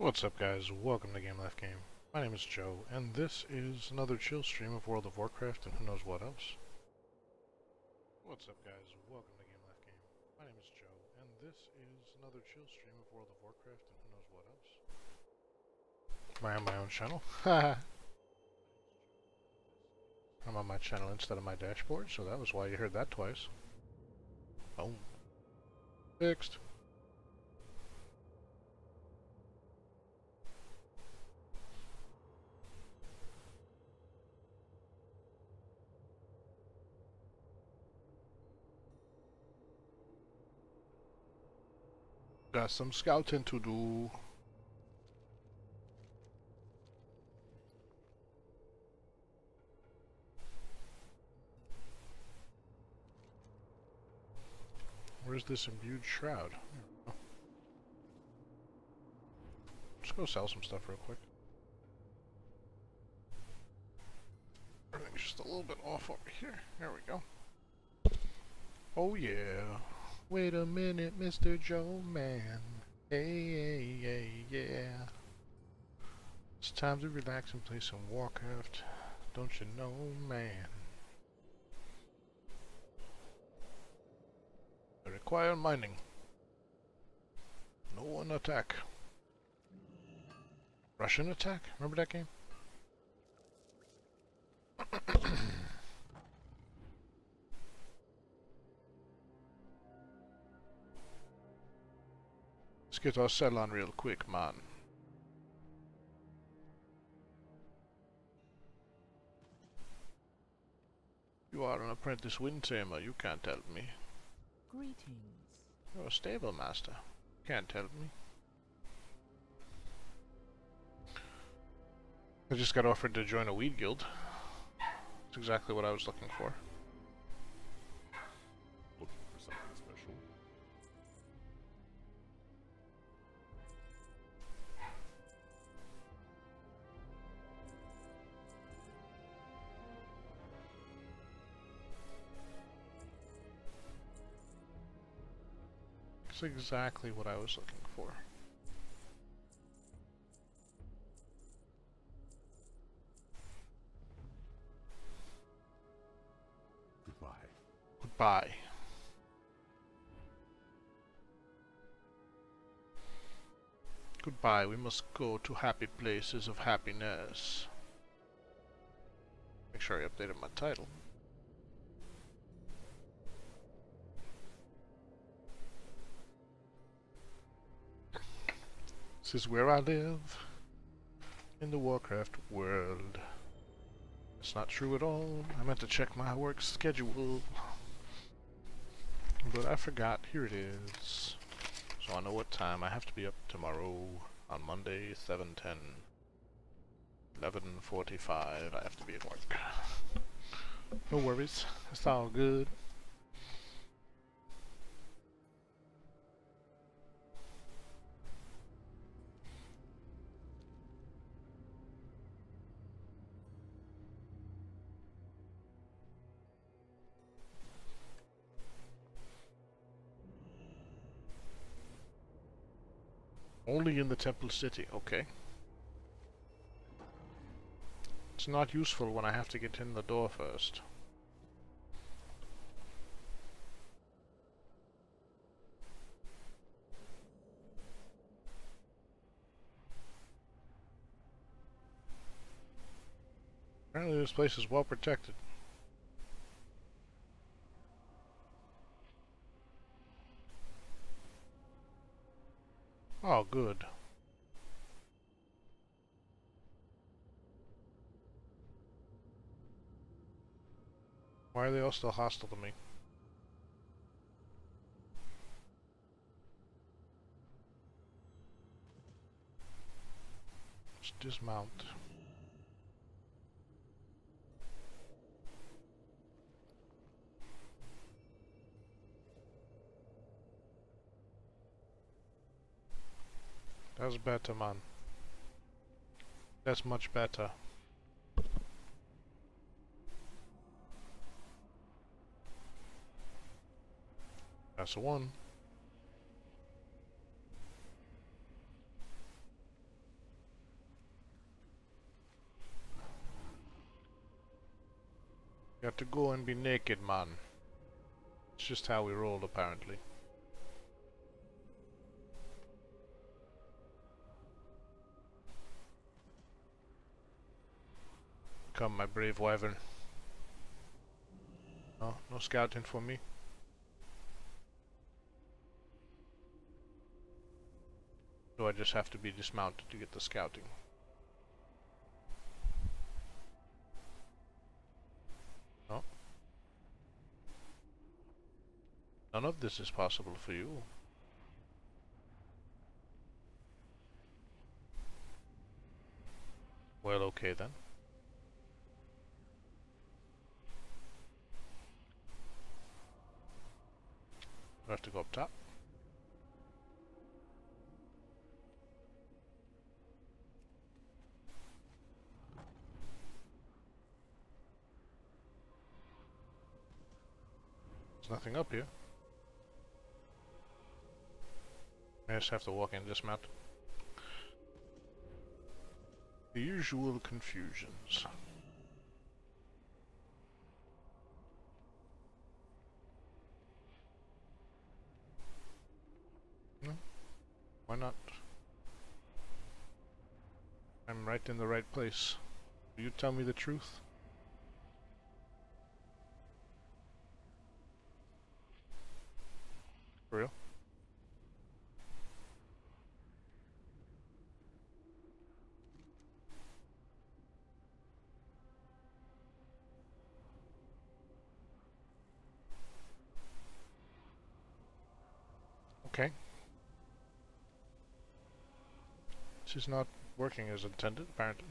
What's up, guys? Welcome to Game Life Game. My name is Joe, and this is another chill stream of World of Warcraft and who knows what else. What's up, guys? Welcome to Game Life Game. My name is Joe, and this is another chill stream of World of Warcraft and who knows what else. Am I on my own channel? Haha. I'm on my channel instead of my dashboard, so that was why you heard that twice. Boom. Fixed. Got some scouting to do. Where's this imbued shroud? Let's go sell some stuff real quick. Everything's just a little bit off over here. There we go. Oh yeah. Wait a minute, Mr. Joe Man. Hey, yeah. It's time to relax and play some Warcraft. Don't you know, man? I require mining. No one attack. Russian attack? Remember that game? Let's get our cell on real quick, man. You are an apprentice wind tamer, you can't help me. Greetings. You're a stable master. Can't help me. I just got offered to join a weed guild. That's exactly what I was looking for. Looking for something special? That's exactly what I was looking for. Goodbye. Goodbye. Goodbye, we must go to happy places of happiness. Make sure I updated my title. This is where I live, in the Warcraft world. It's not true at all. I meant to check my work schedule, but I forgot. Here it is. So I know what time I have to be up tomorrow on Monday, 7/10. 11:45. I have to be at work. No worries. It's all good. Only in the Temple City, okay. It's not useful when I have to get in the door first. Apparently this place is well protected. Oh, good. Why are they all still hostile to me? Let's dismount. That's better, man. That's much better. That's the one. got to go and be naked, man. It's just how we rolled, apparently. Come, my brave wyvern. No, no scouting for me. So I just have to be dismounted to get the scouting. No. None of this is possible for you. Well, okay then. I have to go up top. There's nothing up here. I just have to walk in and dismount. The usual confusions. No? Why not? I'm right in the right place. Will you tell me the truth? For real? Okay. This is not working as intended, apparently.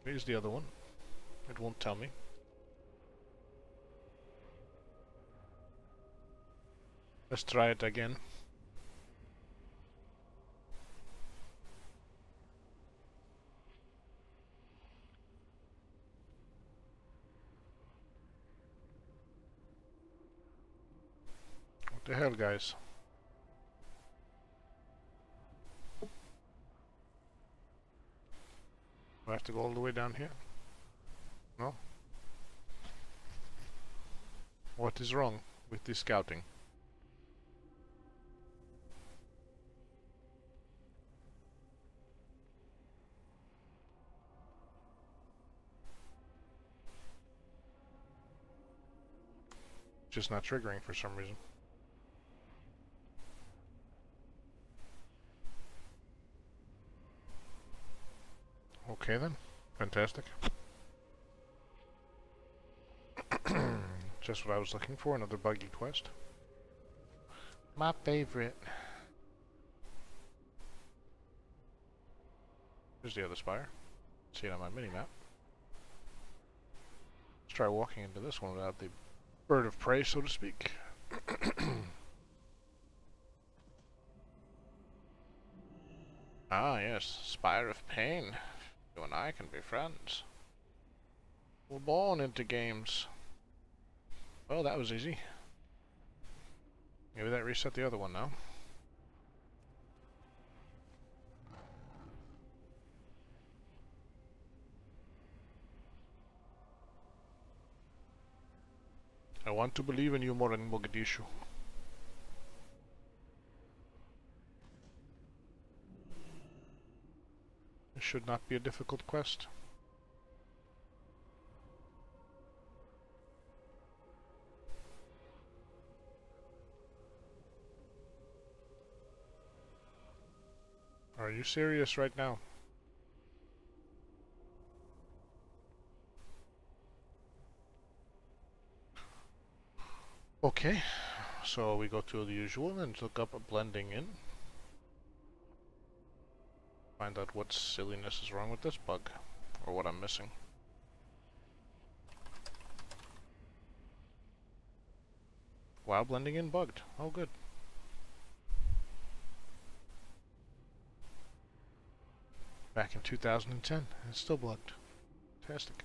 Here's the other one. It won't tell me. Let's try it again. What the hell, guys? Do I have to go all the way down here? No? What is wrong with this scouting? Just not triggering for some reason. Okay then. Fantastic. Just what I was looking for, another buggy quest. My favorite. Here's the other spire. See it on my mini-map. Let's try walking into this one without the bird of prey, so to speak. Ah, yes. Spire of Pain. You and I can be friends. We're born into games. Well, that was easy. Maybe that reset the other one now. I want to believe in you more in Mogadishu. It should not be a difficult quest. Are you serious right now? Okay, so we go to the usual and look up a blending in. Find out what silliness is wrong with this bug, or what I'm missing. Wow, blending in bugged. Oh, good. Back in 2010, it's still bugged. Fantastic.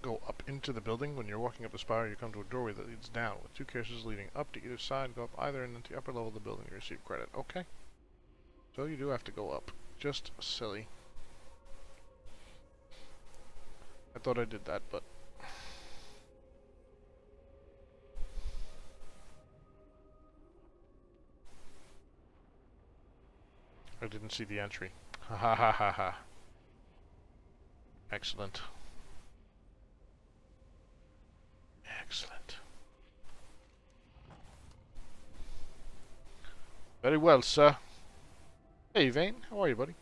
go up into the building. When you're walking up the spire, you come to a doorway that leads down, with 2 cases leading up to either side. Go up either and into the upper level of the building to receive credit. Okay. So you do have to go up. Just silly. I thought I did that, but... I didn't see the entry. Ha ha ha ha ha. Excellent. Excellent. Very well, sir. Hey, Vane. How are you, buddy?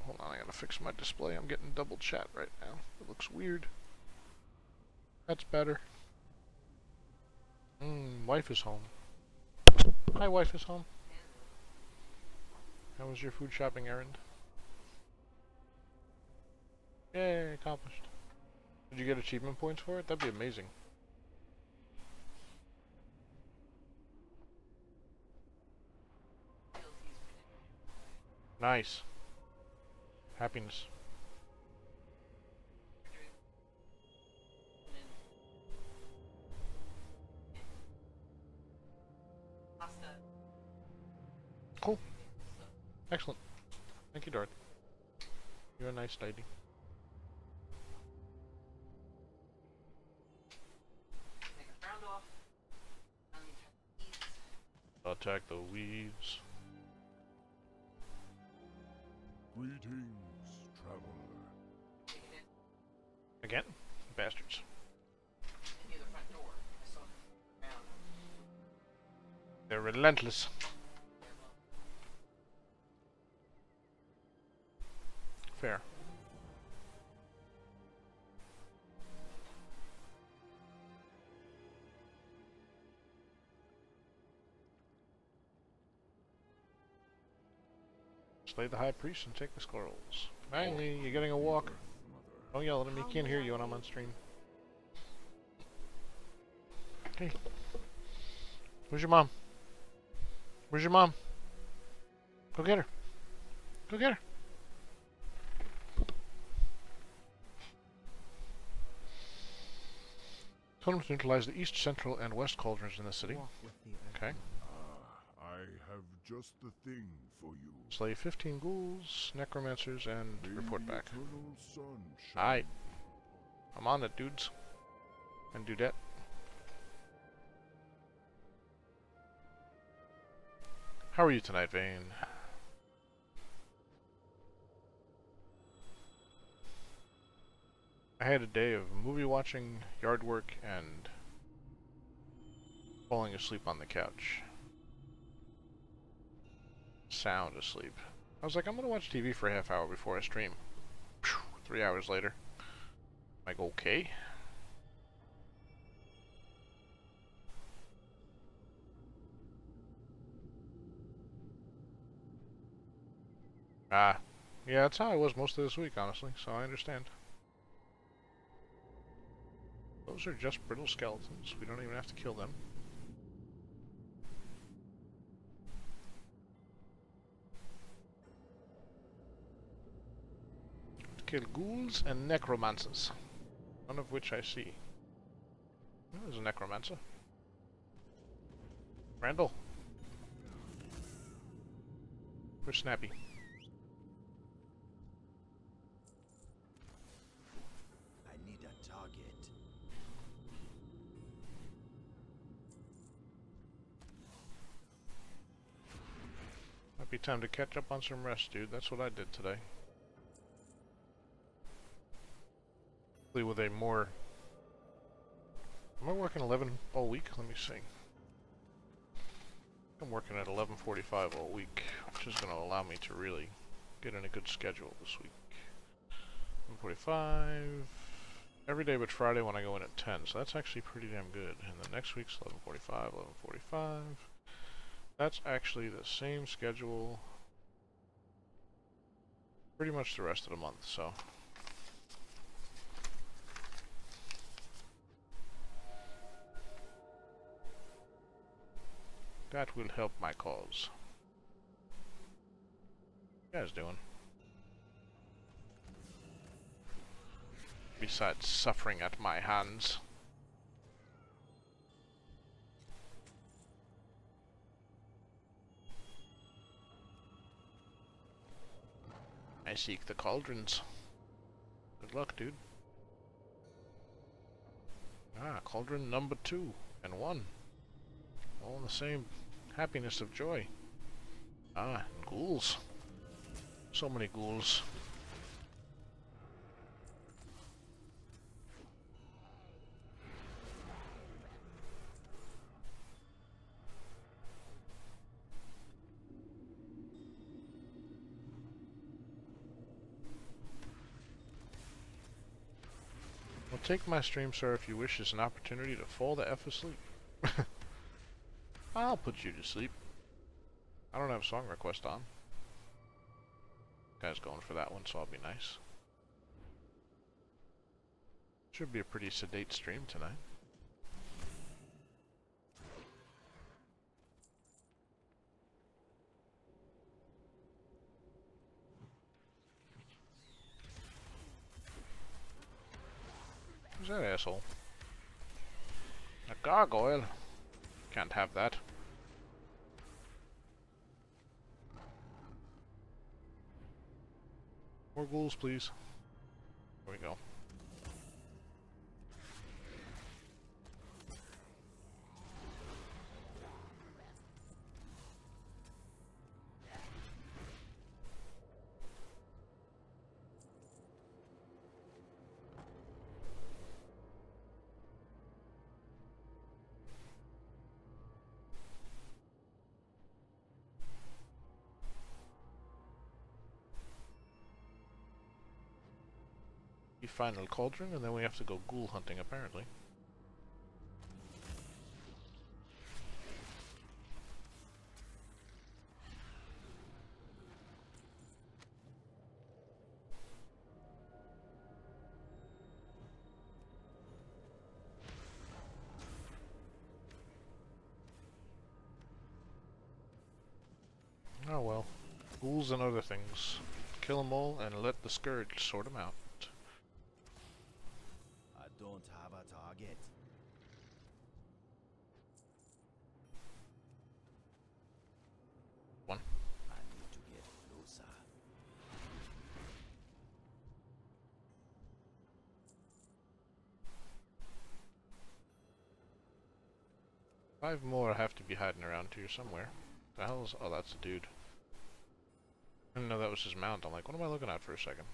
Hold on, I gotta fix my display. I'm getting double chat right now. It looks weird. That's better. Wife is home. Hi, wife is home. How was your food shopping errand? Yay, accomplished. Did you get achievement points for it? That'd be amazing. Nice. Happiness. Cool. Excellent. Thank you, Dorothy. You're a nice lady. Attack the weeds. Greetings, traveler. Again? Bastards. They're relentless. Fair. Slay the high priest and take the scrolls. Finally, you're getting a walk. Don't yell at me. Can't hear you when I'm on stream. Hey. Where's your mom? Where's your mom? Go get her. Go get her. Totems to neutralize the east, central, and west cauldrons in the city. Okay. I have just the thing for you. Slay 15 ghouls, necromancers, and May report the back. eternal sun Aight. shine. I'm on it, dudes. And dudette. How are you tonight, Vane? I had a day of movie watching, yard work, and falling asleep on the couch. Sound asleep. I was like, I'm gonna watch TV for a half hour before I stream. Phew, 3 hours later. I'm like, okay. Ah. Yeah, that's how I was most of this week, honestly, so I understand. Those are just brittle skeletons. We don't even have to kill them. Kill ghouls and necromancers. None of which I see. Oh, there's a necromancer. Randall. Where's Snappy? I need a target. Might be time to catch up on some rest, dude. That's what I did today. Hopefully with a more... Am I working 11 all week? Let me see. I'm working at 11:45 all week, which is going to allow me to really get in a good schedule this week. 11:45 every day but Friday when I go in at 10, so that's actually pretty damn good. And then next week's 11:45, 11:45. That's actually the same schedule pretty much the rest of the month, so. That will help my cause. What you guys doing? besides suffering at my hands. I seek the cauldrons. Good luck, dude. Ah, cauldron number 2 and 1. All in the same happiness of joy. Ah, and ghouls. So many ghouls. Well, take my stream, sir, if you wish, as an opportunity to fall the F asleep. I'll put you to sleep. I don't have a song request on. Guy's going for that one, so I'll be nice. Should be a pretty sedate stream tonight. Who's that asshole? A gargoyle. Can't have that. More ghouls, please. There we go. Final cauldron, and then we have to go ghoul hunting, apparently. Oh well. Ghouls and other things. Kill them all and let the scourge sort them out. I don't have a target. One. I need to get closer. 5 more have to be hiding around here somewhere. The hell is... oh, that's a dude. I didn't know that was his mount. I'm like, what am I looking at for a second?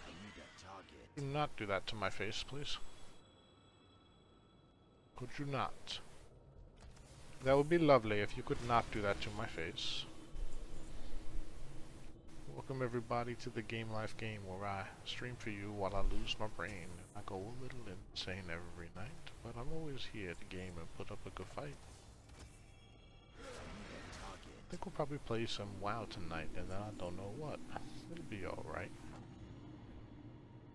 I need a target. Do not do that to my face, please. Could you not? That would be lovely if you could not do that to my face. Welcome everybody to the Game Life Game, where I stream for you while I lose my brain. I go a little insane every night, but I'm always here to game and put up a good fight. I think we'll probably play some WoW tonight, and then I don't know what. It'll be alright.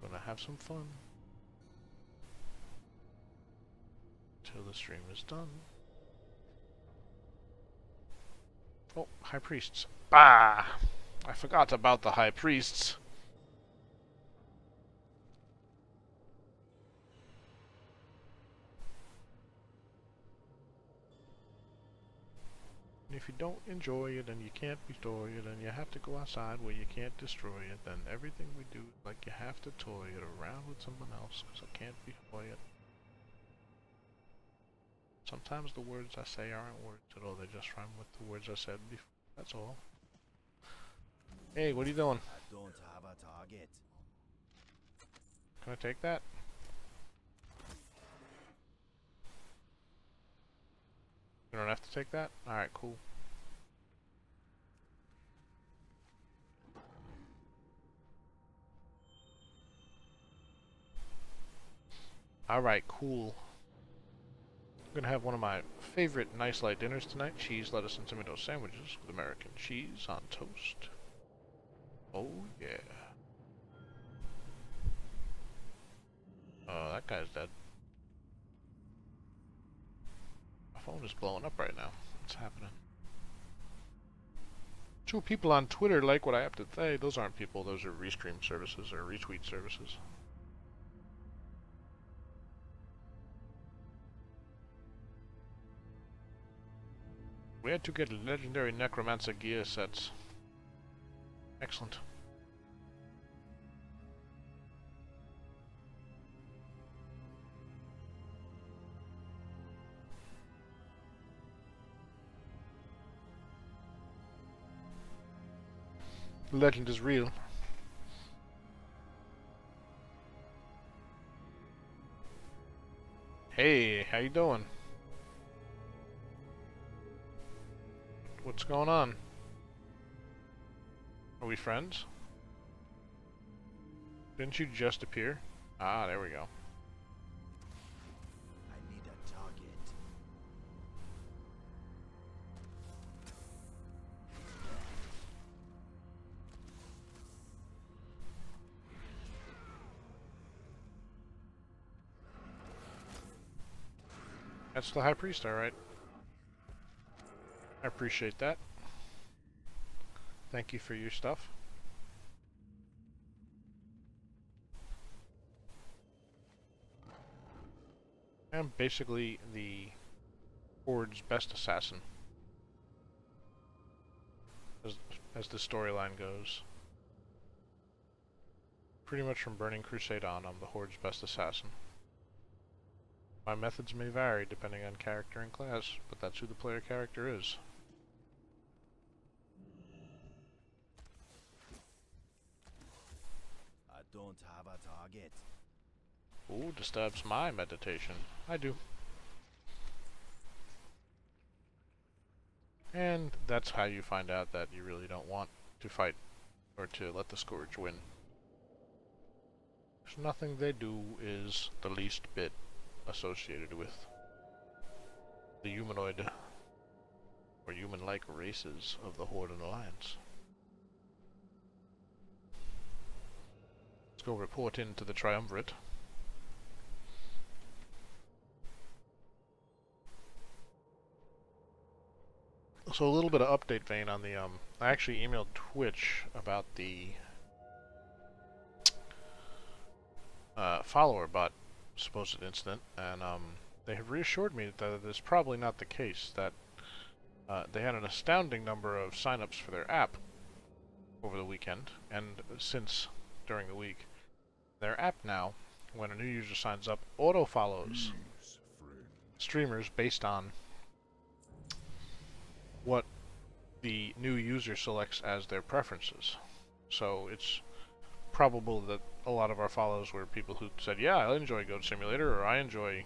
Gonna have some fun. Till the stream is done. Oh, High Priests. Bah! I forgot about the High Priests. And if you don't enjoy it and you can't destroy it and you have to go outside where you can't destroy it, then everything we do is like you have to toy it around with someone else because I can't destroy it. Sometimes the words I say aren't words at all, they just rhyme with the words I said before. That's all. Hey, what are you doing? I don't have a target. Can I take that? You don't have to take that? Alright, cool. Alright, cool. I'm gonna have one of my favorite nice light dinners tonight. Cheese, lettuce, and tomato sandwiches with American cheese on toast. Oh yeah. Oh, that guy's dead. My phone is blowing up right now. What's happening? 2 people on Twitter like what I have to say. Those aren't people, those are restream services or retweet services. We had to get legendary Necromancer gear sets. Excellent. Legend is real. Hey, how you doing? What's going on? Are we friends? Didn't you just appear? Ah, there we go. I need a target. That's the High Priest, alright. I appreciate that. Thank you for your stuff. I'm basically the Horde's best assassin, as the storyline goes. Pretty much from Burning Crusade on, I'm the Horde's best assassin. My methods may vary depending on character and class, but that's who the player character is. I don't have a target. Ooh, disturbs my meditation. I do. And that's how you find out that you really don't want to fight or to let the Scourge win. There's nothing they do is the least bit associated with the humanoid or human-like races of the Horde and Alliance. Let's go report into the Triumvirate. So a little bit of update vein on the, I actually emailed Twitch about the follower bot supposed incident, and they have reassured me that it is probably not the case, that they had an astounding number of signups for their app over the weekend, and since during the week. Their app now, when a new user signs up, auto-follows streamers based on what the new user selects as their preferences. So it's probable that a lot of our follows were people who said, yeah, I enjoy Goat Simulator, or I enjoy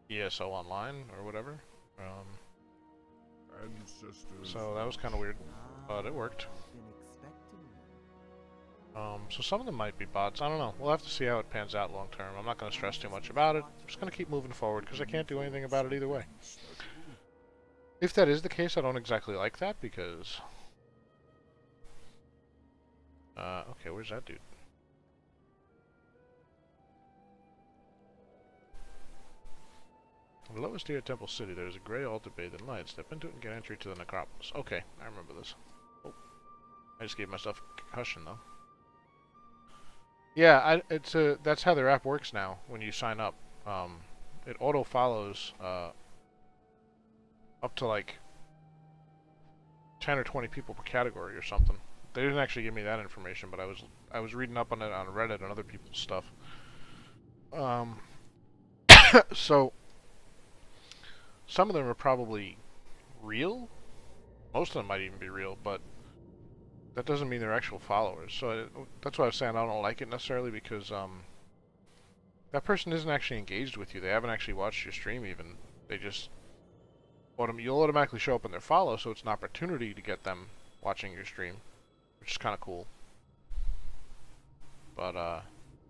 ESO Online, or whatever. So that was kind of weird, but it worked. So some of them might be bots. I don't know. We'll have to see how it pans out long term. I'm not going to stress too much about it. I'm just going to keep moving forward because I can't do anything about it either way. If that is the case, I don't exactly like that because... okay, where's that dude? The lowest tier Temple City, there's a gray altar bathed in light. Step into it and get entry to the necropolis. Okay, I remember this. Oh, I just gave myself concussion though. Yeah, that's how their app works now. When you sign up, it auto follows up to like 10 or 20 people per category or something. They didn't actually give me that information, but I was reading up on it on Reddit and other people's stuff. So some of them are probably real. Most of them might even be real, but that doesn't mean they're actual followers. So that's why I was saying I don't like it necessarily, because that person isn't actually engaged with you. They haven't actually watched your stream even. They just you'll automatically show up in their follow, so it's an opportunity to get them watching your stream, which is kind of cool. But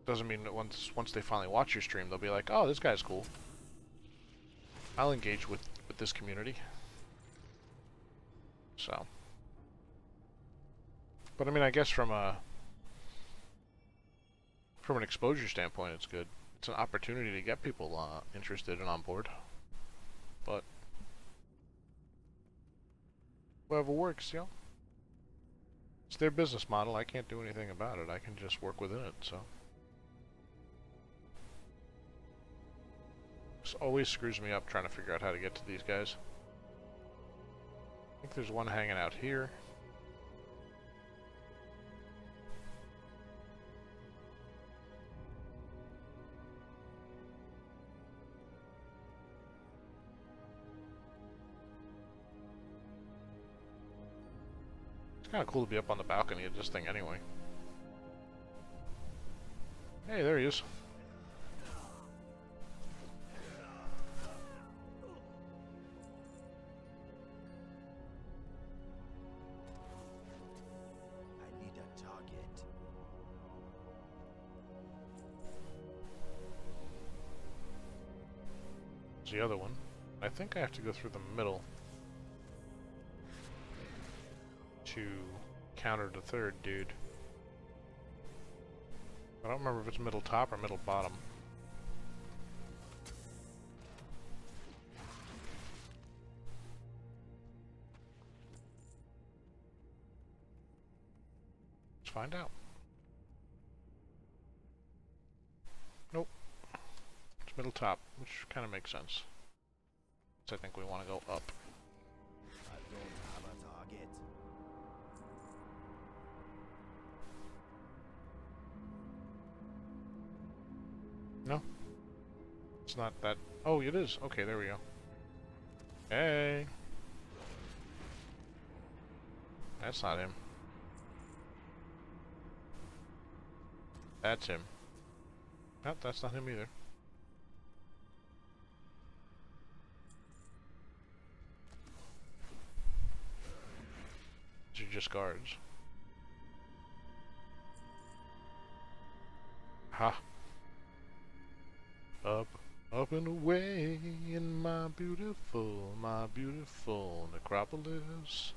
doesn't mean that once they finally watch your stream, they'll be like, oh, this guy's cool. I'll engage with this community. So, but I mean, I guess from an exposure standpoint, it's good. It's an opportunity to get people interested and on board. But whatever works, yo. It's their business model. I can't do anything about it. I can just work within it, so. This always screws me up trying to figure out how to get to these guys. I think there's one hanging out here. It's kind of cool to be up on the balcony of this thing anyway. Hey, there he is. I need a target. There's the other one. I think I have to go through the middle to counter the third dude. I don't remember if it's middle top or middle bottom. Let's find out. Nope. It's middle top, which kind of makes sense. So I think we want to go up. I don't have a target. No. It's not that. Oh, it is. Okay, there we go. Hey. That's not him. That's him. Nope, that's not him either. These are just guards. Ha. Up and away in my beautiful necropolis.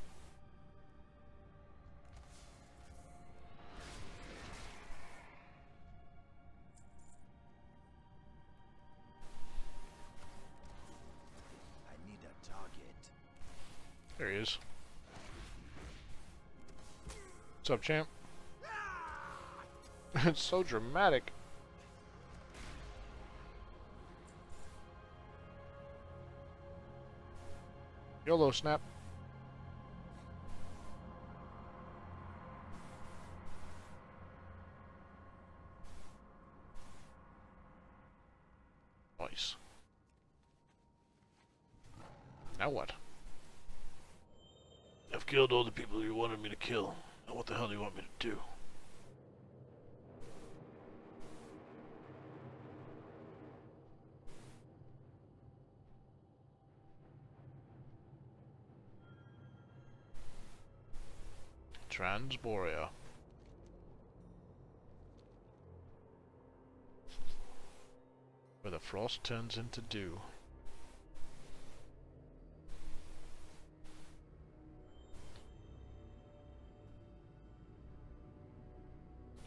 I need a target. There he is. What's up, champ? It's so dramatic. YOLO snap. Nice. Now what? I've killed all the people you wanted me to kill. Now what the hell do you want me to do? Transboria. Where the frost turns into dew.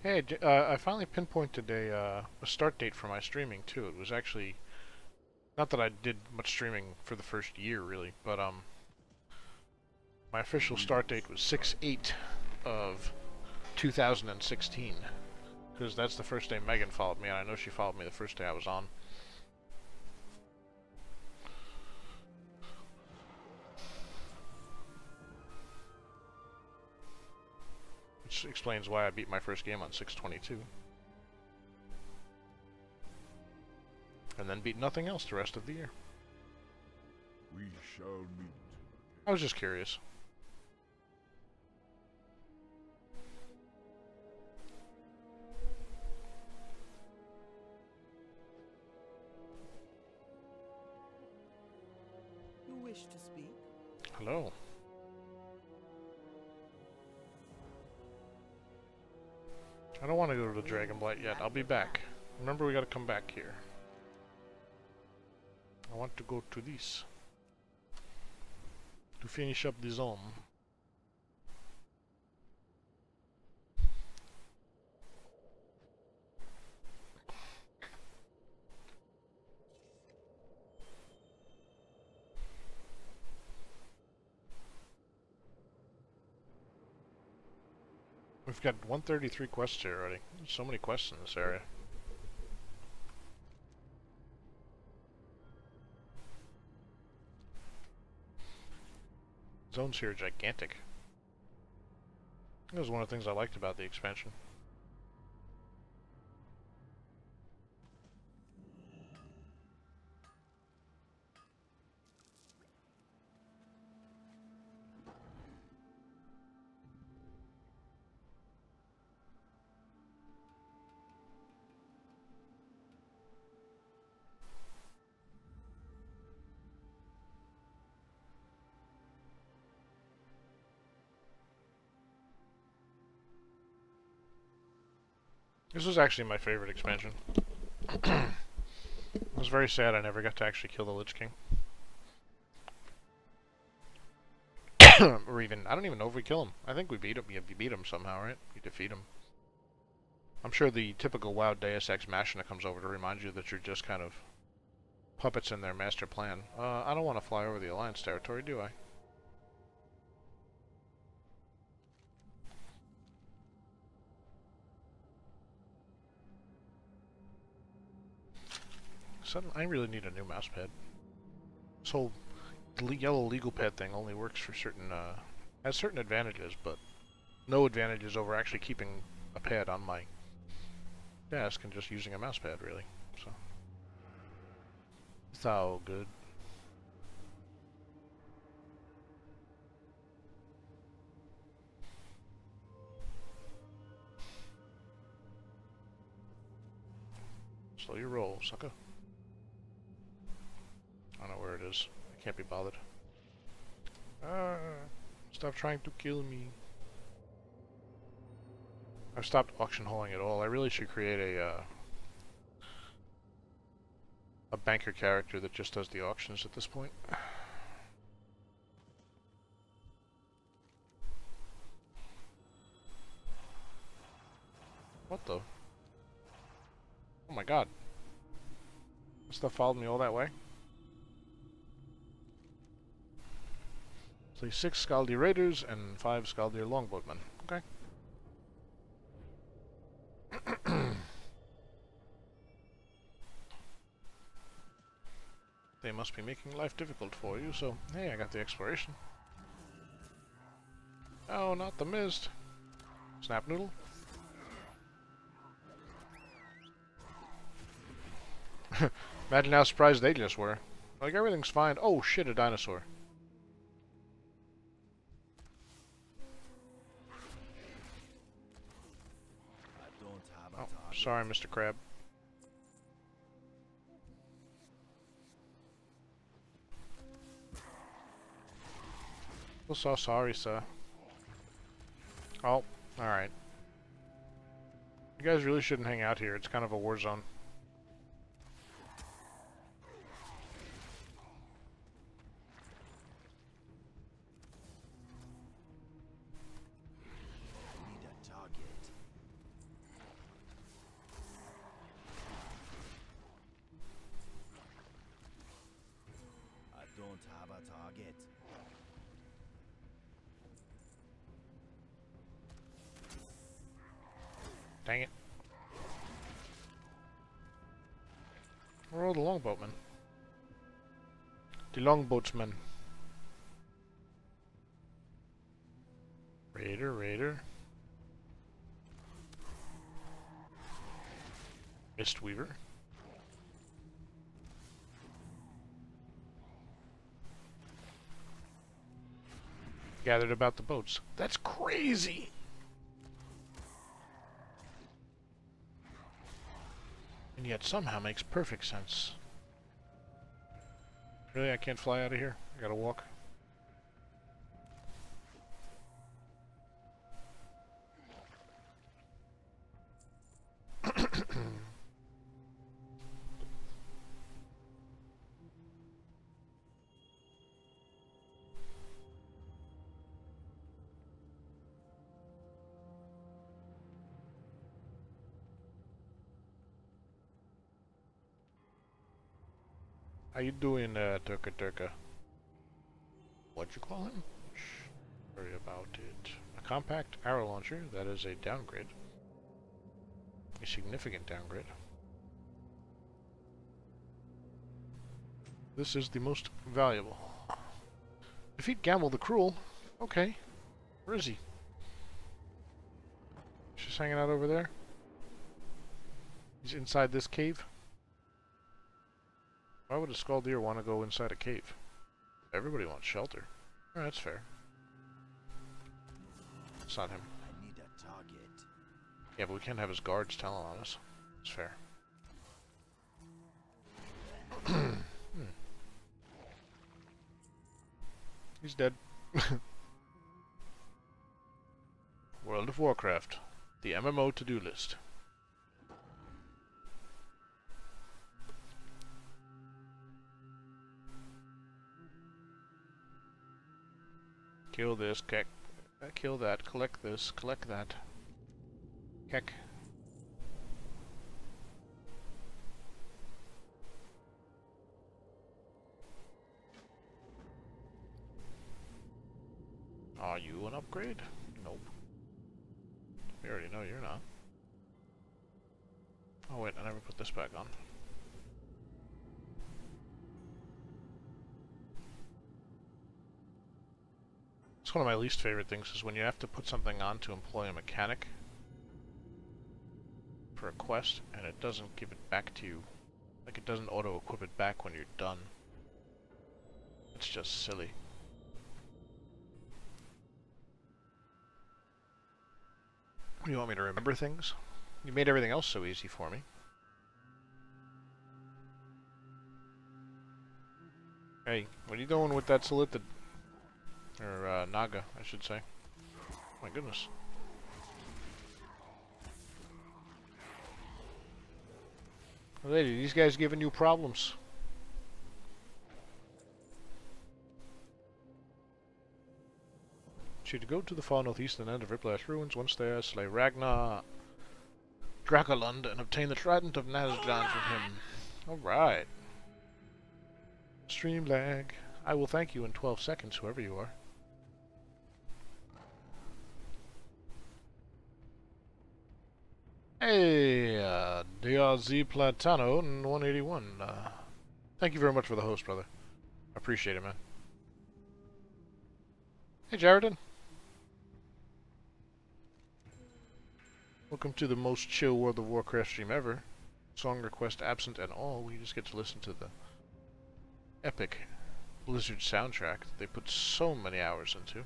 Hey, I finally pinpointed a start date for my streaming too. It was actually, not that I did much streaming for the first year really, but my official start date was 6/8 of 2016, because that's the first day Megan followed me, and I know she followed me the first day I was on. Which explains why I beat my first game on 6/22. And then beat nothing else the rest of the year. We shall meet. I was just curious. You wish to speak? Hello. I don't want to go to the Dragonblight yet. I'll be back. Remember, we gotta come back here. I want to go to this. To finish up the zone. We've got 133 quests here already. There's so many quests in this area. Zones here are gigantic. That was one of the things I liked about the expansion. This was actually my favorite expansion. I was very sad I never got to actually kill the Lich King. Or even, I don't even know if we kill him. I think we beat him. Yeah, we beat him somehow, right? We defeat him. I'm sure the typical WoW Deus Ex Machina comes over to remind you that you're just kind of puppets in their master plan. I don't want to fly over the Alliance territory, do I? I really need a new mouse pad. This whole yellow legal pad thing only works for certain, has certain advantages, but no advantages over actually keeping a pad on my desk and just using a mouse pad, really. So, it's all good. Slow your roll, sucker. I don't know where it is. I can't be bothered. Stop trying to kill me. I've stopped auction hauling at all. I really should create a banker character that just does the auctions at this point. What the? Oh my god. This stuff followed me all that way? So 6 Scaldi Raiders and 5 Scaldir Longboatmen. Okay. They must be making life difficult for you, so hey, I got the exploration. Oh, not the mist. Snap noodle. Imagine how surprised they just were. Like, everything's fine. Oh shit, a dinosaur. Oh, sorry, Mr. Crab. So sorry, sir. Oh, alright. You guys really shouldn't hang out here. It's kind of a war zone. Dang it. Where are all the longboatmen? The longboatsmen. Raider. Mistweaver. Gathered about the boats. That's crazy! And yet somehow makes perfect sense. Really? I can't fly out of here? I gotta walk? How you doing, Turka? What'd you call him? Shh. Worry about it. compact arrow launcher. That is a downgrade. A significant downgrade. This is the most valuable. Defeat Gamble the Cruel. Okay. Where is he? He's just hanging out over there. He's inside this cave. Why would a skull deer want to go inside a cave? Everybody wants shelter. Oh, that's fair. It's not him. I need a target. Yeah, but we can't have his guards telling on us. It's fair. He's dead. World of Warcraft. The MMO to-do list. Kill this, keck. Kill that, collect this, collect that. Keck. Are you an upgrade? Nope. We already know you're not. Oh wait, I never put this back on. It's one of my least favorite things is when you have to put something on to employ a mechanic for a quest and it doesn't give it back to you. Like it doesn't auto-equip it back when you're done. It's just silly. You want me to remember things? You made everything else so easy for me. Hey, what are you doing with that Solithid? Or, Naga, I should say. Oh my goodness. Lady, these guys giving you problems. To go to the far northeastern end of Riplash Ruins. Once there, slay Ragnar Draculund and obtain the Trident of Nazdan from him. Alright. Stream lag. I will thank you in 12 seconds, whoever you are. Hey, DRZ Platano 181. Thank you very much for the host, brother. I appreciate it, man. Hey, Jaredon. Welcome to the most chill World of Warcraft stream ever. Song request absent and all. We just get to listen to the epic Blizzard soundtrack that they put so many hours into.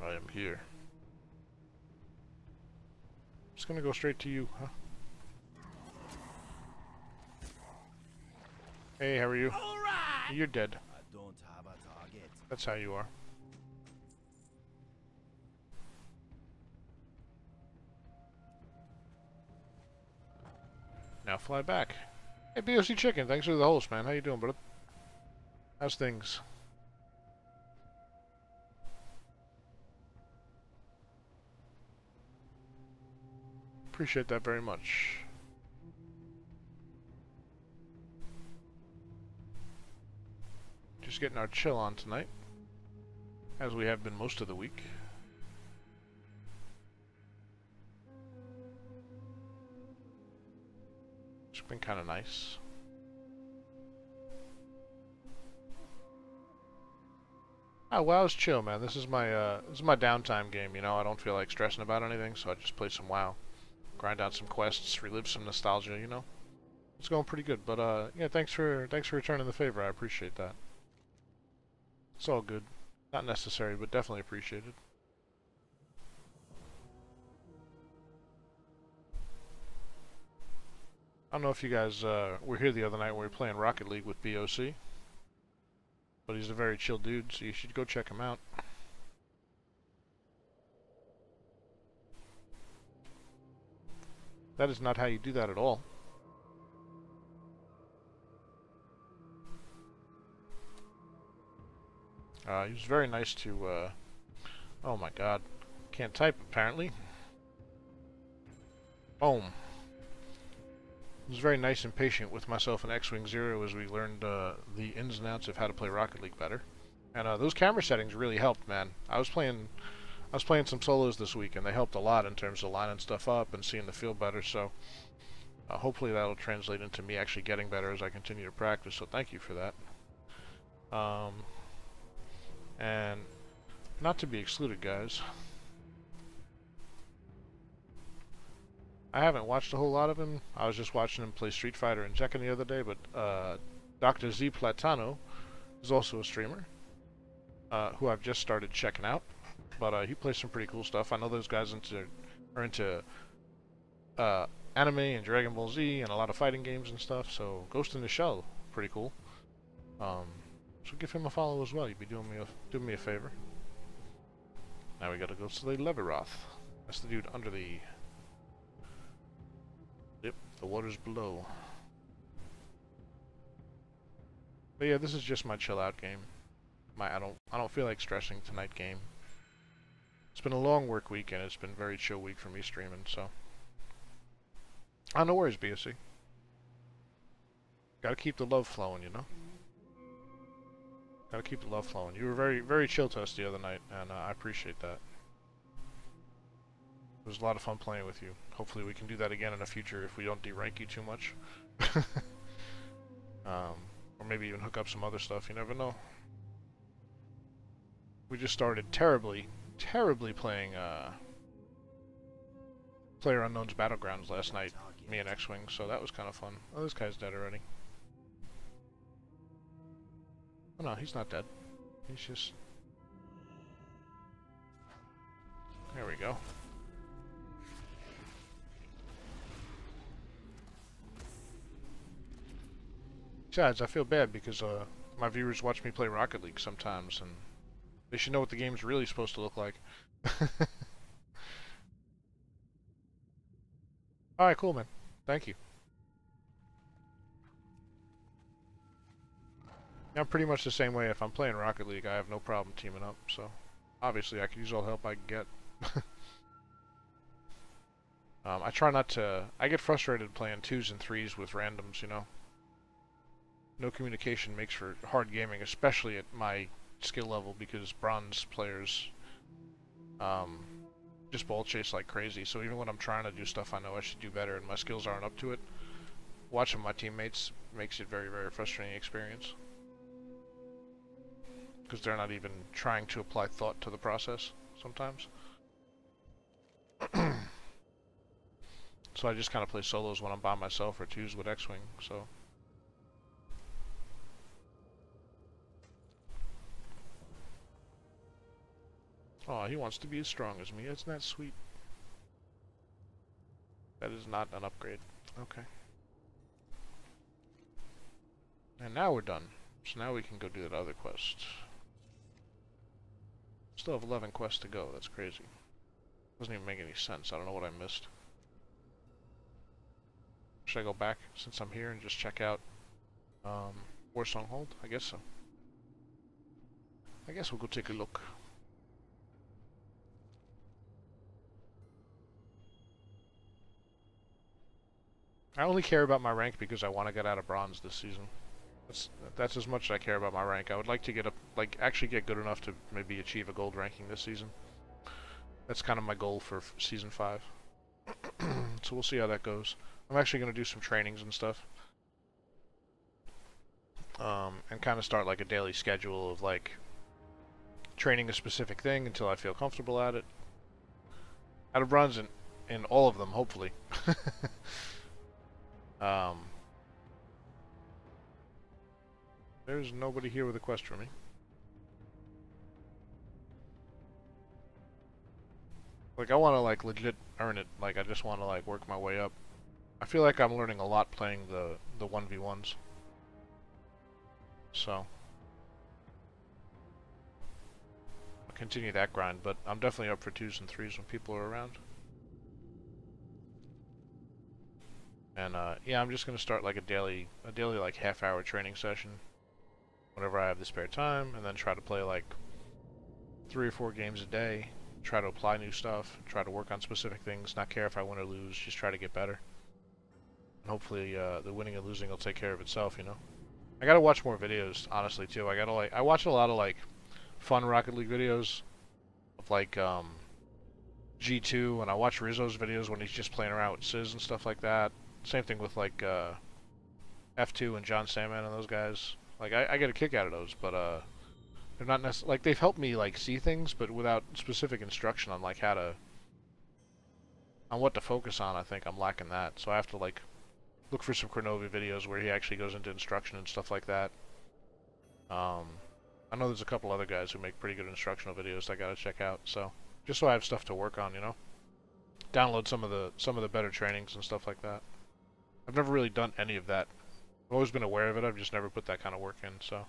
I am here. Just gonna go straight to you, huh? Hey, how are you? All right. You're dead. I don't have a target. That's how you are. Now fly back. Hey, BOC Chicken, thanks for the host, man. How you doing, brother? How's things? Appreciate that very much. Just getting our chill on tonight, as we have been most of the week. It's been kind of nice. Oh, WoW's chill, man. This is my downtime game. You know, I don't feel like stressing about anything, so I just play some WoW, grind out some quests, relive some nostalgia. You know, it's going pretty good. But yeah, thanks for returning the favor. I appreciate that. It's all good. Not necessary, but definitely appreciated. I don't know if you guys were here the other night when we were playing Rocket League with BOC. But he's a very chill dude, so you should go check him out. That is not how you do that at all. He was very nice to, oh my god. Can't type, apparently. Boom. was very nice and patient with myself and X-Wing Zero as we learned the ins and outs of how to play Rocket League better. And those camera settings really helped, man. I was playing some solos this week, and they helped a lot in terms of lining stuff up and seeing the field better. So hopefully that'll translate into me actually getting better as I continue to practice. So thank you for that. And not to be excluded, guys, I haven't watched a whole lot of him. I was just watching him play Street Fighter and Tekken the other day, but Dr. Z Platano is also a streamer who I've just started checking out. But he plays some pretty cool stuff. I know those guys are into anime and Dragon Ball Z and a lot of fighting games and stuff. So Ghost in the Shell, pretty cool. So give him a follow as well. You'd be doing me a favor. Now we gotta go to the Leviroth. That's the dude under the. Yep, the water's below. But yeah, this is just my chill out game. I don't feel like stressing tonight game. It's been a long work week and it's been a very chill week for me streaming, so. No worries, BSC. Gotta keep the love flowing, you know? Gotta keep the love flowing. You were very, very chill to us the other night, and I appreciate that. It was a lot of fun playing with you. Hopefully we can do that again in the future if we don't derank you too much. Or maybe even hook up some other stuff, you never know. We just started terribly playing PlayerUnknown's Battlegrounds last night, me and X-Wing, so that was kind of fun. Oh, this guy's dead already. Oh no, he's not dead. He's just... There we go. Besides, I feel bad because my viewers watch me play Rocket League sometimes, and they should know what the game's really supposed to look like. Alright, cool, man. Thank you. I'm pretty much the same way. If I'm playing Rocket League, I have no problem teaming up, so obviously I can use all the help I can get. I try not to... I get frustrated playing 2s and 3s with randoms, you know? No communication makes for hard gaming, especially at my skill level, because bronze players just ball chase like crazy, so even when I'm trying to do stuff I know I should do better and my skills aren't up to it, watching my teammates makes it very, very frustrating experience. Because they're not even trying to apply thought to the process, sometimes. So I just kind of play solos when I'm by myself, or 2s with X-Wing, so... Oh, he wants to be as strong as me. Isn't that sweet? That is not an upgrade. Okay. And now we're done. So now we can go do that other quest. Still have 11 quests to go. That's crazy. Doesn't even make any sense. I don't know what I missed. Should I go back since I'm here and just check out Warsong Hold? I guess so. I guess we'll go take a look. I only care about my rank because I want to get out of bronze this season. That's as much as I care about my rank. I would like to get up, actually get good enough to maybe achieve a gold ranking this season. That's kind of my goal for season 5. So we'll see how that goes. I'm actually going to do some trainings and stuff. And kind of start like a daily schedule of like training a specific thing until I feel comfortable at it. Out of bronze in all of them, hopefully. There's nobody here with a quest for me. Like, I want to, like, legit earn it. Like, I just want to, like, work my way up. I feel like I'm learning a lot playing the 1v1s. So. I'll continue that grind, but I'm definitely up for 2s and 3s when people are around. And, yeah, I'm just going to start, like, a daily, like, half-hour training session whenever I have the spare time, and then try to play, like, 3 or 4 games a day, try to apply new stuff, try to work on specific things, not care if I win or lose, just try to get better. hopefully the winning and losing will take care of itself, you know. I gotta watch more videos, honestly, too. I watch a lot of, like, fun Rocket League videos of, like, G2, and I watch Rizzo's videos when he's just playing around with Sizz and stuff like that. Same thing with, like, F2 and John Sandman and those guys. Like, I get a kick out of those, but, they're not necessarily, like, they've helped me, like, see things, but without specific instruction on, like, on what to focus on. I think I'm lacking that, so I have to, like, look for some Kronovi videos where he actually goes into instruction and stuff like that. I know there's a couple other guys who make pretty good instructional videos that I gotta check out, so just so I have stuff to work on, you know. Download some of the better trainings and stuff like that. I've never really done any of that. I've always been aware of it, I've just never put that kind of work in, so.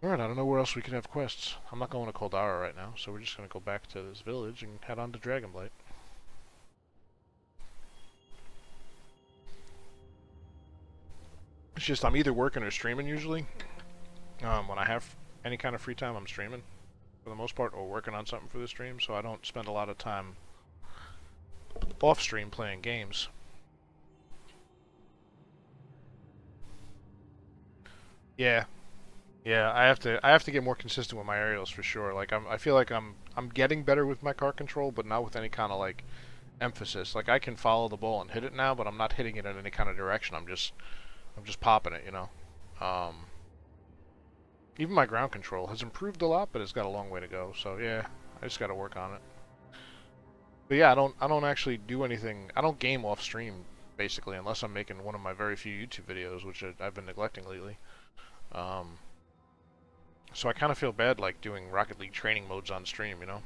Alright, I don't know where else we can have quests. I'm not going to Koldara right now, so we're just gonna go back to this village and head on to Dragonblight. It's just I'm either working or streaming usually. When I have any kind of free time, I'm streaming for the most part, or working on something for the stream, so I don't spend a lot of time off stream playing games. Yeah, I have to get more consistent with my aerials for sure. Like I feel like I'm getting better with my car control, but not with any kind of like emphasis. Like I can follow the ball and hit it now, but I'm not hitting it in any kind of direction. I'm just popping it, you know. Even my ground control has improved a lot, but it's got a long way to go. So yeah, I just got to work on it. But yeah, I don't actually do anything. I don't game off stream basically, unless I'm making one of my very few YouTube videos, which I've been neglecting lately. So I kind of feel bad like doing Rocket League training modes on stream, you know.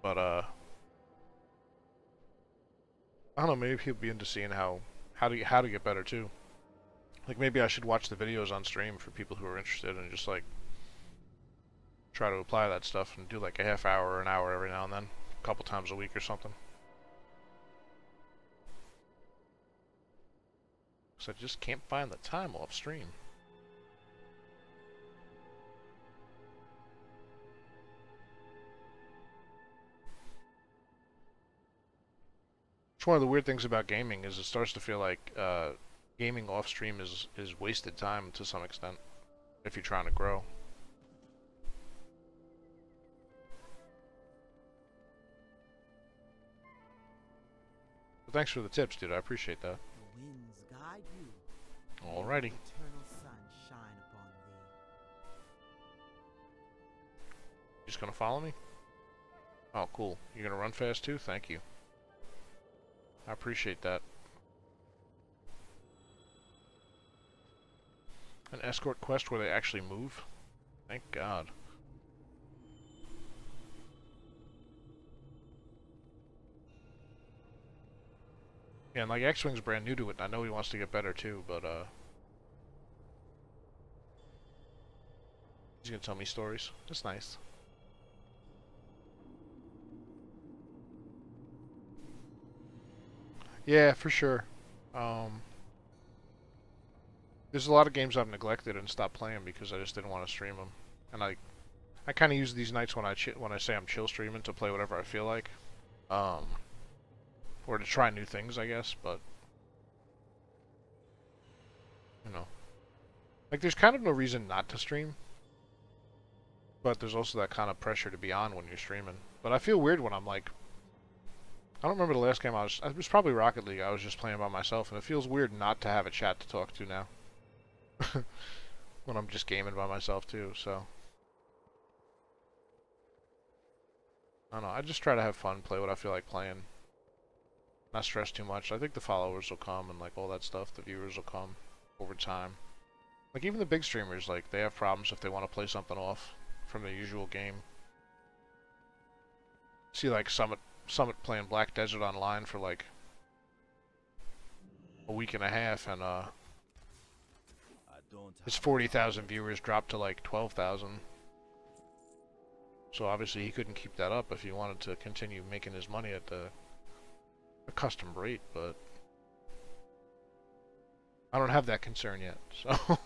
But I don't know. Maybe people be into seeing how to get better too. Like maybe I should watch the videos on stream for people who are interested and just like try to apply that stuff and do like a half hour or an hour every now and then, a couple times a week or something. Because I just can't find the time off stream. It's one of the weird things about gaming is it starts to feel like gaming off stream is wasted time to some extent if you're trying to grow. But thanks for the tips, dude. I appreciate that. The winds guide you. Alrighty. The eternal sun shine upon thee. You just gonna follow me? Oh, cool. You're gonna run fast too? Thank you. I appreciate that. An escort quest where they actually move? Thank God. Yeah, and like X-Wing's brand new to it, and I know he wants to get better too, but he's gonna tell me stories. That's nice. Yeah, for sure. There's a lot of games I've neglected and stopped playing because I just didn't want to stream them, and I kind of use these nights when I say I'm chill streaming to play whatever I feel like, or to try new things, I guess. But you know, like there's kind of no reason not to stream, but there's also that kind of pressure to be on when you're streaming. But I feel weird when I'm like, I don't remember the last game it was probably Rocket League. I was just playing by myself, and it feels weird not to have a chat to talk to now. When I'm just gaming by myself too, so I don't know, I just try to have fun, play what I feel like playing, not stress too much. I think the followers will come and like all that stuff, the viewers will come over time. Like even the big streamers, like they have problems if they want to play something off from the usual game. See like Summit playing Black Desert Online for like a week and a half, and his 40,000 viewers dropped to like 12,000. So obviously he couldn't keep that up if he wanted to continue making his money at the accustomed rate, but I don't have that concern yet, so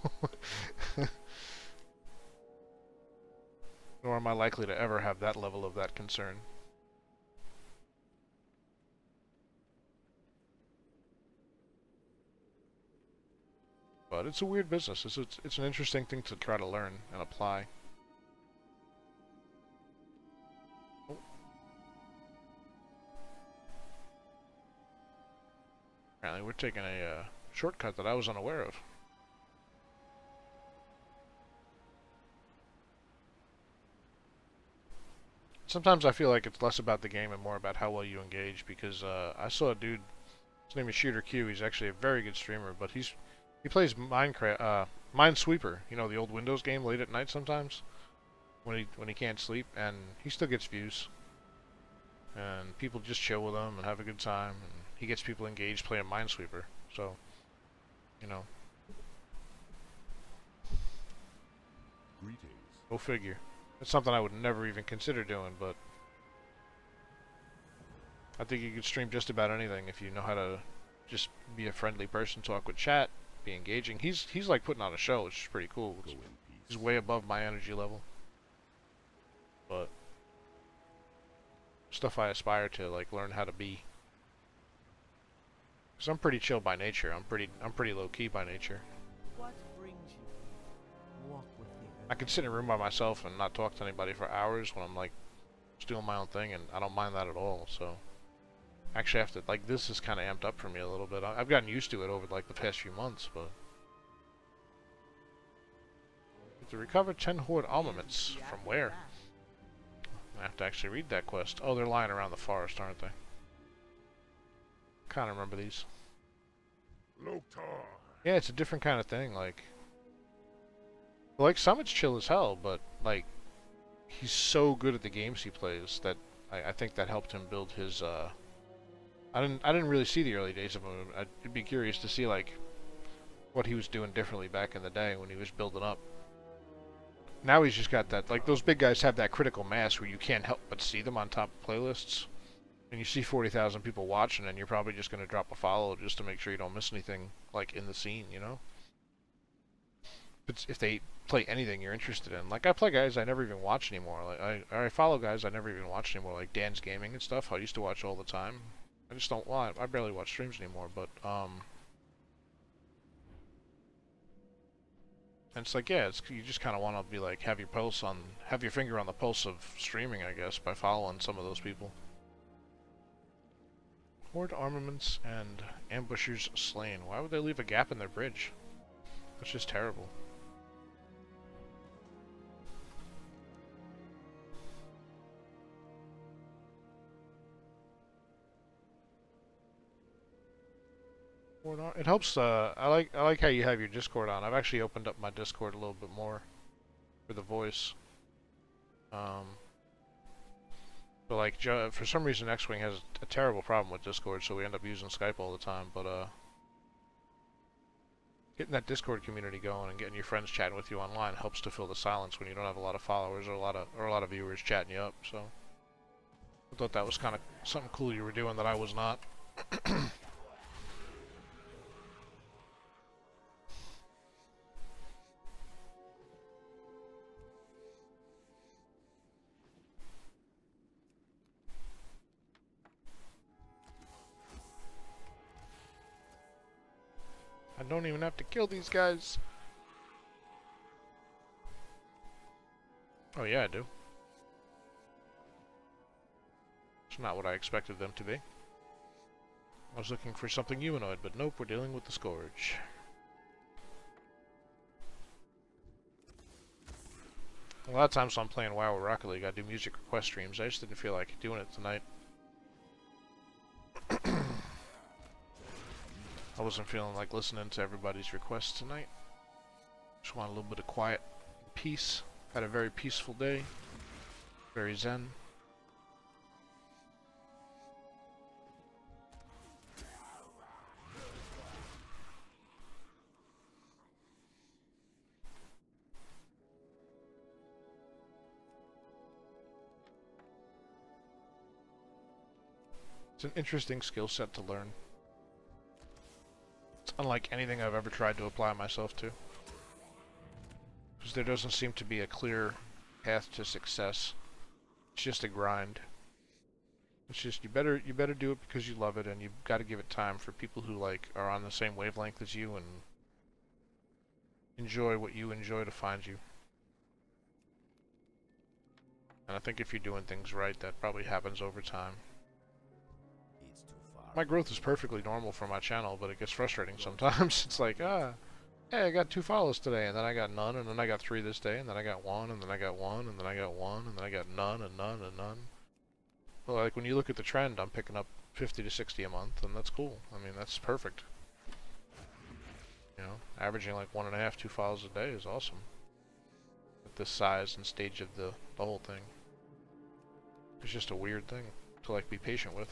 nor am I likely to ever have that level of that concern. But it's a weird business. It's an interesting thing to try to learn and apply. Oh. Apparently we're taking a shortcut that I was unaware of. Sometimes I feel like it's less about the game and more about how well you engage, because I saw a dude, his name is Shooter Q, he's actually a very good streamer, but he plays Minecraft, Minesweeper, you know, the old Windows game late at night sometimes, when he can't sleep, and he still gets views. And people just chill with him and have a good time, and he gets people engaged playing Minesweeper, so, you know. Greetings. Go figure. It's something I would never even consider doing, but I think you could stream just about anything if you know how to just be a friendly person, talk with chat, be engaging. He's like putting on a show, which is pretty cool. Go in peace. He's way above my energy level, but stuff I aspire to like learn how to be. Cause I'm pretty chill by nature. I'm pretty low key by nature. What brings you? Walk with me. I can sit in a room by myself and not talk to anybody for hours when I'm like just doing my own thing, and I don't mind that at all. So actually, I have to, like, this is kind of amped up for me a little bit. I've gotten used to it over like the past few months, but to recover 10 horde armaments from where? I have to actually read that quest. Oh, they're lying around the forest, aren't they? Kind of remember these. Loktar. Yeah, it's a different kind of thing. Like Summit's chill as hell, but like he's so good at the games he plays that I think that helped him build his. I didn't really see the early days of him. I'd be curious to see like what he was doing differently back in the day when he was building up. Now he's just got that, like, those big guys have that critical mass where you can't help but see them on top of playlists. And you see 40,000 people watching, and you're probably just going to drop a follow just to make sure you don't miss anything, like, in the scene, you know? But if they play anything you're interested in. Like, I play guys I never even watch anymore. Like, I follow guys I never even watch anymore, like Dan's Gaming and stuff. I used to watch all the time. I just don't, well, I barely watch streams anymore, but, and it's like, yeah, you just kind of want to be like, have your finger on the pulse of streaming, I guess, by following some of those people. Horde armaments and ambushers slain. Why would they leave a gap in their bridge? That's just terrible. It helps. I like how you have your Discord on. I've actually opened up my Discord a little bit more for the voice. But like for some reason, X-Wing has a terrible problem with Discord, so we end up using Skype all the time. But getting that Discord community going and getting your friends chatting with you online helps to fill the silence when you don't have a lot of followers or a lot of viewers chatting you up. So I thought that was kind of something cool you were doing that I was not. I don't even have to kill these guys. Oh yeah, I do. It's not what I expected them to be. I was looking for something humanoid, but nope, we're dealing with the Scourge. A lot of times when I'm playing WoW or Rocket League, I do music request streams. I just didn't feel like doing it tonight. I wasn't feeling like listening to everybody's requests tonight. Just want a little bit of quiet and peace. Had a very peaceful day. Very zen. It's an interesting skill set to learn. It's unlike anything I've ever tried to apply myself to. Because there doesn't seem to be a clear path to success. It's just a grind. It's just you better do it because you love it, and you've got to give it time for people who like are on the same wavelength as you and enjoy what you enjoy to find you. And I think if you're doing things right, that probably happens over time. It's too far. My growth is perfectly normal for my channel, but it gets frustrating sometimes. It's like, hey, I got 2 follows today, and then I got none, and then I got 3 this day, and then I got 1, and then I got 1, and then I got 1, and then I got none, and none, and none. Well, like, when you look at the trend, I'm picking up 50 to 60 a month, and that's cool. I mean, that's perfect. You know, averaging like 1.5, 2 follows a day is awesome. At this size and stage of the whole thing. It's just a weird thing to, like, be patient with.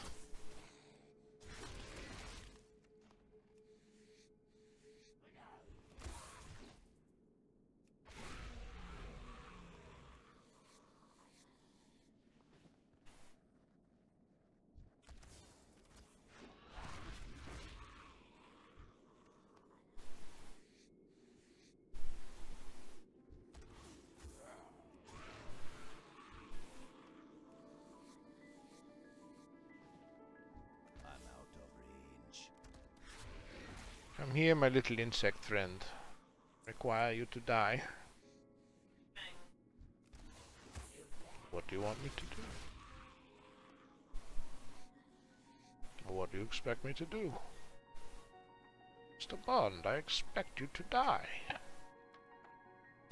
I'm out of range. Come here, my little insect friend. Require you to die. What do you want me to do? What do you expect me to do? Mr. Bond, I expect you to die.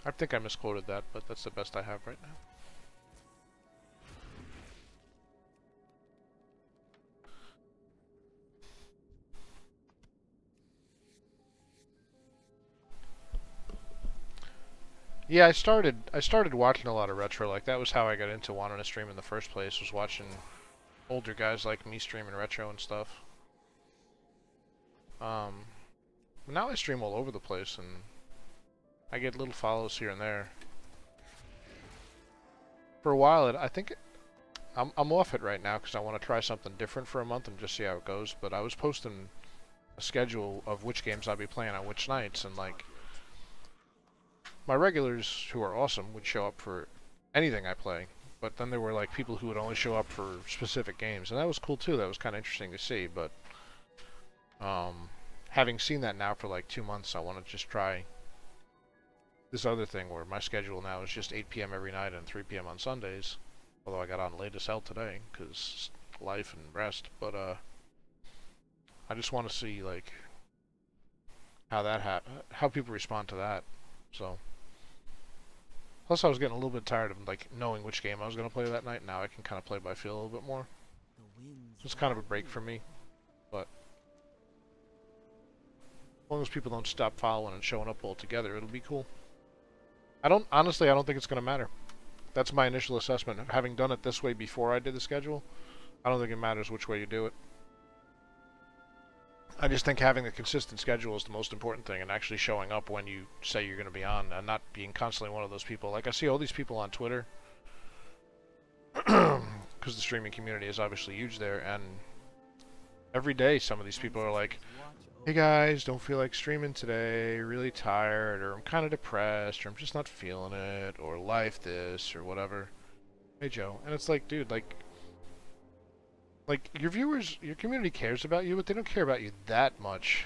I think I misquoted that, but that's the best I have right now. Yeah, I started watching a lot of retro. Like, that was how I got into wanting to stream in the first place, was watching older guys like me streaming retro and stuff. Now I stream all over the place, and I get little follows here and there. For a while, I think I'm off it right now because I want to try something different for a month and just see how it goes. But I was posting a schedule of which games I'd be playing on which nights, and like, my regulars, who are awesome, would show up for anything I play. But then there were like people who would only show up for specific games, and that was cool too. That was kind of interesting to see. But having seen that now for like 2 months, I want to just try this other thing where my schedule now is just 8 p.m. every night and 3 p.m. on Sundays. Although I got on late as hell today because life and rest. But I just want to see like how people respond to that. So. Plus, I was getting a little bit tired of like knowing which game I was going to play that night. Now I can kind of play by feel a little bit more. It's kind of a break for me, but as long as people don't stop following and showing up all together, it'll be cool. Honestly, I don't think it's going to matter. That's my initial assessment. Having done it this way before I did the schedule, I don't think it matters which way you do it. I just think having a consistent schedule is the most important thing, and actually showing up when you say you're going to be on, and not being constantly one of those people. Like, I see all these people on Twitter, because the streaming community is obviously huge there, and every day some of these people are like, hey guys, don't feel like streaming today, really tired, or I'm kind of depressed, or I'm just not feeling it, or life this, or whatever. Hey Joe. And it's like, dude, like your viewers, your community cares about you, but they don't care about you that much.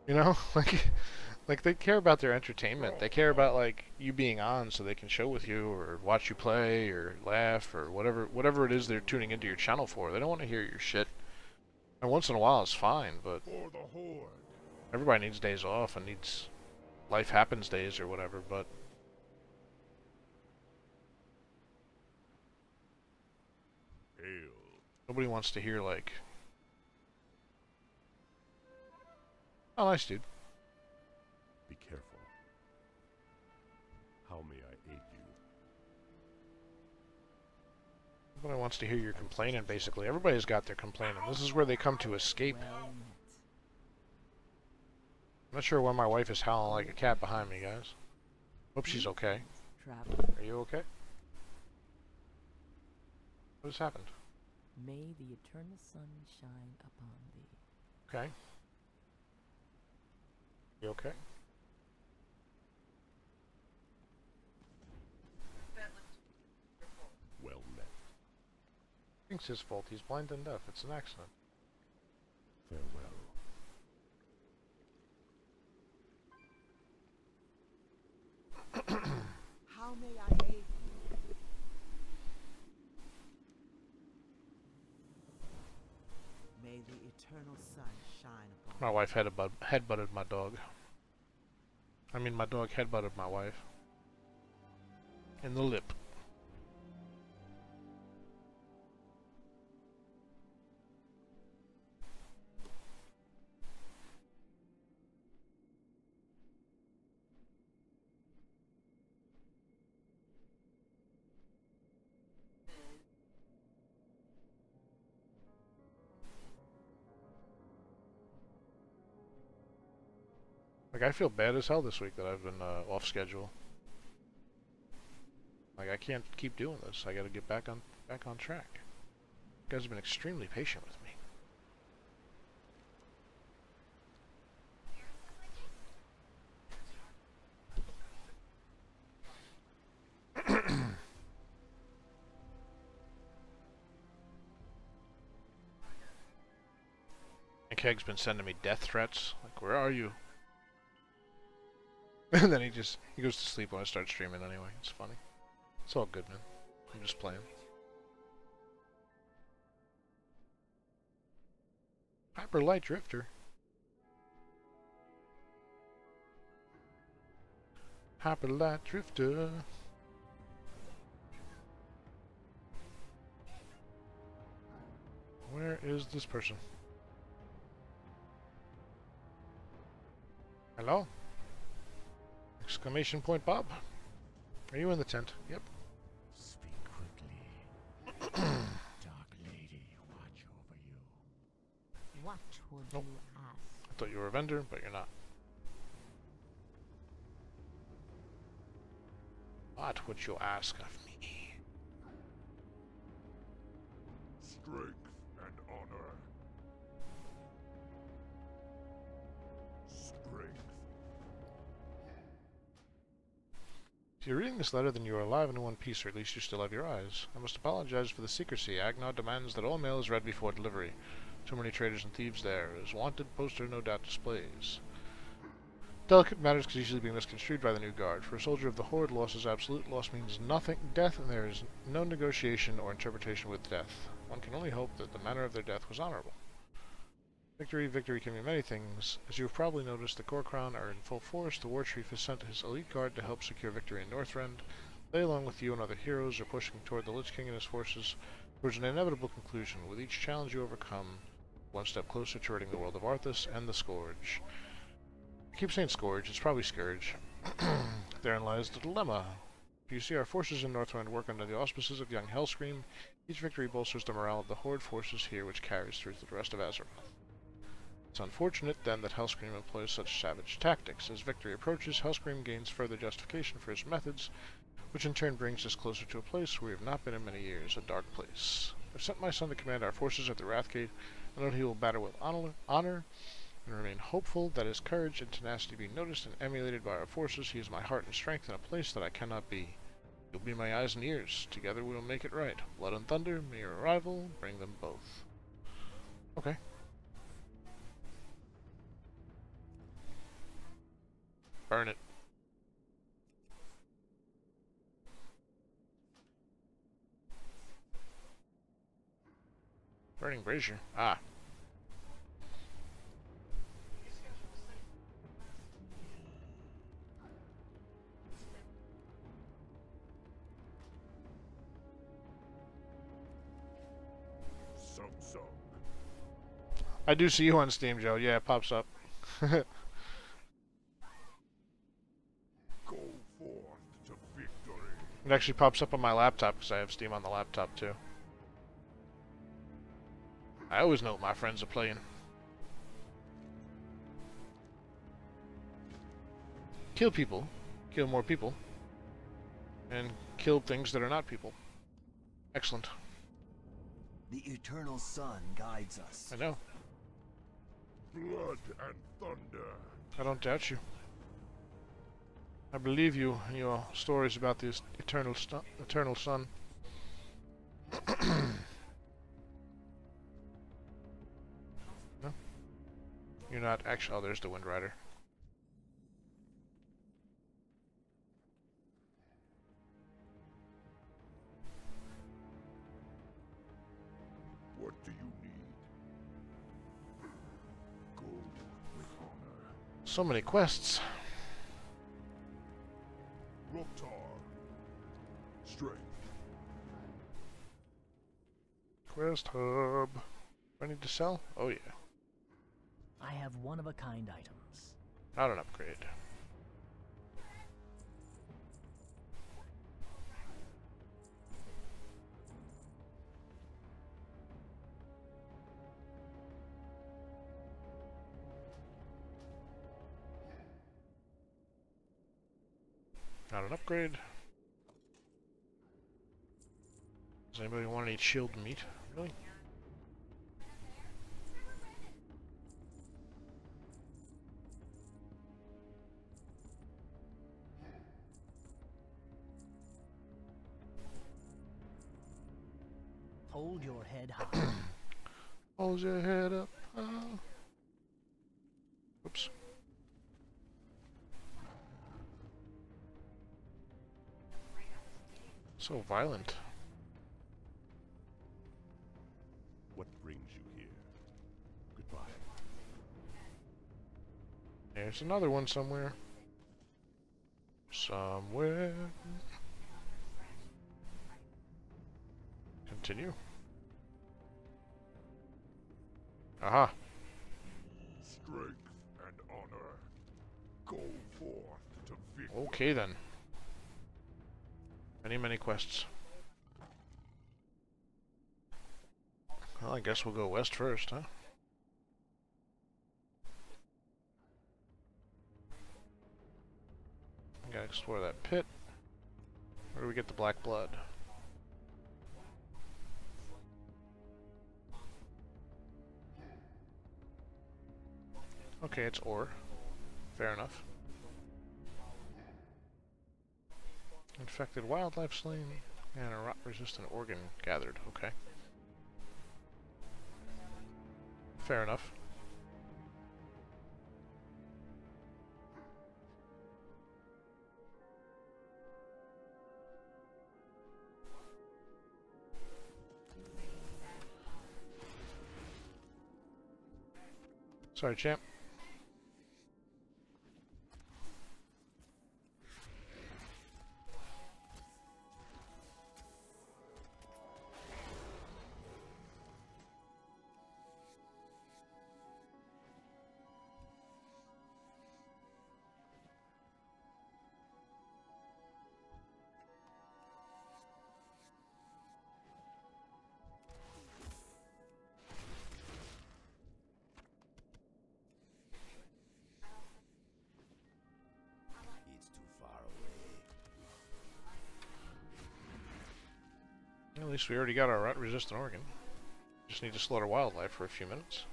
You know? Like they care about their entertainment. They care about like you being on so they can show with you or watch you play or laugh or whatever it is they're tuning into your channel for. They don't want to hear your shit. And once in a while it's fine, but For the Horde. everybody needs days off and needs life happens days or whatever, but Hail. nobody wants to hear like, oh nice dude. Be careful. How may I aid you? Nobody wants to hear your complaining, basically. Everybody's got their complaining. This is where they come to escape. Well met. I'm not sure why my wife is howling like a cat behind me, guys. Hope she's okay. Traveler, Are you okay? What has happened? may the eternal sun shine upon thee. Okay. You okay? Well met. I think it's his fault. He's blind and deaf. It's an accident. Farewell. May the eternal sun shine upon My wife headbutted my dog. I mean, my dog headbutted my wife. In the lip. Like, I feel bad as hell this week that I've been off schedule. Like, I can't keep doing this. I gotta get back on track. You guys have been extremely patient with me. And Keg's been sending me death threats. Like, where are you? And then he goes to sleep when I start streaming anyway. It's funny. It's all good, man. I'm just playing. Hyper Light Drifter. Hyper Light Drifter. Where is this person? Hello? Exclamation point Bob. Are you in the tent? Yep. Speak quickly. Dark lady, watch over you. What would Nope. you ask? I thought you were a vendor, but you're not. What would you ask of me? Strength and honor. Strength. If you're reading this letter, then you are alive and in one piece, or at least you still have your eyes. I must apologize for the secrecy. Agnar demands that all mail is read before delivery. Too many traitors and thieves there. His wanted poster no doubt displays. Delicate matters could easily be misconstrued by the new guard. For a soldier of the Horde, loss is absolute. Loss means nothing. Death, and there is no negotiation or interpretation with death. One can only hope that the manner of their death was honorable. Victory can mean many things. As you have probably noticed, the Core Crown are in full force. The War Chief has sent his elite guard to help secure victory in Northrend. They, along with you and other heroes, are pushing toward the Lich King and his forces towards an inevitable conclusion. With each challenge you overcome, one step closer to ridding the world of Arthas and the Scourge. I keep saying Scourge, it's probably Scourge. Therein lies the dilemma. If you see our forces in Northrend work under the auspices of young Hellscream, each victory bolsters the morale of the Horde forces here, which carries through to the rest of Azeroth. It's unfortunate, then, that Hellscream employs such savage tactics. As victory approaches, Hellscream gains further justification for his methods, which in turn brings us closer to a place where we have not been in many years, a dark place. I've sent my son to command our forces at the Wrathgate. I know he will battle with honor, and remain hopeful that his courage and tenacity be noticed and emulated by our forces. He is my heart and strength in a place that I cannot be. You'll be my eyes and ears. Together we will make it right. Blood and thunder, may your arrival bring them both. Okay. Burn it. Burning brazier. Ah. Some. I do see you on Steam, Joe. Yeah, it pops up. Go forth to victory. It actually pops up on my laptop because I have Steam on the laptop too. I always know what my friends are playing. Kill people. Kill more people. And kill things that are not people. Excellent. The eternal sun guides us. I know. Blood and thunder. I don't doubt you. I believe you in your stories about the eternal sun. No? You're not actually... Oh, there's the Wind Rider. What do you need? So many quests. Roktar. Strength. Quest hub. Do I need to sell? Oh yeah. I have one-of-a-kind items. Not an upgrade. Not an upgrade. Does anybody want any chilled meat? Really? Hold your head high. Hold your head up. Oops. So violent. What brings you here? Goodbye. There's another one somewhere. Somewhere. Continue. Aha. Strength and honor. Go forth to victory. Okay then. Many quests. Well, I guess we'll go west first, huh? Gotta explore that pit. Where do we get the black blood? Okay, it's ore. Fair enough. Infected wildlife slain and a rot-resistant organ gathered. Okay. Fair enough. Sorry, champ. At least we already got our rot-resistant organ. Just need to slaughter wildlife for a few minutes.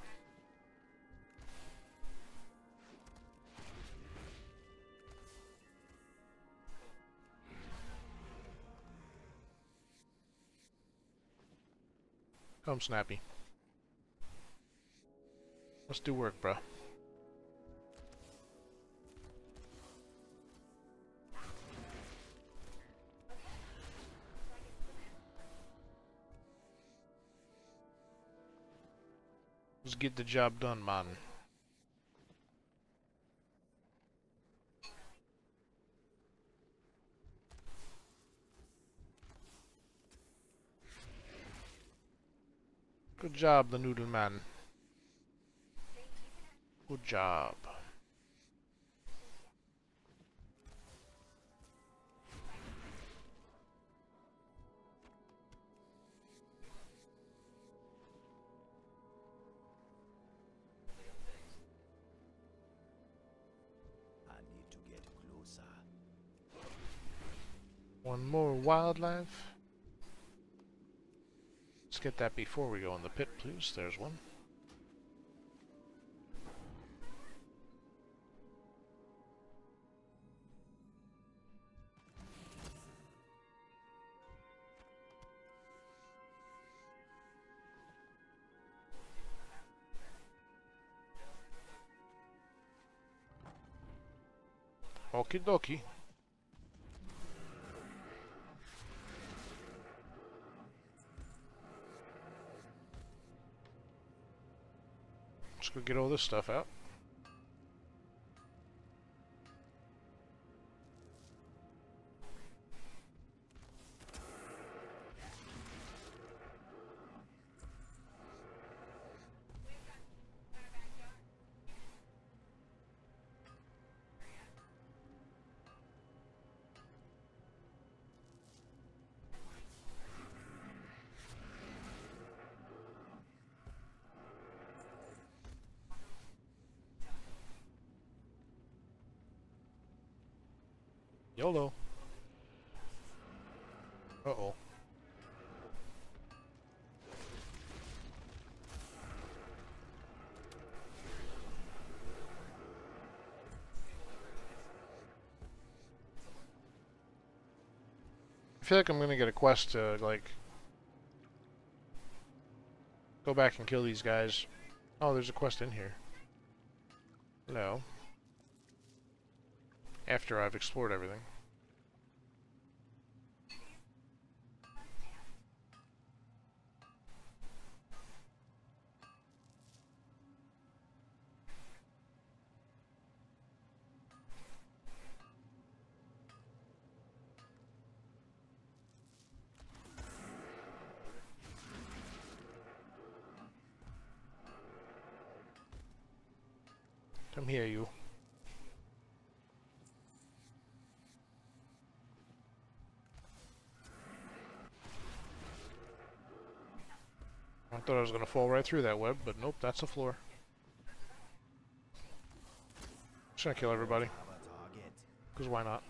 Come, Snappy. Let's do work, bruh. Let's get the job done, man. Good job, the noodle man. Good job. One more wildlife. Let's get that before we go in the pit, please. There's one. Okie dokie. Let's go get all this stuff out. YOLO. Uh-oh. I feel like I'm gonna get a quest to, like, go back and kill these guys. Oh, there's a quest in here. Hello. After I've explored everything. Come here, you. I thought I was gonna fall right through that web, but nope, that's the floor. Just gonna kill everybody. Because why not?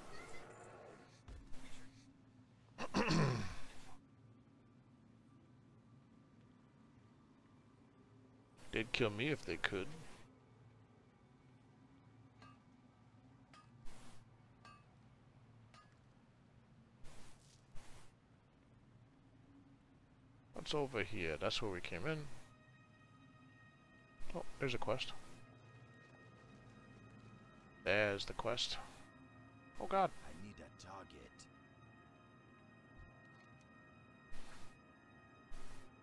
They'd kill me if they could. What's over here? That's where we came in. Oh, there's a quest. There's the quest. Oh god. I need a target.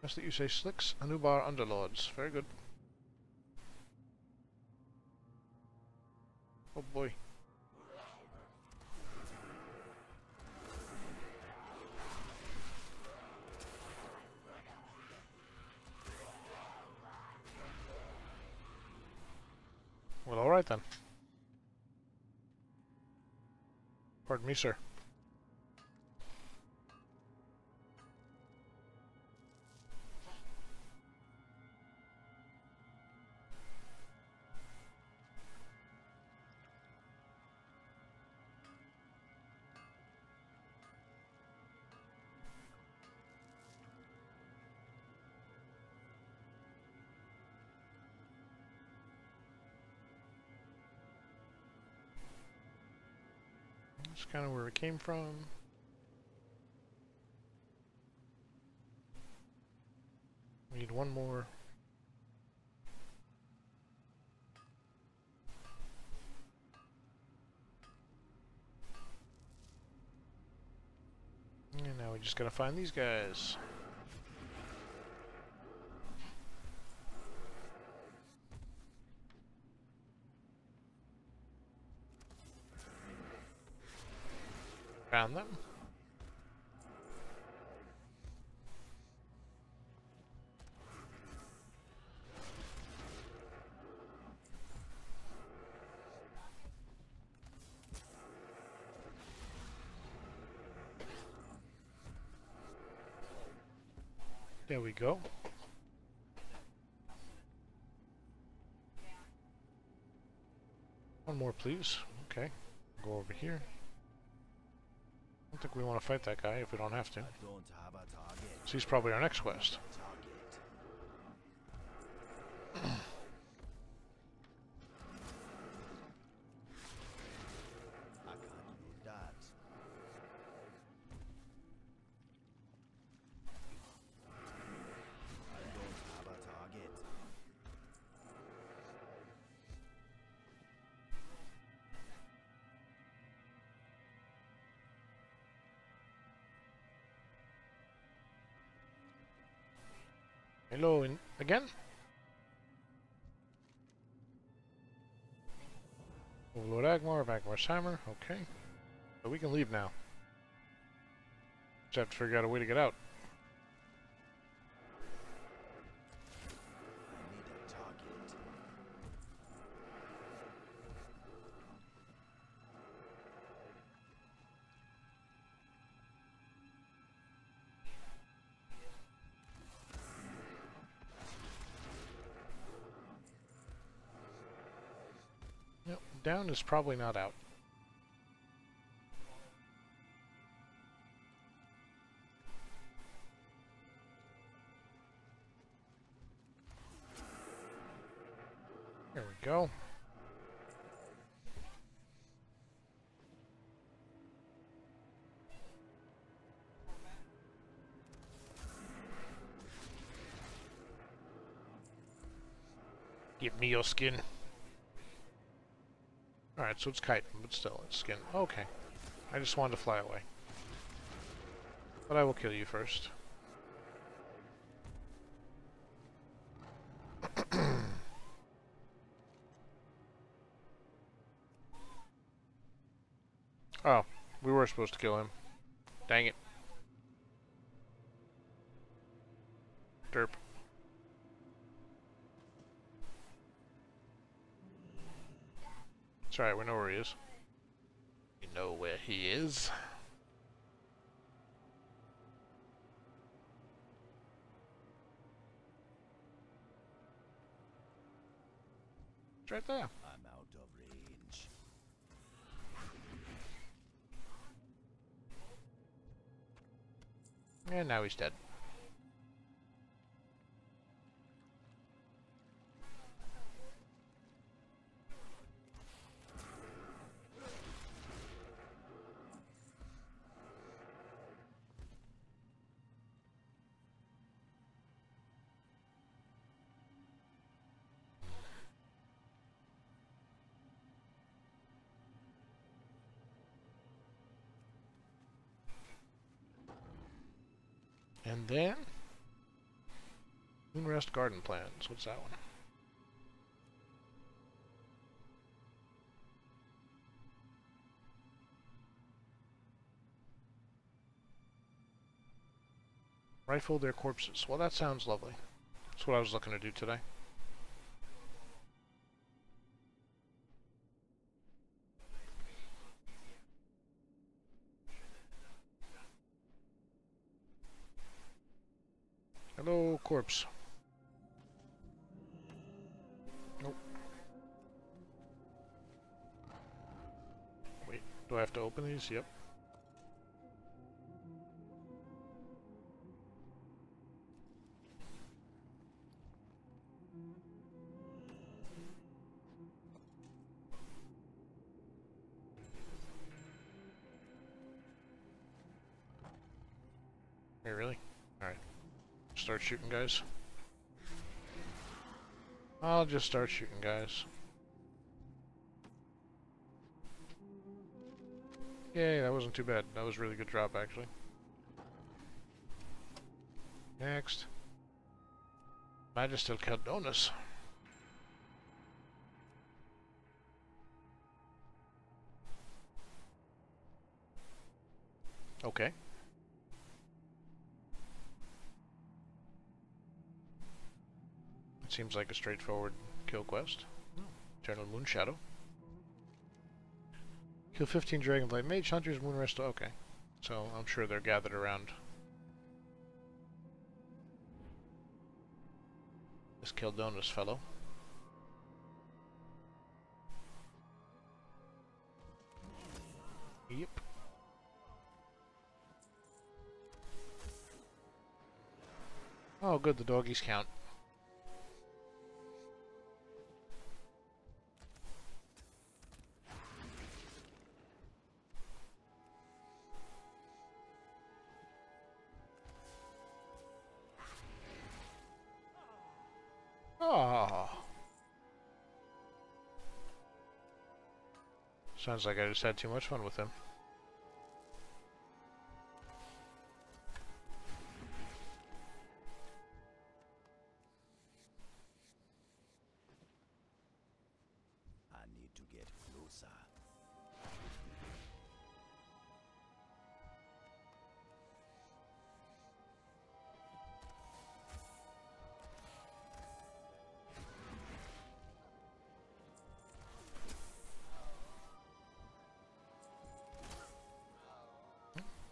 That's that you say Slicks, Anubar Underlords. Very good. Oh boy. Well, alright then. Pardon me, sir. That's kind of where it came from. We need one more. And now we just gotta find these guys. Found them. There we go. One more, please. Okay. Go over here. I don't think we want to fight that guy if we don't have to. So he's probably our next quest. Hello, again? Overlord Agmar, Agmar's Hammer, okay. So we can leave now. Just have to figure out a way to get out. Down is probably not out. There we go. Give me your skin. Alright, so it's chitin, but still, it's skin. Okay. I just wanted to fly away. But I will kill you first. Oh, we were supposed to kill him. Dang it. Derp. It's alright, we know where he is. We know where he is. It's right there. I'm out of range. And now he's dead. And then Moonrest Garden Plans. What's that one? Rifle their corpses. Well, that sounds lovely. That's what I was looking to do today. Hello, corpse. Nope. Wait, do I have to open these? Yep. Hey, really? Alright. Start shooting, guys. I'll just start shooting, guys. Yay, that wasn't too bad. That was a really good drop, actually. Next. Magistel Caldonis. Okay. Seems like a straightforward kill quest. Eternal Moon Shadow. Kill 15 Dragonblight Mage Hunters, Moonrest. Okay. So I'm sure they're gathered around this Caldonis fellow. Yep. Oh, good. The doggies count. Oh. Sounds like I just had too much fun with him. I need to get closer.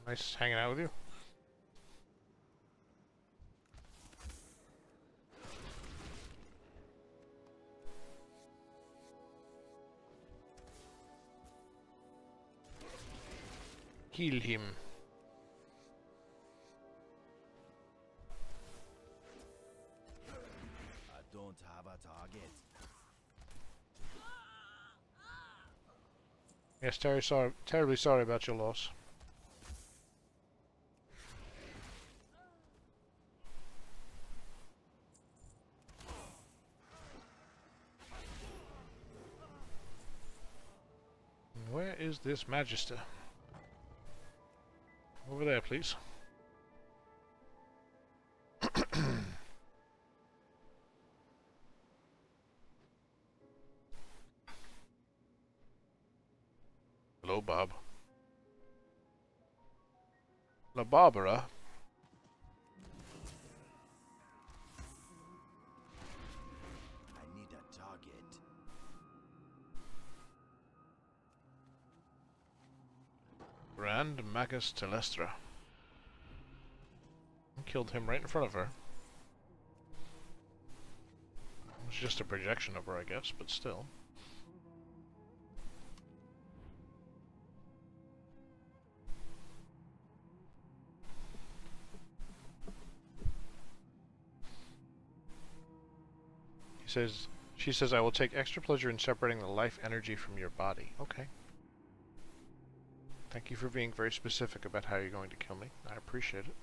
Nice hanging out with you. Heal him. I don't have a target. Yes, terribly sorry about your loss. Where is this Magister? Over there, please. Hello, Bob. La Barbara. I need a target. Grand Magus Telestra. Killed him right in front of her. It was just a projection of her, I guess, but still. She says, I will take extra pleasure in separating the life energy from your body. Okay. Thank you for being very specific about how you're going to kill me. I appreciate it.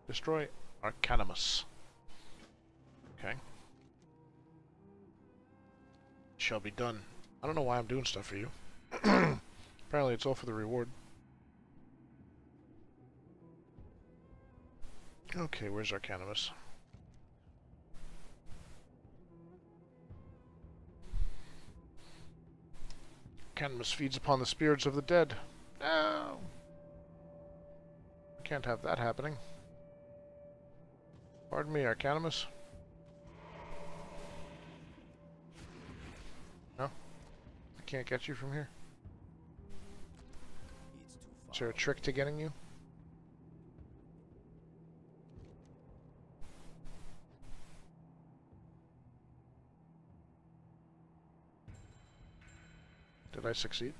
Destroy Arcanimus. Okay. Shall be done. I don't know why I'm doing stuff for you. Apparently it's all for the reward. Okay, where's Arcanimus? Arcanimus feeds upon the spirits of the dead. No! We can't have that happening. Pardon me, Arcanimus? No? I can't get you from here? It's too far. Is there a trick to getting you? Did I succeed?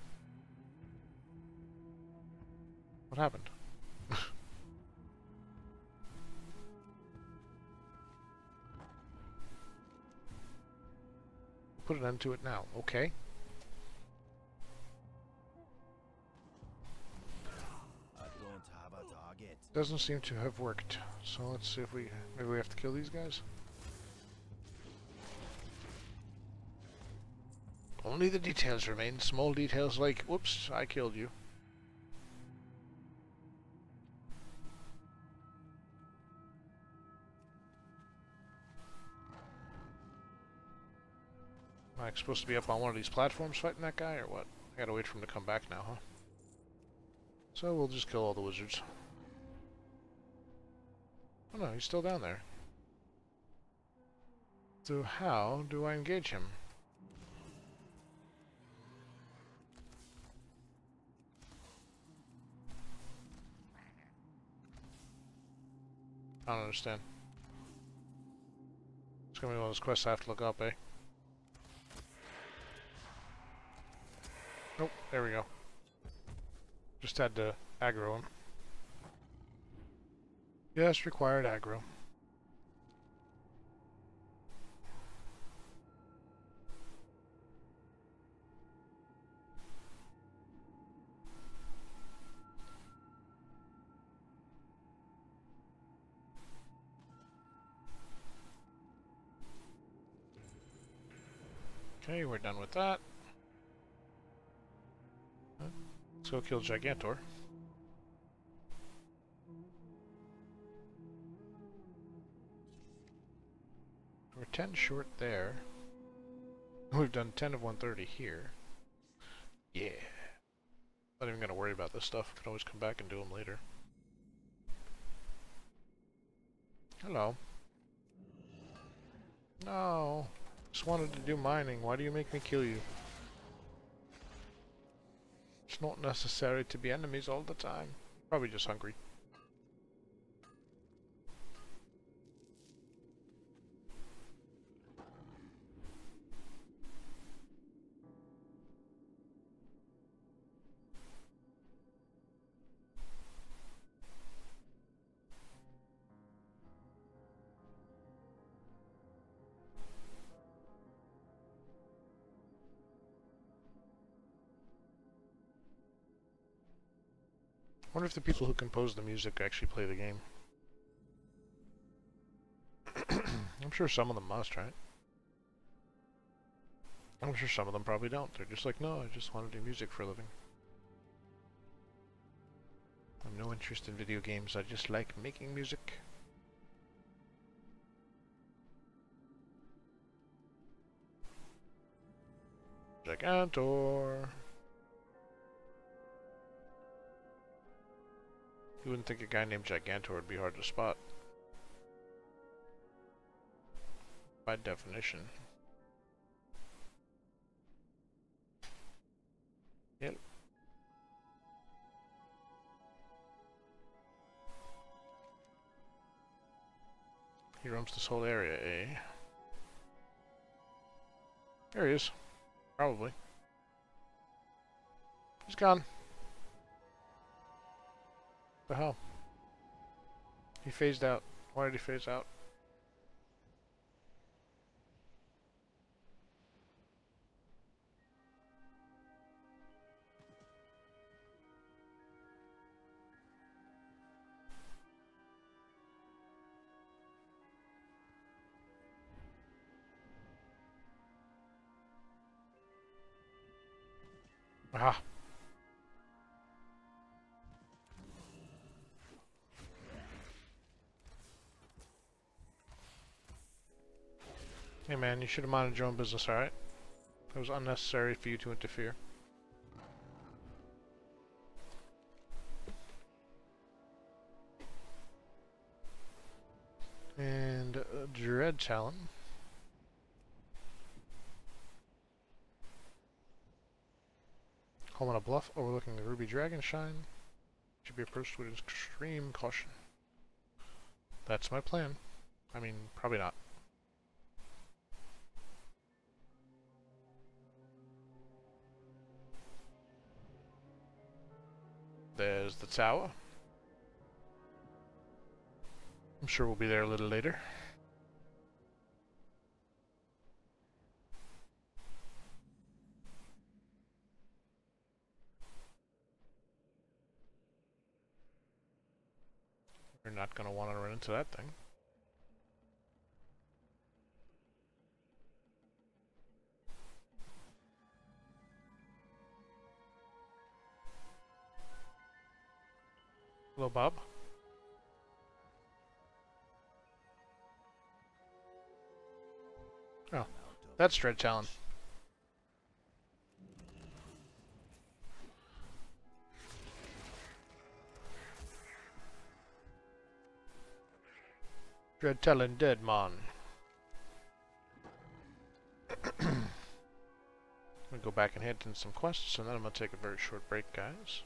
What happened? Put an end to it now. Okay. I don't have a target. Doesn't seem to have worked. So let's see if maybe we have to kill these guys. Only the details remain. Small details like, whoops, I killed you. Am I supposed to be up on one of these platforms fighting that guy, or what? I gotta wait for him to come back now, huh? So we'll just kill all the wizards. Oh no, he's still down there. So how do I engage him? I don't understand. It's gonna be one of those quests I have to look up, eh? Nope, there we go. Just had to aggro him. Yes, required aggro. Okay, we're done with that. Let's go kill Gigantor. We're 10 short there. We've done 10 of 130 here. Yeah. Not even gonna worry about this stuff. Can always come back and do them later. Hello. No. Just wanted to do mining. Why do you make me kill you? It's not necessary to be enemies all the time. Probably just hungry. wonder if the people who compose the music actually play the game. I'm sure some of them must, right? I'm sure some of them probably don't. They're just like, no, I just want to do music for a living. I have no interest in video games, I just like making music. Gigantor! You wouldn't think a guy named Gigantor would be hard to spot. By definition. Yep. He roams this whole area, eh? There he is. Probably. He's gone. The hell? He phased out. Why did he phase out? Aha. Hey man, you should have minded your own business, alright? It was unnecessary for you to interfere. And Dread Talon. Home on a bluff overlooking the Ruby Dragon Shine. Should be approached with extreme caution. That's my plan. I mean, probably not. There's the tower. I'm sure we'll be there a little later. We're not going to want to run into that thing. Hello, Bob. Oh, that's Dread Talon. Dread Talon dead, man. I'm gonna go back and hand in some quests, and then I'm gonna take a very short break, guys.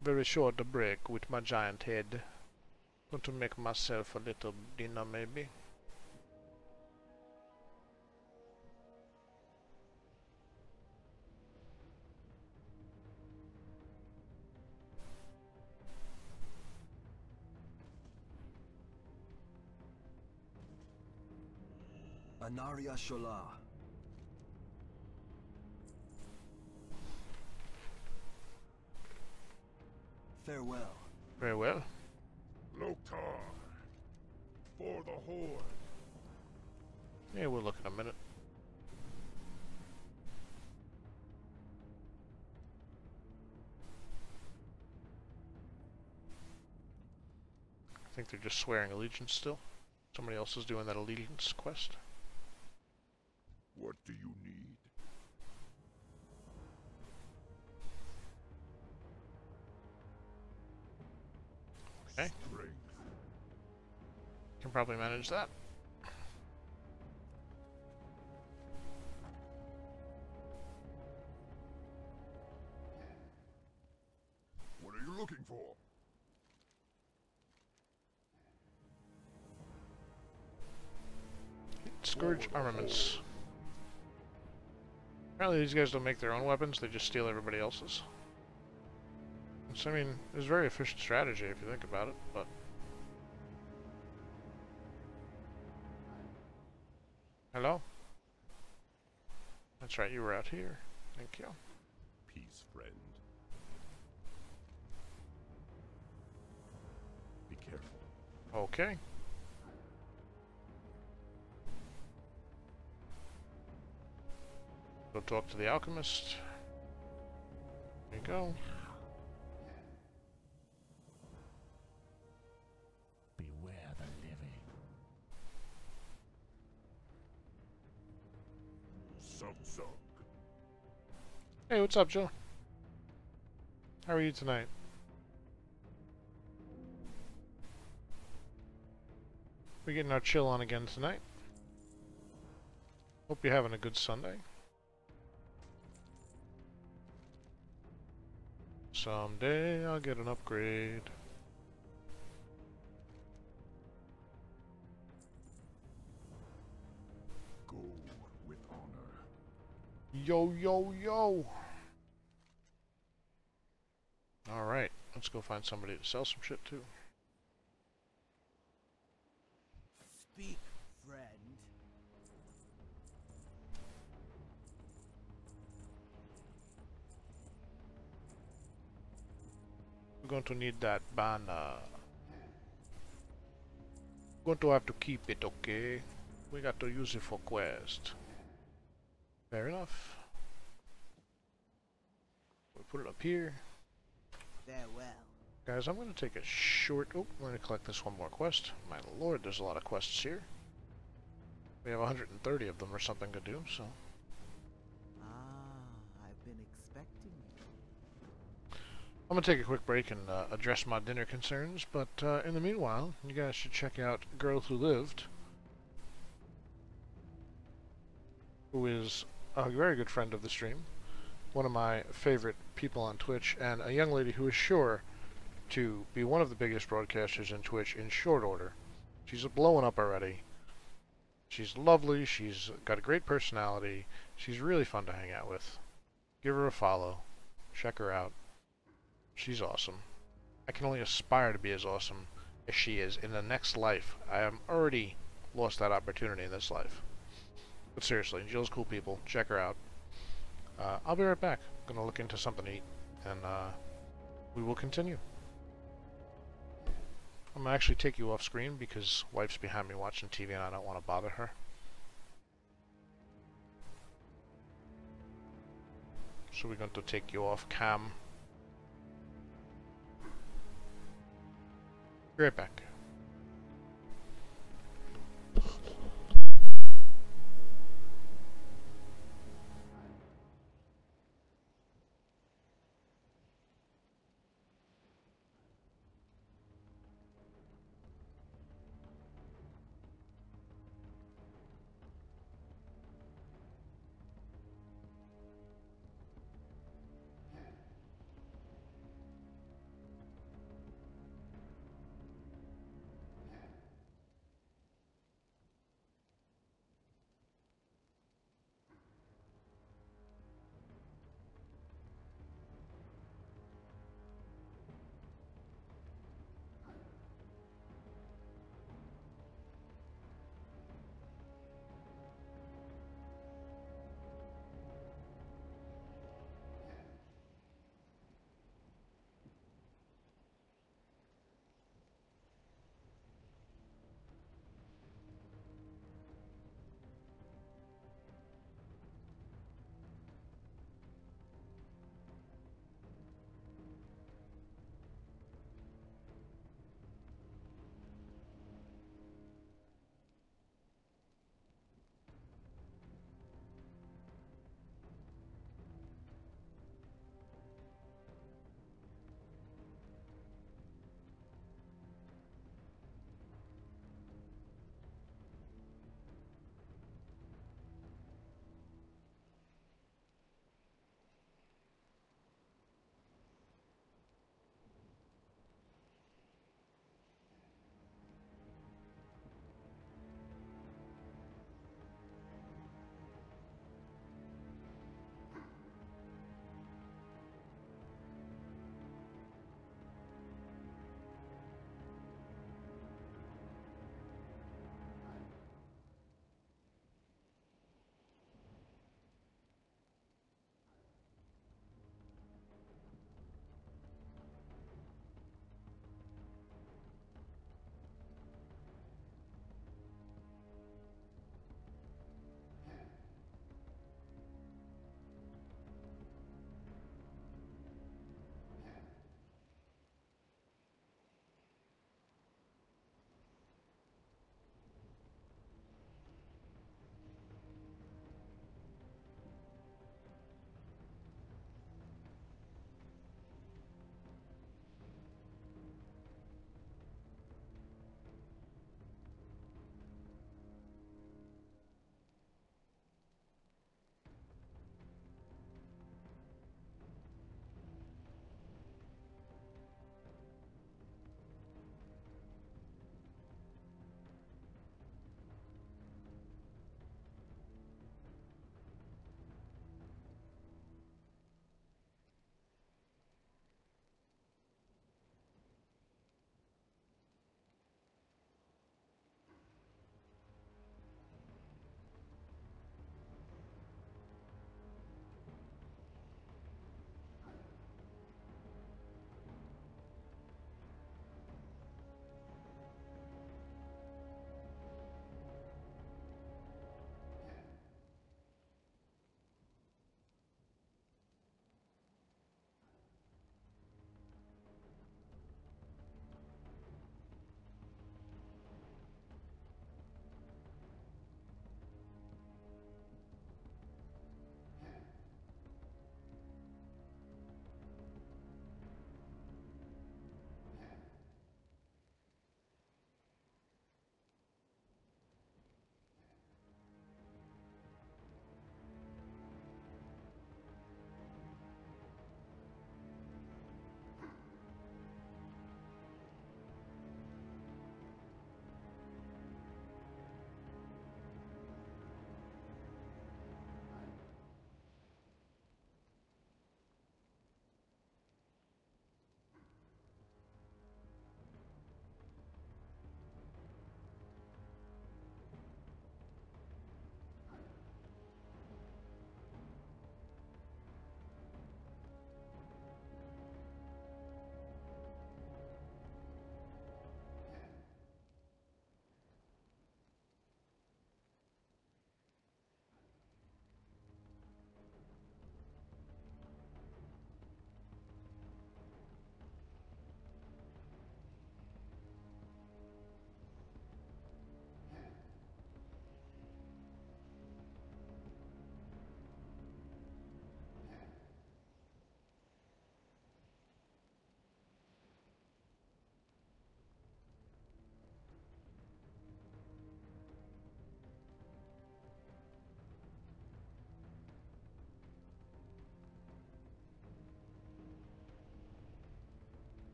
Very short break with my giant head. Going to make myself a little dinner, maybe. Anaria Shola. Farewell. Very well. Loktar. For the Horde. Yeah, we'll look in a minute. I think they're just swearing allegiance still. Somebody else is doing that allegiance quest. What do you need? Okay. Strength. Can probably manage that. What are you looking for? Scourge armaments. Apparently these guys don't make their own weapons, they just steal everybody else's. So, I mean, it's a very efficient strategy if you think about it, but... Hello? That's right, you were out here. Thank you. Peace, friend. Be careful. Okay. Go talk to the alchemist. There you go. Beware the living. Suck. Hey, what's up, Joe? How are you tonight? We're getting our chill on again tonight. Hope you're having a good Sunday. Someday I'll get an upgrade. Go with honor. Yo, yo, yo! Alright, let's go find somebody to sell some shit to. Speak, friend. We're going to need that banner. Going to have to keep it, okay? We got to use it for quest. Fair enough. We'll put it up here. Farewell. Guys, I'm going to take a short... Oh, I'm going to collect this one more quest. My lord, there's a lot of quests here. We have 130 of them or something to do, so... I've been expecting you. I'm going to take a quick break and address my dinner concerns, but in the meanwhile, you guys should check out Girl Who Lived, who is a very good friend of the stream, one of my favorite people on Twitch, and a young lady who is sure to be one of the biggest broadcasters in Twitch in short order. She's blowing up already. She's lovely, she's got a great personality, she's really fun to hang out with. Give her a follow, check her out. She's awesome. I can only aspire to be as awesome as she is in the next life. I have already lost that opportunity in this life. But seriously, Jill's cool people. Check her out. I'll be right back. I'm gonna look into something to eat, and we will continue. I'm gonna actually take you off screen because wife's behind me watching TV and I don't want to bother her. So we're going to take you off cam. Be right back.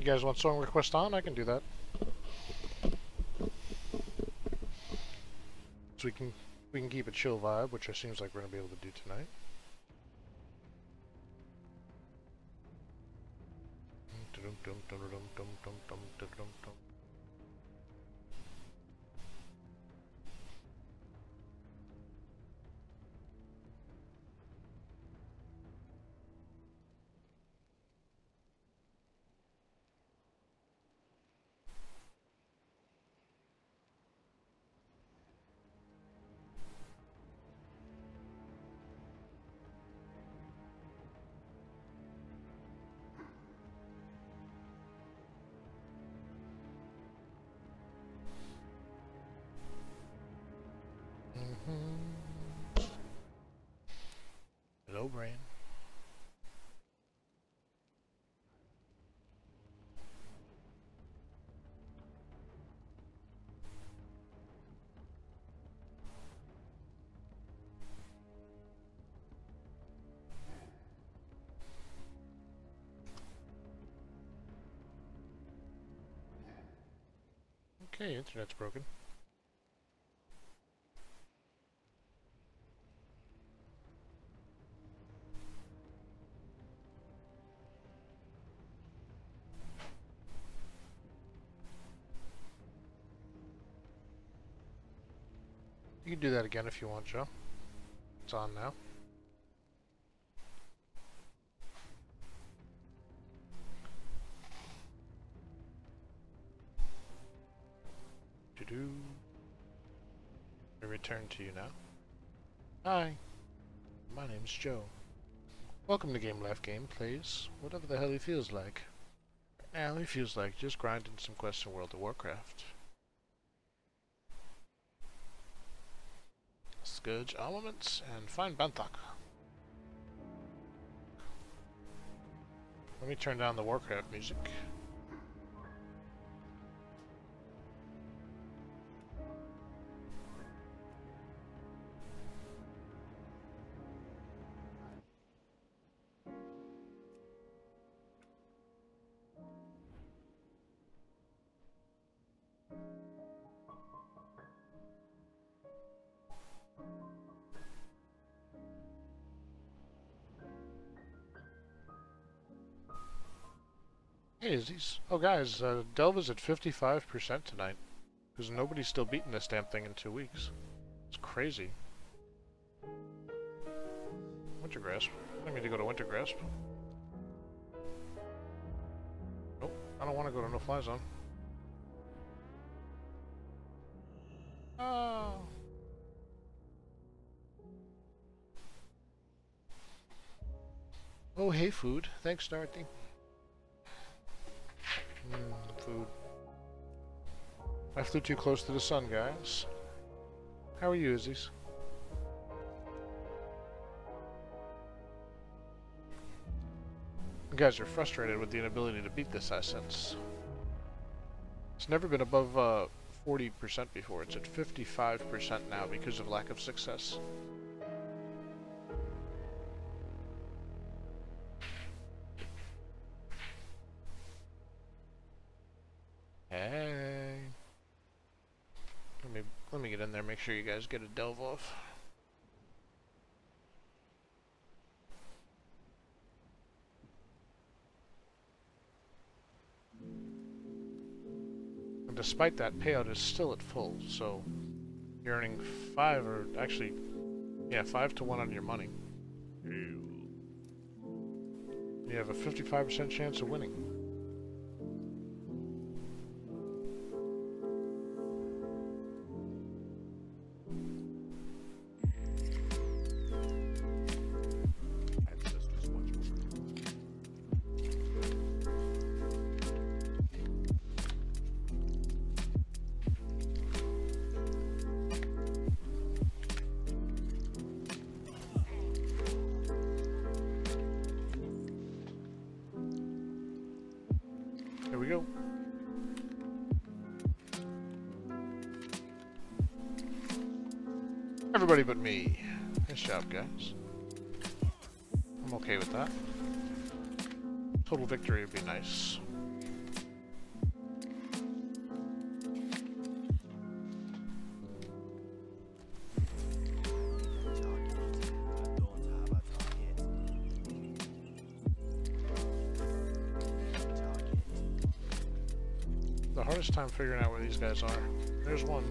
You guys want song request on? I can do that. So we can keep a chill vibe, which it seems like we're gonna be able to do tonight. Hello, brain. Okay, internet's broken. You can do that again if you want, Joe. It's on now. Doo-doo. I return to you now. Hi, my name's Joe. Welcome to Game Life Game plays whatever the hell he feels like. Now he feels like just grinding some quests in World of Warcraft. Scourge armaments and find Banthok. Let me turn down the Warcraft music. Hey, is these... Oh, guys, Delve is at 55% tonight. Because nobody's still beating this damn thing in 2 weeks. It's crazy. Wintergrasp. I need me to go to Wintergrasp. Nope, I don't want to go to No Fly Zone. Oh. Oh, hey, food. Thanks, Dorothy. Food. I flew too close to the sun, guys. How are you, Izzy's? You guys are frustrated with the inability to beat this, I sense. It's never been above 40% before. It's at 55% now because of lack of success. Hey. Let me get in there, make sure you guys get a delve off. And despite that, payout is still at full, so you're earning 5 or actually, yeah, 5 to 1 on your money. You have a 55% chance of winning. There we go. Everybody but me. Nice job, guys. I'm okay with that. Total victory would be nice. the hardest time figuring out where these guys are. There's one.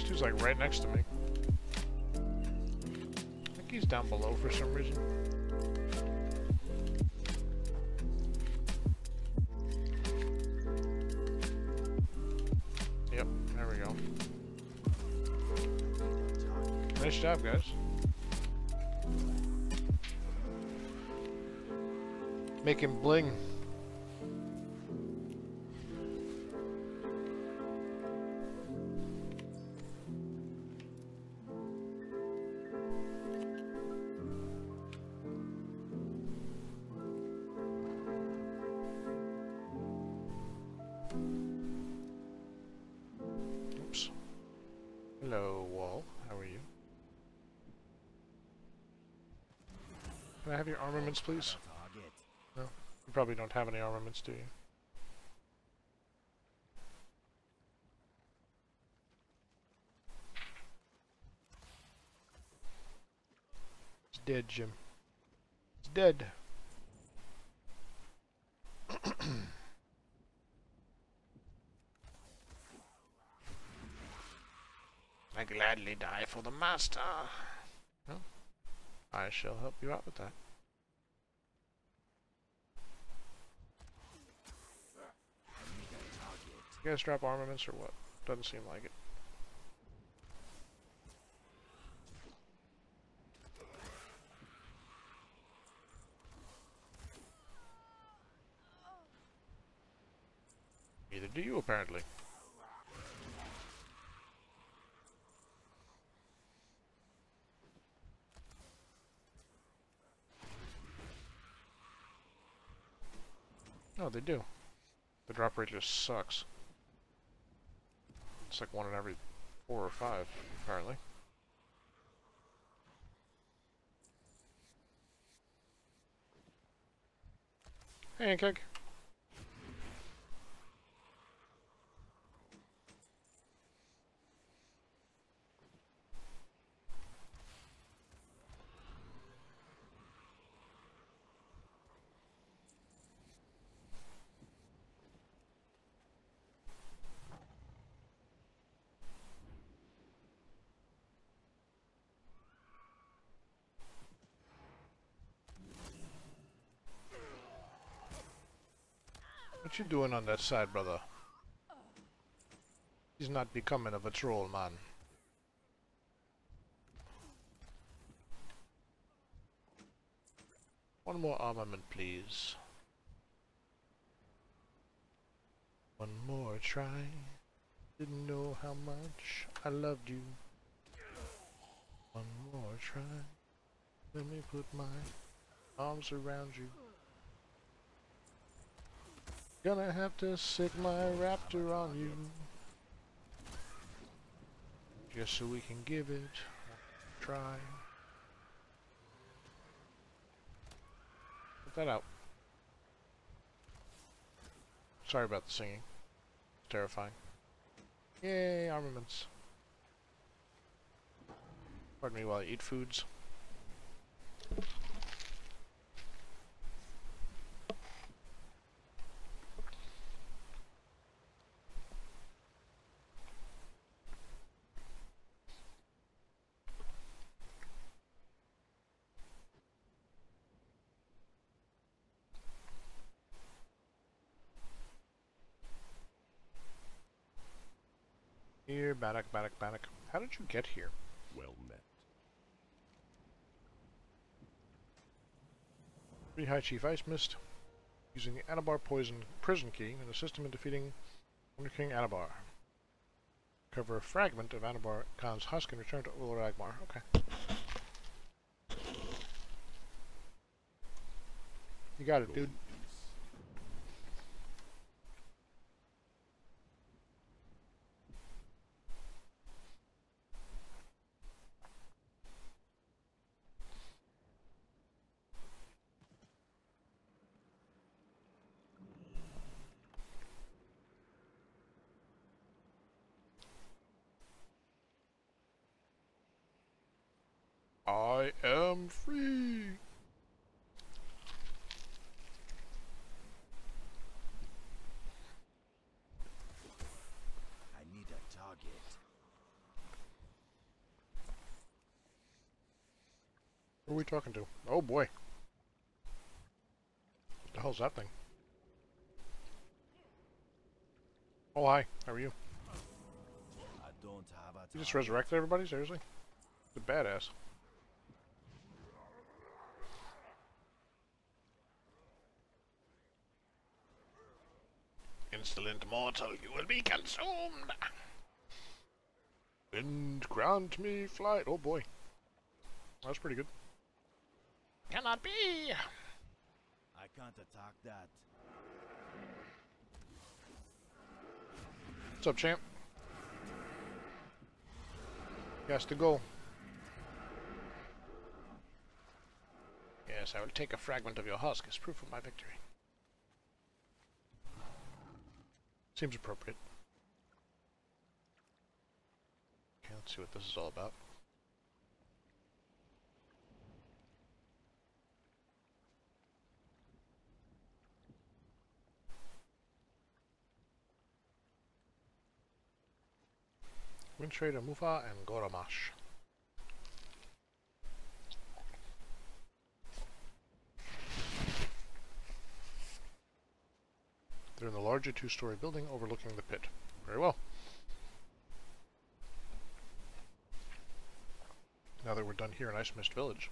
He's like right next to me. I think he's down below for some reason. Yep, there we go. Nice job, guys. Make him bling. Oops. Hello, wall. How are you? Can I have your armaments, please? No? You probably don't have any armaments, do you? It's dead, Jim. It's dead. I gladly die for the master. Well, I shall help you out with that. You guys drop armaments or what? Doesn't seem like it. Neither do you, apparently. No, they do. The drop rate just sucks. It's like 1 in every 4 or 5, apparently. Hey, Ankeg. What you doing on that side, brother? He's not becoming of a troll, man. One more armament, please. One more try. Didn't know how much I loved you. One more try. Let me put my arms around you. Gonna have to sick my raptor on you. Just so we can give it a try. Put that out. Sorry about the singing. It's terrifying. Yay, armaments. Pardon me while I eat foods. Here, Bannock, Bannock, Bannock. How did you get here? Well met. Free High Chief Ice Mist, using the Anabar Poison Prison Key and assist him in defeating Wonder King Anabar. Cover a fragment of Anabar Khan's husk and return to Ulur Agmar. Okay. You got it, dude. I am free. I need a target. Who are we talking to? Oh boy. What the hell's that thing? Oh hi, how are you? I don't have a You just target. resurrected everybody? Seriously? It's a badass. Insolent mortal, you will be consumed! Wind, grant me flight. Oh boy. That's pretty good. Cannot be! I can't attack that. What's up, champ? He has to go. Yes, I will take a fragment of your husk as proof of my victory. Seems appropriate. Okay, let's see what this is all about. Wind Trader Mufa and Goramash. They're in the larger two-story building overlooking the pit. Very well. Now that we're done here in Ice Mist Village.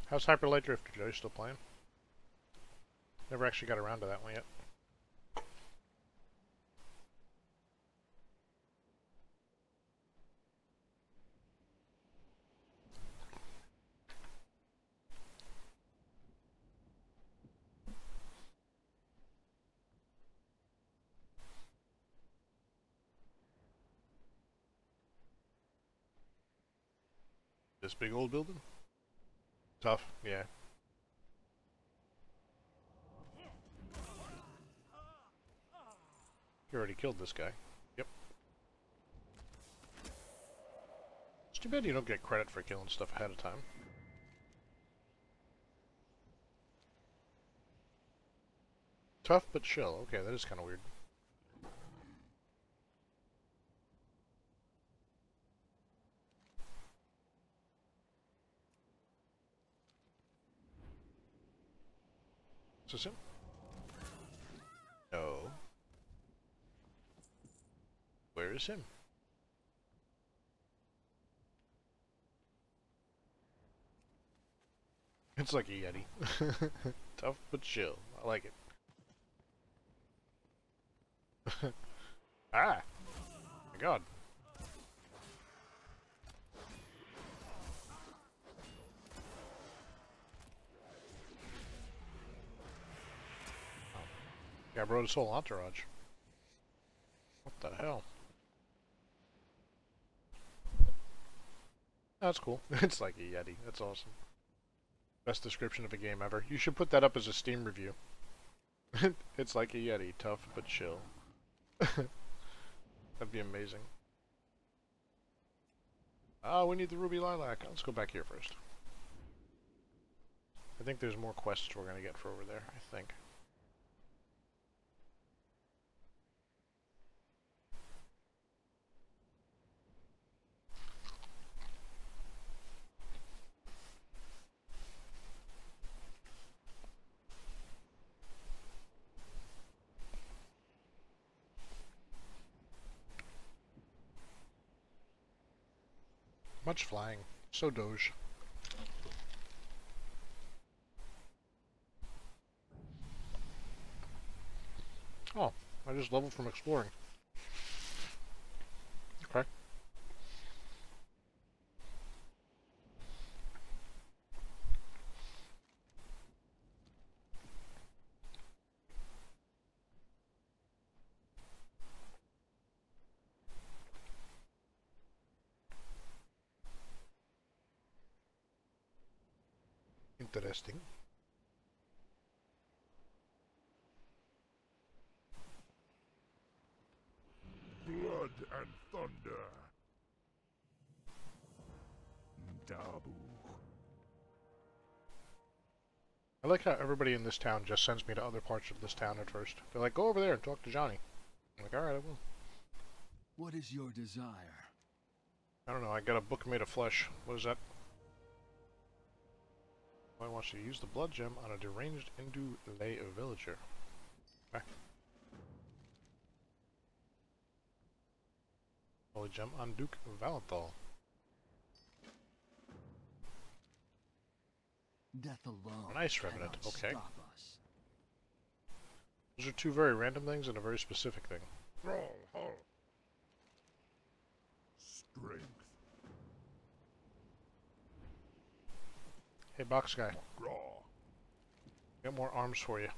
How's Hyper Light Drifter? Are you still playing? Never actually got around to that one yet. This big old building? Tough, yeah. You already killed this guy. Yep. It's too bad you don't get credit for killing stuff ahead of time. Tough but chill. Okay, that is kind of weird. Is this him? No. Where is him? It's like a Yeti. Tough but chill. I like it. Ah! My god. Yeah, I brought his whole entourage. What the hell? That's cool. It's like a Yeti. That's awesome. Best description of a game ever. You should put that up as a Steam review. It's like a Yeti. Tough but chill. That'd be amazing. Ah, we need the Ruby Lilac. Let's go back here first. I think there's more quests we're gonna get for over there, I think. Much flying. So Doge. Oh, I just leveled from exploring. Okay. Interesting. and thunder. Dabu. I like how everybody in this town just sends me to other parts of this town at first. They're like, go over there and talk to Johnny. I'm like, alright, I will. What is your desire? I don't know, I got a book made of flesh. What is that? I want you to use the blood gem on a deranged Indu lay villager. Okay. Holy gem on Duke Valenthal. Death alone. Nice, Revenant. cannot Okay. stop us. Those are two very random things and a very specific thing. Strength. Hey, box guy. Raw. Got more arms for you.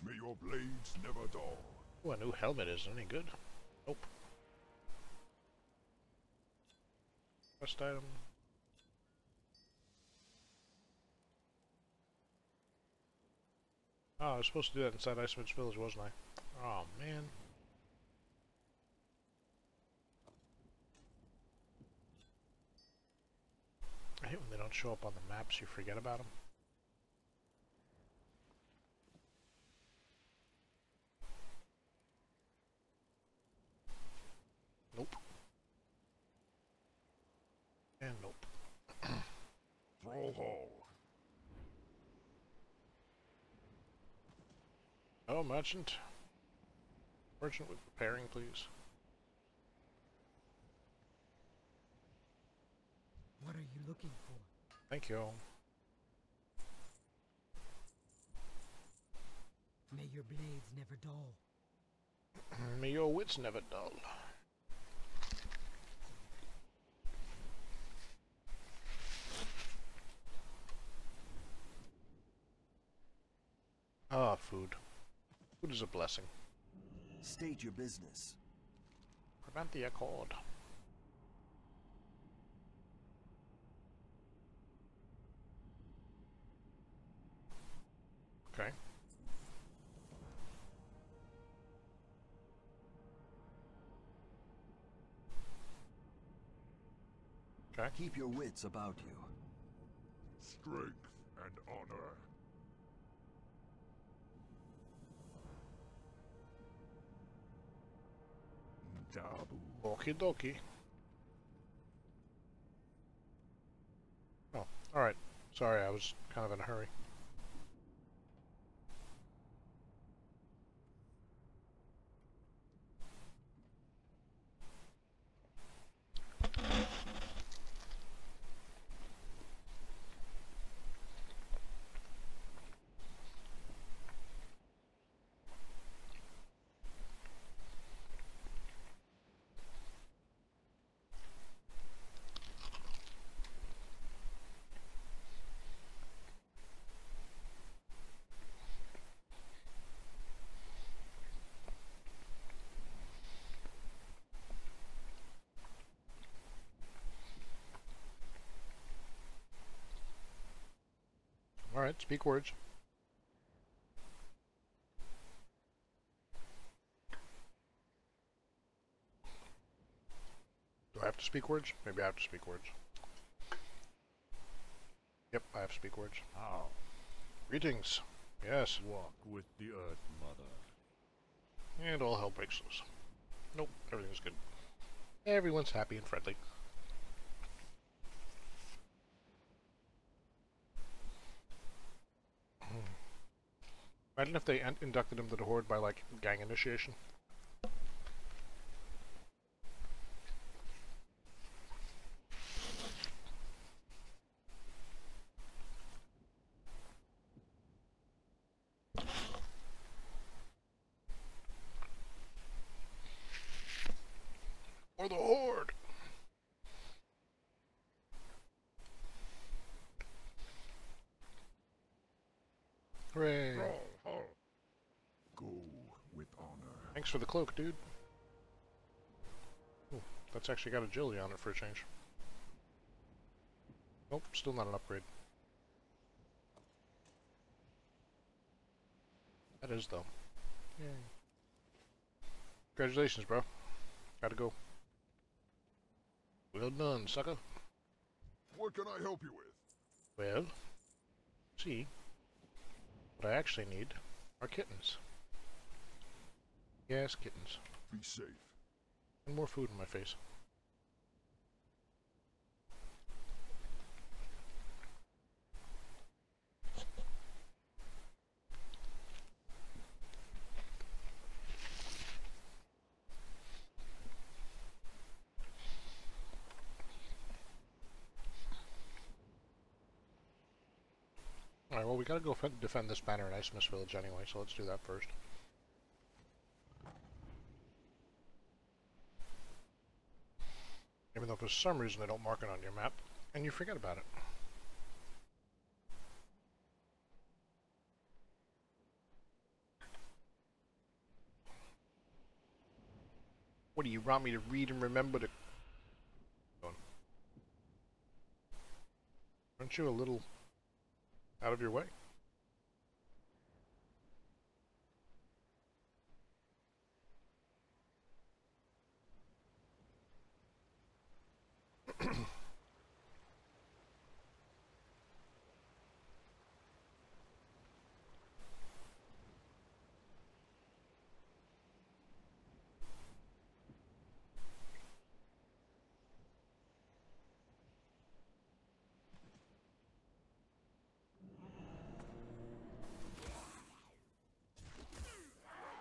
May your blades never dull. Ooh, a new helmet is any good? Nope. Quest item. Oh, I was supposed to do that inside Icemid's Village, wasn't I? Oh, man. I hate when they don't show up on the maps, you forget about them. Nope. And nope. Thrall Hall. Oh, merchant. Merchant with repairing, please. What are you looking for? Thank you. May your blades never dull. May your wits never dull. Ah, food. Food is a blessing. State your business. Prevent the accord. Okay. Okay. Keep your wits about you. Strength and honor. Dabu. Okie dokie. Oh, alright. Sorry, I was kind of in a hurry. Alright, speak words. Do I have to speak words? Maybe I have to speak words. Yep, I have to speak words. How? Greetings. Yes. Walk with the Earth Mother. And all hell breaks loose. Nope, everything's good. Everyone's happy and friendly. Imagine if they inducted him to the Horde by, like, gang initiation. Or the Horde! Hooray! Go with honor. Thanks for the cloak, dude. Ooh, that's actually got agility on it for a change. Nope, still not an upgrade. That is, though. Yay. Congratulations, bro. Gotta go. Well done, sucker. What can I help you with? Well, see, what I actually need are kittens. Yes, kittens. Be safe. And more food in my face. Alright, well, we gotta go defend this banner in Ice Mist Village anyway, so let's do that first. Even though for some reason they don't mark it on your map, and you forget about it. What do you want me to read and remember to... Aren't you a little out of your way?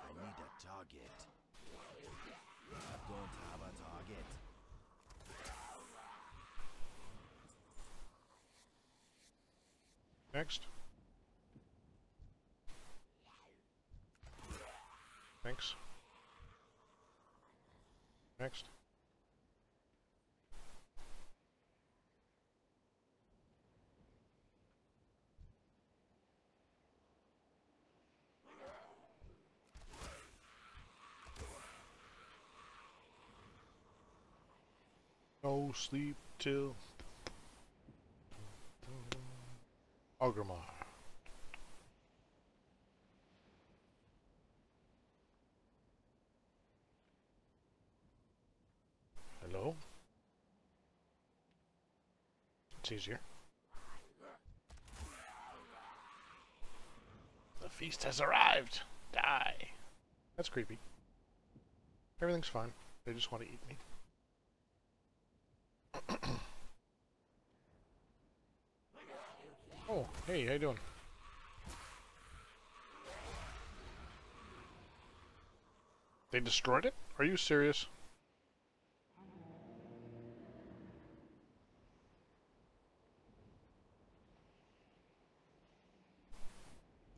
I need a target. I don't have a target. Next. Thanks. Next. No sleep till Orgrimmar. Hello? It's easier. The feast has arrived! Die! That's creepy. Everything's fine. They just want to eat me. Oh, hey, how you doing? They destroyed it? Are you serious?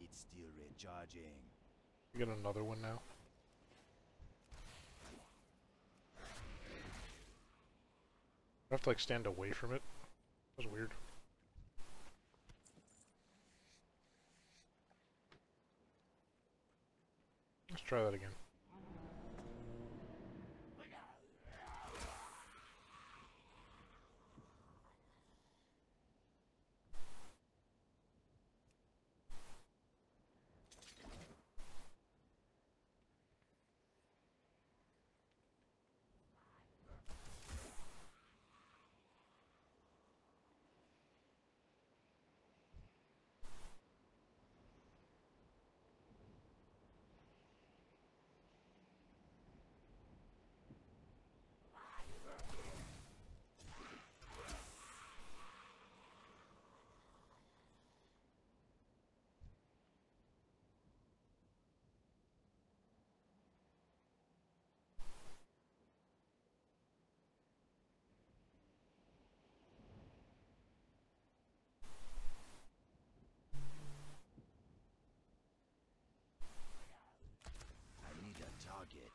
It's still recharging. You get another one now? I have to like stand away from it. That was weird. Let's try that again. I need a target.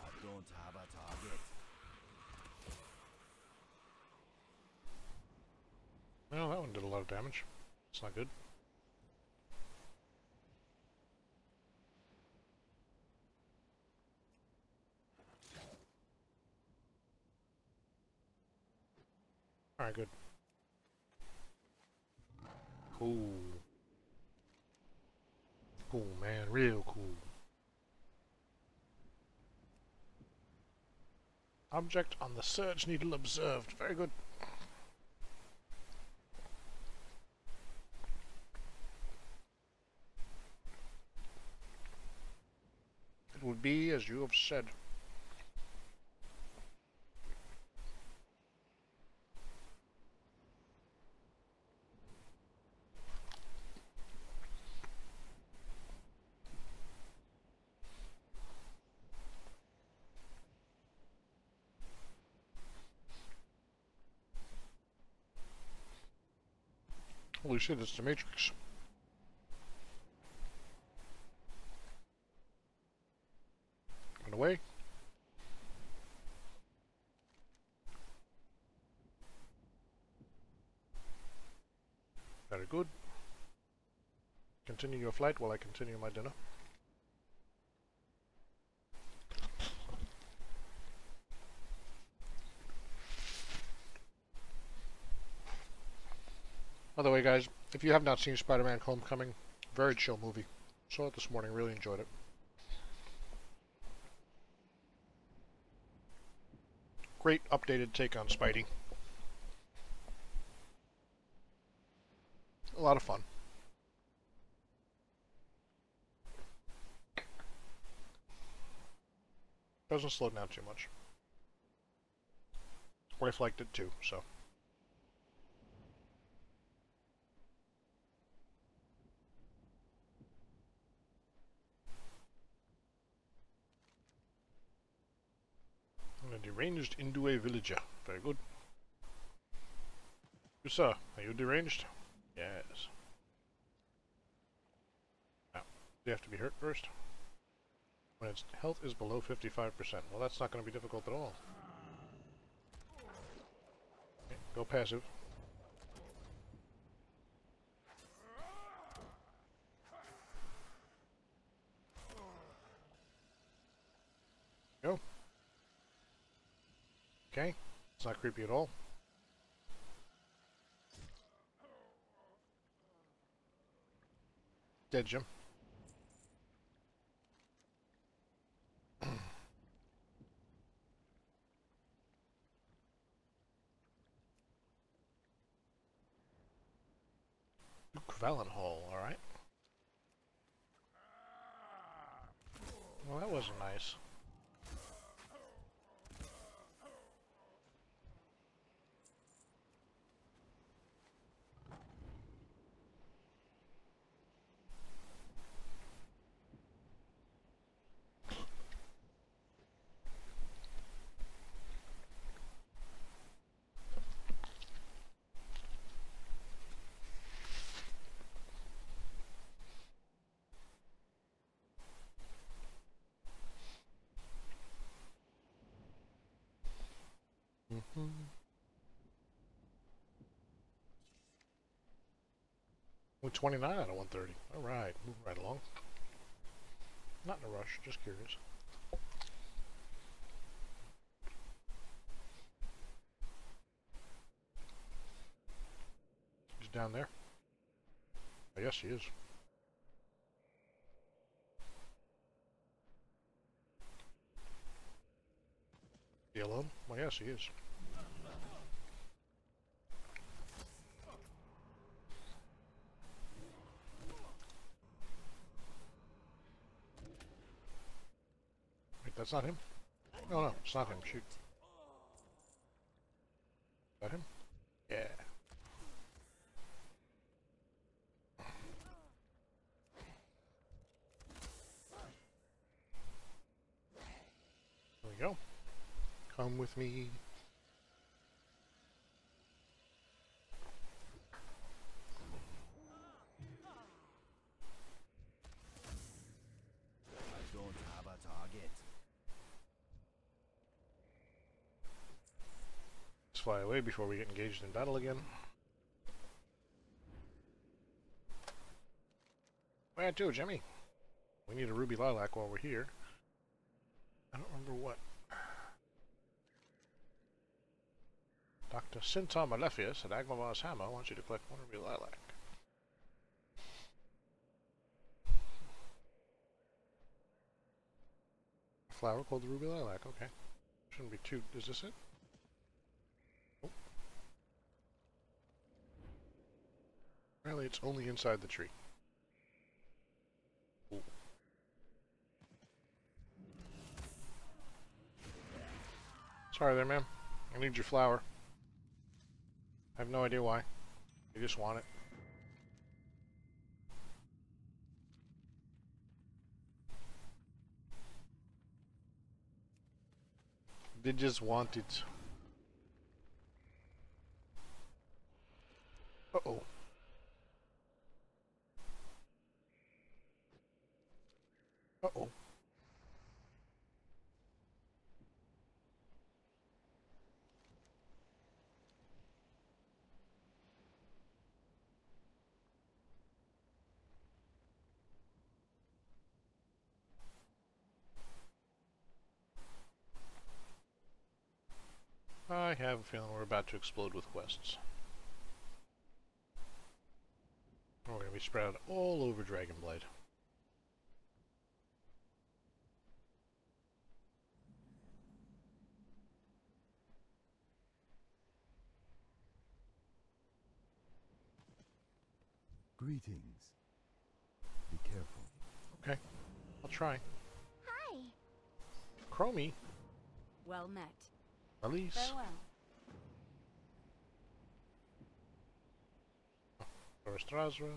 I don't have a target. Well, that one did a lot of damage. It's not good. Alright, good. Cool. Cool, man. Real cool. Object on the search needle observed. Very good. It would be as you have said. Holy shit, it's the Matrix. Run away. Very good. Continue your flight while I continue my dinner. By the way, guys, if you have not seen Spider-Man Homecoming, very chill movie. Saw it this morning, really enjoyed it. Great updated take on Spidey. A lot of fun. Doesn't slow down too much. Wife liked it too, so. Deranged into a villager. Very good. You, sir, are you deranged? Yes. Now, do you have to be hurt first? When its health is below 55%. Well, that's not going to be difficult at all. Okay, go passive. Go. Okay, it's not creepy at all. Dead, Jim. Luke Valenhall, alright. Well, that wasn't nice. We're 29 out of 130. Alright, moving right along. Not in a rush, just curious. He's down there. Oh, yes, he is. He alone? Well, yes, he is. Wait, that's not him? No, no, it's not him. Shoot. Is that him? Yeah. There we go. Come with me. I don't have a target. Let's fly away before we get engaged in battle again. Where to, Jimmy? We need a ruby lilac while we're here. I don't remember what. Dr. Sintar Malefius at Agmavar's Hammer wants you to collect one Ruby Lilac. A flower called the Ruby Lilac, okay. Shouldn't be too... is this it? Oh. Apparently it's only inside the tree. Ooh. Sorry there, ma'am. I need your flower. I have no idea why. I just want it. They just want it. Uh-oh. Uh-oh. I have a feeling we're about to explode with quests. We're going to be spread out all over Dragonblight. Greetings. Be careful. Okay, I'll try. Hi. Chromie, Well met. Elise, Farewell. Oristrazra,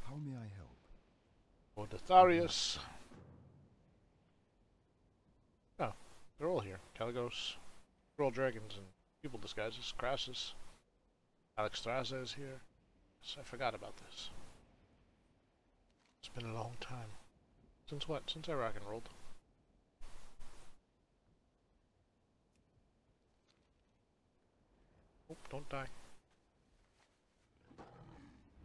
How may I help? Odatharius. Oh, they're all here. Caligos, they're all dragons and people disguises. Crassus, Alexstrasza is here. Yes, I forgot about this. It's been a long time. Since what? Since I rock and rolled. Oh, don't die.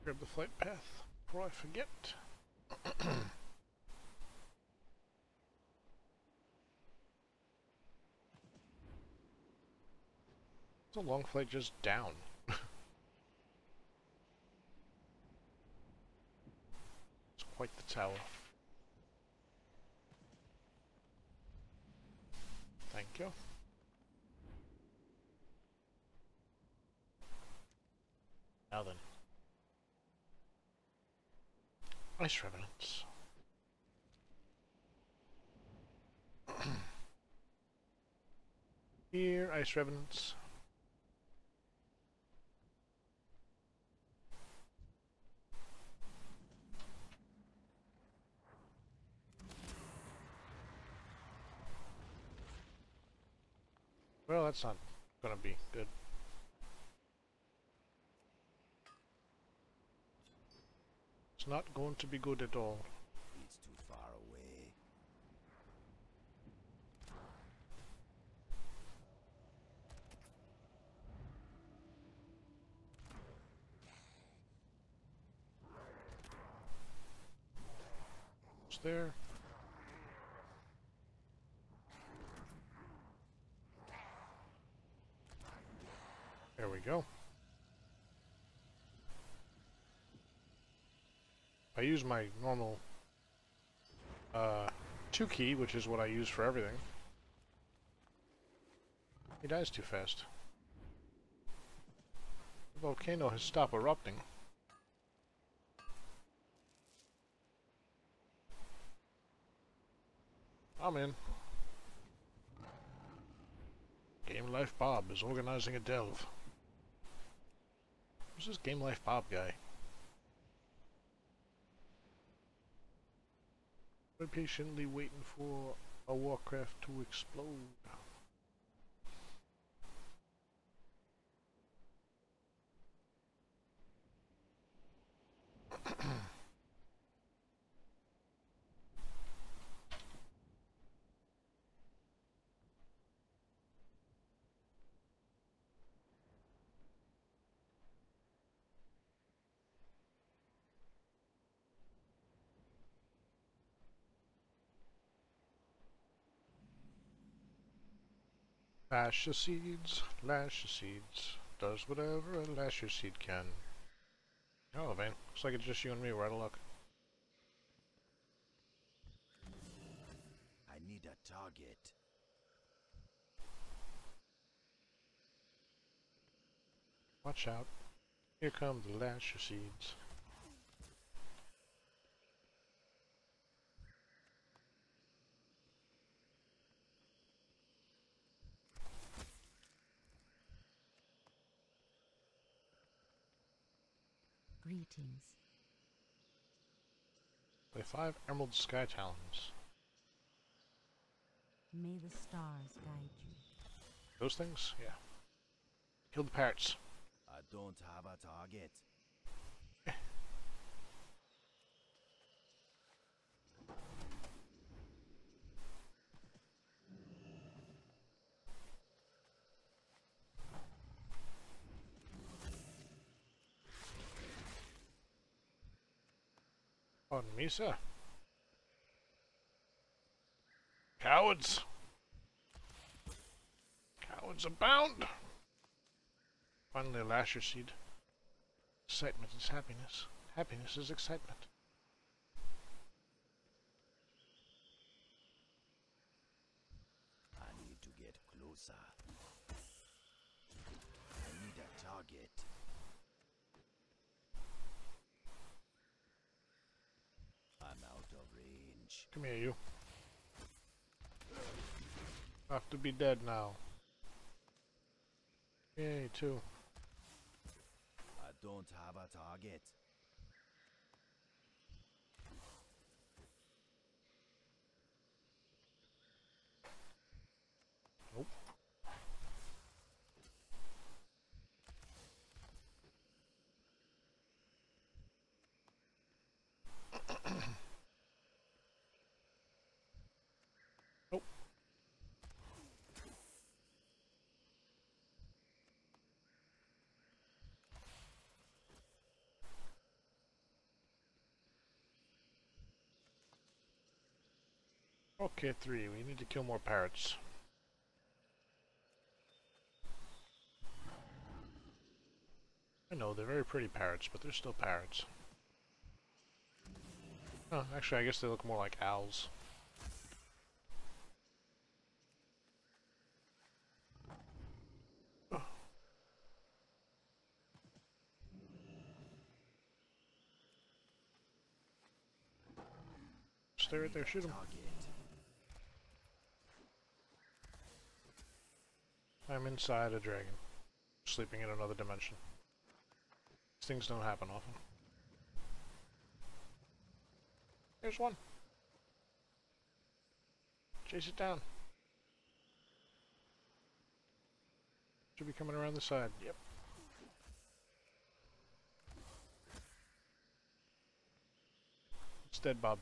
Grab the flight path before I forget. It's a long flight just down. It's quite the tower. Thank you. Now then. Ice Revenants. Here, Ice Revenants. Well, that's not gonna be good. It's not going to be good at all. It's too far away. It's there. There we go. I use my normal 2 key, which is what I use for everything. He dies too fast. The volcano has stopped erupting. I'm in. Game Life Bob is organizing a delve. Who's this Game Life Bob guy? We're patiently waiting for a Warcraft to explode. Lash your seeds, lash your seeds. Does whatever a lash your seed can. Oh, man. Looks like it's just you and me. We're out of luck. I need a target. Watch out. Here come the lash your seeds. Greetings. Play 5 Emerald Sky Talons. May the stars guide you. Those things? Yeah. Kill the parrots. I don't have a target. Pardon me, sir. Cowards! Cowards abound! Finally, a lasher seed. Excitement is happiness. Happiness is excitement. I need to get closer. I need a target. I'm out of range. Come here, you. Have to be dead now. Yay, too. I don't have a target. Nope. Nope. Okay, 3. We need to kill more parrots. I know, they're very pretty parrots, but they're still parrots. Oh, actually, I guess they look more like owls. Stay right there, shoot him. Target. I'm inside a dragon. Sleeping in another dimension. These things don't happen often. Here's one. Chase it down. Should be coming around the side. Yep. It's dead, Bob.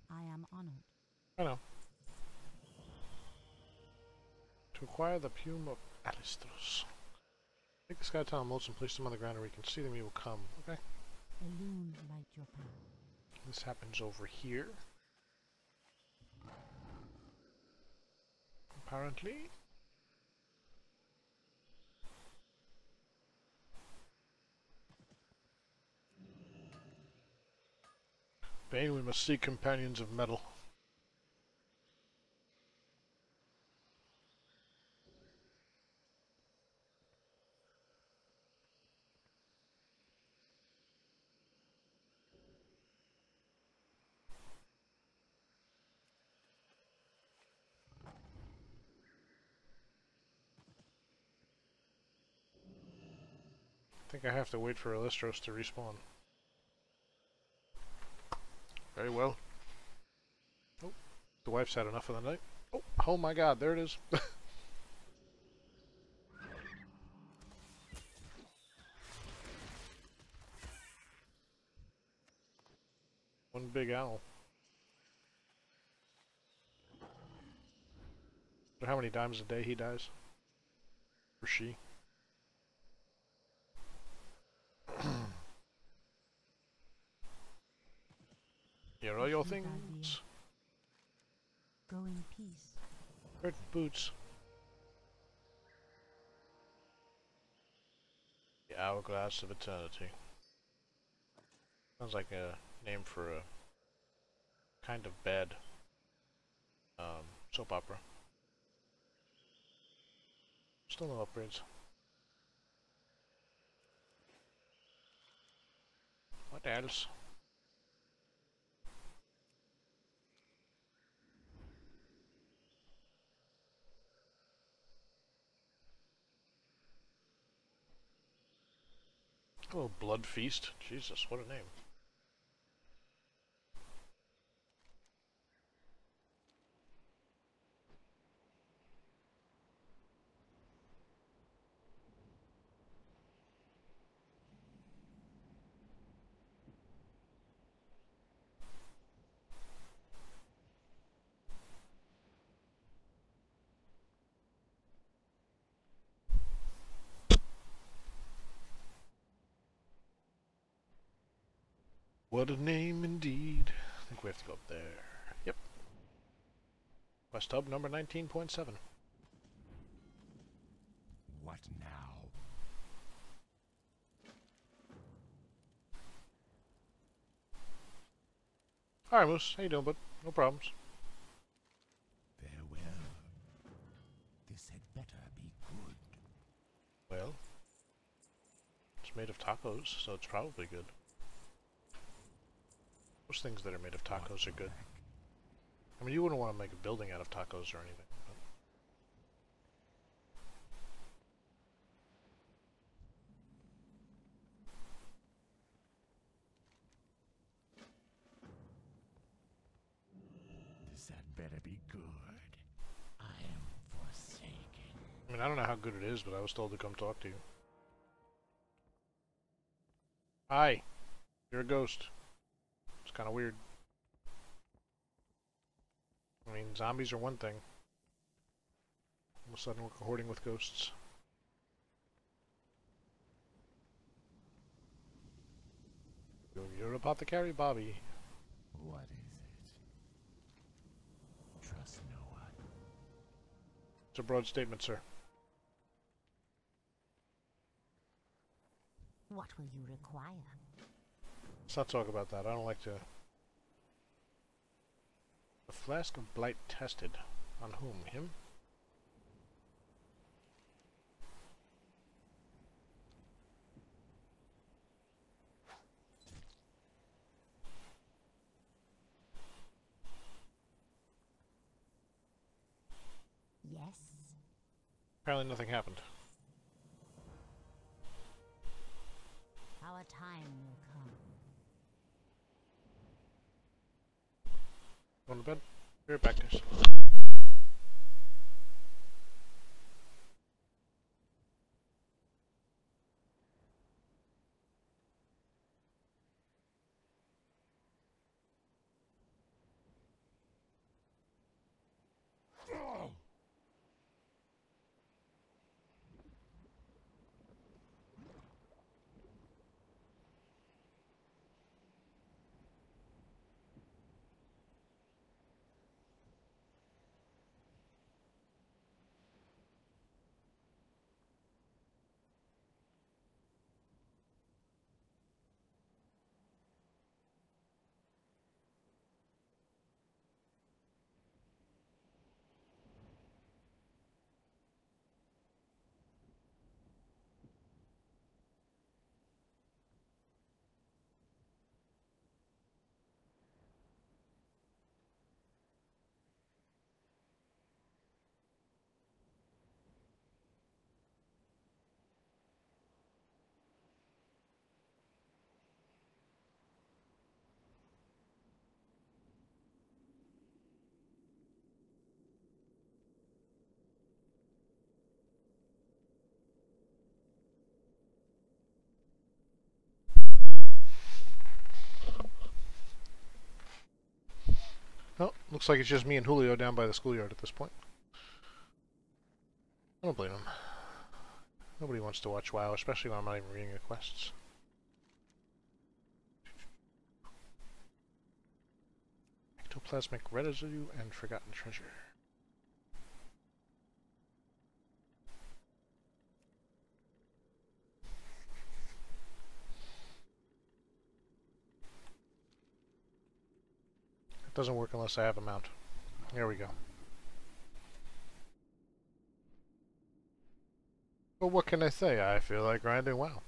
I am honored. I know. To acquire the Plume of Alistros. Take the Sky Talon motes and place them on the ground where you can see them, you will come. Okay. Elune light your path. This happens over here. Apparently. Bane, we must seek companions of metal. I think I have to wait for Alistros to respawn. Very well. Oh, the wife's had enough for the night. Oh my god, there it is. One big owl. How many times a day he dies? Or she? Here are your Thank you, things. Go in peace. Red boots. The Hourglass of Eternity. Sounds like a name for a kind of bad soap opera. Still no upgrades. What else? Oh, Blood Feast. Jesus, what a name. What a name indeed. I think we have to go up there. Yep. Quest hub number 19.7. What now? Alright, Moose. How you doing, bud? No problems. Farewell. This had better be good. Well, it's made of tacos, so it's probably good. Most things that are made of tacos are good. I mean, you wouldn't want to make a building out of tacos or anything. But This had better be good. I am forsaken. I mean, I don't know how good it is, but I was told to come talk to you. Hi. You're a ghost. It's kind of weird. I mean, zombies are one thing. All of a sudden we're cohorting with ghosts. You're Apothecary Bobby. What is it? Trust no one. It's a broad statement, sir. What will you require? Let's not talk about that. I don't like to... The Flask of Blight tested. On whom? Him? Yes. Apparently nothing happened. Our time will come. Going to bed? Be right back, guys. Well, looks like it's just me and Julio down by the schoolyard at this point. I don't blame him. Nobody wants to watch WoW, especially when I'm not even reading the quests. Ectoplasmic residue and forgotten treasure. It doesn't work unless I have a mount. There we go. But what can I say? I feel like grinding WoW.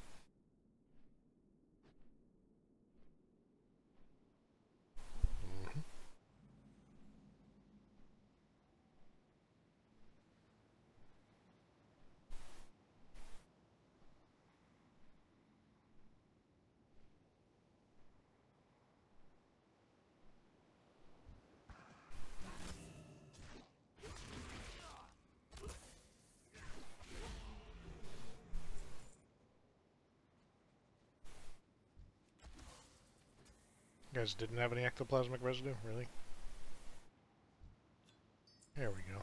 You guys didn't have any ectoplasmic residue? Really? There we go.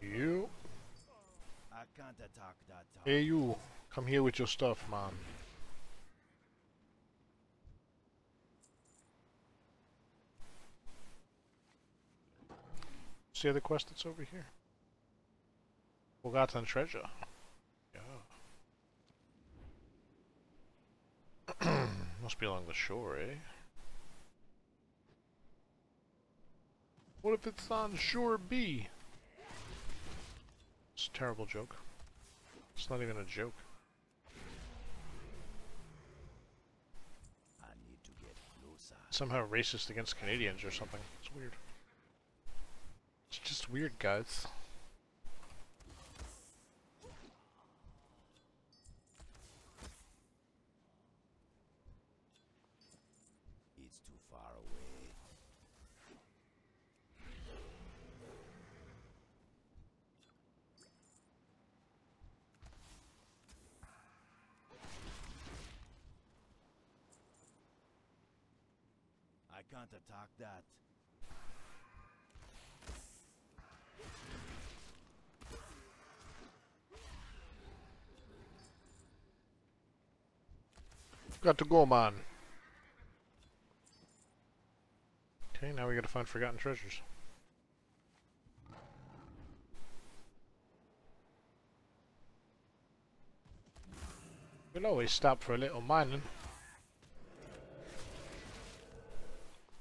You. I can't attack that tower. Hey you. Come here with your stuff, man. See the quest that's over here? Forgotten treasure. Yeah. Must be along the shore, eh? What if it's on shore B? It's a terrible joke. It's not even a joke. I need to get closer. Somehow racist against Canadians or something. It's weird. It's just weird, guys. It's too far away. I can't attack that. Got to go, man. Okay, now we gotta find forgotten treasures. We'll always stop for a little mining.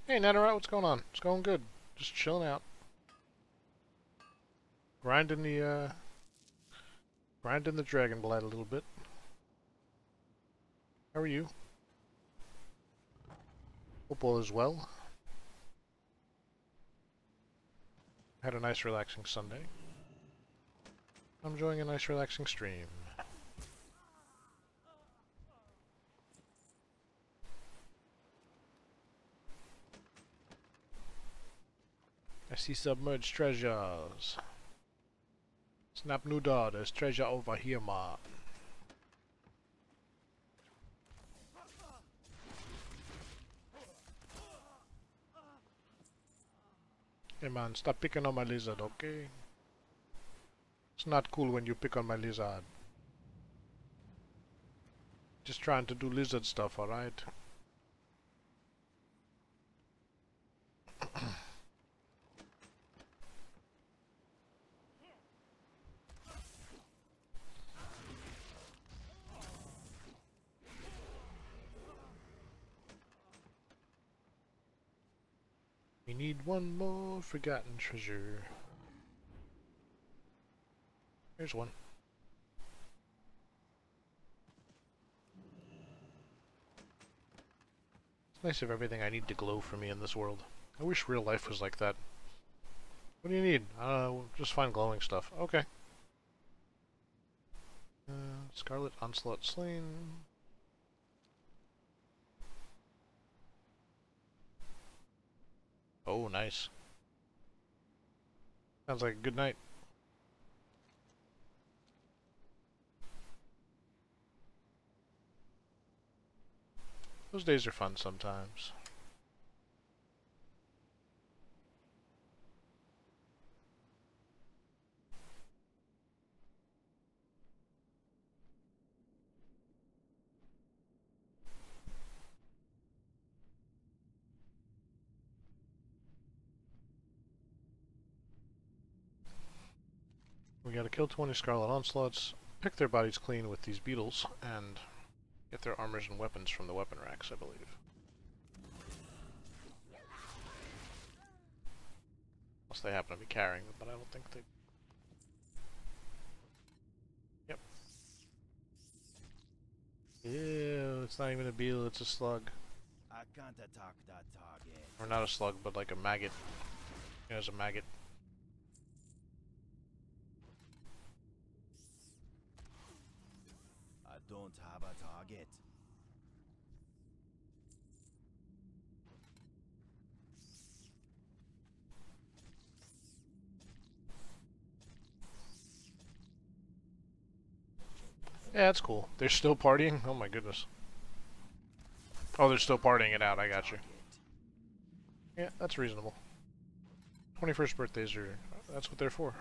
Hey, Netherite, what's going on? It's going good. Just chilling out. Grinding the Dragon Blight a little bit. How are you? Hope all is well. Had a nice relaxing Sunday. I'm enjoying a nice relaxing stream. I see submerged treasures. Snap Noodle, there's treasure over here, man. Hey man, stop picking on my lizard, okay? It's not cool when you pick on my lizard. Just trying to do lizard stuff, alright? We need one more forgotten treasure. Here's one. It's nice of everything I need to glow for me in this world. I wish real life was like that. What do you need? Just find glowing stuff. Okay. Scarlet Onslaught Slain. Oh, nice. Sounds like a good night. Those days are fun sometimes. We gotta kill 20 Scarlet Onslaughts, pick their bodies clean with these beetles, and get their armors and weapons from the weapon racks, I believe. Unless they happen to be carrying them, but I don't think they... Yep. Ew, it's not even a beetle, it's a slug. I can't attack that target. Or not a slug, but like a maggot. Yeah, it's a maggot. I don't have a target. Yeah, that's cool. They're still partying? Oh my goodness. Oh, they're still partying it out, I got you. Yeah, that's reasonable. 21st birthdays are... that's what they're for.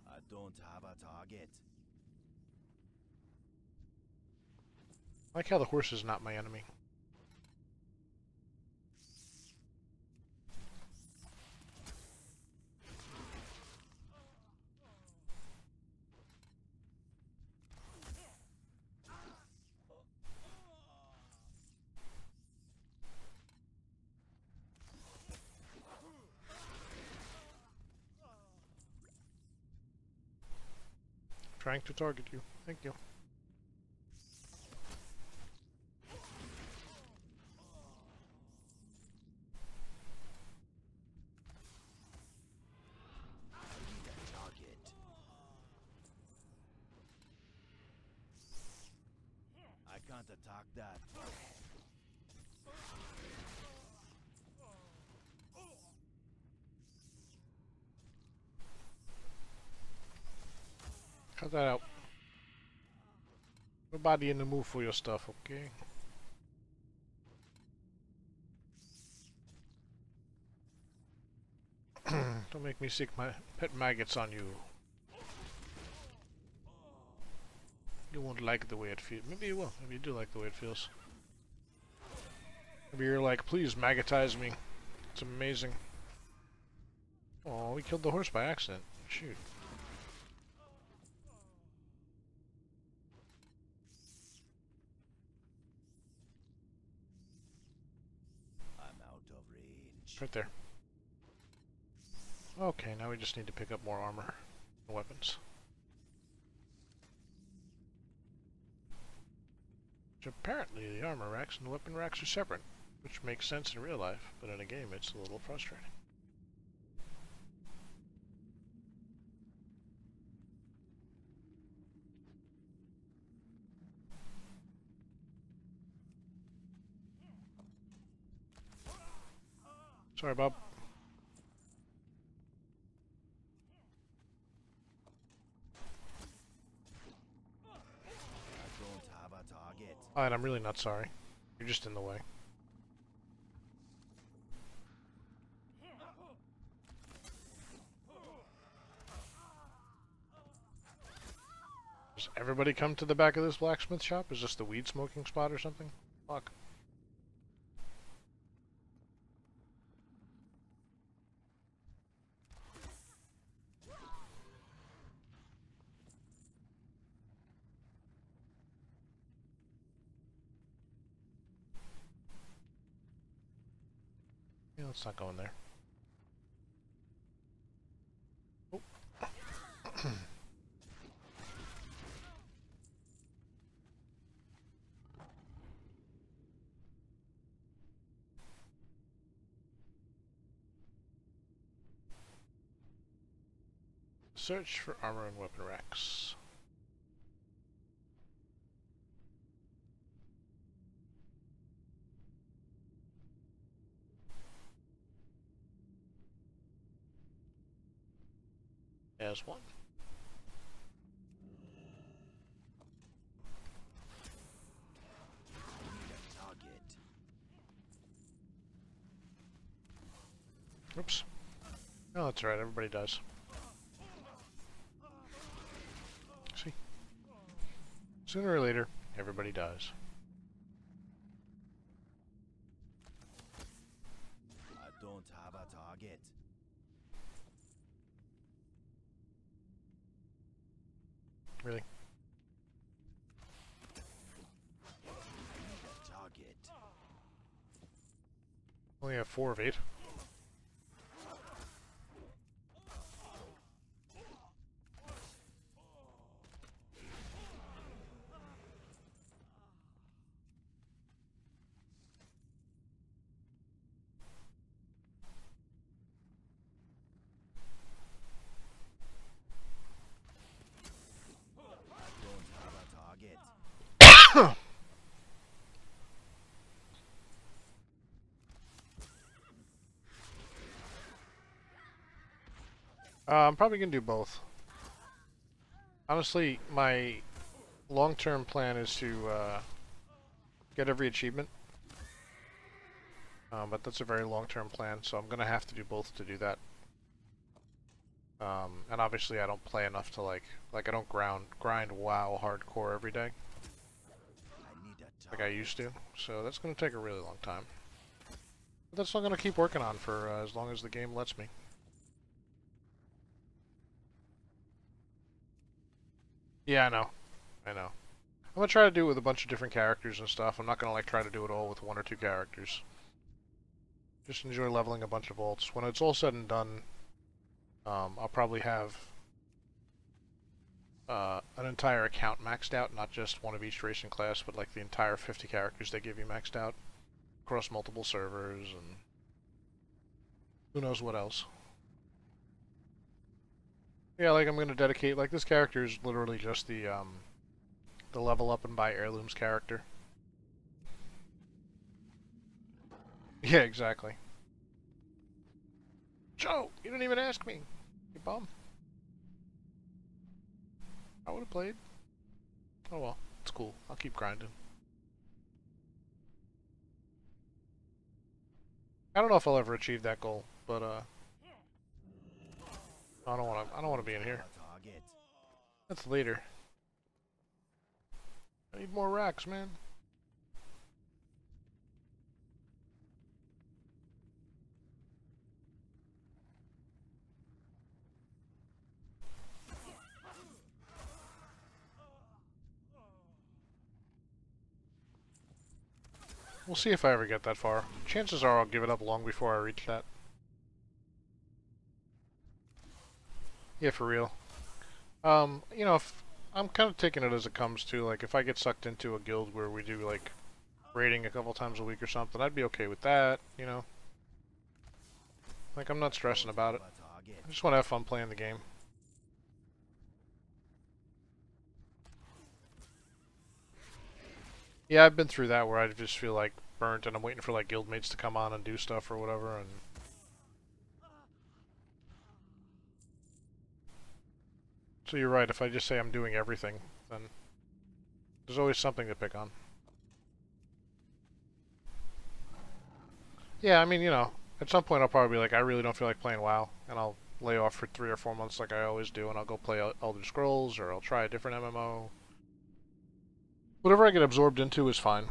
I don't have a target. I like how the horse is not my enemy. Trying to target you. Thank you. Target. I can't attack that. Cut that out. Nobody in the mood for your stuff, okay? Don't make me sick my pet maggots on you. You won't like the way it feels. Maybe you will. Maybe you do like the way it feels. Maybe you're like, please maggotize me. It's amazing. Oh, we killed the horse by accident. Shoot. I'm out of range. Right there. Okay, now we just need to pick up more armor and weapons. Which apparently the armor racks and the weapon racks are separate, which makes sense in real life, but in a game it's a little frustrating. Sorry, Bob. I don't have a target. Alright, I'm really not sorry. You're just in the way. Does everybody come to the back of this blacksmith shop? Is this the weed smoking spot or something? Fuck. Yeah, let's not go in there. Oh. Search for armor and weapon racks. There's one. Target. Oops. No, that's alright, everybody does. See? Sooner or later, everybody dies. I don't have a target. really. Target. Only have 4 of 8. Don't have a target. I'm probably gonna do both. Honestly, my long-term plan is to get every achievement. But that's a very long-term plan, so I'm gonna have to do both to do that. And obviously I don't play enough to like I don't grind WoW hardcore every day I need a like I used to. So that's gonna take a really long time. But that's what I'm gonna keep working on for as long as the game lets me. Yeah, I know. I know. I'm gonna try to do it with a bunch of different characters and stuff. I'm not gonna like try to do it all with 1 or 2 characters. Just enjoy leveling a bunch of ults. When it's all said and done, I'll probably have an entire account maxed out, not just one of each racing class, but like the entire 50 characters they give you maxed out across multiple servers and who knows what else. Yeah, like I'm gonna dedicate, like this character is literally just the level up and buy heirlooms character. Yeah, exactly. Joe, you didn't even ask me. You bum. I would have played. Oh well, it's cool. I'll keep grinding. I don't know if I'll ever achieve that goal, but I don't want to be in here. target. That's later. I need more racks, man. We'll see if I ever get that far. Chances are I'll give it up long before I reach that. Yeah, for real. You know, if, I'm kind of taking it as it comes to, like, if I get sucked into a guild where we do, like, raiding a couple times a week or something, I'd be okay with that, you know? Like, I'm not stressing about it. I just want to have fun playing the game. Yeah, I've been through that where I just feel, like, burnt and I'm waiting for, like, guildmates to come on and do stuff or whatever, and... So you're right, if I just say I'm doing everything, then there's always something to pick on. Yeah, I mean, you know, at some point I'll probably be like, I really don't feel like playing WoW, and I'll lay off for 3 or 4 months like I always do, and I'll go play Elder Scrolls, or I'll try a different MMO. Whatever I get absorbed into is fine.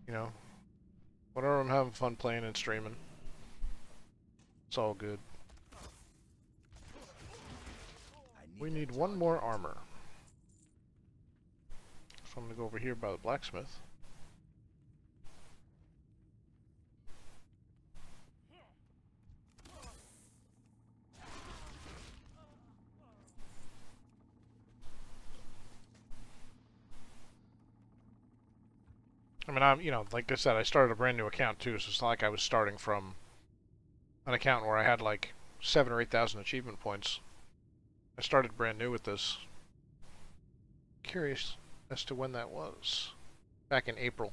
You know, whatever I'm having fun playing and streaming, it's all good. We need 1 more armor. So I'm gonna go over here by the blacksmith. I mean, you know, like I said, I started a brand new account too, so it's not like I was starting from an account where I had like 7,000 or 8,000 achievement points. I started brand new with this. Curious as to when that was. Back in April.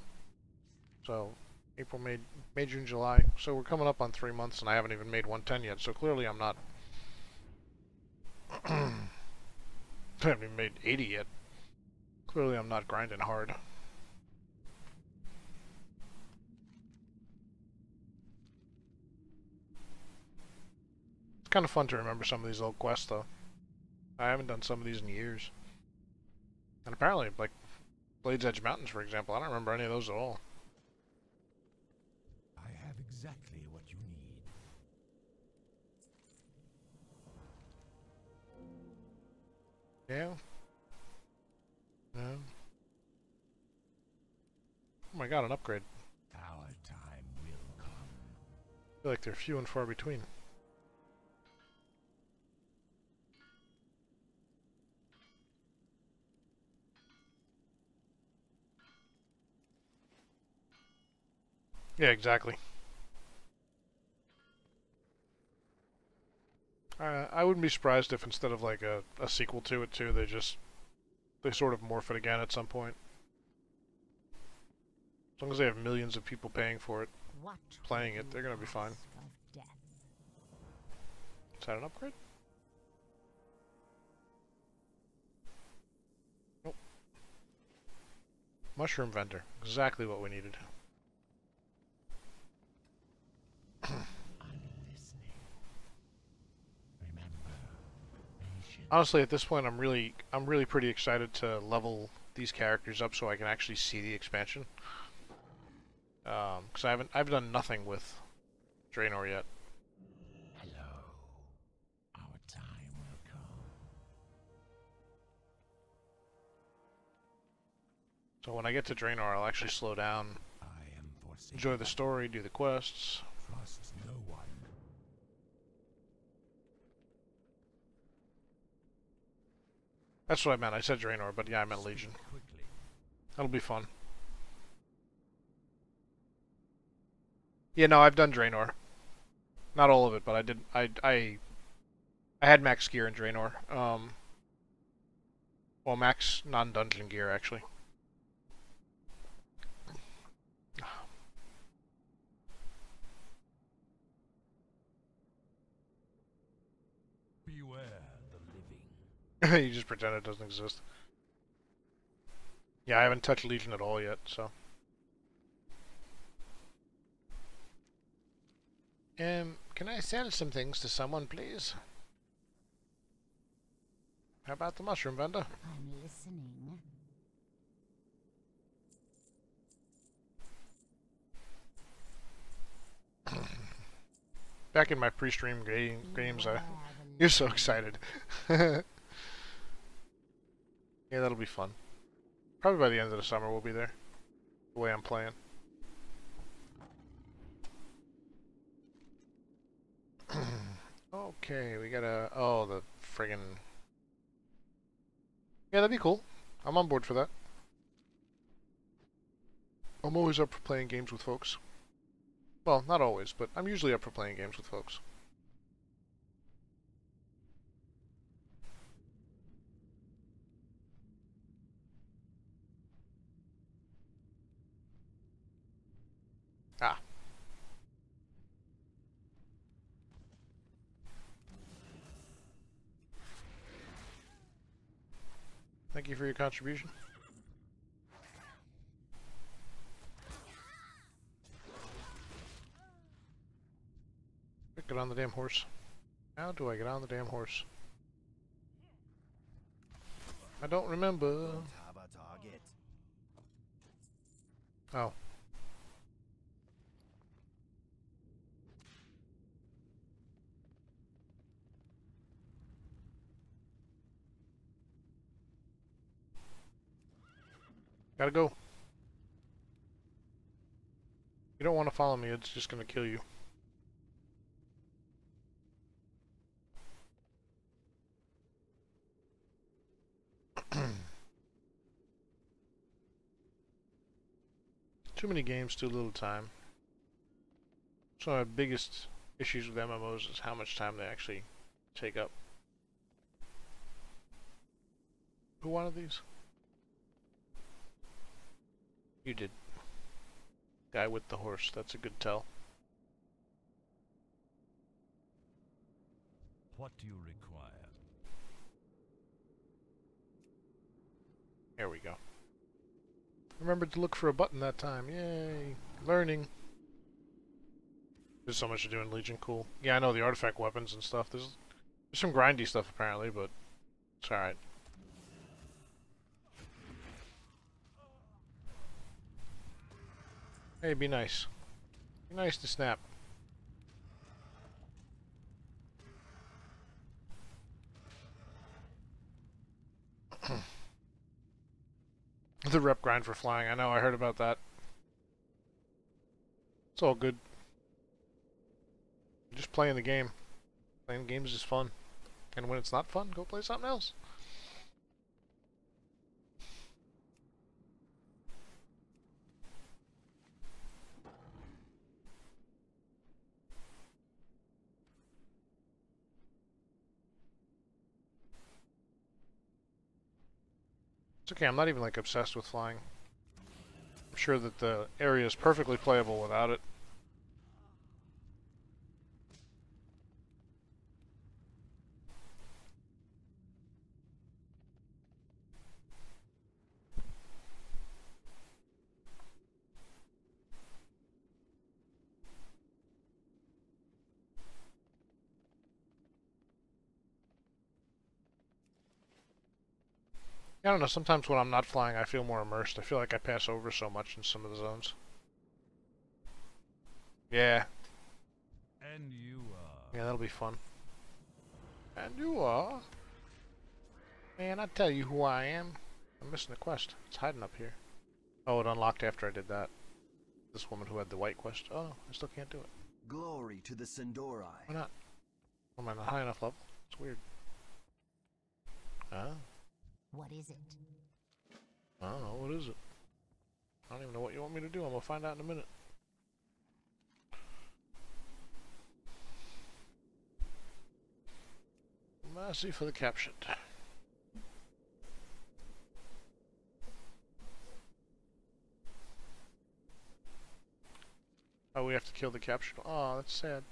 So, April, May, June, July. So we're coming up on 3 months and I haven't even made 110 yet, so clearly I'm not... I haven't even made 80 yet. Clearly I'm not grinding hard. It's kind of fun to remember some of these old quests, though. I haven't done some of these in years. And apparently, like, Blade's Edge Mountains, for example, I don't remember any of those at all. I have exactly what you need. Yeah. Yeah. Oh my god, an upgrade. Our time will come. I feel like they're few and far between. Yeah, exactly. I wouldn't be surprised if instead of like a sequel to it too, they sort of morph it again at some point. As long as they have millions of people paying for it, What playing would it, you they're gonna be fine. ask of death? Is that an upgrade? Nope. Mushroom vendor. Exactly what we needed. I'm listening. Remember, patience. Honestly, at this point, I'm really pretty excited to level these characters up so I can actually see the expansion. Because I've done nothing with Draenor yet. Hello. Our time will come. So when I get to Draenor, I'll actually slow down, I am forsaken. enjoy the story, do the quests. Trust no one. That's what I meant. I said Draenor, but yeah, I meant Legion. Quickly. That'll be fun. Yeah, no, I've done Draenor. Not all of it, but I did. I had max gear in Draenor. Well, max non-dungeon gear actually. Beware the living. You just pretend it doesn't exist. Yeah, I haven't touched Legion at all yet, so. Can I sell some things to someone, please? How about the mushroom vendor? I'm listening. Back in my pre-stream games, Beware the you're so living. excited. Yeah, that'll be fun. Probably by the end of the summer we'll be there. The way I'm playing. Okay, we gotta... Oh, the friggin... Yeah, that'd be cool. I'm on board for that. I'm always up for playing games with folks. Well, not always, but I'm usually up for playing games with folks. Ah. Thank you for your contribution. Get on the damn horse. How do I get on the damn horse? I don't remember. Don't have a target. Oh. Gotta go. You don't want to follow me, it's just gonna kill you. Too many games, too little time. So my biggest issues with MMOs is how much time they actually take up. Who wanted these? You did. Guy with the horse, that's a good tell. What do you require? There we go. Remembered to look for a button that time. Yay! Learning. There's so much to do in Legion. Cool. Yeah, I know the artifact weapons and stuff. There's some grindy stuff apparently, but it's alright. Hey, be nice. Be nice to Snap. grind for flying. I know, I heard about that. It's all good. Just playing the game. Playing games is fun. And when it's not fun, go play something else. It's okay, I'm not even like obsessed with flying. I'm sure that the area is perfectly playable without it. I don't know, sometimes when I'm not flying I feel more immersed. I feel like I pass over so much in some of the zones. Yeah. And you are. Yeah, that'll be fun. And you are? Man, I tell you who I am. I'm missing a quest. It's hiding up here. Oh, it unlocked after I did that. This woman who had the white quest. Oh no, I still can't do it. Glory to the Sindori. Why not? Am I not high enough level? It's weird. Ah. What is it? I don't know, what is it? I don't even know what you want me to do. I'm gonna find out in a minute. Mercy for the captured. Oh, we have to kill the captured. Oh, that's sad.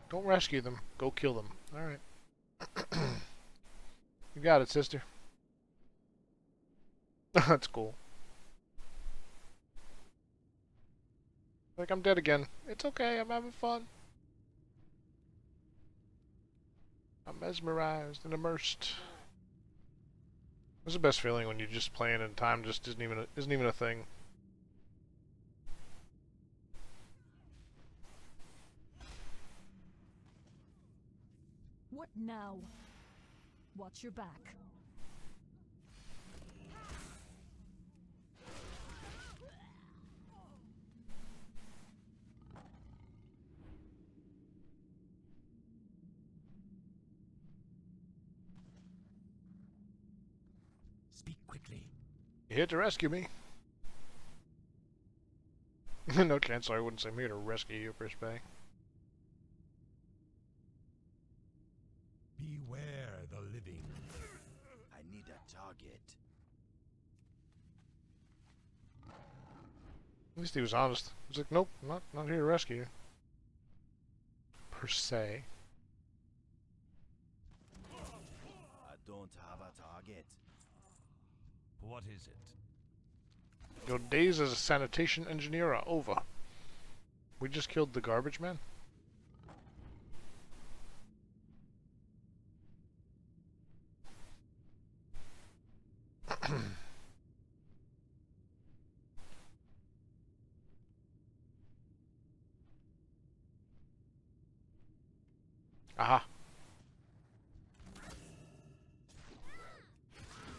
Don't rescue them. Go kill them. Alright. You got it, sister. That's cool. Like, I'm dead again. It's okay, I'm having fun. I'm mesmerized and immersed. It's the best feeling when you're just playing and time just isn't even a thing. What now? Watch your back. Speak quickly. You're here to rescue me. No chance I wouldn't say I'm here to rescue you, per se. Beware the living. I need a target. At least he was honest. He's like, nope, not here to rescue you. Per se. I don't have a target. What is it? Your days as a sanitation engineer are over. We just killed the garbage man? Aha.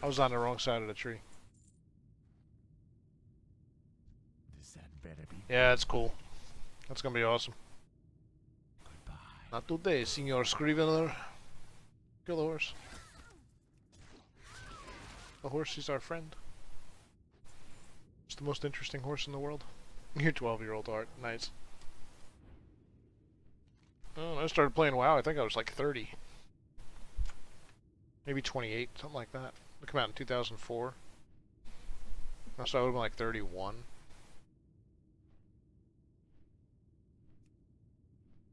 I was on the wrong side of the tree. This had better be. Yeah, it's cool. That's gonna be awesome. Goodbye. Not today, Senor Scrivener. Kill the horse. The horse is our friend. It's the most interesting horse in the world. Your 12-year-old heart. Nice. Oh, when I started playing WoW, I think I was like 30. Maybe 28, something like that. It came out in 2004. So I would have been like 31.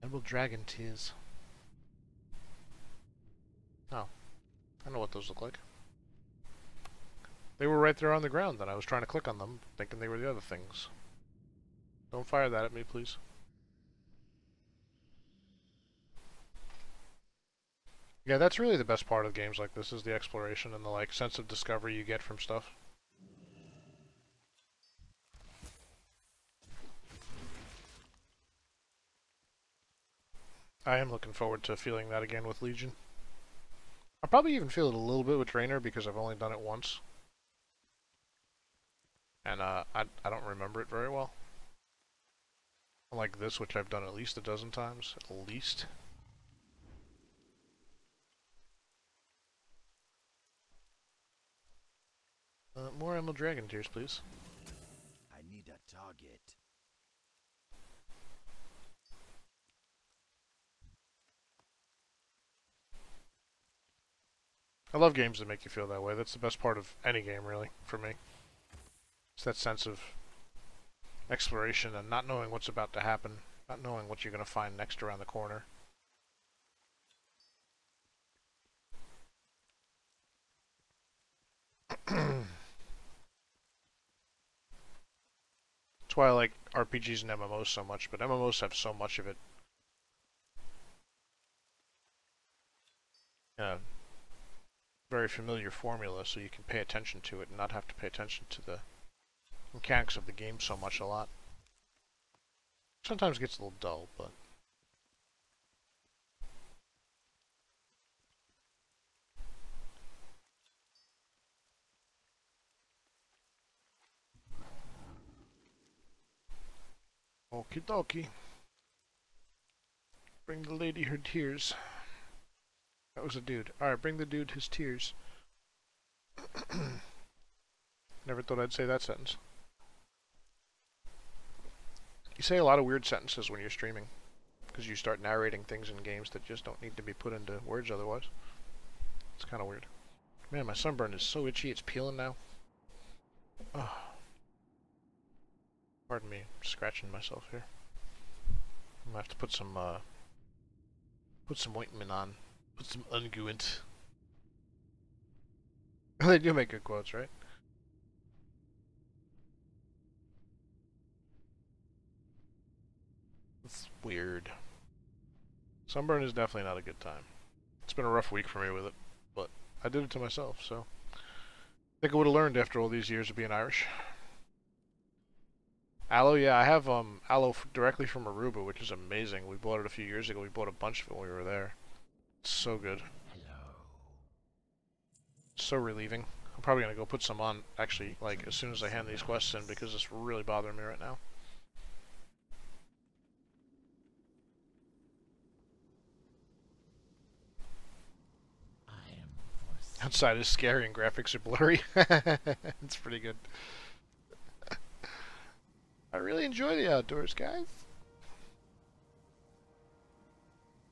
Emerald Dragon Tears. Oh. I know what those look like. They were right there on the ground, and I was trying to click on them, thinking they were the other things. Don't fire that at me, please. Yeah, that's really the best part of games like this, is the exploration and the like sense of discovery you get from stuff. I am looking forward to feeling that again with Legion. I'll probably even feel it a little bit with Draenor because I've only done it once. And I don't remember it very well. Unlike this, which I've done at least a dozen times. At least. More Emerald Dragon Tears, please. I need a target. I love games that make you feel that way. That's the best part of any game, really, for me. It's that sense of exploration and not knowing what's about to happen, not knowing what you're going to find next around the corner. That's why I like RPGs and MMOs so much, but MMOs have so much of it. Very familiar formula, so you can pay attention to it and not have to pay attention to the mechanics of the game so much a lot. Sometimes it gets a little dull, but... Okie dokie. Bring the lady her tears. That was a dude. Alright, bring the dude his tears. Never thought I'd say that sentence. You say a lot of weird sentences when you're streaming, because you start narrating things in games that just don't need to be put into words otherwise. It's kind of weird. Man, my sunburn is so itchy, it's peeling now. Ugh. Pardon me, I'm scratching myself here. I'm gonna have to put some ointment on. Put some unguent. They do make good quotes, right? It's weird. Sunburn is definitely not a good time. It's been a rough week for me with it, but I did it to myself, so I think I would have learned after all these years of being Irish. Aloe, yeah, I have aloe directly from Aruba, which is amazing. We bought it a few years ago. We bought a bunch of it when we were there. It's so good. So relieving. I'm probably gonna go put some on, actually, like, as soon as I hand these quests in, because it's really bothering me right now. Outside is scary and graphics are blurry. It's pretty good. I really enjoy the outdoors, guys.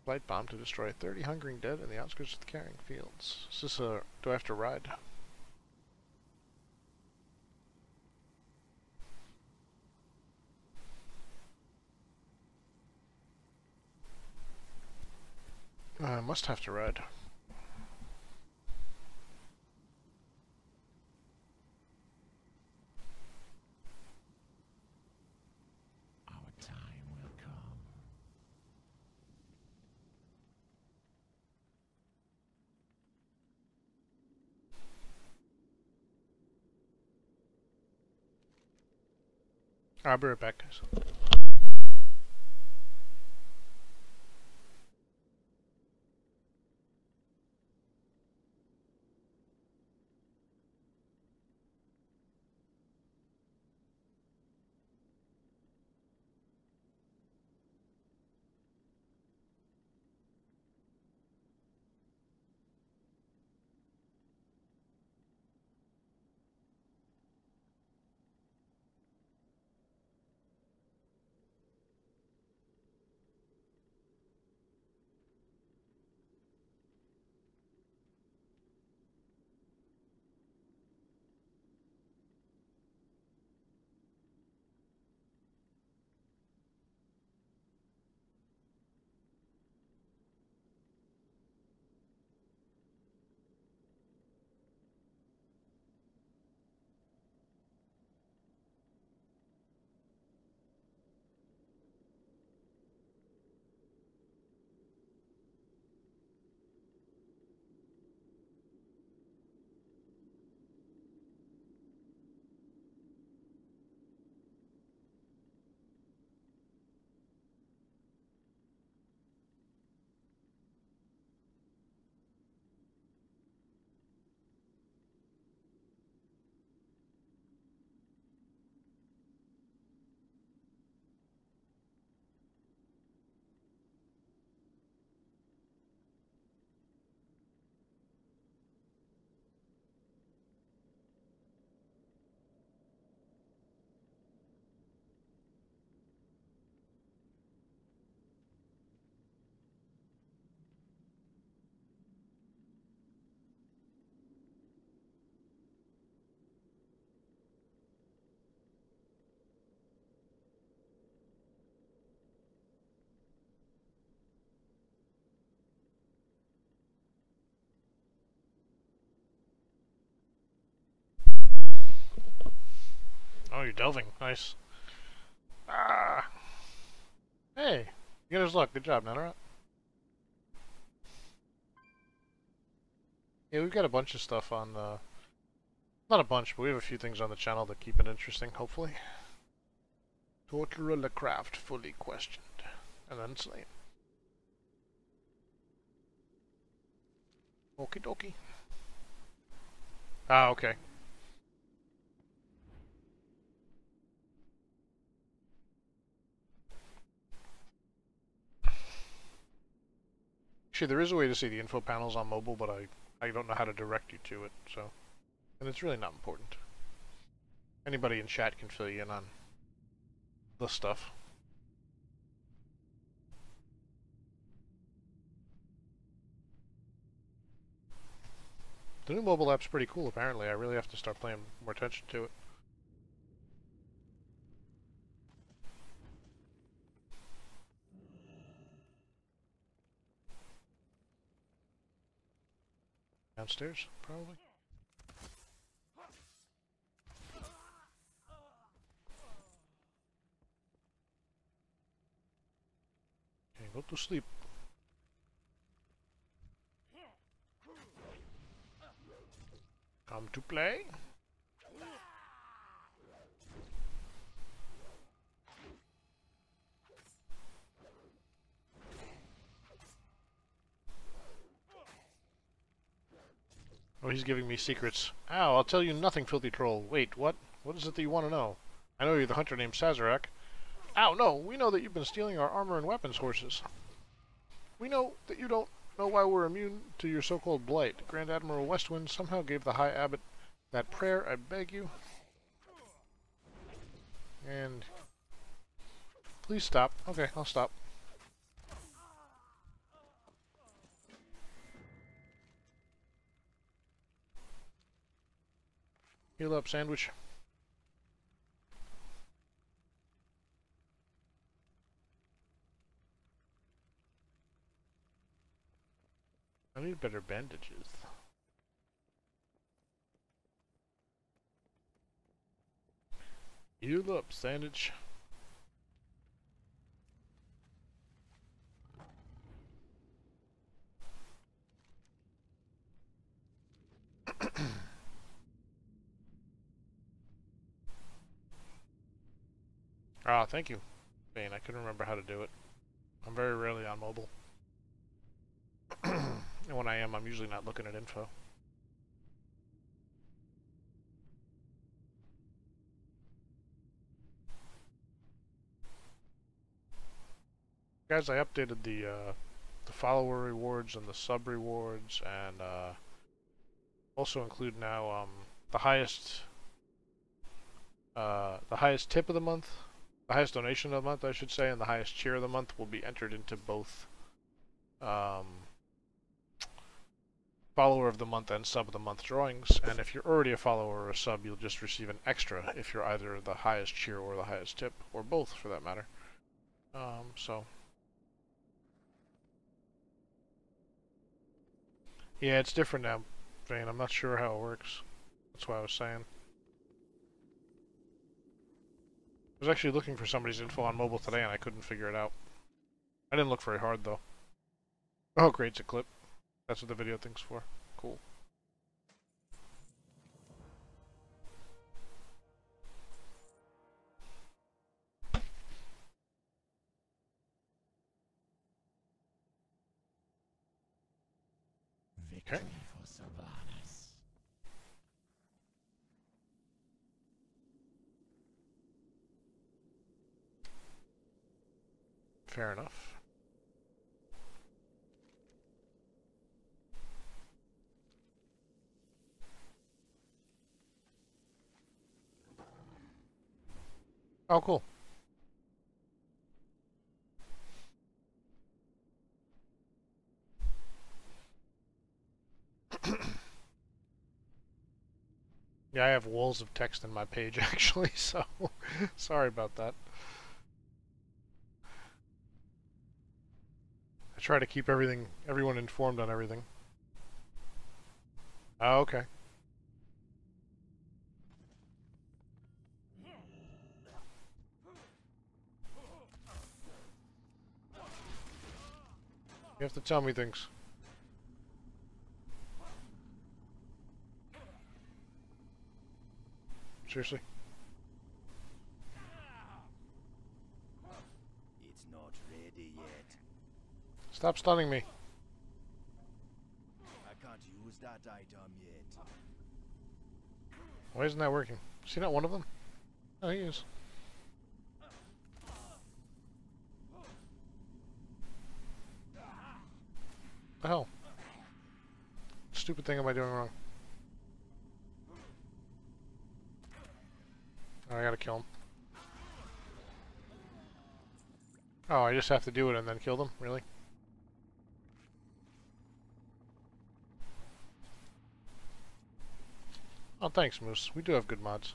Light bomb to destroy 30 hungering dead in the outskirts of the carrying fields. Is this a... do I have to ride? I must have to ride. I'll be right back, guys. you're delving. Nice. Ah! Hey! Beginner's luck. Good job, Netherot. Yeah, we've got a bunch of stuff on, not a bunch, but we have a few things on the channel that keep it interesting, hopefully. Torturer the craft fully questioned. And then slain. Okie dokie. Ah, okay. Actually, there is a way to see the info panels on mobile, but I don't know how to direct you to it, so... And it's really not important. Anybody in chat can fill you in on the stuff. The new mobile app's pretty cool, apparently. I really have to start paying more attention to it. Downstairs, probably. Okay, go to sleep. Come to play. Oh, he's giving me secrets. Ow, I'll tell you nothing, filthy troll. Wait, what? What is it that you want to know? I know you're the hunter named Sazerac. Ow, no, we know that you've been stealing our armor and weapons horses. We know that you don't know why we're immune to your so-called blight. Grand Admiral Westwind somehow gave the High Abbot that prayer, I beg you. And... please stop. Okay, I'll stop. Heal up, sandwich. I need better bandages. Heal up, sandwich. Ah, thank you, Bane. I couldn't remember how to do it. I'm very rarely on mobile. And when I am, I'm usually not looking at info. Guys, I updated the follower rewards and the sub rewards, and also include now the highest tip of the month, the highest donation of the month, I should say, and the highest cheer of the month will be entered into both follower of the month and sub of the month drawings. And if you're already a follower or a sub, you'll just receive an extra if you're either the highest cheer or the highest tip, or both for that matter. So yeah, it's different now, Vane. I'm not sure how it works. That's what I was saying. I was actually looking for somebody's info on mobile today and I couldn't figure it out. I didn't look very hard though. Oh great, it's a clip. That's what the video thing's for. Cool. Victory for Sylvanas. Fair enough. Oh, cool. Yeah, I have walls of text in my page actually, so sorry about that. I try to keep everyone informed on everything. Oh, okay. You have to tell me things. Seriously? It's not ready yet. Stop stunning me. I can't use that item yet. Why isn't that working? Is he not one of them? Oh, he is. The hell? Stupid thing am I doing wrong? Oh, I gotta kill him. Oh, I just have to do it and then kill them? Really? Oh, thanks, Moose. We do have good mods.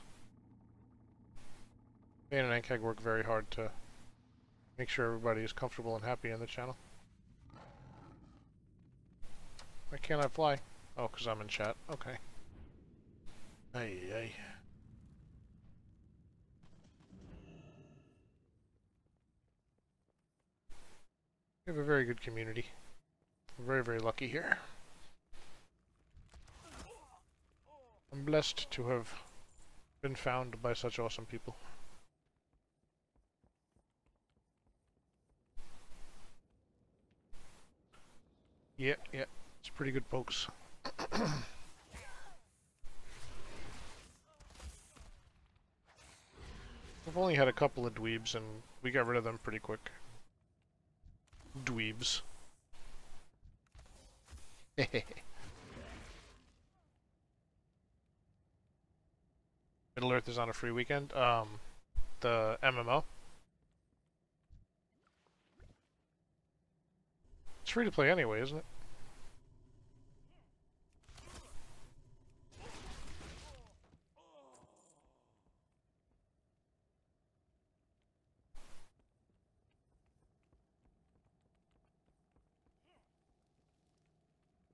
Me and Ankeg work very hard to make sure everybody is comfortable and happy in the channel. Why can't I fly? Oh, because I'm in chat. Okay. Ay, ay. We have a very good community. We're very, very lucky here. I'm blessed to have been found by such awesome people. Yeah, it's pretty good pokes. We've only had a couple of dweebs and we got rid of them pretty quick. Dweebs. Middle Earth is on a free weekend. The MMO. It's free to play anyway, isn't it?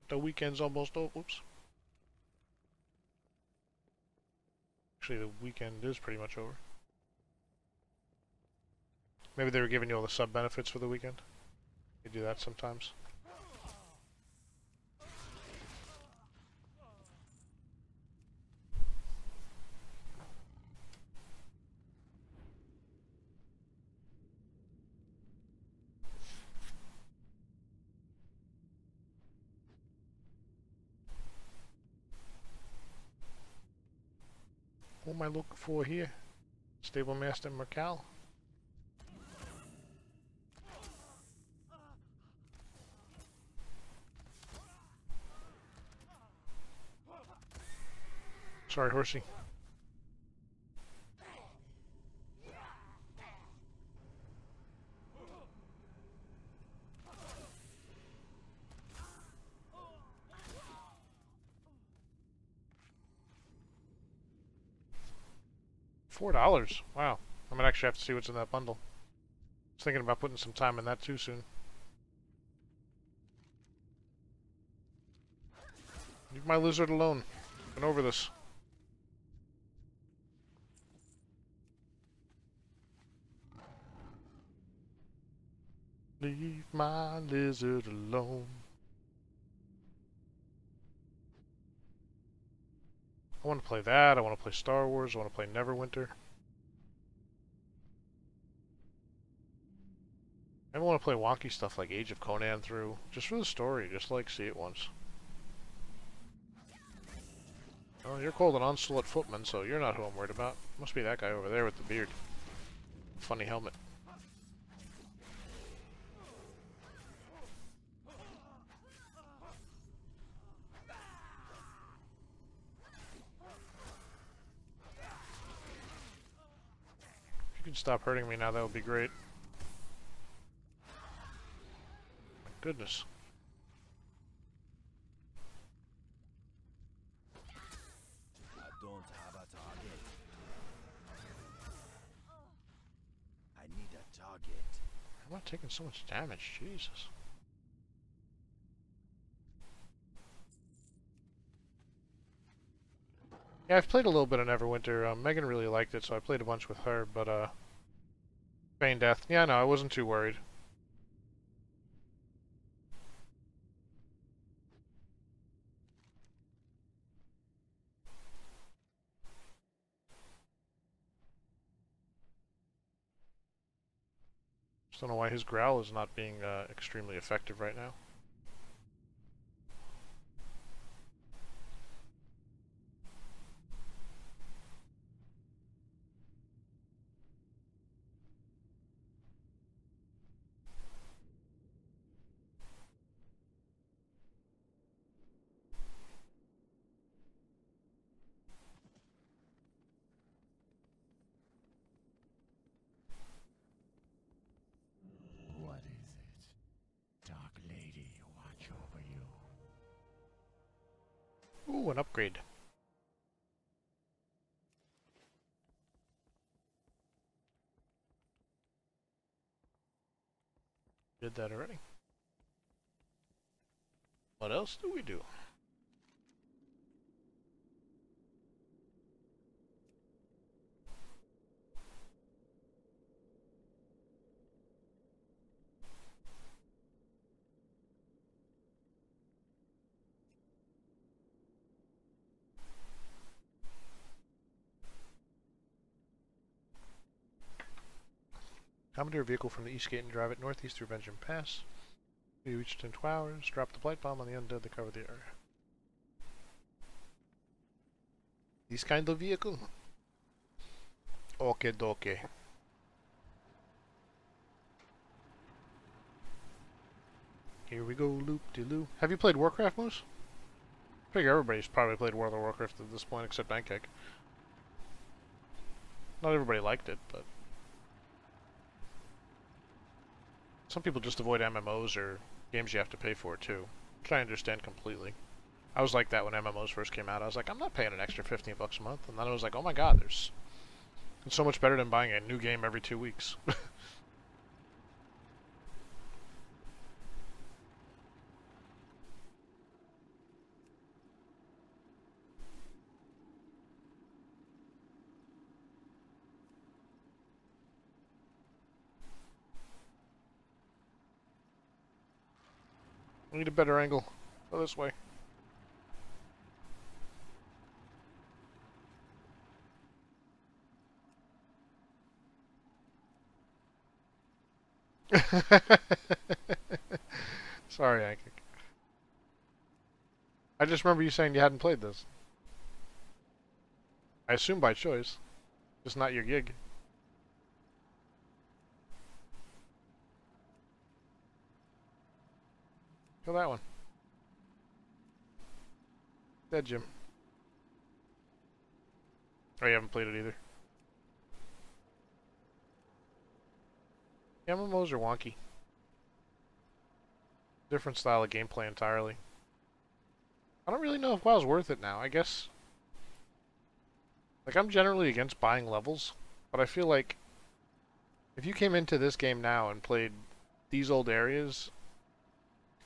The weekend's almost over. Oops. Actually, the weekend is pretty much over. Maybe they were giving you all the sub benefits for the weekend. They do that sometimes. What am I looking for here? Stable Master Mercal. Sorry, horsey. $4. Wow. I might actually have to see what's in that bundle. I was thinking about putting some time in that too soon. Leave my lizard alone. Been over this. Leave my lizard alone. I want to play that. I want to play Star Wars. I want to play Neverwinter. I want to play wonky stuff like Age of Conan through, just for the story, just like see it once. Oh, you're called an Onslaught Footman, so you're not who I'm worried about. Must be that guy over there with the beard. Funny helmet. If you could stop hurting me now, that would be great. My goodness. I don't have a target. I need a target. I'm not taking so much damage, Jesus. Yeah, I've played a little bit of Neverwinter. Megan really liked it, so I played a bunch with her, but, Feign Death. Yeah, no, I wasn't too worried. Just don't know why his growl is not being extremely effective right now. What is it? Dark Lady, watch over you. Ooh, an upgrade. Did that already. What else do we do? Commandeer a vehicle from the east gate and drive it northeast through Benjamin Pass. You reached in 2 hours. Drop the blight bomb on the undead to cover the area. This kind of vehicle? Okay, dokie. Here we go, loop-de-loop. Have you played Warcraft, Moose? I figure everybody's probably played World of Warcraft at this point, except Bankek. Not everybody liked it, but... some people just avoid MMOs or games you have to pay for, too. Which I understand completely. I was like that when MMOs first came out. I was like, I'm not paying an extra 15 bucks a month. And then I was like, oh my god, it's so much better than buying a new game every 2 weeks. I need a better angle. Go this way. Sorry, Ankik. I just remember you saying you hadn't played this. I assume by choice. It's not your gig. Kill that one. Dead, Jim. Oh, you haven't played it either. MMOs are wonky. Different style of gameplay entirely. I don't really know if WoW's worth it now. I guess... like, I'm generally against buying levels, but I feel like if you came into this game now and played these old areas,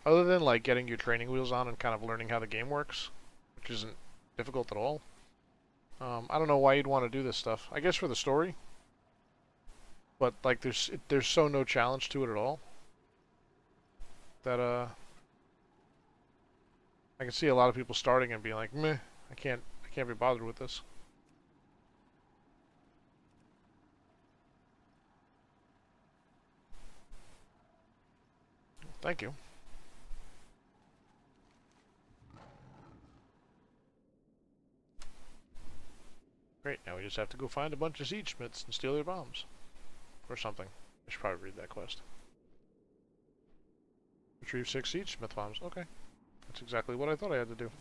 other than like getting your training wheels on and kind of learning how the game works, which isn't difficult at all, I don't know why you'd want to do this stuff. I guess for the story, but like there's so no challenge to it at all that I can see a lot of people starting and being like, meh, I can't be bothered with this. Thank you. Great, now we just have to go find a bunch of siege smiths and steal their bombs. Or something. I should probably read that quest. Retrieve 6 siege smith bombs. Okay. That's exactly what I thought I had to do.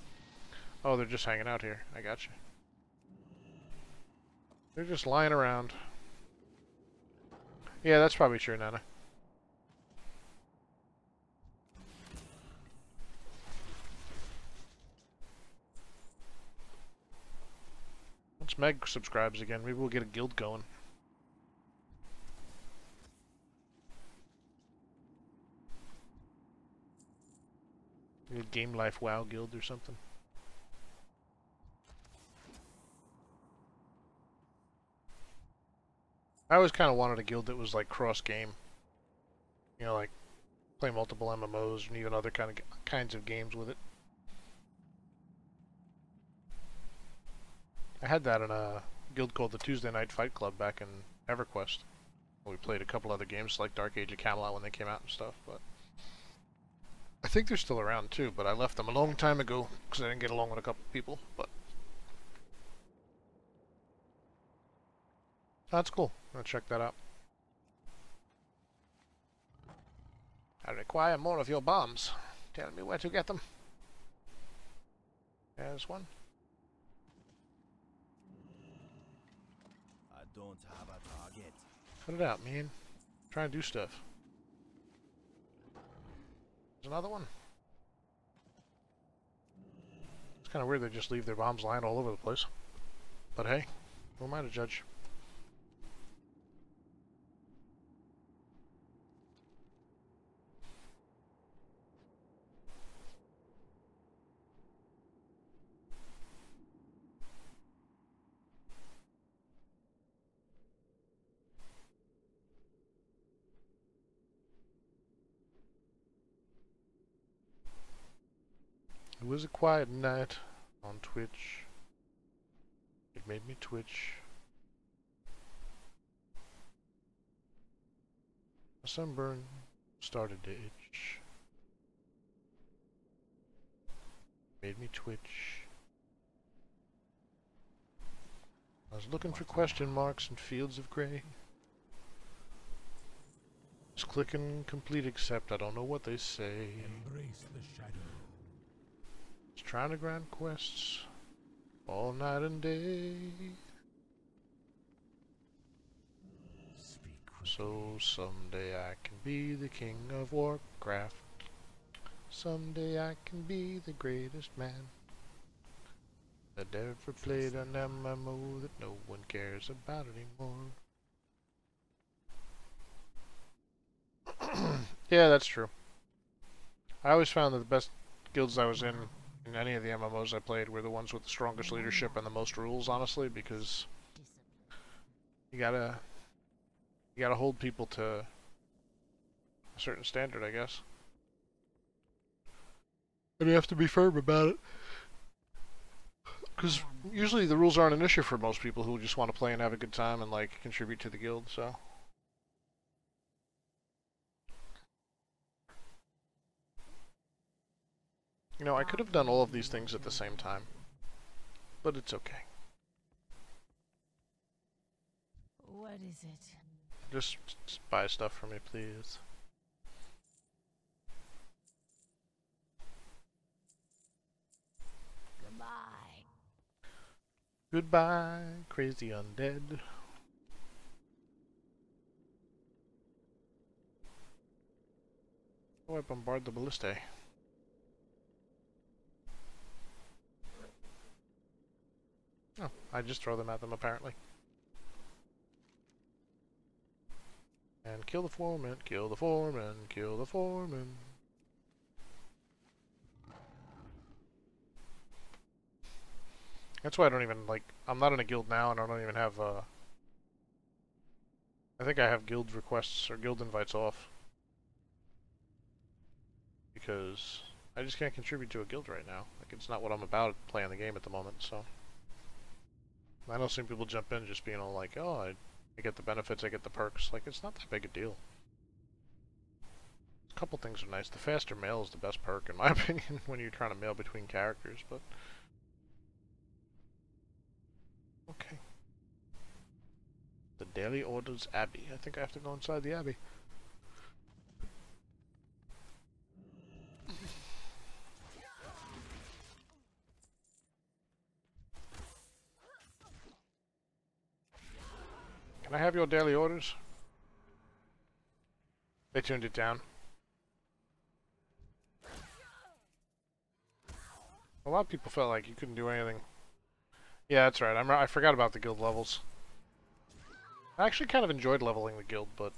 Oh, they're just hanging out here. I gotcha. They're just lying around. Yeah, that's probably true, Nana. Once Meg subscribes again, maybe we'll get a guild going. A Game Life WoW guild or something. I always kind of wanted a guild that was like cross-game. You know, like play multiple MMOs and even other kinds of games with it. I had that in a guild called the Tuesday Night Fight Club back in EverQuest We played a couple other games like Dark Age of Camelot when they came out and stuff, but I think they're still around too, but I left them a long time ago because I didn't get along with a couple people, but that's cool. I'll check that out. I require more of your bombs. Tell me where to get them. There's one. I don't have a target. Cut it out, man. Try and do stuff. There's another one. It's kind of weird they just leave their bombs lying all over the place. But hey, who am I to judge? It was a quiet night on Twitch. It made me twitch. A sunburn started to itch. Made me twitch. I was looking for question marks in fields of gray. Just clicking complete accept. I don't know what they say. Embrace the shadow. Just trying to grind quests all night and day. Speak quickly. So someday I can be the king of Warcraft. Someday I can be the greatest man that ever played an MMO that no one cares about anymore. Yeah, that's true. I always found that the best guilds I was in any of the MMOs I played were the ones with the strongest leadership and the most rules, honestly, because you gotta hold people to a certain standard, I guess. And you have to be firm about it. Because usually the rules aren't an issue for most people who just want to play and have a good time and, like, contribute to the guild, so. You know, I could have done all of these things at the same time. But it's okay. What is it? Just buy stuff for me, please. Goodbye. Goodbye, crazy undead. Oh, I bombard the ballistae. Oh, I just throw them at them, apparently. And kill the foreman, kill the foreman, kill the foreman. That's why I don't even, like, I'm not in a guild now, and I don't even have, I think I have guild requests or guild invites off. Because I just can't contribute to a guild right now. Like, it's not what I'm about playing the game at the moment, so. I know some people jump in just being all like, oh, I get the benefits, I get the perks. Like, it's not that big a deal. A couple things are nice. The faster mail is the best perk, in my opinion, when you're trying to mail between characters, but... Okay. The Daily Orders Abbey. I think I have to go inside the Abbey. Can I have your daily orders? They tuned it down. A lot of people felt like you couldn't do anything. Yeah, that's right. I forgot about the guild levels. I actually kind of enjoyed leveling the guild, but...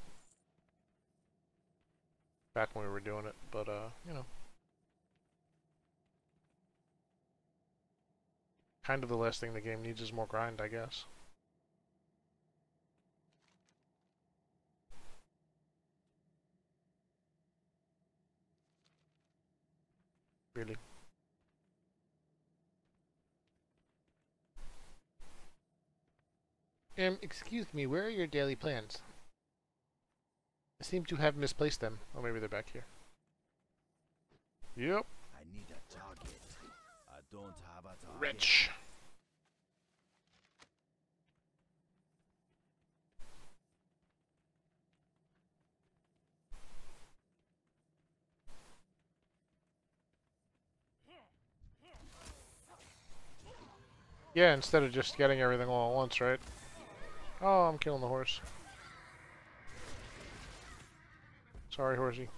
back when we were doing it, but, you know. Kind of the last thing the game needs is more grind, I guess. Really. Excuse me, where are your daily plans? I seem to have misplaced them. Oh, maybe they're back here. Yep. I need a target. I don't have a target. Rich. Yeah, instead of just getting everything all at once, right? Oh, I'm killing the horse. Sorry, horsey.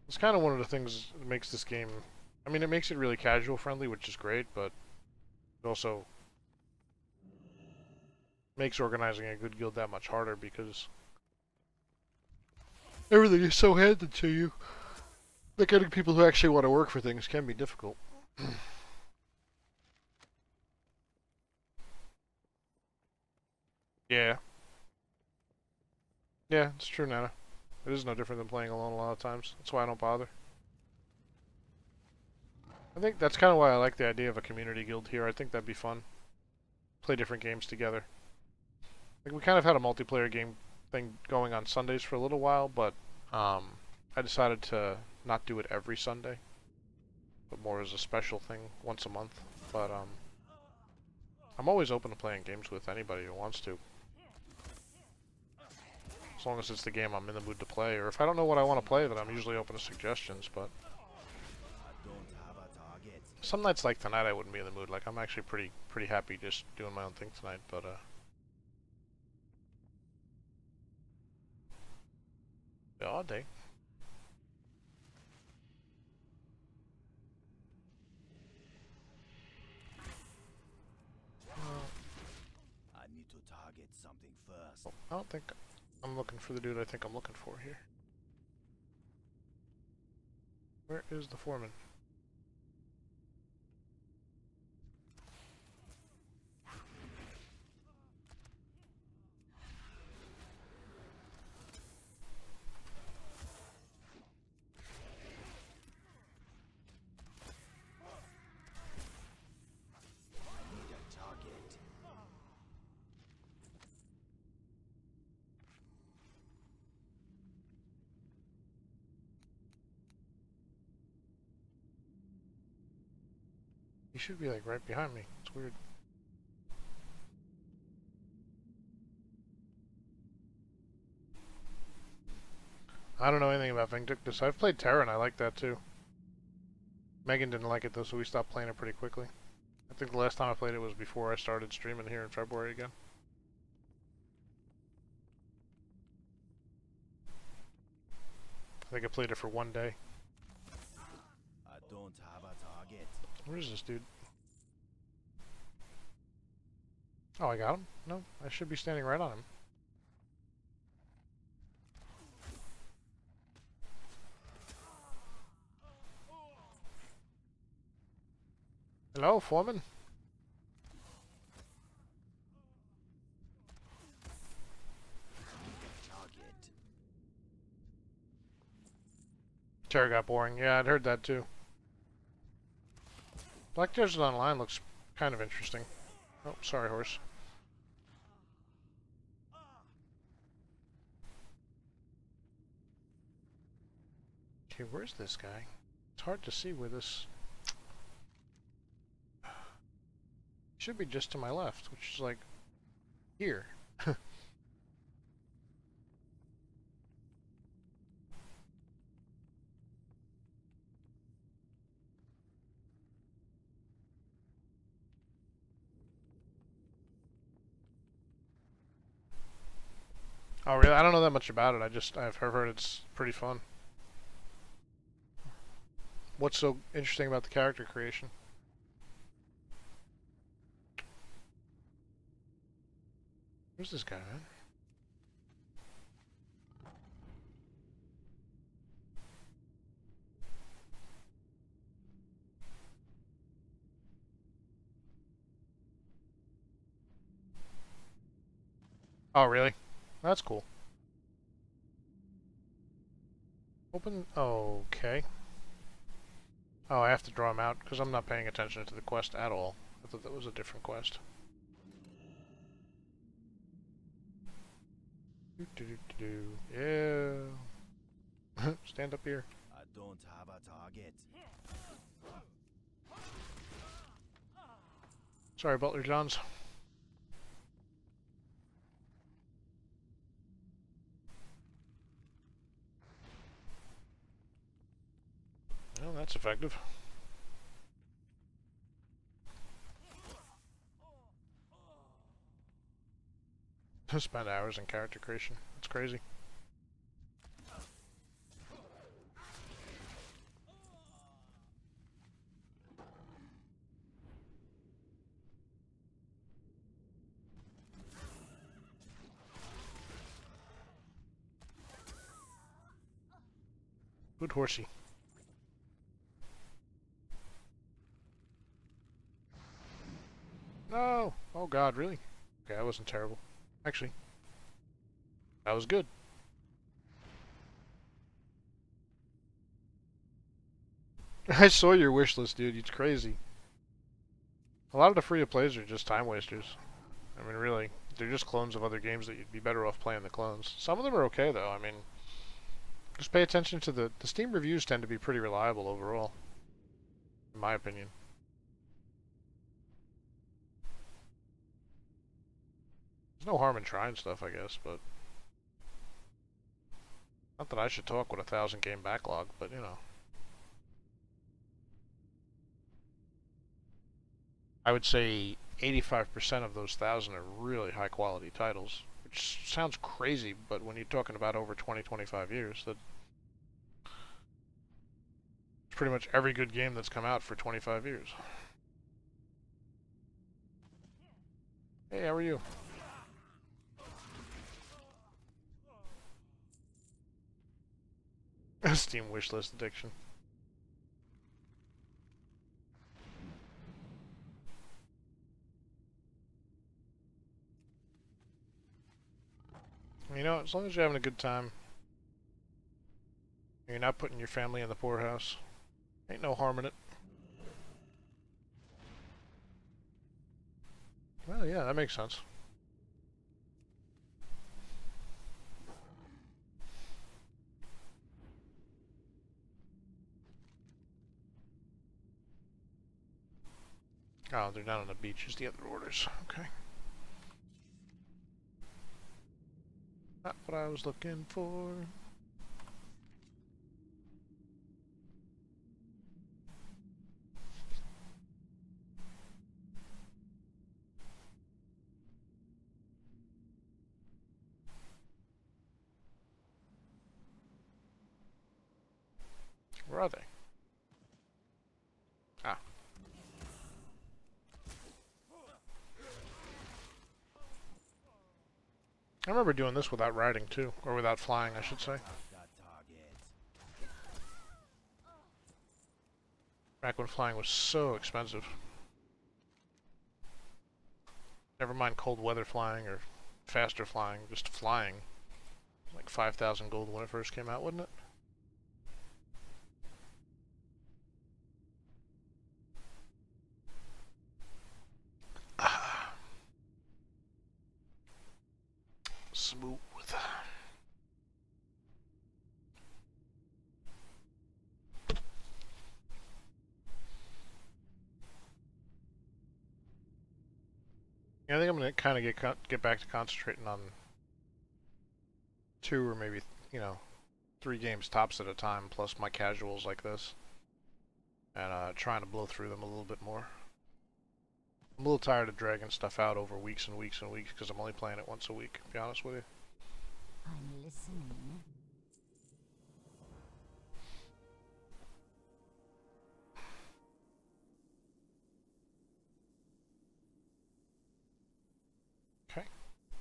It's kind of one of the things that makes this game... I mean, it makes it really casual friendly, which is great, but it also makes organizing a good guild that much harder because everything is so handed to you that getting people who actually want to work for things can be difficult. Yeah. Yeah, it's true, Nana. It is no different than playing alone a lot of times. That's why I don't bother. I think that's kind of why I like the idea of a community guild here. I think that'd be fun. Play different games together. Like, we kind of had a multiplayer game thing going on Sundays for a little while, but I decided to not do it every Sunday, but more as a special thing once a month. But I'm always open to playing games with anybody who wants to. As long as it's the game I'm in the mood to play, or if I don't know what I want to play, then I'm usually open to suggestions, but some nights like tonight I wouldn't be in the mood. Like, I'm actually pretty happy just doing my own thing tonight, but yeah, all day. I need to target something first. Oh, I don't think I'm looking for the dude I think I'm looking for here. Where is the foreman? He should be like right behind me. It's weird. I don't know anything about Vindictus. I've played Terra and I like that too. Megan didn't like it though, so we stopped playing it pretty quickly. I think the last time I played it was before I started streaming here in February again. I think I played it for one day. I don't have a target. Where is this dude? Oh, I got him? No, I should be standing right on him. Hello, foreman? Target. Terra got boring. Yeah, I'd heard that too. Black Desert Online looks kind of interesting. Oh, sorry, horse. Okay, where's this guy? It's hard to see where this... Should be just to my left, which is like... here. Oh really? I don't know that much about it. I've heard it's pretty fun. What's so interesting about the character creation? Where's this guy, man? Oh really? That's cool. Open... okay. Oh, I have to draw them out because I'm not paying attention to the quest at all. I thought that was a different quest. Yeah. Stand up here. I don't have a target. Sorry, Butler Johns. Well, that's effective. Spend hours in character creation. That's crazy. Good horsey. No! Oh god, really? Okay, that wasn't terrible. Actually, that was good. I saw your wish list, dude. It's crazy. A lot of the free-to-plays are just time wasters. I mean, really. They're just clones of other games that you'd be better off playing the clones. Some of them are okay, though. I mean, just pay attention to the Steam reviews tend to be pretty reliable overall. In my opinion. There's no harm in trying stuff, I guess, but... Not that I should talk with a 1,000 game backlog, but, you know. I would say 85% of those 1,000 are really high quality titles. Which sounds crazy, but when you're talking about over 20-25 years, that's pretty much every good game that's come out for 25 years. Hey, how are you? Steam wishlist addiction. You know, as long as you're having a good time, and you're not putting your family in the poorhouse, ain't no harm in it. Well, yeah, that makes sense. Oh, they're down on the beach. Is the other orders. Okay. Not what I was looking for. Where are they? Ah. I remember doing this without riding too, or without flying, I should say. Back when flying was so expensive. Never mind cold weather flying or faster flying, just flying. Like 5,000 gold when it first came out, wasn't it? Smooth. Yeah, I think I'm gonna kind of get back to concentrating on 2 or maybe, you know, 3 games tops at a time, plus my casuals like this, and trying to blow through them a little bit more. I'm a little tired of dragging stuff out over weeks and weeks and weeks because I'm only playing it once a week, to be honest with you. I'm listening. Okay.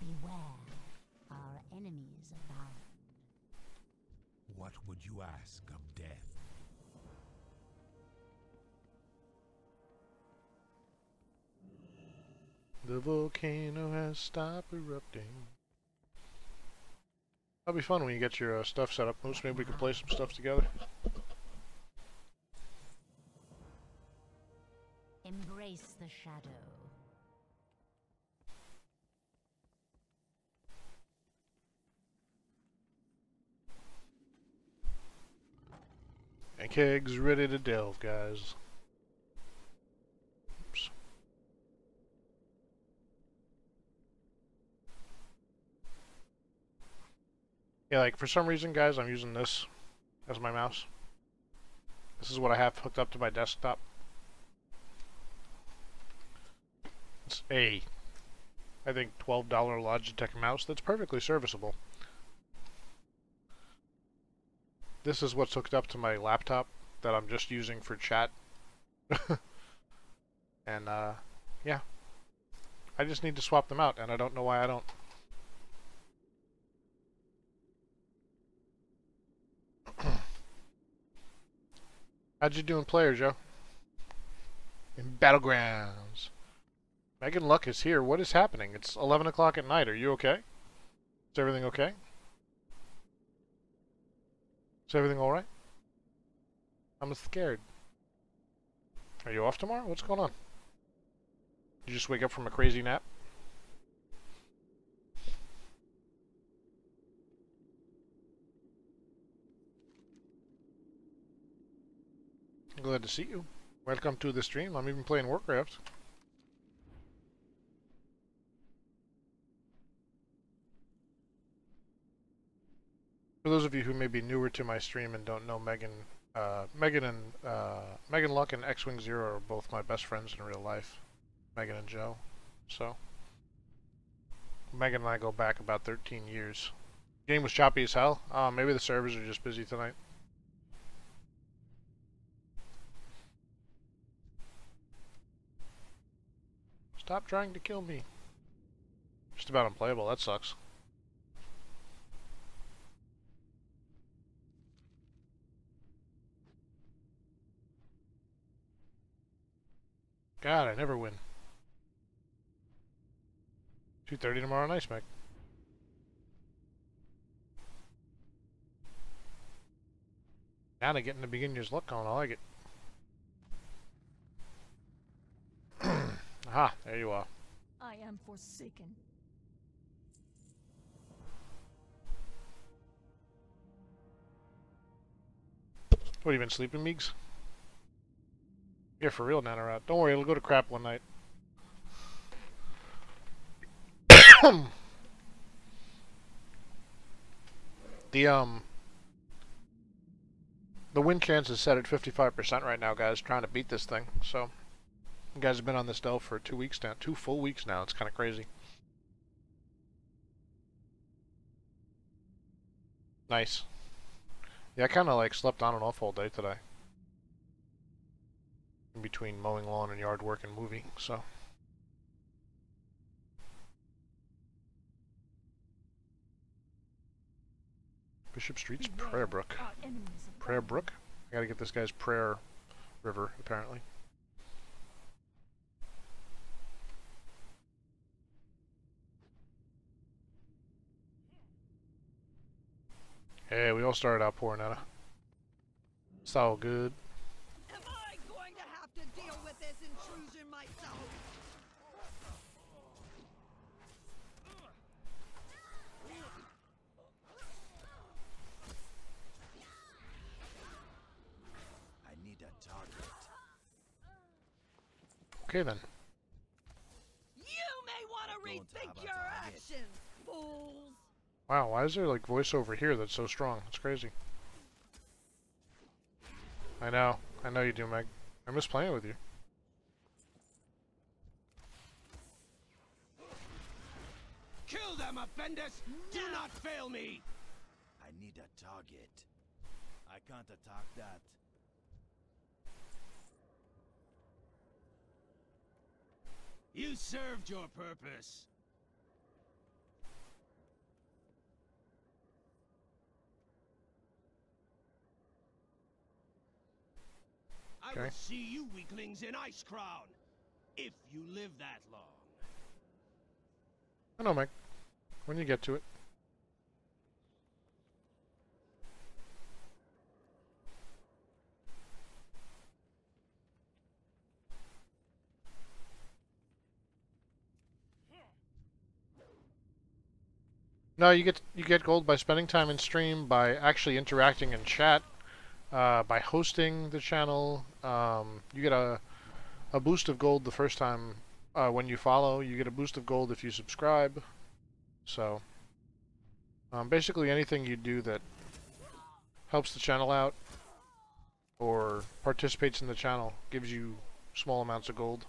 Beware, our enemies abound. What would you ask of death? The volcano has stopped erupting. That'll be fun when you get your stuff set up. Moose, maybe we can play some stuff together. Embrace the shadow. And kegs ready to delve, guys. Oops. Yeah, like for some reason, guys, I'm using this as my mouse. This is what I have hooked up to my desktop. It's a, I think, $12 Logitech mouse that's perfectly serviceable. This is what's hooked up to my laptop that I'm just using for chat. And, yeah. I just need to swap them out, and I don't know why I don't. How'd you do in player, Joe? In Battlegrounds. Megan Luck is here. What is happening? It's 11 o'clock at night. Are you okay? Is everything okay? Is everything alright? I'm scared. Are you off tomorrow? What's going on? Did you just wake up from a crazy nap? Glad to see you. Welcome to the stream. I'm even playing Warcraft. For those of you who may be newer to my stream and don't know Megan, Megan Luck and X-Wing Zero are both my best friends in real life. Megan and Joe. So, Megan and I go back about 13 years. Game was choppy as hell. Maybe the servers are just busy tonight. Stop trying to kill me. Just about unplayable. That sucks. God, I never win. 2:30 tomorrow. Nice, Meg. Now to getting the beginner's luck on. I like it. Aha, there you are. I am forsaken. What, you been sleeping, Meeks? Yeah, for real, Nanorat. Don't worry, it'll go to crap one night. The win chance is set at 55% right now, guys, trying to beat this thing, so... You guys have been on this delve for 2 weeks now. 2 full weeks now. It's kind of crazy. Nice. Yeah, I kind of like slept on and off all day today. In between mowing lawn and yard work and moving, so. Bishop Street's Prayer Brook. Prayer Brook? I gotta get this guy's Prayer River, apparently. Hey, we all started out poor, Nana. It's all good. Am I going to have to deal with this intrusion myself? I need a target. Okay then. You may want to rethink your actions, fools! Wow, why is there like voiceover here that's so strong? It's crazy. I know you do, Meg. I miss playing with you. Kill them, offenders! Do not fail me! I need a target. I can't attack that. You served your purpose. I will see you weaklings in Icecrown, if you live that long. I know, Meg. When you get to it. No, you get gold by spending time in stream, by actually interacting in chat, by hosting the channel. You get a boost of gold the first time when you follow. You get a boost of gold if you subscribe. So, basically anything you do that helps the channel out or participates in the channel gives you small amounts of gold.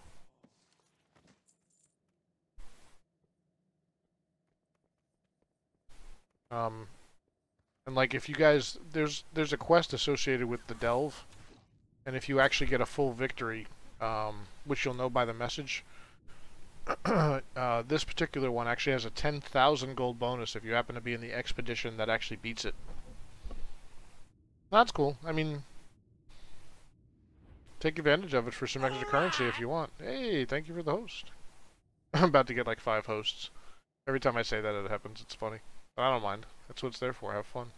And like if you guys, there's a quest associated with the delve, and if you actually get a full victory, which you'll know by the message, this particular one actually has a 10,000 gold bonus if you happen to be in the expedition that actually beats it. That's cool. I mean, take advantage of it for some extra currency if you want. Hey, thank you for the host. I'm about to get like 5 hosts. Every time I say that it happens. It's funny. But I don't mind. That's what it's there for. Have fun.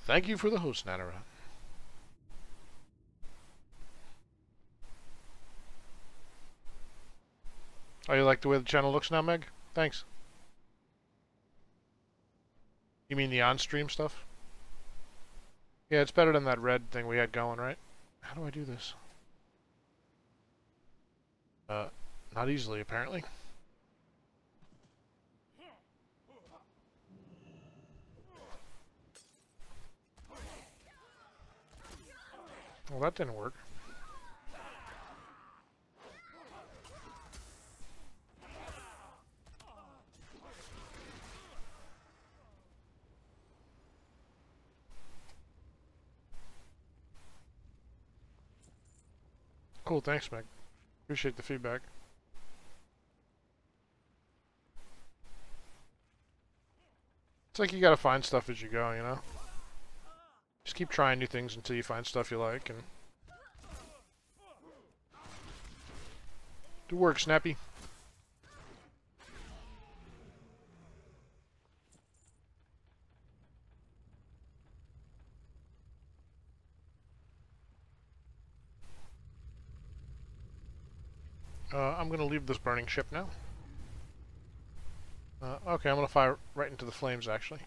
Thank you for the host, Nanara. Oh, you like the way the channel looks now, Meg? Thanks. You mean the on-stream stuff? Yeah, it's better than that red thing we had going, right? How do I do this? Not easily, apparently. Well, that didn't work. Cool, thanks, Meg. Appreciate the feedback. It's like you gotta find stuff as you go, you know? Just keep trying new things until you find stuff you like, and... Do work, Snappy. I'm gonna leave this burning ship now. Okay, I'm gonna fire right into the flames, actually.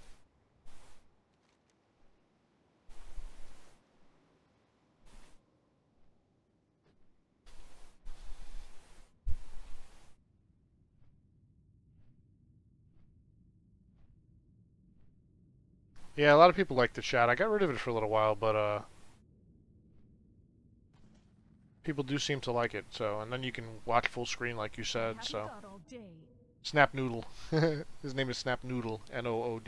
Yeah, a lot of people like the chat. I got rid of it for a little while, but people do seem to like it. So, and then you can watch full screen, like you said. So, Snap Noodle. His name is Snap Noodle. Noodle.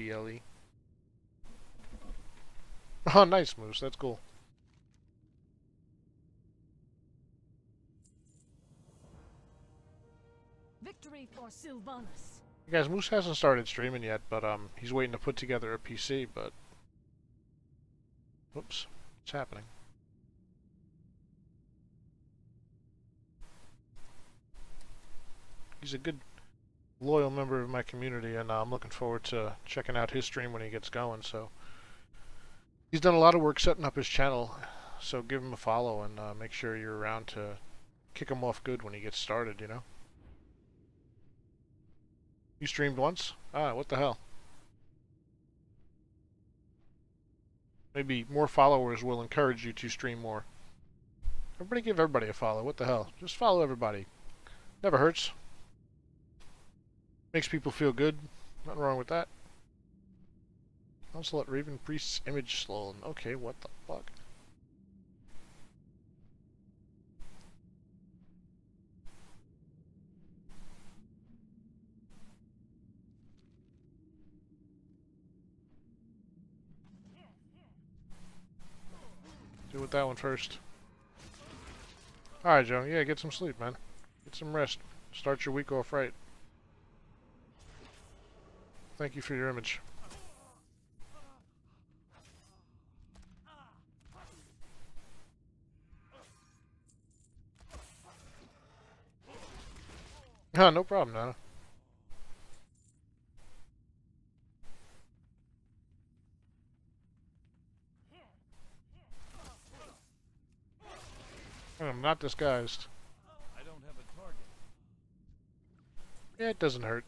Oh, nice, Moose. That's cool. Victory for Sylvanas. Guys, Moose hasn't started streaming yet, but he's waiting to put together a PC, but... Whoops. What's happening? He's a good, loyal member of my community, and I'm looking forward to checking out his stream when he gets going, so... He's done a lot of work setting up his channel, so give him a follow and make sure you're around to kick him off good when he gets started, you know? You streamed once? Ah, what the hell? Maybe more followers will encourage you to stream more. Everybody give everybody a follow. What the hell? Just follow everybody. Never hurts. Makes people feel good. Nothing wrong with that. Also let Raven Priest's image slow. Okay, what the fuck? Do with that one first. Alright, Joe. Yeah, get some sleep, man. Get some rest. Start your week off right. Thank you for your image. No problem, Nana. I'm not disguised. Yeah, it doesn't hurt.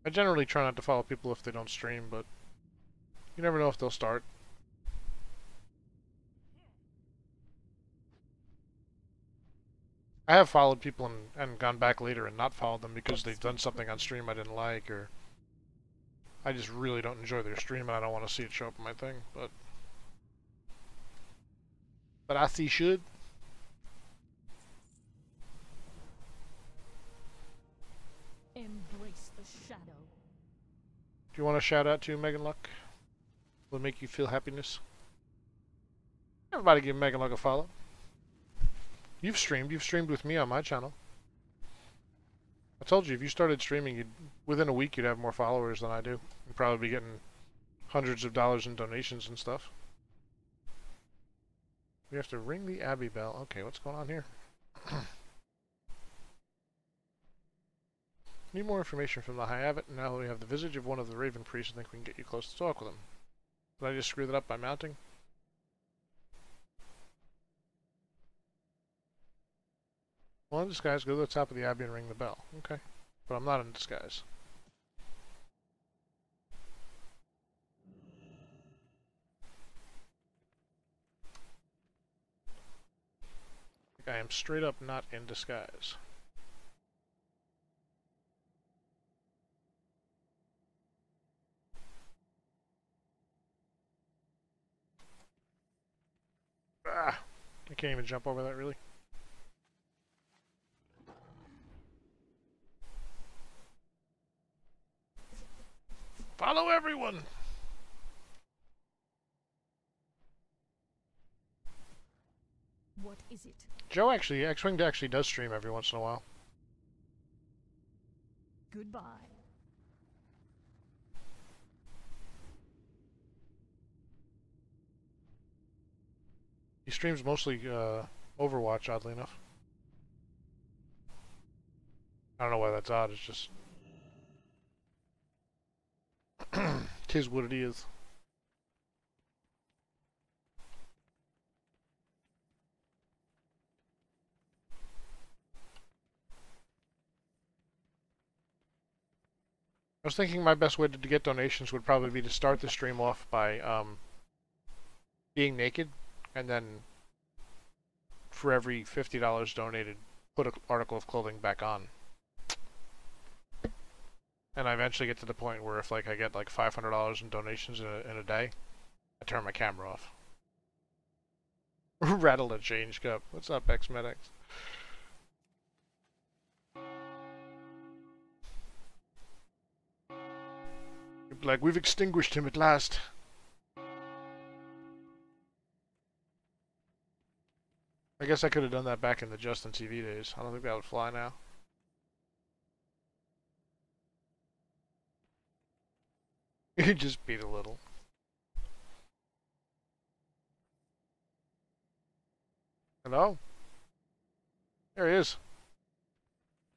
I generally try not to follow people if they don't stream, but you never know if they'll start. I have followed people and gone back later and not followed them because they've done something on stream I didn't like, or I just really don't enjoy their stream and I don't want to see it show up on my thing, but I see should. Embrace the shadow. Do you want to shout out to Megan Luck? Will it make you feel happiness? Everybody give Megan Luck a follow. You've streamed with me on my channel. I told you, if you started streaming, within a week you'd have more followers than I do. You'd probably be getting hundreds of dollars in donations and stuff. We have to ring the Abbey bell. Okay, what's going on here? Need more information from the High Abbot. Now that we have the visage of one of the Raven priests, I think we can get you close to talk with him. Did I just screw that up by mounting? Well, in disguise, go to the top of the Abbey and ring the bell. Okay. But I'm not in disguise. I am straight up not in disguise. Ah! I can't even jump over that, really. Follow everyone! What is it? Joe actually, X-Winged actually does stream every once in a while. Goodbye. He streams mostly Overwatch, oddly enough. I don't know why that's odd, it's just... 'tis what it is. I was thinking my best way to get donations would probably be to start the stream off by being naked, and then for every $50 donated, put an article of clothing back on. And I eventually get to the point where if like I get like $500 in donations in a day, I turn my camera off. Rattle a change cup. What's up, X-Medics? Like, we've extinguished him at last. I guess I could have done that back in the Justin TV days. I don't think that would fly now. You just beat a little. Hello? There he is.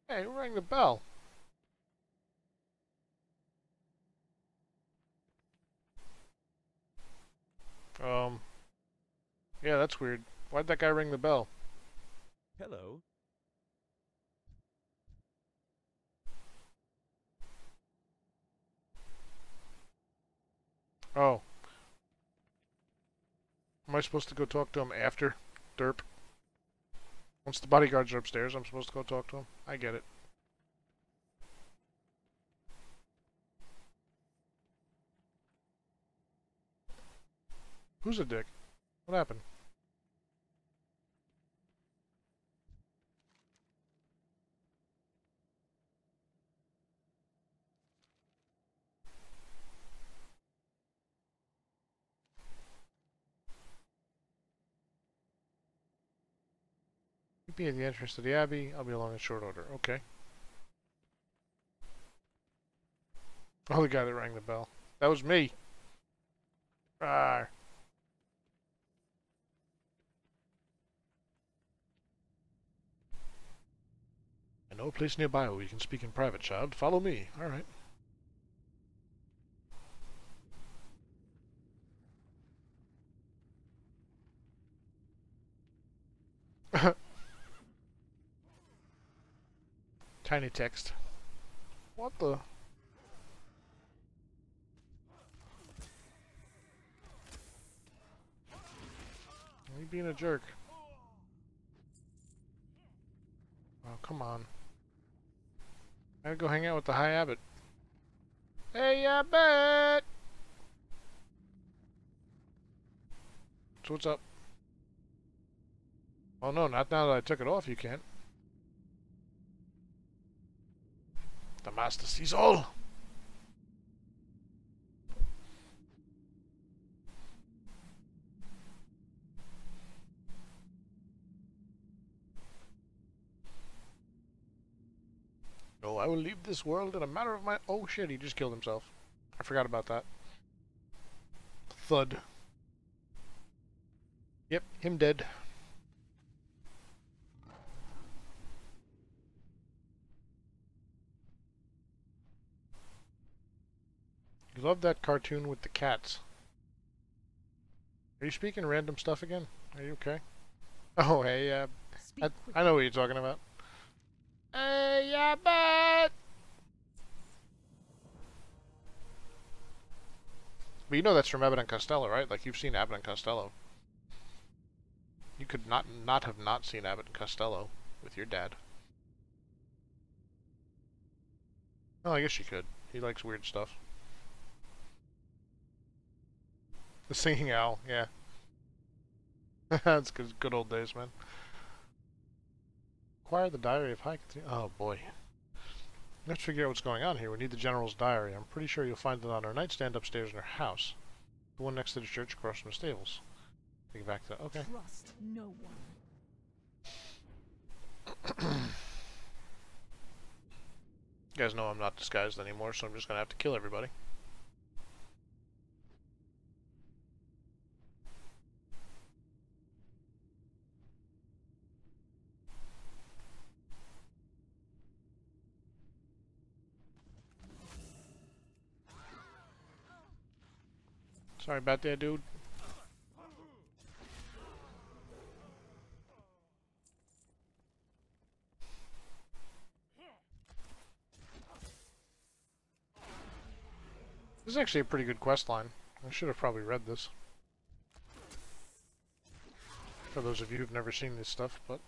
Hey, who rang the bell? Yeah, that's weird. Why'd that guy ring the bell? Hello. Oh. Am I supposed to go talk to him after? Derp. Once the bodyguards are upstairs, I'm supposed to go talk to him? I get it. Who's a dick? What happened? Be at the entrance to the Abbey. I'll be along in short order. Okay. Oh, the guy that rang the bell. That was me. Rawr. I know a place nearby where you can speak in private, child. Follow me. All right. Tiny text. What the? Are you being a jerk? Oh, come on. I gotta go hang out with the High Abbot. Hey, Abbot! So what's up? Oh no, not now that I took it off, you can't. The master sees all! No, I will leave this world in a matter of my... Oh shit, he just killed himself. I forgot about that. Thud. Yep, him dead. You love that cartoon with the cats. Are you speaking random stuff again? Are you okay? Oh, hey, I know what you're talking about. Hey, Abbot! But you know that's from Abbott and Costello, right? Like, you've seen Abbott and Costello. You could not have not seen Abbott and Costello with your dad. Oh, I guess you could. He likes weird stuff. The singing owl, yeah. That's good old days, man. Acquire the diary of High Cathedral. Oh boy. Let's figure out what's going on here. We need the General's diary. I'm pretty sure you'll find it on our nightstand upstairs in her house. The one next to the church across from the stables. Take it back to... Okay. Trust no one. You guys know I'm not disguised anymore, so I'm just gonna have to kill everybody. Sorry about that, dude. This is actually a pretty good quest line. I should have probably read this. For those of you who've never seen this stuff, but...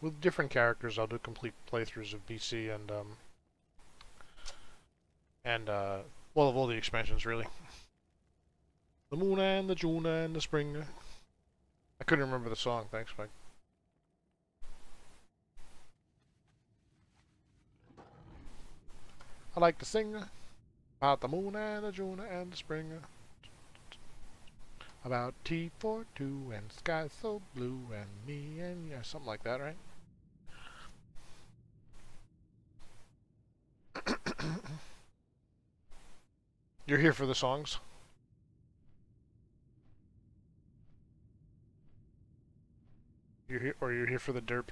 With different characters, I'll do complete playthroughs of BC and well, of all the expansions, really. The moon and the June and the spring. I couldn't remember the song. Thanks, Mike. I like to sing about the moon and the June and the spring. About T42 and sky so blue and me and you. Something like that, right? You're here for the songs? You're here, or you're here for the derp?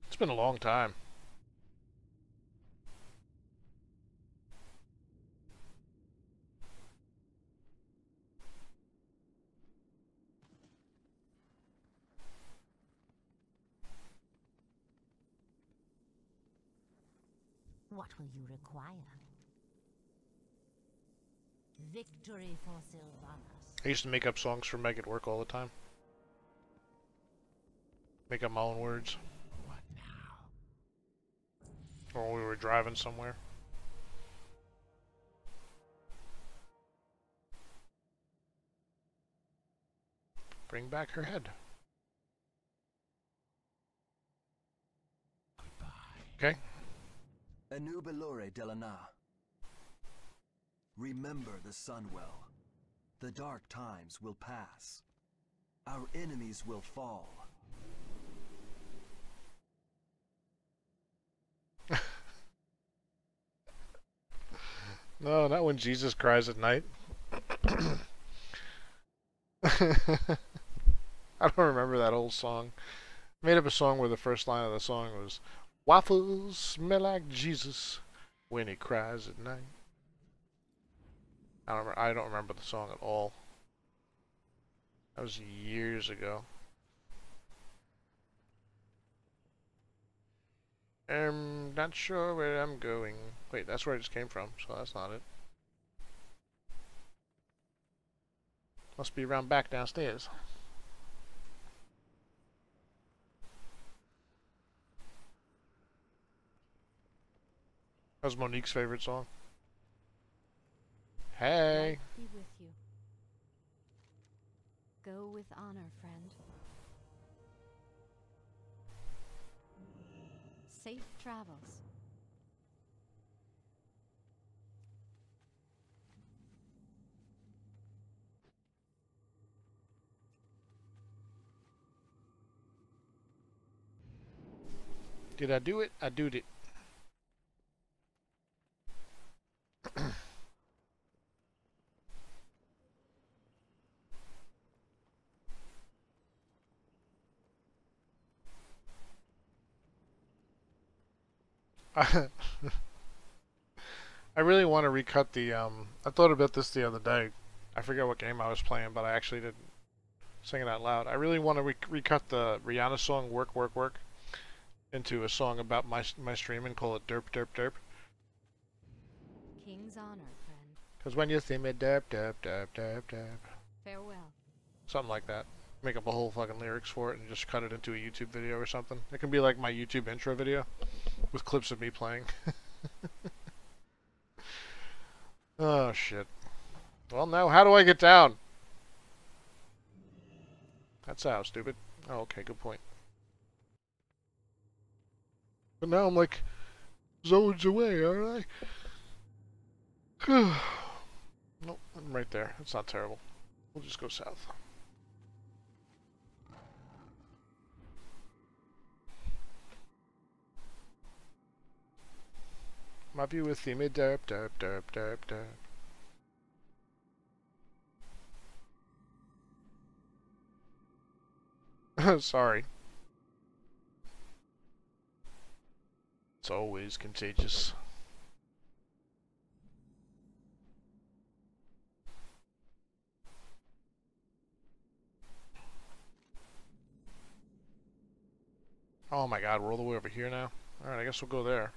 It's been a long time. What will you require? Victory for Sylvanas. I used to make up songs for Meg at work all the time. Make up my own words. What now? Or we were driving somewhere. Bring back her head. Goodbye. Okay. Enubelore Delana. Remember the sun well. The dark times will pass. Our enemies will fall. No, not when Jesus cries at night. I don't remember that old song. I made up a song where the first line of the song was, "Waffles smell like Jesus when he cries at night." I don't remember the song at all. That was years ago. I'm not sure where I'm going. Wait, that's where I just came from, so that's not it. Must be around back downstairs. That was Monique's favorite song. Hey! Life be with you. Go with honor, friend. Safe travels. Did I do it? I doed it. I really want to recut the, I thought about this the other day. I forget what game I was playing, but I actually didn't sing it out loud. I really want to recut the Rihanna song, Work, Work, Work, into a song about my stream and call it Derp, Derp, Derp. King's honor, friend. Because when you see me derp, derp, derp, derp, derp. Farewell. Something like that. Make up a whole fucking lyrics for it and just cut it into a YouTube video or something. It can be like my YouTube intro video with clips of me playing. Oh, shit. Well, now, how do I get down? That's how, stupid. Oh, okay, good point. But now I'm like zones away, aren't I? Nope, I'm right there. It's not terrible. We'll just go south. My view with theme, derp, derp, derp, derp, derp. Sorry. It's always contagious. Oh my god, we're all the way over here now? Alright, I guess we'll go there.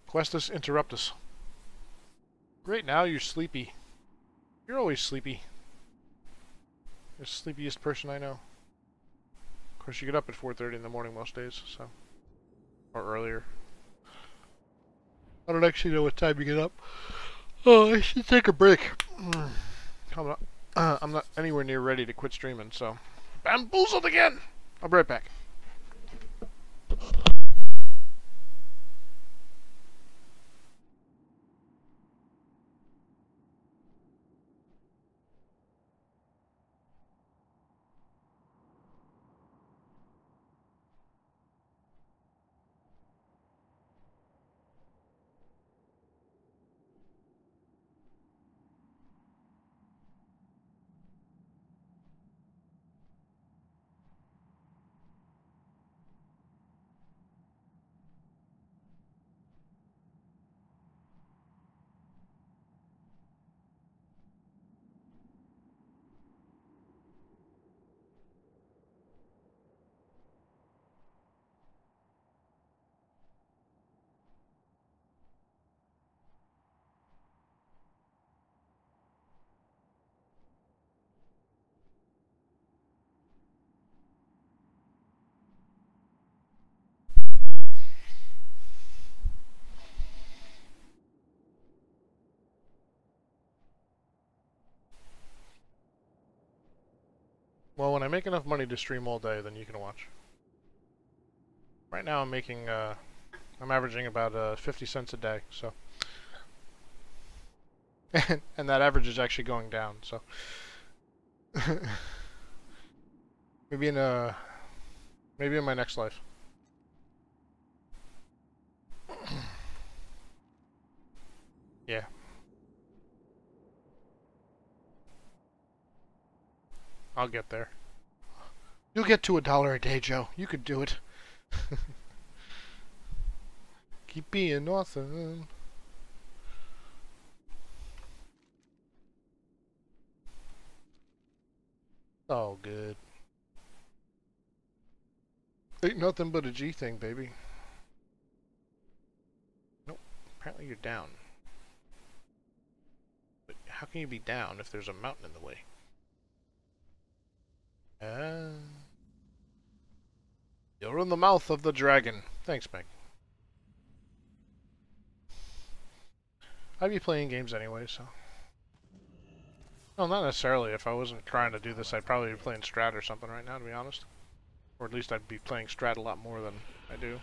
Questus Interruptus. Great, now you're sleepy. You're always sleepy. You're the sleepiest person I know. Of course, you get up at 4:30 in the morning most days, so. Or earlier. I don't actually know what time you get up. Oh, I should take a break. I'm not anywhere near ready to quit streaming, so. Bamboozled again! I'll be right back. Well, when I make enough money to stream all day, then you can watch. Right now I'm making, I'm averaging about 50 cents a day, so. And that average is actually going down, so. maybe in my next life. Yeah. I'll get there. You'll get to $1 a day, Joe. You could do it. Keep being awesome. Oh, good. Ain't nothing but a G thing, baby. Nope. Apparently you're down. But how can you be down if there's a mountain in the way? You're in the mouth of the dragon. Thanks, Meg. I'd be playing games anyway, so... Well, not necessarily. If I wasn't trying to do this, I'd probably be playing Strat or something right now, to be honest. Or at least I'd be playing Strat a lot more than I do.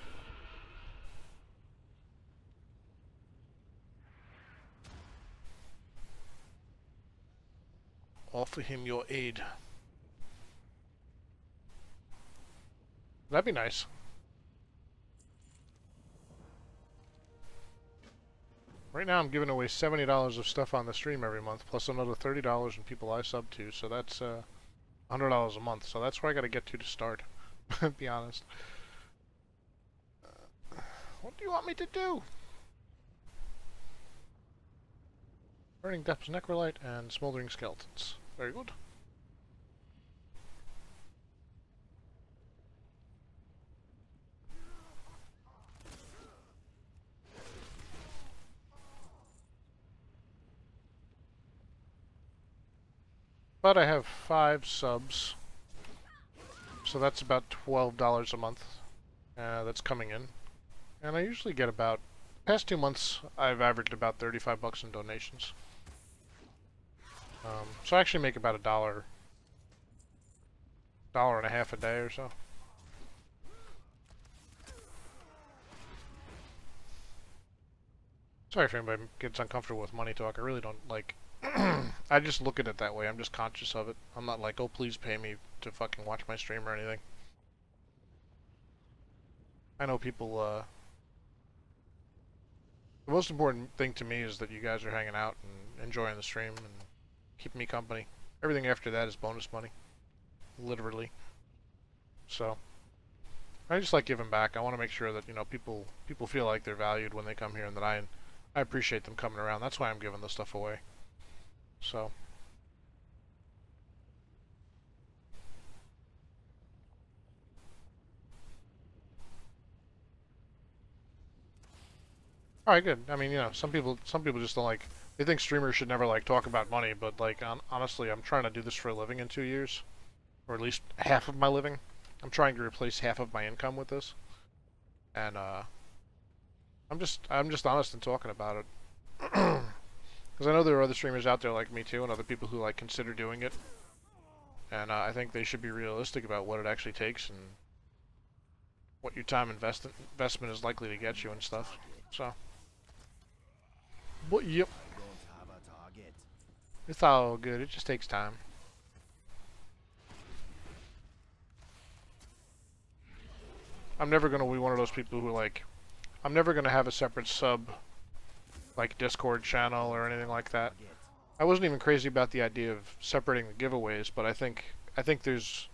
Offer him your aid. That'd be nice. Right now I'm giving away $70 of stuff on the stream every month, plus another $30 in people I sub to, so that's $100 a month. So that's where I gotta get to start, to be honest. What do you want me to do? Burning Depths Necrolite and Smoldering Skeletons. Very good. But I have 5 subs, so that's about $12 a month that's coming in. And I usually get about, past 2 months, I've averaged about 35 bucks in donations. So I actually make about $1.50 a day or so. Sorry if anybody gets uncomfortable with money talk. I really don't like... I just look at it that way. I'm just conscious of it. I'm not like, oh, please pay me to fucking watch my stream or anything. I know people, the most important thing to me is that you guys are hanging out and enjoying the stream and keeping me company. Everything after that is bonus money. Literally. So, I just like giving back. I want to make sure that, you know, people feel like they're valued when they come here and that I appreciate them coming around. That's why I'm giving this stuff away. So. Alright, good. I mean, you know, some people just don't like, they think streamers should never like talk about money, but like, honestly, I'm trying to do this for a living in 2 years. Or at least half of my living. I'm trying to replace half of my income with this. And, I'm just honest in talking about it. Because I know there are other streamers out there like me too, and other people who like consider doing it. And I think they should be realistic about what it actually takes and what your time investment is likely to get you and stuff. So, but yep, it's all good. It just takes time. I'm never gonna be one of those people who like, I'm never gonna have a separate sub, like Discord channel or anything like that. I wasn't even crazy about the idea of separating the giveaways, but I think there's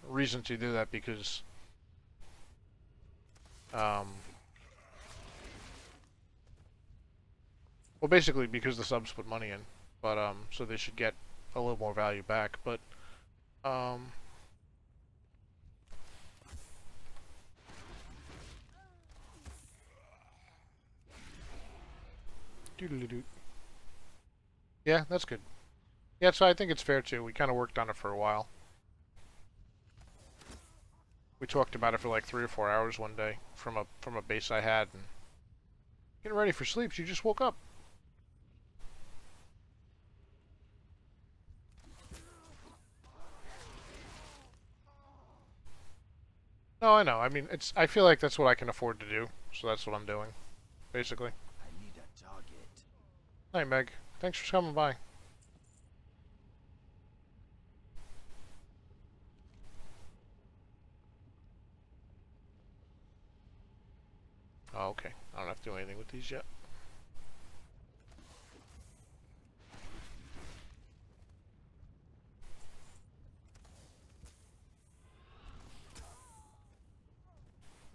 reason to do that because well, basically because the subs put money in, but so they should get a little more value back, but doodle-doo. Yeah, that's good. Yeah, so I think it's fair too. We kind of worked on it for a while. We talked about it for like 3 or 4 hours one day from a base I had, and getting ready for sleep. You just woke up. No, I know. I mean, I feel like that's what I can afford to do, so that's what I'm doing, basically. I need a target. Hi, Meg. Thanks for coming by. Oh, okay. I don't have to do anything with these yet.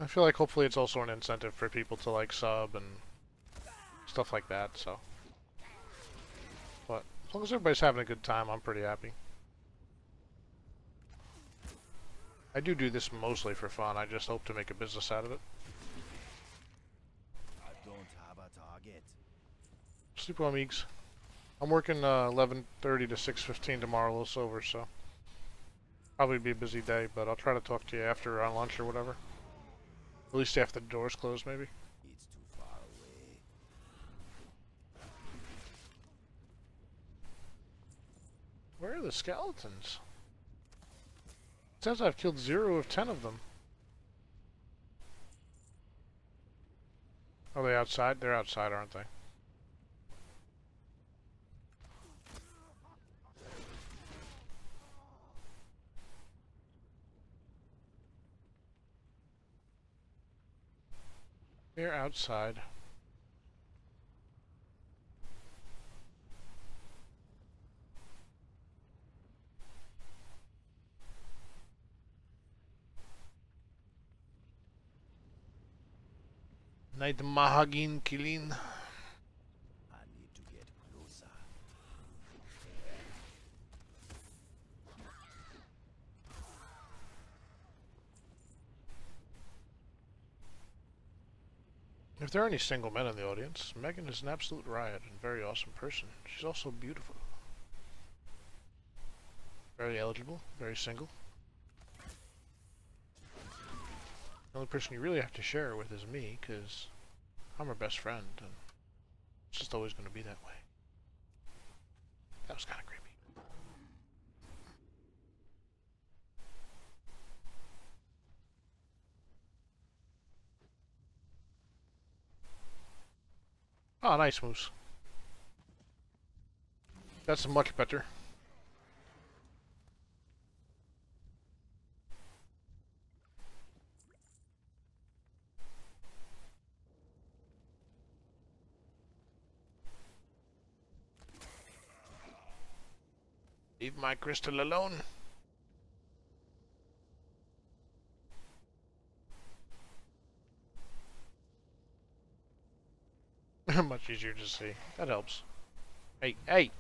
I feel like hopefully it's also an incentive for people to like sub and stuff like that, so. But as long as everybody's having a good time, I'm pretty happy. I do this mostly for fun. I just hope to make a business out of it. I don't have a target. Super Amigs. I'm working 11:30 to 6:15 tomorrow, a little sober, so probably be a busy day, but I'll try to talk to you after on lunch or whatever. At least after the doors close, maybe. It's too far away. Where are the skeletons? It says I've killed 0 of 10 of them. Are they outside? They're outside, aren't they? They're outside. Night Mahagin Kilin. I need to get closer. If there are any single men in the audience, Megan is an absolute riot and very awesome person. She's also beautiful. Very eligible, very single. The only person you really have to share it with is me, because I'm her best friend, and it's just always going to be that way. That was kind of creepy. Oh, nice, Moose. That's much better. Leave my crystal alone. Much easier to see. That helps. Hey, hey!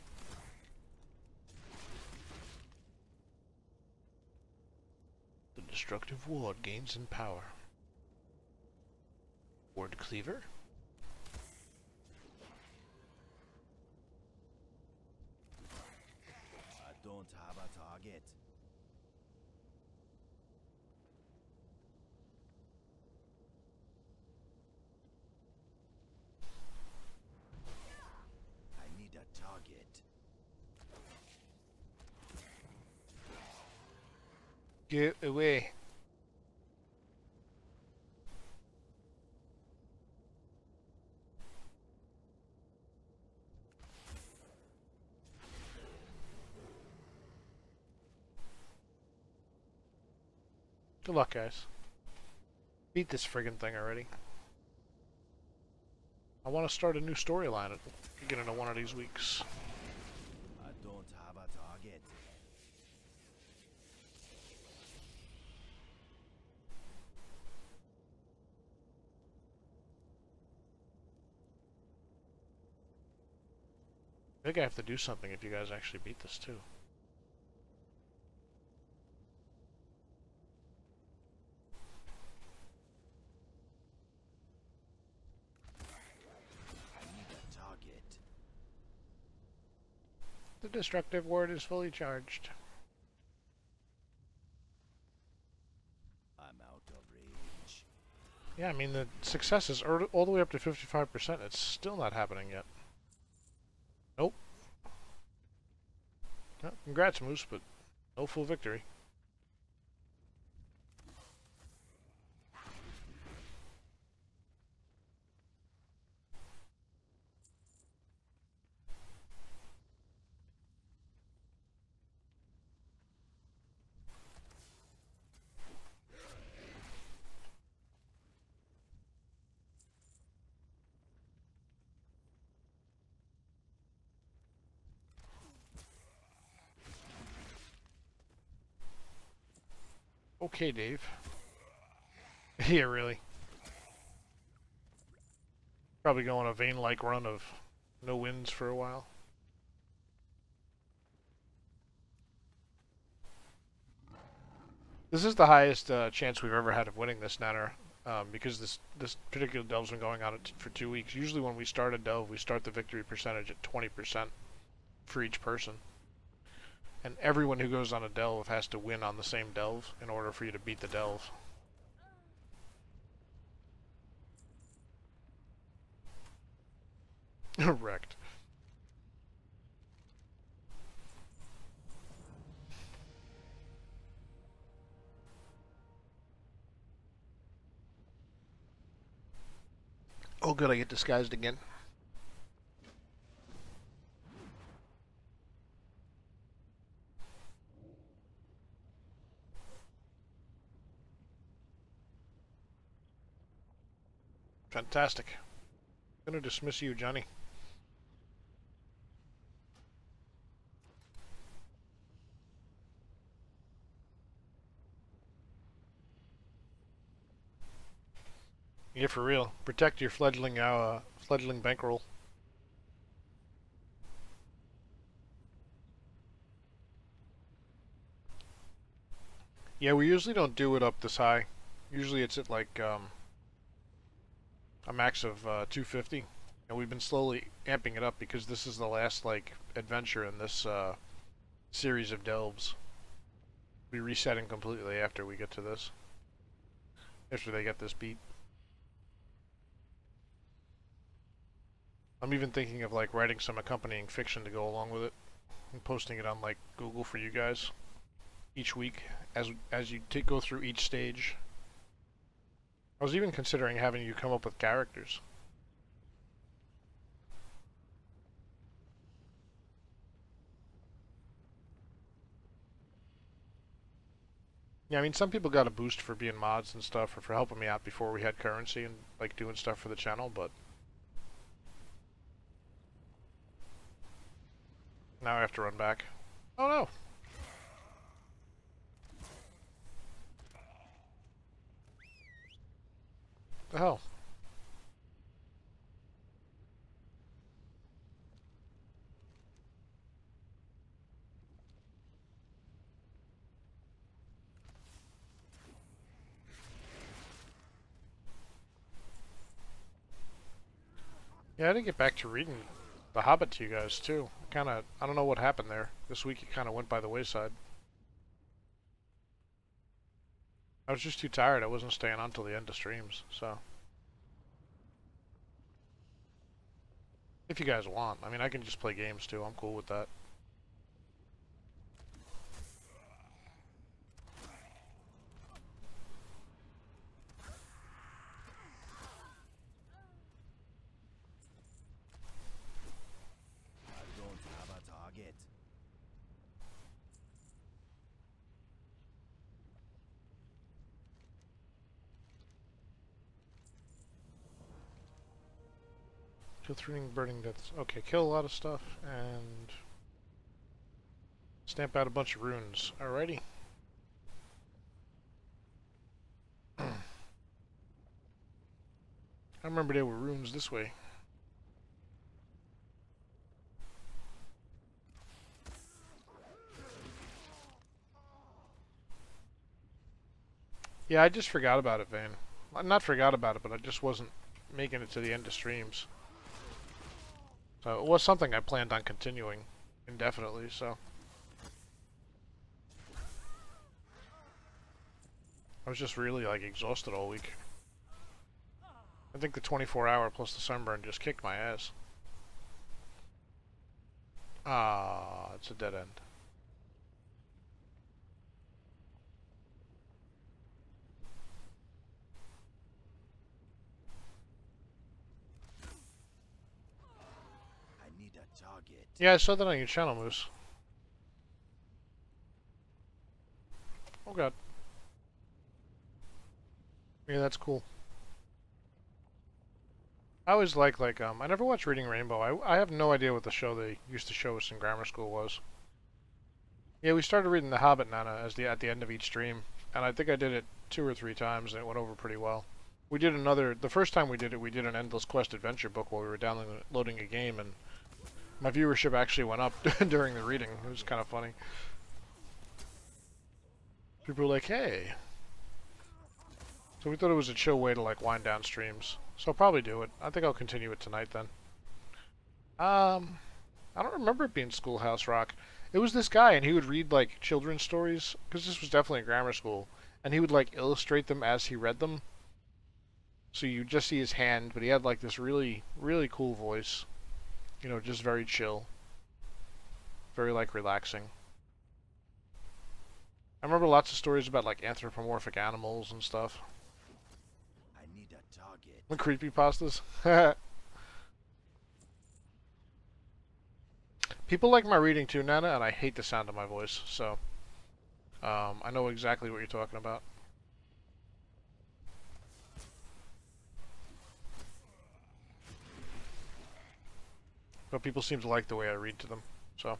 The destructive ward gains in power. Ward cleaver? I don't have a target. I need a target. Get away. Good luck, guys. Beat this friggin' thing already. I want to start a new storyline at the beginning of one of these weeks. I don't have a target. I think I have to do something if you guys actually beat this too. I need a target. The destructive ward is fully charged. I'm out of range. Yeah, I mean the success is all the way up to 55%. It's still not happening yet. Nope. Well, congrats, Moose, but no full victory. Okay, Dave. Yeah, really. Probably go on a Vayne-like run of no wins for a while. This is the highest chance we've ever had of winning this Nanner, because this particular delve's been going on for 2 weeks. Usually when we start a delve, we start the victory percentage at 20% for each person. And everyone who goes on a delve has to win on the same delve in order for you to beat the delve. Wrecked. Oh good, I get disguised again. Fantastic. I'm gonna dismiss you, Johnny. Yeah, for real. Protect your fledgling bankroll. Yeah, we usually don't do it up this high. Usually it's at like a max of 250, and we've been slowly amping it up because this is the last like adventure in this series of delves. We'll be resetting completely after we get to this. After they get this beat. I'm even thinking of like writing some accompanying fiction to go along with it and posting it on like Google for you guys each week as you go through each stage. I was even considering having you come up with characters. Yeah, I mean some people got a boost for being mods and stuff or for helping me out before we had currency and like doing stuff for the channel, but now I have to run back. Oh no! The hell? Yeah, I didn't get back to reading The Hobbit to you guys too. I don't know what happened there. This week it kind of went by the wayside. I was just too tired. I wasn't staying on till the end of streams, so. If you guys want. I mean, I can just play games too. I'm cool with that. I don't have a target. Kill 3 burning deaths. Okay, kill a lot of stuff and stamp out a bunch of runes. Alrighty. I remember there were runes this way. Yeah, I just forgot about it, Vayne. Not forgot about it, but I just wasn't making it to the end of streams. So it was something I planned on continuing indefinitely, so. I was just really like exhausted all week. I think the 24-hour plus the sunburn just kicked my ass. Ah, it's a dead end. Target. Yeah, I saw that on your channel, Moose. Oh god. Yeah, that's cool. I always like I never watched Reading Rainbow. I have no idea what the show they used to show us in grammar school was. Yeah, we started reading The Hobbit, Nana, at the end of each stream. and I think I did it 2 or 3 times, and it went over pretty well. We did the first time we did it, we did an Endless Quest adventure book while we were downloading a game, and my viewership actually went up during the reading. It was kind of funny. People were like, hey. So we thought it was a chill way to like wind down streams. So I'll probably do it. I think I'll continue it tonight then. I don't remember it being Schoolhouse Rock. It was this guy, and he would read like children's stories, because this was definitely a grammar school, and he would like illustrate them as he read them. So you just see his hand, but he had like this really, really cool voice. You know, just very chill. Very like relaxing. I remember lots of stories about like anthropomorphic animals and stuff. I need a target. The creepypastas. People like my reading too, Nana, and I hate the sound of my voice, so I know exactly what you're talking about. But people seem to like the way I read to them, so.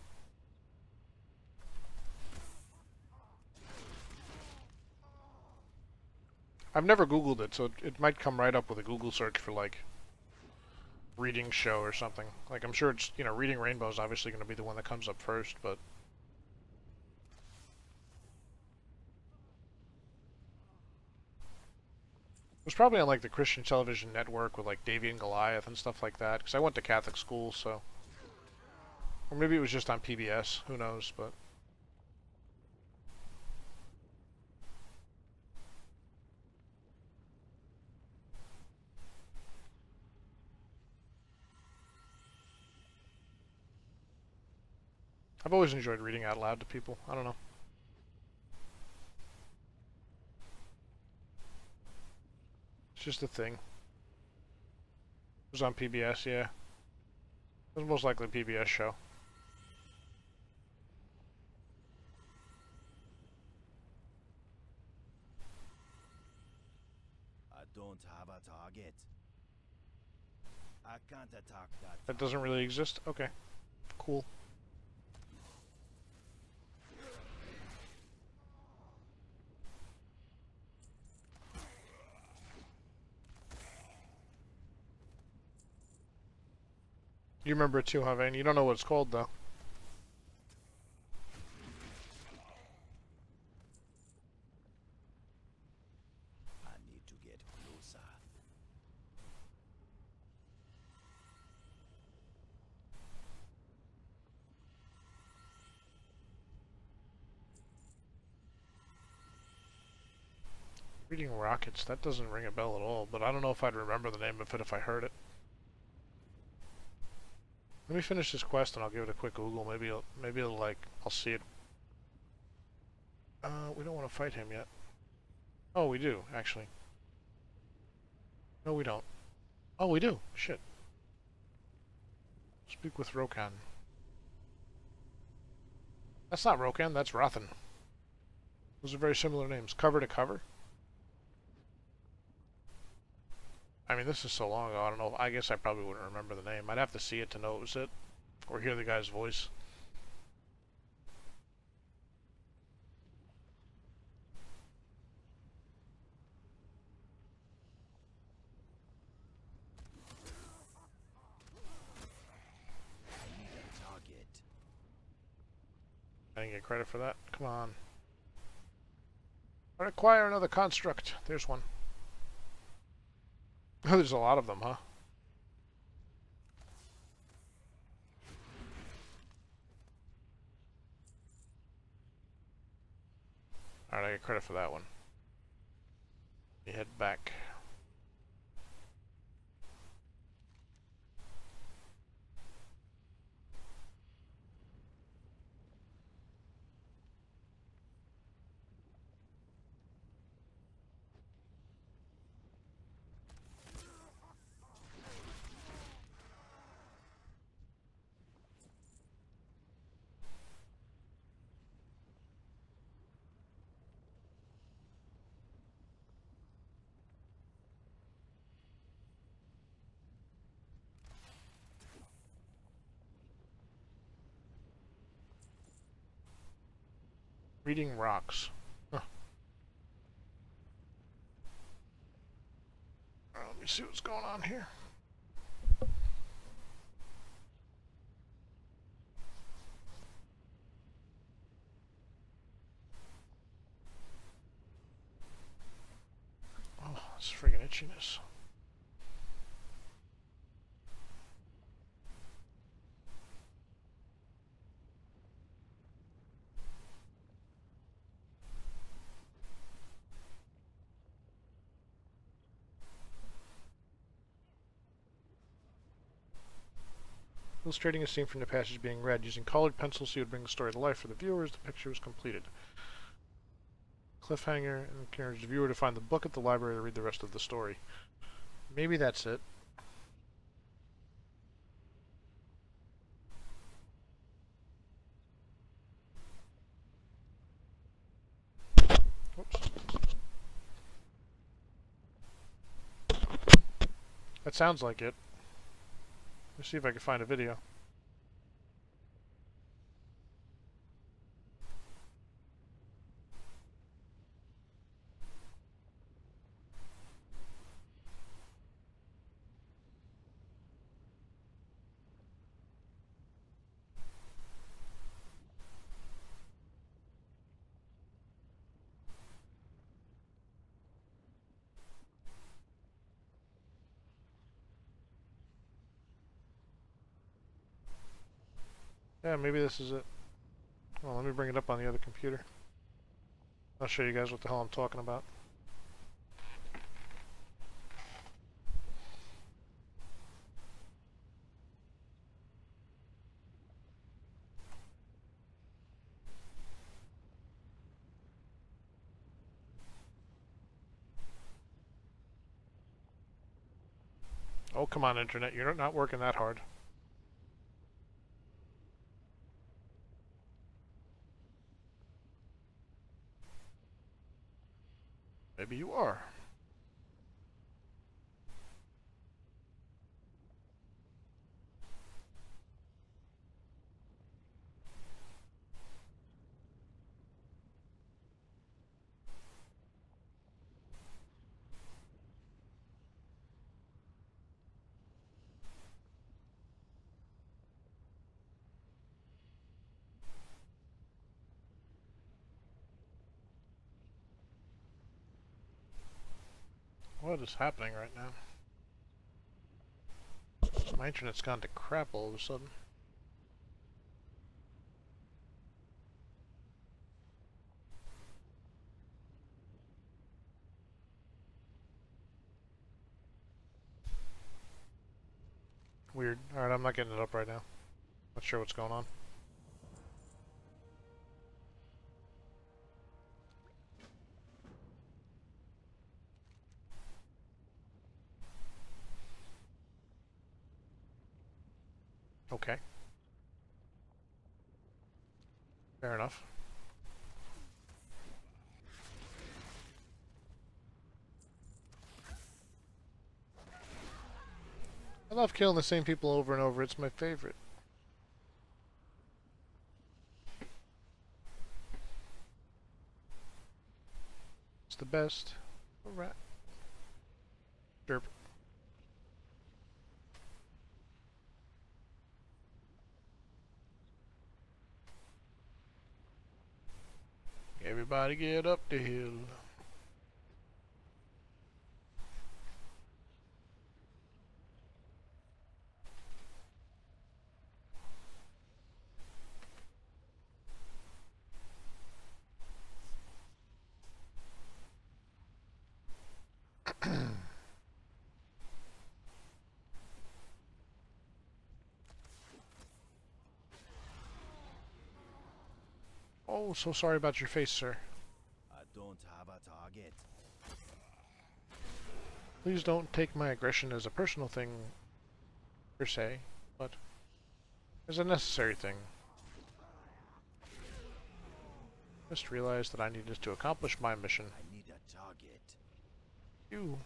I've never Googled it, so it might come right up with a Google search for, like, reading show or something. Like, I'm sure it's, you know, Reading Rainbow is obviously going to be the one that comes up first, but... It was probably on, like, the Christian Television Network with, like, Davey and Goliath and stuff like that, because I went to Catholic school, so... Or maybe it was just on PBS, who knows, but... I've always enjoyed reading out loud to people. I don't know. It's just a thing. It was on PBS, yeah. It was most likely a PBS show. I don't have a target. I can't attack that. That doesn't really exist? Okay. Cool. You remember it too, huh, Vane? You don't know what it's called, though. I need to get closer. Reading Rockets, that doesn't ring a bell at all, but I don't know if I'd remember the name of it if I heard it. Let me finish this quest and I'll give it a quick Google. Maybe it'll like, I'll see it. We don't want to fight him yet. Oh, we do, actually. No, we don't. Oh, we do. Shit. Speak with Rokan. That's not Rokan, that's Rothan. Those are very similar names. Cover to cover? I mean, this is so long ago, I don't know. I guess I probably wouldn't remember the name. I'd have to see it to know it was it. Or hear the guy's voice. Target. I didn't get credit for that. Come on. I require another construct. There's one. There's a lot of them, huh? Alright, I get credit for that one. We head back. Reading rocks. Huh. me see what's going on here. Oh, it's friggin' itchiness. Illustrating a scene from the passage being read. Using colored pencils, he would bring the story to life for the viewers. The picture was completed. Cliffhanger, and encourage the viewer to find the book at the library to read the rest of the story. Maybe that's it. Oops. That sounds like it. Let's see if I can find a video. Yeah, maybe this is it. Well, let me bring it up on the other computer. I'll show you guys what the hell I'm talking about. Oh, come on, Internet. You're not working that hard. Maybe you are. What is happening right now? My internet's gone to crap all of a sudden. Weird. Alright, I'm not getting it up right now. Not sure what's going on. Okay. Fair enough. I love killing the same people over and over. It's my favorite. It's the best. Alright. Derp. Everybody get up the hill. Oh, so sorry about your face, sir. I don't have a target. Please don't take my aggression as a personal thing, per se, but as a necessary thing. Just realized that I needed to accomplish my mission. I need a target. You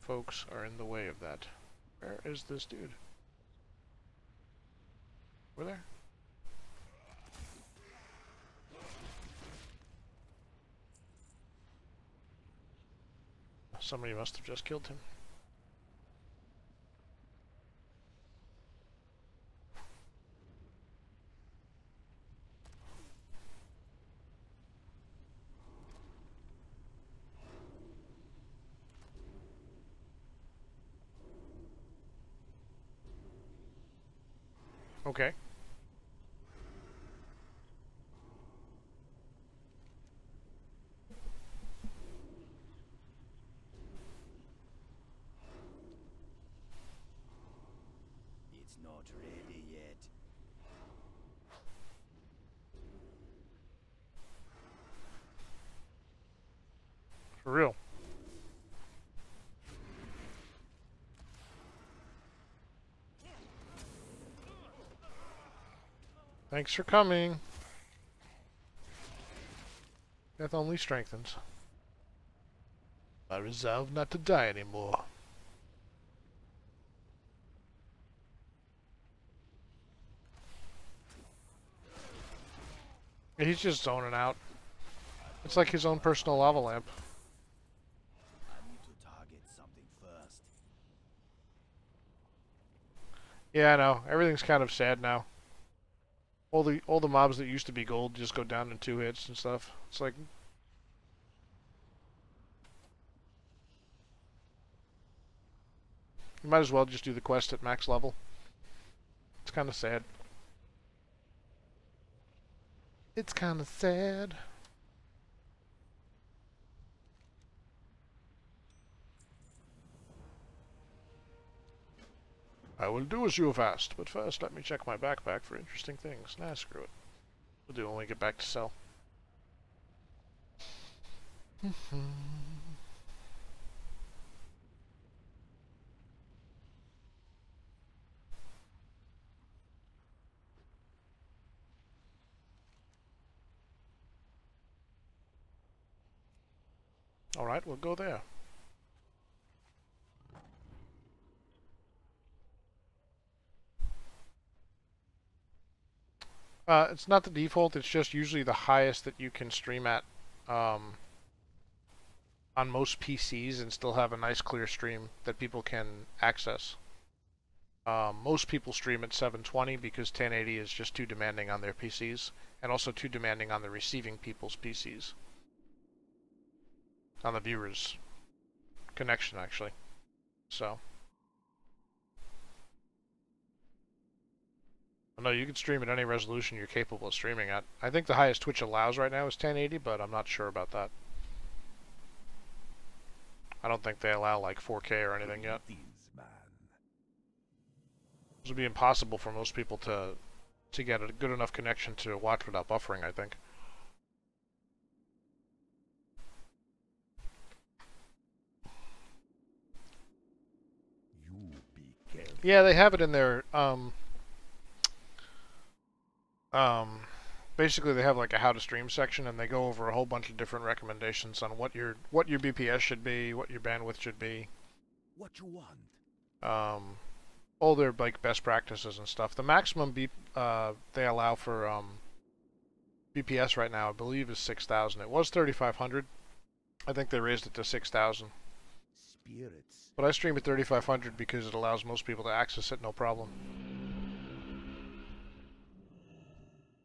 folks are in the way of that. Where is this dude? Over there? Somebody must have just killed him. Okay. It's not ready yet. For real. Thanks for coming. Death only strengthens. I resolve not to die anymore. He's just zoning out. It's like his own personal lava lamp. I need to target something first. Yeah, I know. Everything's kind of sad now. All the mobs that used to be gold just go down in 2 hits and stuff. It's like you might as well just do the quest at max level. It's kind of sad. It's kind of sad. I will do as you have asked, but first let me check my backpack for interesting things. Nah, screw it. We'll do it when we get back to cell. Alright, we'll go there. It's not the default, it's just usually the highest that you can stream at on most PCs and still have a nice clear stream that people can access. Most people stream at 720 because 1080 is just too demanding on their PCs and also too demanding on the receiving people's PCs. On the viewer's connection, actually. So. No, you can stream at any resolution you're capable of streaming at. I think the highest Twitch allows right now is 1080, but I'm not sure about that. I don't think they allow like 4K or anything yet. It would be impossible for most people to get a good enough connection to watch without buffering, I think. Yeah, they have it in their basically they have like a how to stream section and they go over a whole bunch of different recommendations on what your BPS should be, what your bandwidth should be. What you want? All their like best practices and stuff. The maximum they allow for BPS right now, I believe, is 6,000. It was 3,500. I think they raised it to 6,000. Spirits. But I stream at 3,500 because it allows most people to access it no problem.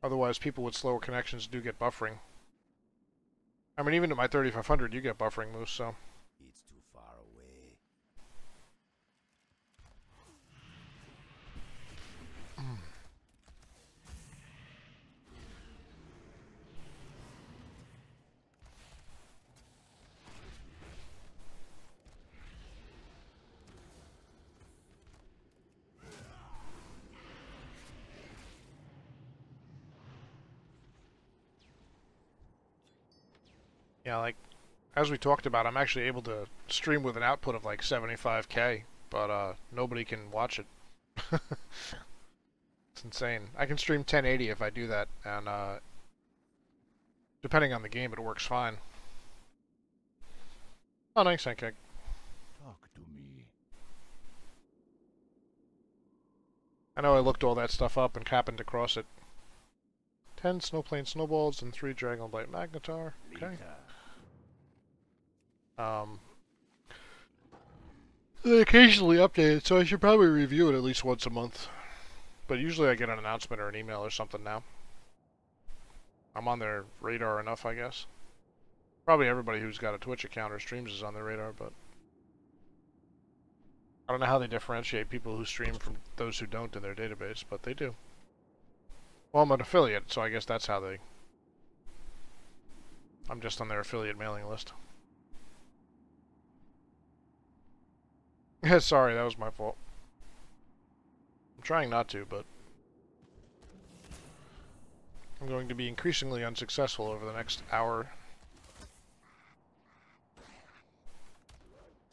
Otherwise, people with slower connections do get buffering. I mean, even at my 3,500, you get buffering, Moose, so. It's too far away. Yeah, like, as we talked about, I'm actually able to stream with an output of like 75K, but nobody can watch it. It's insane. I can stream 1080 if I do that, and depending on the game, it works fine. Oh, nice, Sankeg. Talk to me. I know I looked all that stuff up and happened to cross it. 10 Snowplane Snowballs and 3 Dragonblight Magnetar. Okay. They occasionally update it, so I should probably review it at least once a month. But usually I get an announcement or an email or something now. I'm on their radar enough, I guess. Probably everybody who's got a Twitch account or streams is on their radar, but I don't know how they differentiate people who stream from those who don't in their database, but they do. Well, I'm an affiliate, so I guess that's how they... I'm just on their affiliate mailing list. Sorry, that was my fault. I'm trying not to, but... I'm going to be increasingly unsuccessful over the next hour.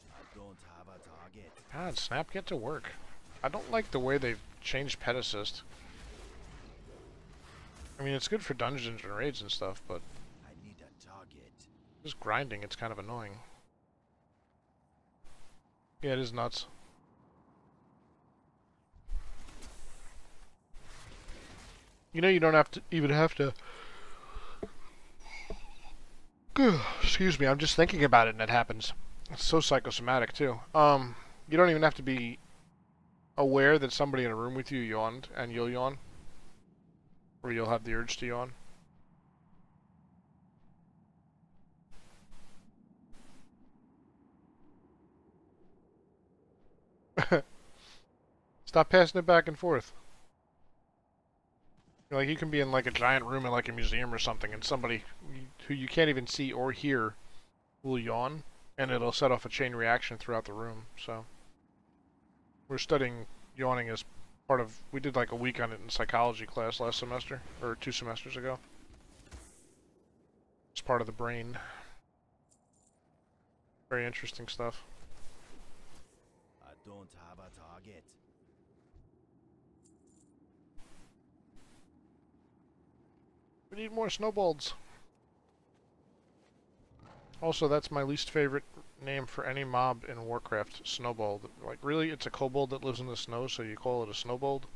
I don't have a target. God, Snap, get to work. I don't like the way they've changed Pet Assist. I mean, it's good for dungeons and raids and stuff, but... I need a target. Just grinding, it's kind of annoying. Yeah, it is nuts. You know, you don't have to even have to... Excuse me, I'm just thinking about it and it happens. It's so psychosomatic, too. You don't even have to be aware that somebody in a room with you yawned, and you'll yawn. Or you'll have the urge to yawn. Stop passing it back and forth. Like, you can be in like a giant room in like a museum or something, and somebody who you can't even see or hear will yawn, and it'll set off a chain reaction throughout the room. So we're studying yawning as part of... We did like a week on it in psychology class last semester, or 2 semesters ago. It's part of the brain. Very interesting stuff. I don't have a target. We need more snowballs. Also, that's my least favorite name for any mob in Warcraft, Snowbald. Like, really? It's a kobold that lives in the snow, so you call it a snowbald?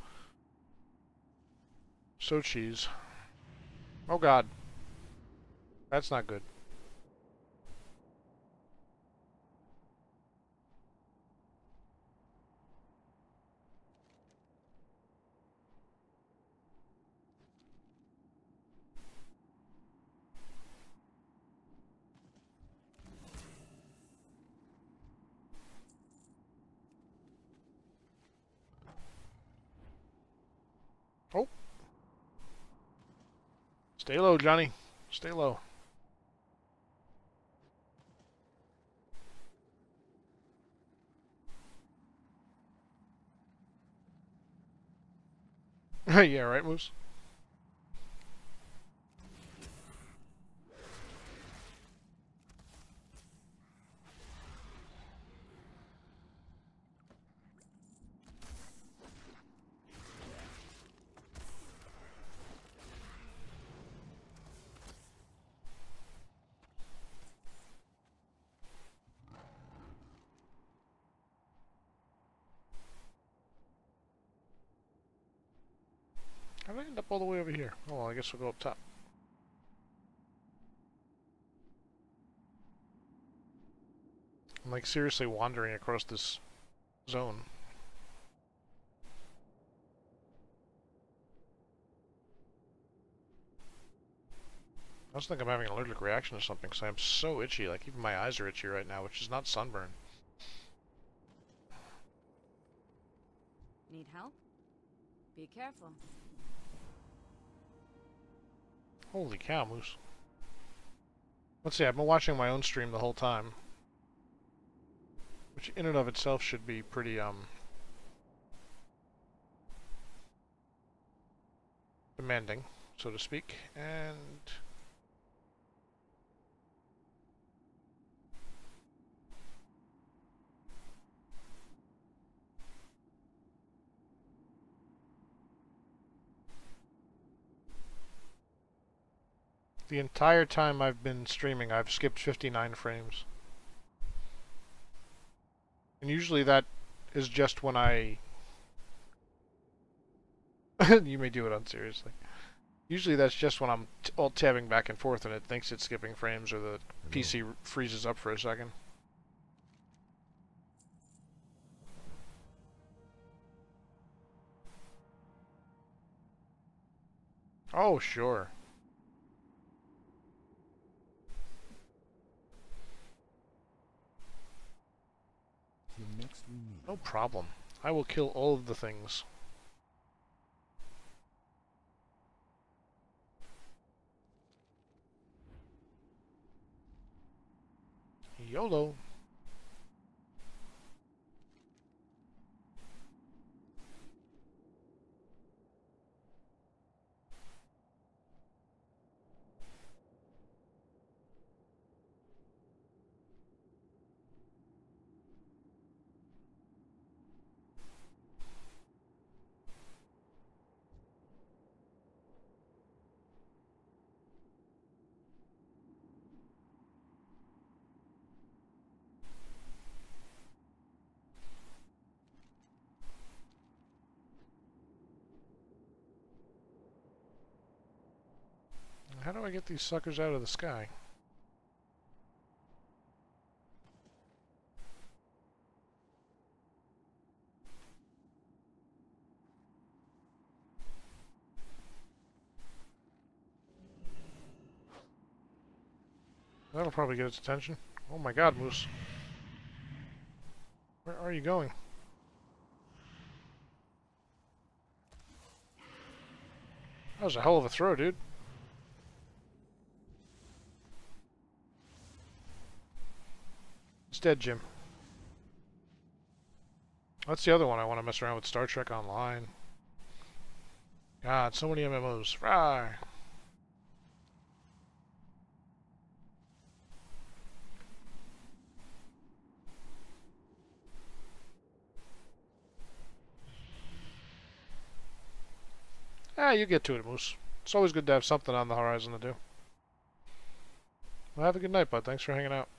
So cheese. Oh god. That's not good. Oh. Stay low, Johnny. Stay low. Yeah, right, Moose? How did I end up all the way over here? Oh, well, I guess we'll go up top. I'm like seriously wandering across this zone. I just think I'm having an allergic reaction to something, because I'm so itchy. Like, even my eyes are itchy right now, which is not sunburn. Need help? Be careful. Holy cow, Moose. Let's see, I've been watching my own stream the whole time. Which in and of itself should be pretty, demanding, so to speak. And... the entire time I've been streaming, I've skipped 59 frames. And usually that is just when I... You may do it unseriously. Usually that's just when I'm alt-tabbing back and forth and it thinks it's skipping frames, or the PC freezes up for a second. Oh, sure. No problem. I will kill all of the things. YOLO. How do I get these suckers out of the sky? That'll probably get its attention. Oh my god, Moose. Where are you going? That was a hell of a throw, dude. It's dead, Jim. That's the other one I want to mess around with, Star Trek Online. God, so many MMOs. Fry! Ah, you get to it, Moose. It's always good to have something on the horizon to do. Well, have a good night, bud. Thanks for hanging out.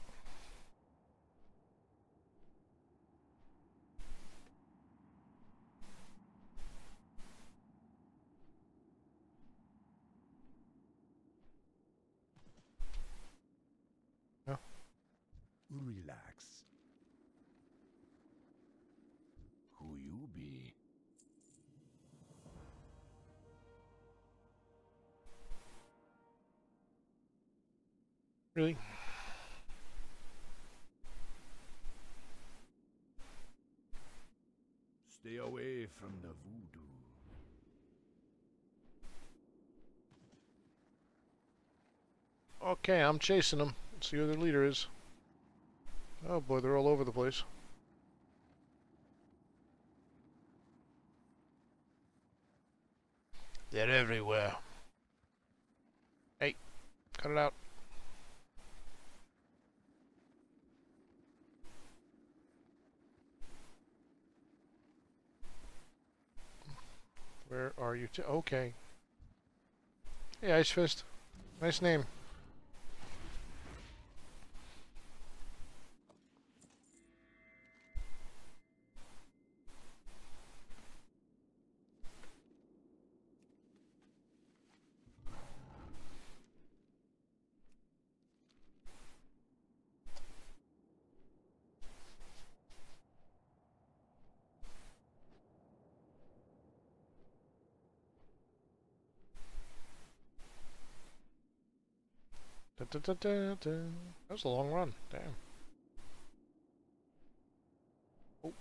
Yeah. Relax. Who you be? Really? Stay away from the voodoo. Okay, I'm chasing them. See who their leader is. Oh boy, they're all over the place. They're everywhere. Hey, cut it out. Where are you? Okay. Hey, Ice Fist. Nice name. That was a long run. Damn. Oh.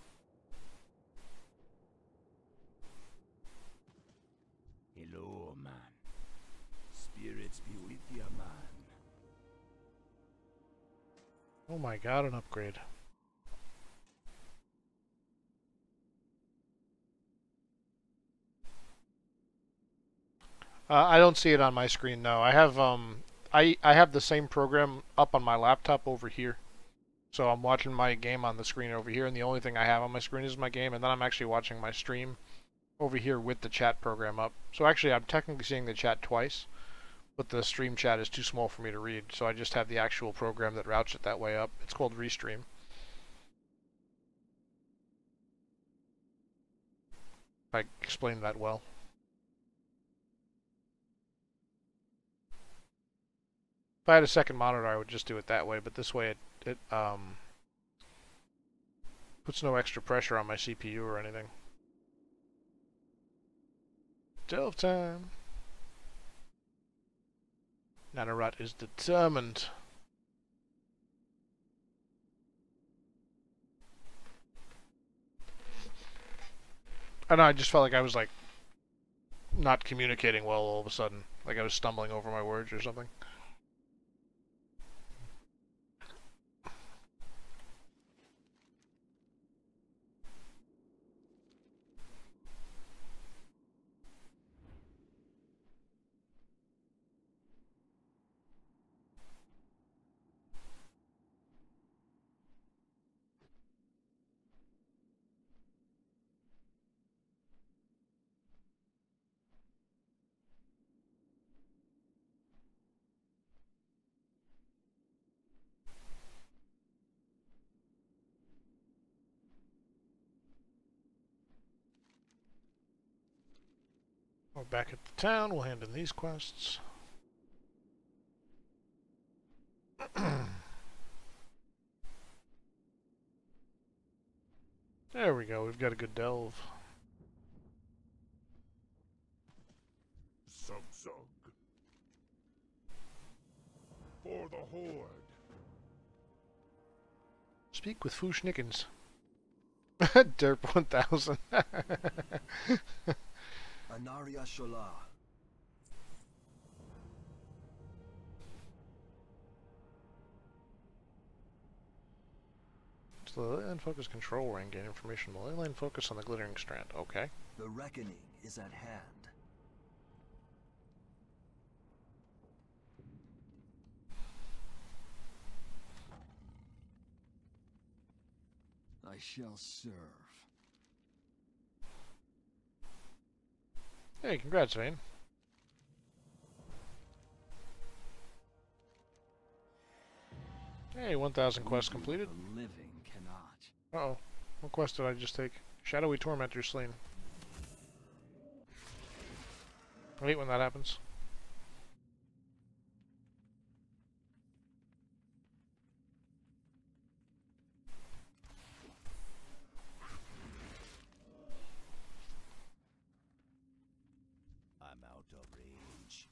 Hello, man. Spirits be with you, man. Oh my god, an upgrade. I don't see it on my screen, no. I have I have the same program up on my laptop over here. So I'm watching my game on the screen over here, and the only thing I have on my screen is my game, and then I'm actually watching my stream over here with the chat program up. So actually I'm technically seeing the chat twice, but the stream chat is too small for me to read, so I just have the actual program that routes it that way up. It's called Restream. If I explained that well. If I had a second monitor, I would just do it that way, but this way it puts no extra pressure on my CPU or anything. Delve time! Nanarut is determined. I know, I just felt like I was like not communicating well all of a sudden. Like I was stumbling over my words or something. We're back at the town. We'll hand in these quests. There we go. We've got a good delve. Sug. For the Horde. Speak with Fushnikins. Derp 1000. Anaria Shola. So the ley line focus control ring, gain information. The ley line focus on the glittering strand. Okay. The reckoning is at hand. I shall serve. Hey, congrats, Vane. Hey, 1000 quests completed. The living cannot. Uh-oh. What quest did I just take? Shadowy Tormentor slain. I hate when that happens. I'm out of range.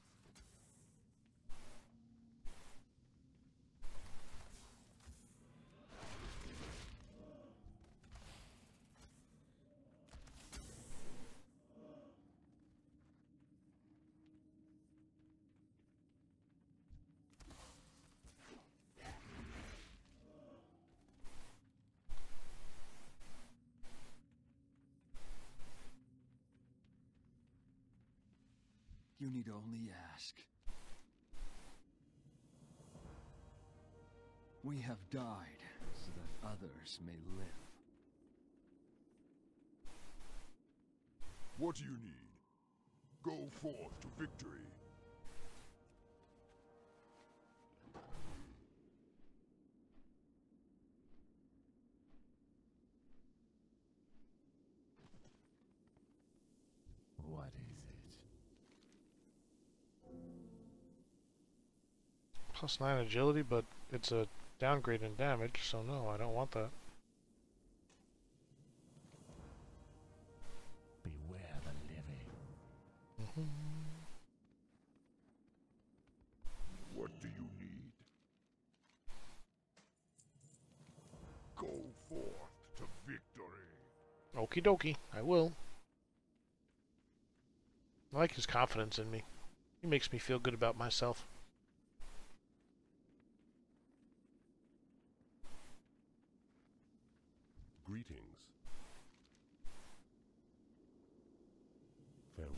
You need only ask. We have died so that others may live. What do you need? Go forth to victory. What is it? +9 agility, but it's a downgrade in damage, so no, I don't want that. Beware the living. What do you need? Go forth to victory. Okie dokie, I will. I like his confidence in me. He makes me feel good about myself. Greetings. Farewell.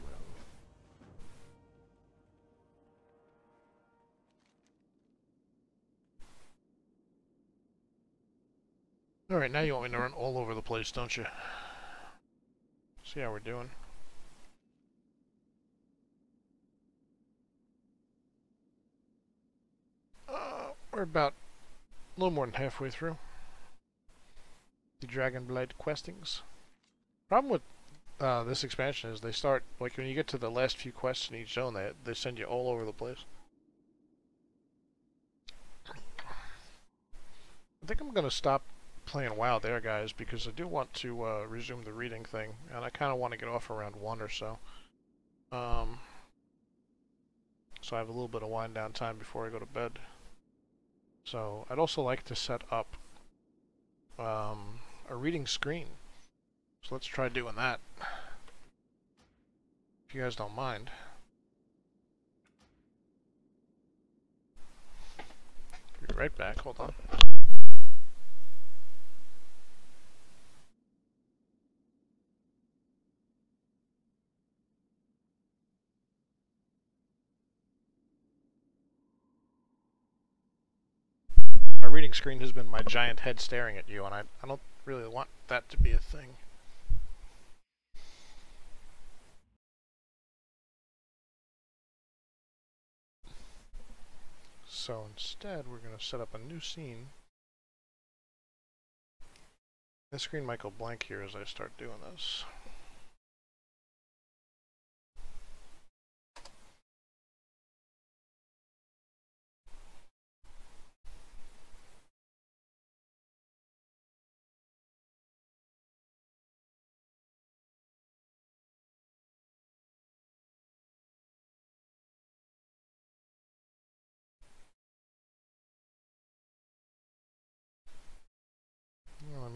Alright, now you want me to run all over the place, don't you? See how we're doing. We're about a little more than halfway through the Dragonblight questings. Problem with this expansion is they start, like when you get to the last few quests in each zone, they send you all over the place. I think I'm going to stop playing WoW there, guys, because I do want to resume the reading thing, and I kind of want to get off around 1 or so. So I have a little bit of wind down time before I go to bed. So I'd also like to set up a reading screen. So let's try doing that, if you guys don't mind. Be right back, hold on. My reading screen has been my giant head staring at you, and I don't really want that to be a thing. So instead, we're going to set up a new scene. This screen might go blank here as I start doing this.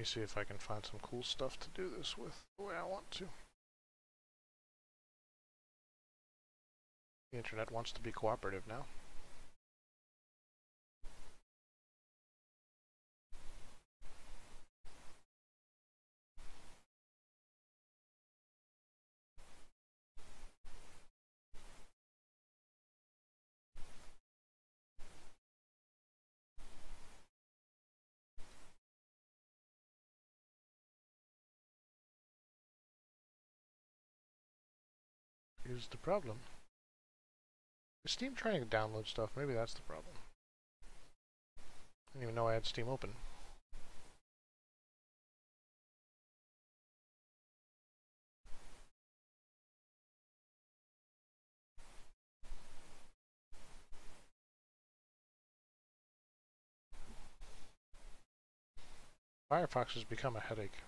me see if I can find some cool stuff to do this with the way I want to. The internet wants to be cooperative now. Here's the problem. Is Steam trying to download stuff? Maybe that's the problem. I didn't even know I had Steam open. Firefox has become a headache.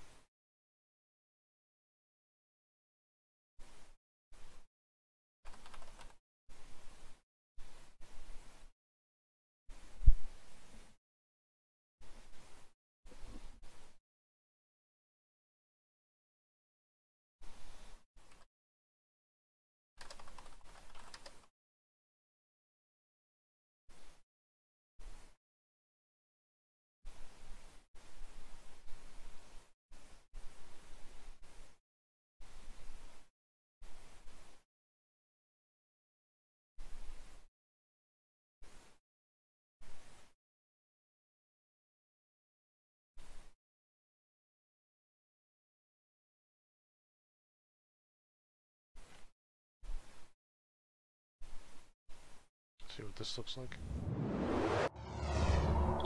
See what this looks like.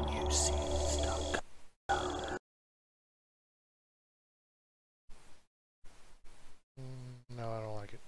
You seem stuck. No, I don't like it.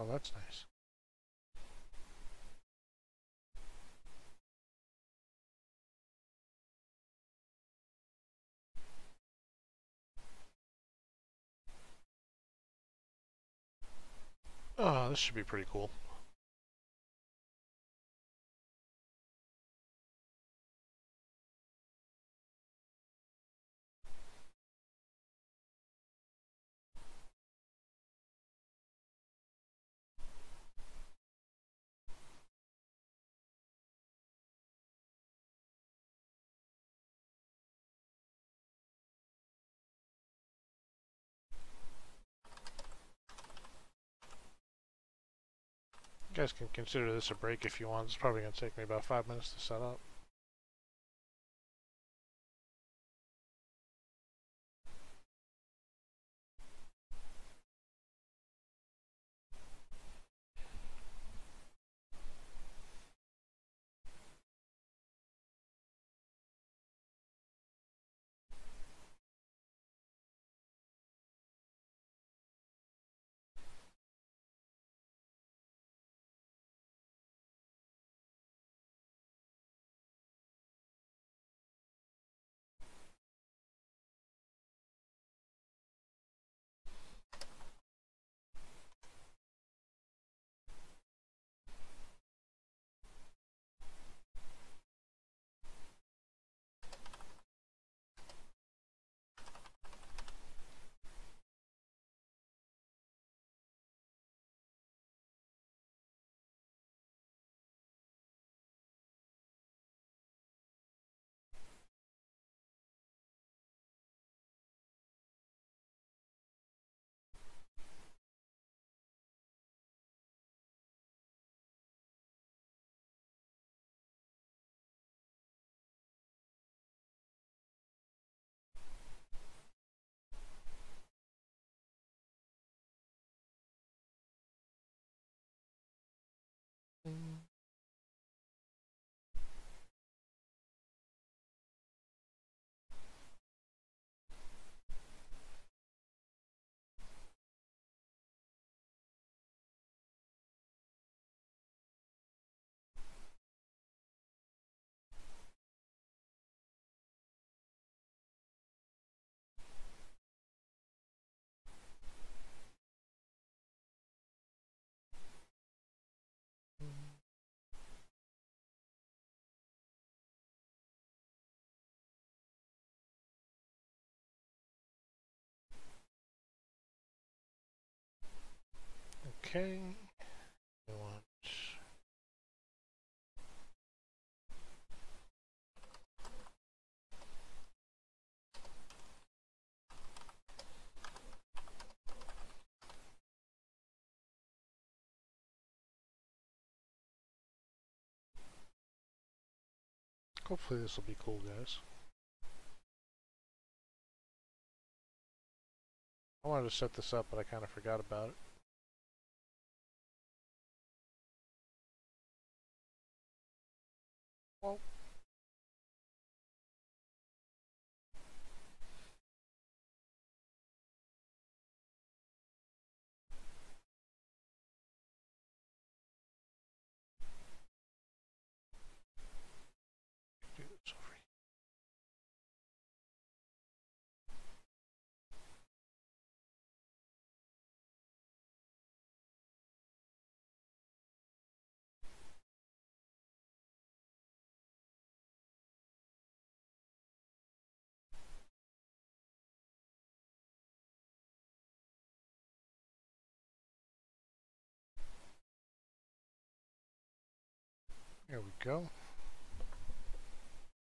Oh, that's nice. Oh, this should be pretty cool. You guys can consider this a break if you want. It's probably going to take me about 5 minutes to set up. Okay. We want hopefully this will be cool, guys. I wanted to set this up, but I kind of forgot about it. Well, do this over here. There we go.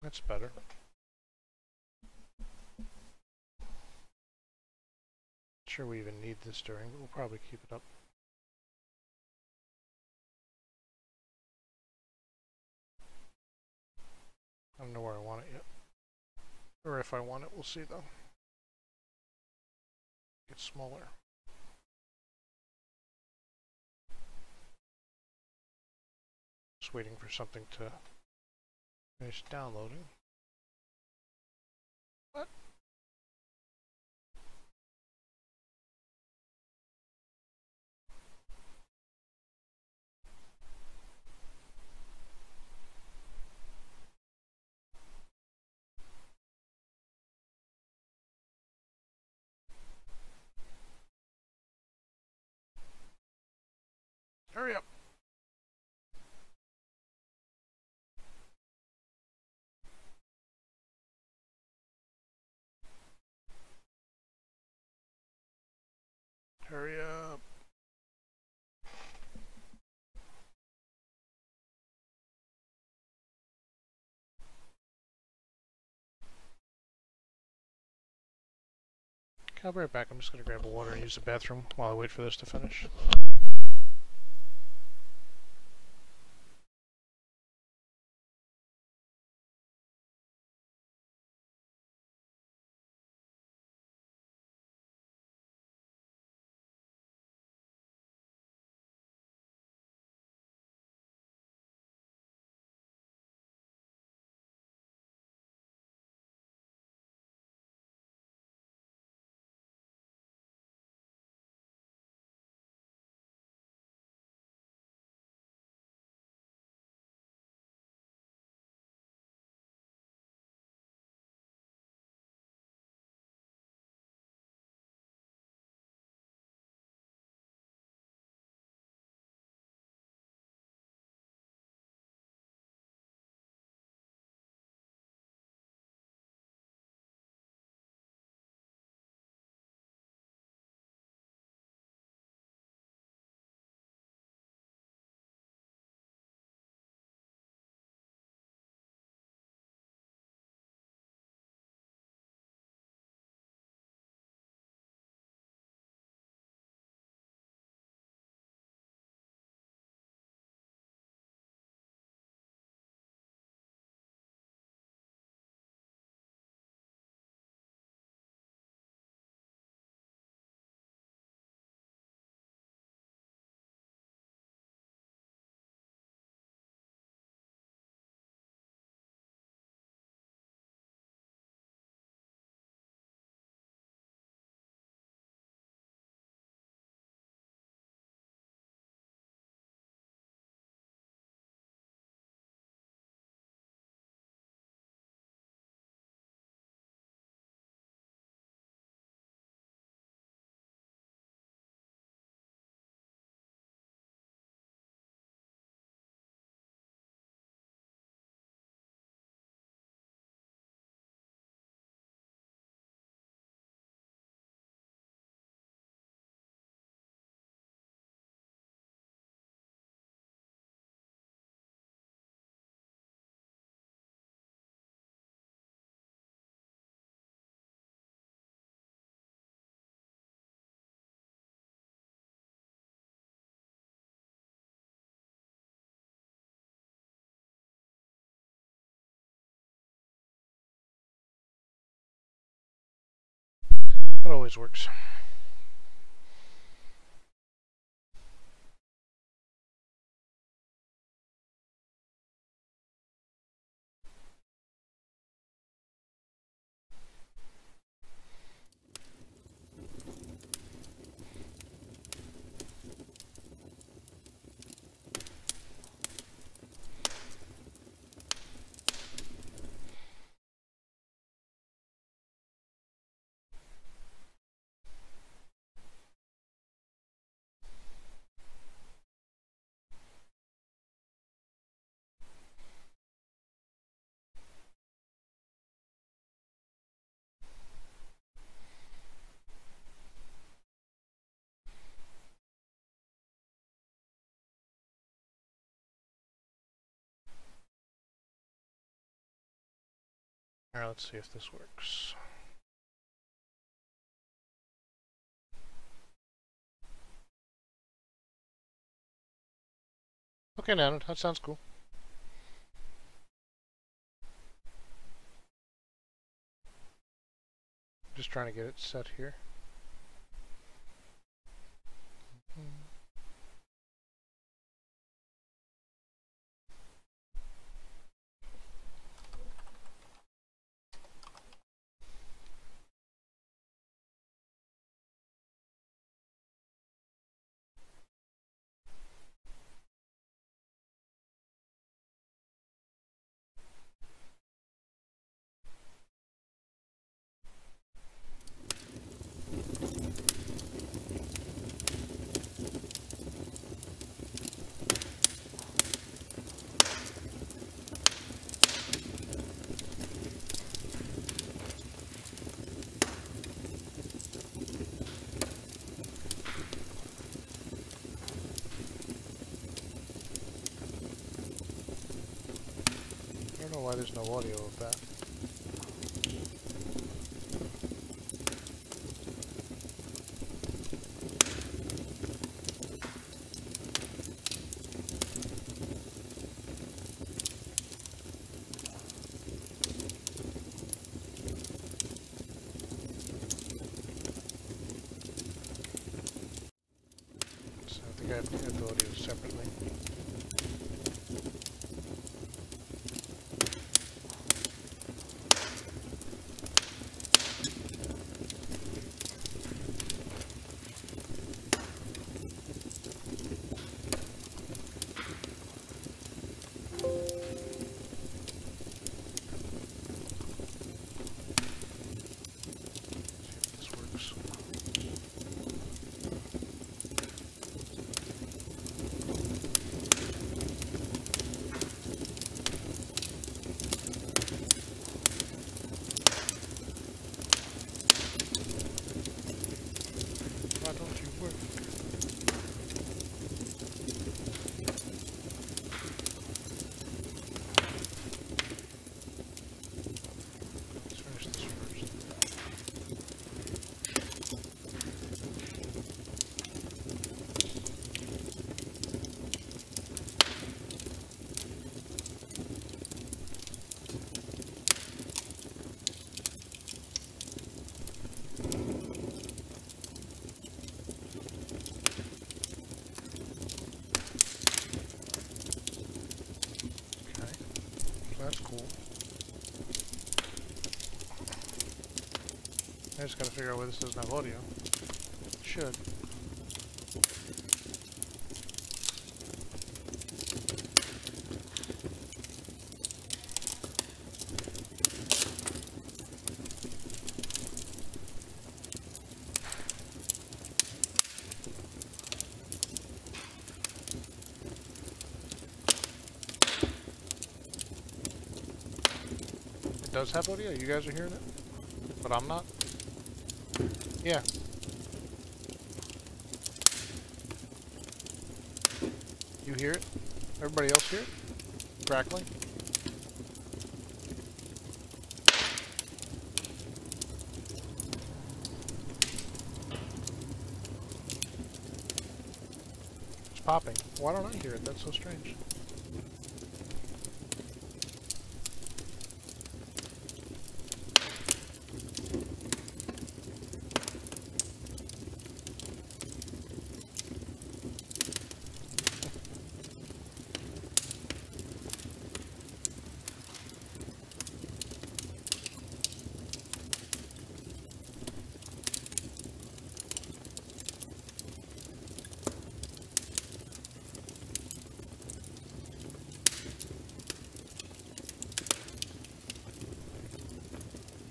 That's better. Not sure we even need this during, but we'll probably keep it up. I don't know where I want it yet. Or if I want it, we'll see though. It's smaller. Just waiting for something to finish downloading. What? Hurry up. Hurry up. Okay, I'll be right back. I'm just going to grab a water and use the bathroom while I wait for this to finish. That always works. Alright, let's see if this works. Okay, now that sounds cool. Just trying to get it set here. I don't know why there's no audio of that. So I think I have to add the audio separately. Why don't you work? Let's finish this first. That's cool. I just gotta figure out why this doesn't have audio. It should. It does have audio? You guys are hearing it? But I'm not? Yeah. You hear it? Everybody else hear it? Crackling? It's popping. Why don't I hear it? That's so strange.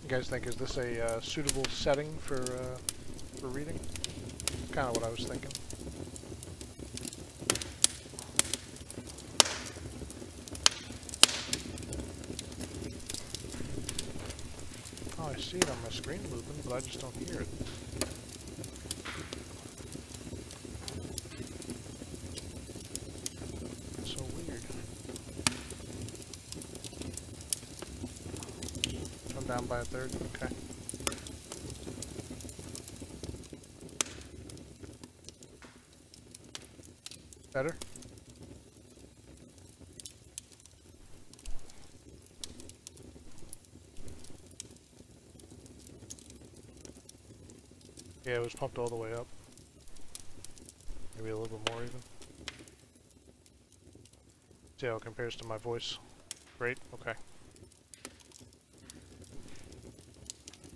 You guys think, is this a suitable setting for reading? Kind of what I was thinking. Oh, I see it on my screen moving, but I just don't hear it. It's so weird. I'm down by a third. Okay. Better? Yeah, it was pumped all the way up. Maybe a little bit more even. See how it compares to my voice. Great, okay.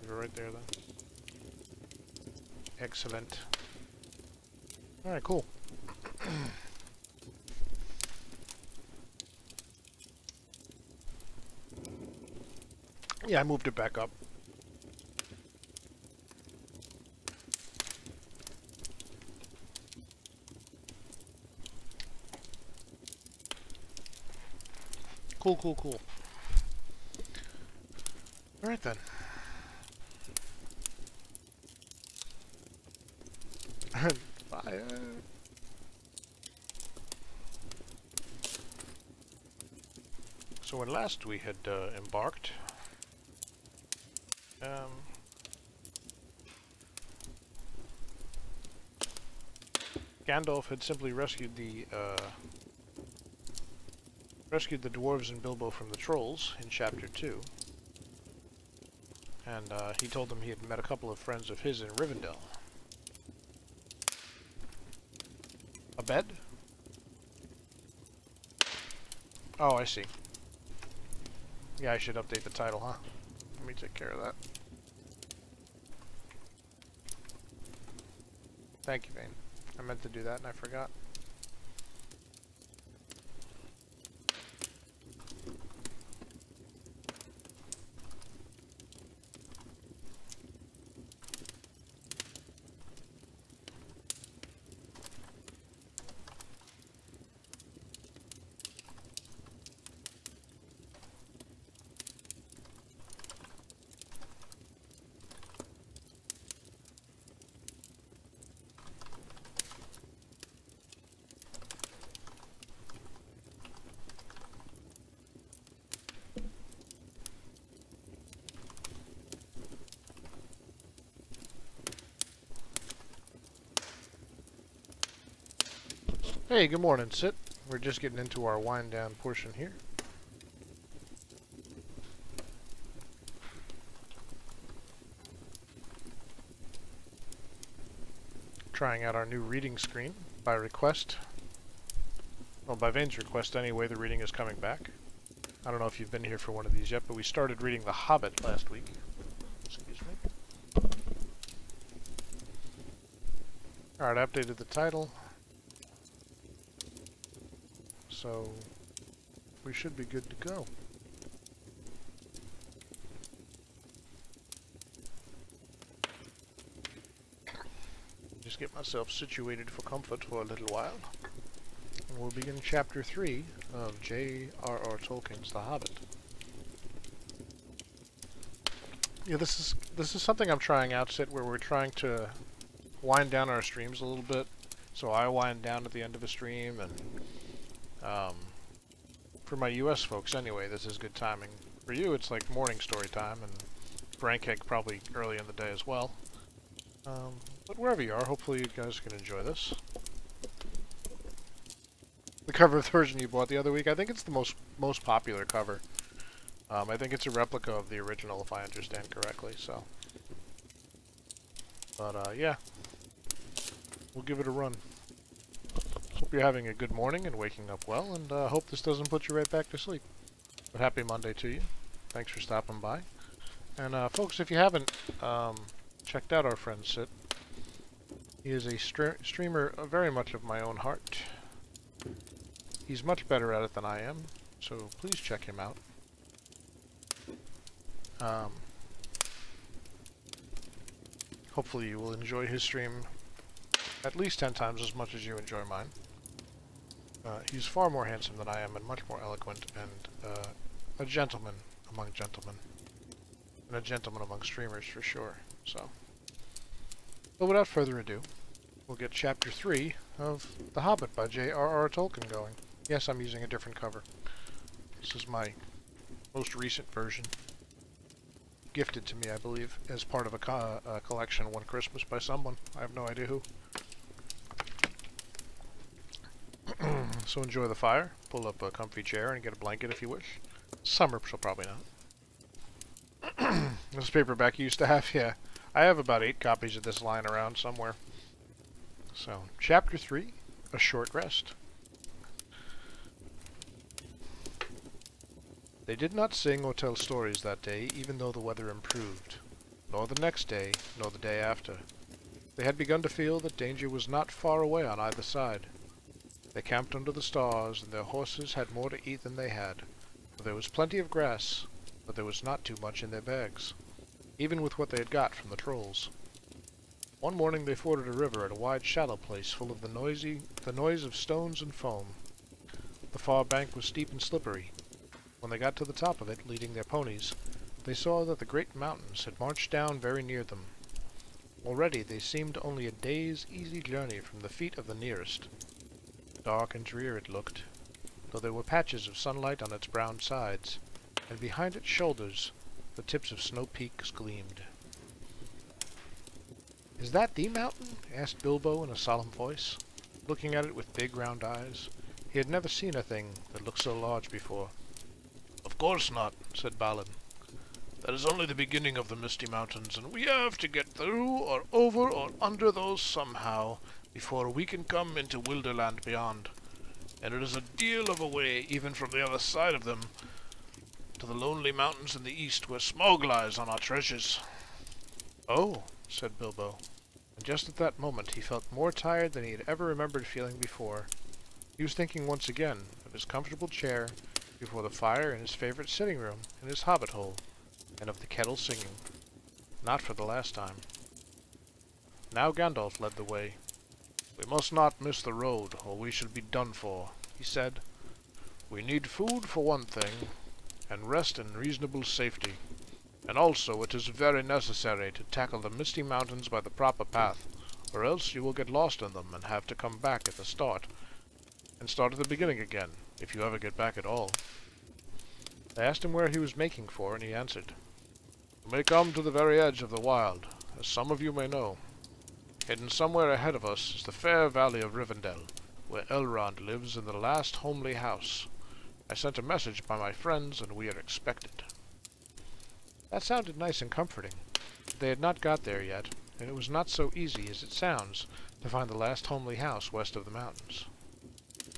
Leave it right there then. Excellent. Alright, cool. Yeah, I moved it back up. Cool, cool, cool. Alright then. Fire. So when last we had embarked, Gandalf had simply rescued the dwarves and Bilbo from the trolls in Chapter 2. And he told them he had met a couple of friends of his in Rivendell. A bed? Oh, I see. Yeah, I should update the title, huh? Let me take care of that. Thank you, Vane. I meant to do that and I forgot. Hey, good morning, Sit. We're just getting into our wind down portion here. Trying out our new reading screen by request. Well, by Vane's request anyway, the reading is coming back. I don't know if you've been here for one of these yet, but we started reading The Hobbit last week. Excuse me. Alright, I updated the title. So, we should be good to go. Just get myself situated for comfort for a little while. And we'll begin Chapter 3 of J.R.R. Tolkien's The Hobbit. Yeah, this is something I'm trying out, Sit, where we're trying to wind down our streams a little bit. So I wind down at the end of a stream, and for my US folks anyway, this is good timing. For you, it's like morning story time, and Brankeg probably early in the day as well. But wherever you are, hopefully you guys can enjoy this. The cover version you bought the other week, I think it's the most popular cover. I think it's a replica of the original, if I understand correctly, so. But, yeah. We'll give it a run. Hope you're having a good morning and waking up well, and hope this doesn't put you right back to sleep. But happy Monday to you. Thanks for stopping by. And folks, if you haven't checked out our friend Sit, he is a streamer very much of my own heart. He's much better at it than I am, so please check him out. Hopefully you will enjoy his stream at least 10 times as much as you enjoy mine. He's far more handsome than I am and much more eloquent and a gentleman among gentlemen. And a gentleman among streamers for sure. So, but without further ado, we'll get Chapter 3 of The Hobbit by J.R.R. Tolkien going. Yes, I'm using a different cover. This is my most recent version. Gifted to me, I believe, as part of a collection one Christmas by someone. I have no idea who. So enjoy the fire, pull up a comfy chair, and get a blanket if you wish. Summer, so probably not. This paperback you used to have? Yeah. I have about 8 copies of this lying around somewhere. So, Chapter 3, A Short Rest. They did not sing or tell stories that day, even though the weather improved. Nor the next day, nor the day after. They had begun to feel that danger was not far away on either side. They camped under the stars, and their horses had more to eat than they had, for there was plenty of grass, but there was not too much in their bags, even with what they had got from the trolls. One morning they forded a river at a wide shallow place full of the noise of stones and foam. The far bank was steep and slippery. When they got to the top of it, leading their ponies, they saw that the great mountains had marched down very near them. Already they seemed only a day's easy journey from the feet of the nearest. Dark and drear it looked, though there were patches of sunlight on its brown sides, and behind its shoulders the tips of snow peaks gleamed. "Is that the mountain?" asked Bilbo in a solemn voice, looking at it with big round eyes. He had never seen a thing that looked so large before. "Of course not," said Balin. "That is only the beginning of the Misty Mountains, and we have to get through or over or under those somehow before we can come into Wilderland beyond. And it is a deal of a way even from the other side of them to the lonely mountains in the east where Smaug lies on our treasures." "Oh," said Bilbo, and just at that moment he felt more tired than he had ever remembered feeling before. He was thinking once again of his comfortable chair before the fire in his favorite sitting room in his hobbit hole, and of the kettle singing. Not for the last time. Now Gandalf led the way. "We must not miss the road, or we shall be done for," he said. "We need food for one thing, and rest in reasonable safety. And also it is very necessary to tackle the Misty Mountains by the proper path, or else you will get lost in them and have to come back at the start, and start at the beginning again, if you ever get back at all." I asked him where he was making for, and he answered, "You may come to the very edge of the wild, as some of you may know. Hidden somewhere ahead of us is the fair valley of Rivendell, where Elrond lives in the last homely house. I sent a message by my friends, and we are expected." That sounded nice and comforting. They had not got there yet, and it was not so easy as it sounds to find the last homely house west of the mountains.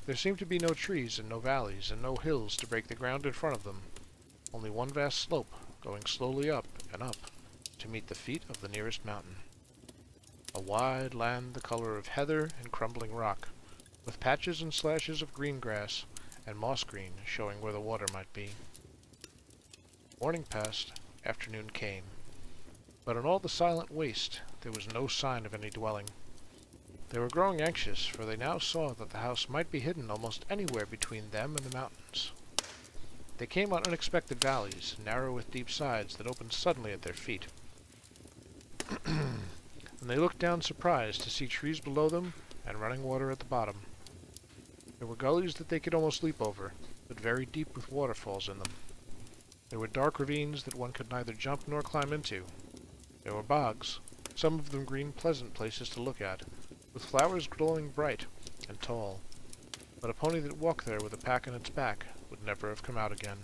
There seemed to be no trees and no valleys and no hills to break the ground in front of them, only one vast slope going slowly up and up to meet the feet of the nearest mountain. A wide land the color of heather and crumbling rock, with patches and slashes of green grass and moss green showing where the water might be. Morning passed, afternoon came, but in all the silent waste there was no sign of any dwelling. They were growing anxious, for they now saw that the house might be hidden almost anywhere between them and the mountains. They came on unexpected valleys, narrow with deep sides that opened suddenly at their feet. And they looked down surprised to see trees below them and running water at the bottom. There were gullies that they could almost leap over, but very deep with waterfalls in them. There were dark ravines that one could neither jump nor climb into. There were bogs, some of them green, pleasant places to look at, with flowers glowing bright and tall, but a pony that walked there with a pack on its back would never have come out again.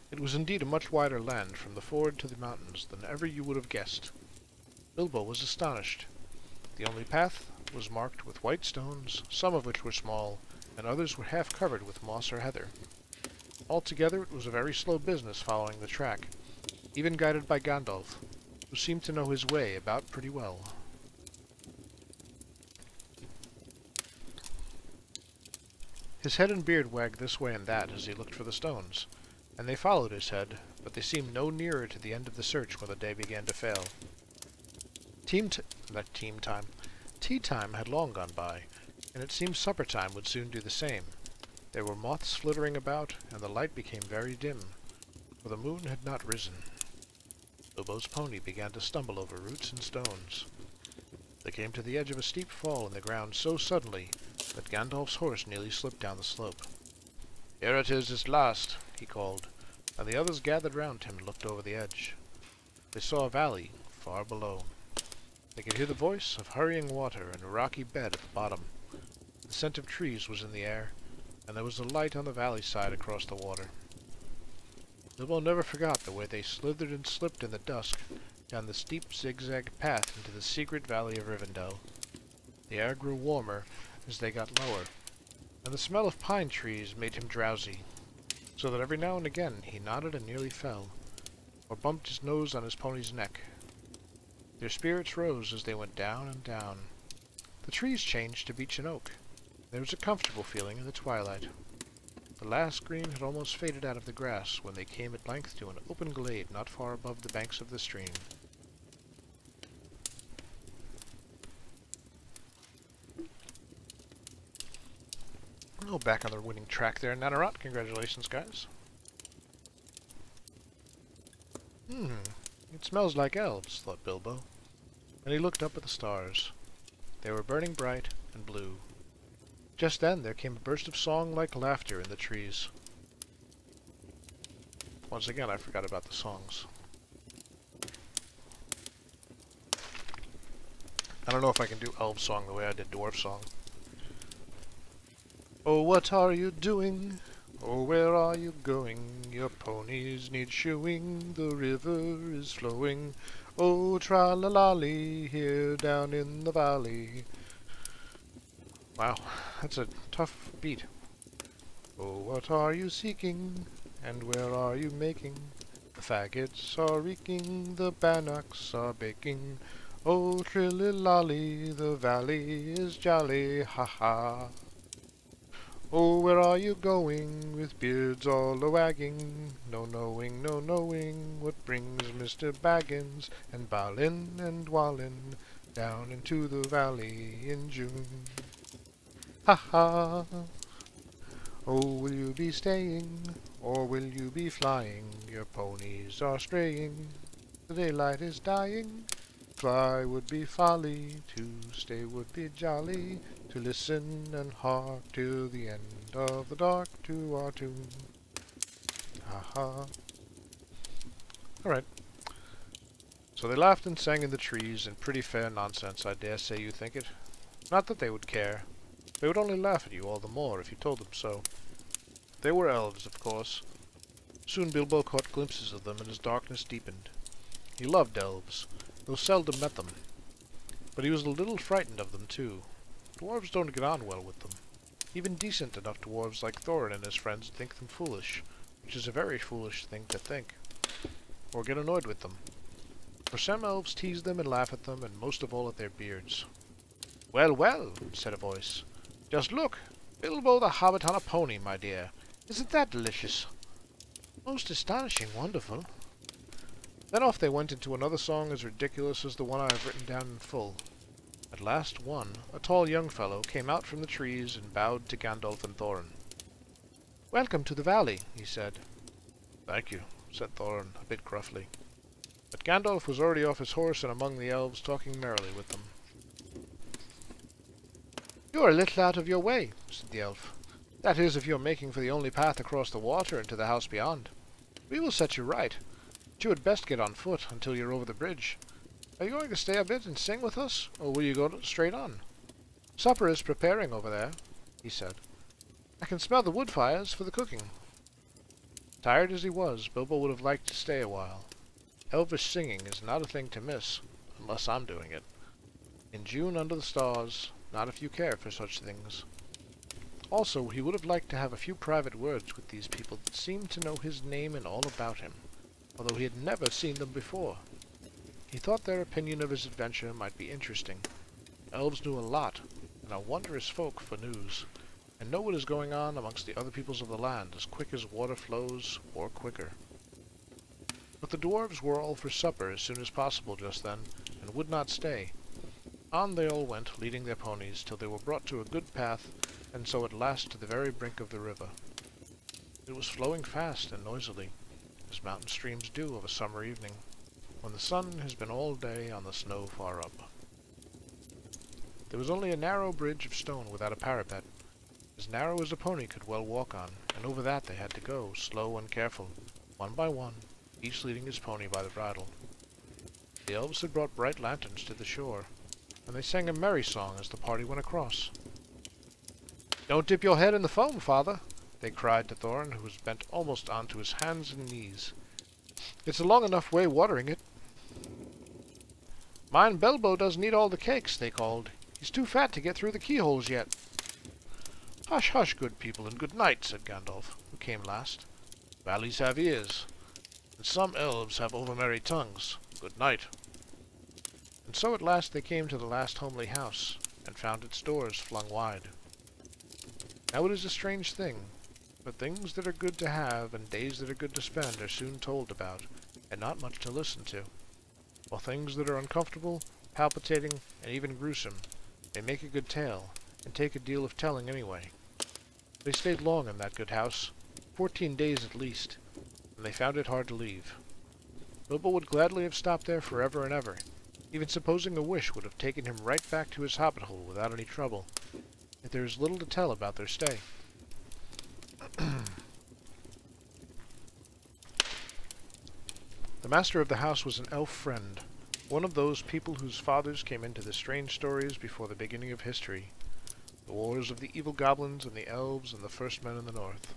It was indeed a much wider land from the ford to the mountains than ever you would have guessed. Bilbo was astonished. The only path was marked with white stones, some of which were small, and others were half covered with moss or heather. Altogether it was a very slow business following the track, even guided by Gandalf, who seemed to know his way about pretty well. His head and beard wagged this way and that as he looked for the stones, and they followed his head, but they seemed no nearer to the end of the search when the day began to fail. Tea time had long gone by, and it seemed supper time would soon do the same. There were moths flittering about, and the light became very dim, for the moon had not risen. Bilbo's pony began to stumble over roots and stones. They came to the edge of a steep fall in the ground so suddenly that Gandalf's horse nearly slipped down the slope. "Here it is at last," he called, and the others gathered round him and looked over the edge. They saw a valley far below. They could hear the voice of hurrying water and a rocky bed at the bottom. The scent of trees was in the air, and there was a light on the valley side across the water. Bilbo never forgot the way they slithered and slipped in the dusk down the steep zigzag path into the secret valley of Rivendell. The air grew warmer as they got lower, and the smell of pine trees made him drowsy, so that every now and again he nodded and nearly fell, or bumped his nose on his pony's neck. Their spirits rose as they went down and down. The trees changed to beech and oak. There was a comfortable feeling in the twilight. The last green had almost faded out of the grass when they came at length to an open glade not far above the banks of the stream. Oh, back on the winning track there, Nanarot. Congratulations, guys. It smells like elves, thought Bilbo, and he looked up at the stars. They were burning bright and blue. Just then there came a burst of song like laughter in the trees. Once again, I forgot about the songs. I don't know if I can do elf song the way I did dwarf song. "Oh, what are you doing? Oh, where are you going? Your ponies need shoeing, the river is flowing. Oh, tra-la-la-lee, here down in the valley." Wow, that's a tough beat. "Oh, what are you seeking? And where are you making? The faggots are reeking, the bannocks are baking. Oh, trilly-lolly, the valley is jolly, ha-ha. Oh, where are you going, with beards all a-wagging? No knowing what brings Mr. Baggins and Balin and Walin down into the valley in June. Ha-ha! Oh, will you be staying, or will you be flying? Your ponies are straying, the daylight is dying. Fly would be folly, to stay would be jolly, to listen and hark till the end of the dark to our tune. Ha-ha. Alright. So they laughed and sang in the trees in pretty fair nonsense, I dare say you think it. Not that they would care. They would only laugh at you all the more if you told them so. They were elves, of course. Soon Bilbo caught glimpses of them and his darkness deepened. He loved elves, though seldom met them. But he was a little frightened of them, too. Dwarves don't get on well with them. Even decent enough dwarves like Thorin and his friends think them foolish, which is a very foolish thing to think. Or get annoyed with them. For some elves tease them and laugh at them, and most of all at their beards. "Well, well," said a voice. "Just look! Bilbo the Hobbit on a pony, my dear. Isn't that delicious?" "Most astonishing wonderful." Then off they went into another song as ridiculous as the one I have written down in full. At last one, a tall young fellow, came out from the trees and bowed to Gandalf and Thorin. "Welcome to the valley," he said. "Thank you," said Thorin, a bit gruffly. But Gandalf was already off his horse and among the elves, talking merrily with them. "You are a little out of your way," said the elf. "That is, if you are making for the only path across the water and to the house beyond. We will set you right. But you had best get on foot until you're over the bridge. Are you going to stay a bit and sing with us, or will you go straight on? Supper is preparing over there," he said. "I can smell the wood fires for the cooking." Tired as he was, Bilbo would have liked to stay a while. Elvish singing is not a thing to miss, unless I'm doing it. In June under the stars, not if you care for such things. Also, he would have liked to have a few private words with these people that seemed to know his name and all about him, although he had never seen them before. He thought their opinion of his adventure might be interesting. Elves knew a lot, and are wondrous folk for news. and know what is going on amongst the other peoples of the land as quick as water flows, or quicker. But the dwarves were all for supper as soon as possible just then, and would not stay. On they all went, leading their ponies, till they were brought to a good path, and so at last to the very brink of the river. It was flowing fast and noisily, as mountain streams do of a summer evening, when the sun has been all day on the snow far up. There was only a narrow bridge of stone without a parapet, as narrow as a pony could well walk on, and over that they had to go, slow and careful, one by one, each leading his pony by the bridle. The elves had brought bright lanterns to the shore, and they sang a merry song as the party went across. "Don't dip your head in the foam, father," they cried to Thorin, who was bent almost onto his hands and knees. "It's a long enough way watering it." "Mind Bilbo doesn't eat all the cakes," they called. "He's too fat to get through the keyholes yet." "Hush, hush, good people, and good night," said Gandalf, who came last. "Valleys have ears, and some elves have over-merry tongues. Good night." And so at last they came to the last homely house, and found its doors flung wide. Now it is a strange thing, but things that are good to have and days that are good to spend are soon told about, and not much to listen to, while things that are uncomfortable, palpitating, and even gruesome may make a good tale, and take a deal of telling anyway. They stayed long in that good house, 14 days at least, and they found it hard to leave. Bilbo would gladly have stopped there forever and ever, even supposing a wish would have taken him right back to his hobbit hole without any trouble, yet there is little to tell about their stay. The master of the house was an elf friend, one of those people whose fathers came into the strange stories before the beginning of history, the wars of the evil goblins and the elves and the first men in the north.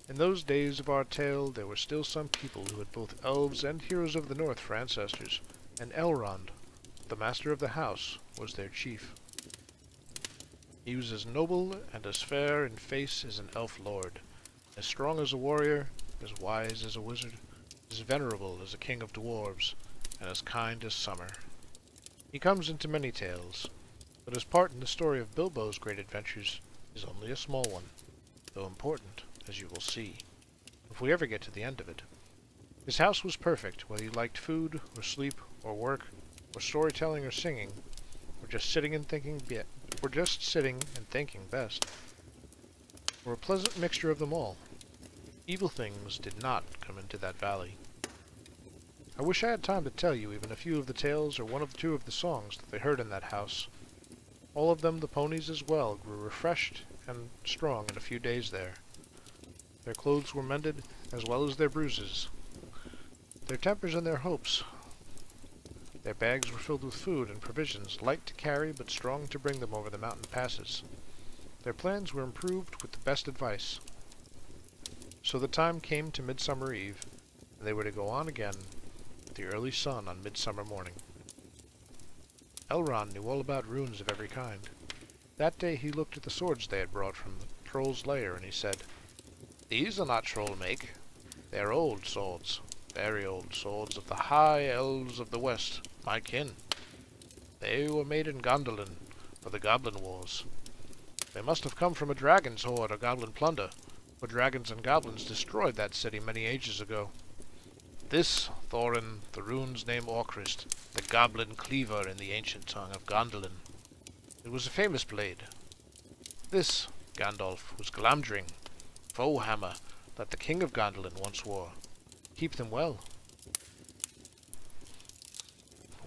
In those days of our tale there were still some people who had both elves and heroes of the north for ancestors, and Elrond, the master of the house, was their chief. He was as noble and as fair in face as an elf lord, as strong as a warrior, as wise as a wizard, as venerable as a king of dwarves, and as kind as summer. He comes into many tales, but his part in the story of Bilbo's great adventures is only a small one, though important, as you will see, if we ever get to the end of it. His house was perfect, whether you liked food, or sleep, or work, or storytelling, or singing, or just sitting and thinking best, or a pleasant mixture of them all. Evil things did not come into that valley. I wish I had time to tell you even a few of the tales or one or two of the songs that they heard in that house. All of them, the ponies as well, grew refreshed and strong in a few days there. Their clothes were mended, as well as their bruises, their tempers and their hopes. Their bags were filled with food and provisions, light to carry but strong to bring them over the mountain passes. Their plans were improved with the best advice. So the time came to Midsummer Eve, and they were to go on again with the early sun on Midsummer morning. Elrond knew all about runes of every kind. That day he looked at the swords they had brought from the troll's lair, and he said, "These are not troll make. They are old swords, very old swords of the high elves of the west, my kin. They were made in Gondolin for the Goblin Wars. They must have come from a dragon's hoard or goblin plunder, for dragons and goblins destroyed that city many ages ago. This, Thorin, the runes name Orcrist, the goblin cleaver in the ancient tongue of Gondolin. It was a famous blade. This, Gandalf, was Glamdring, foe hammer that the king of Gondolin once wore. Keep them well."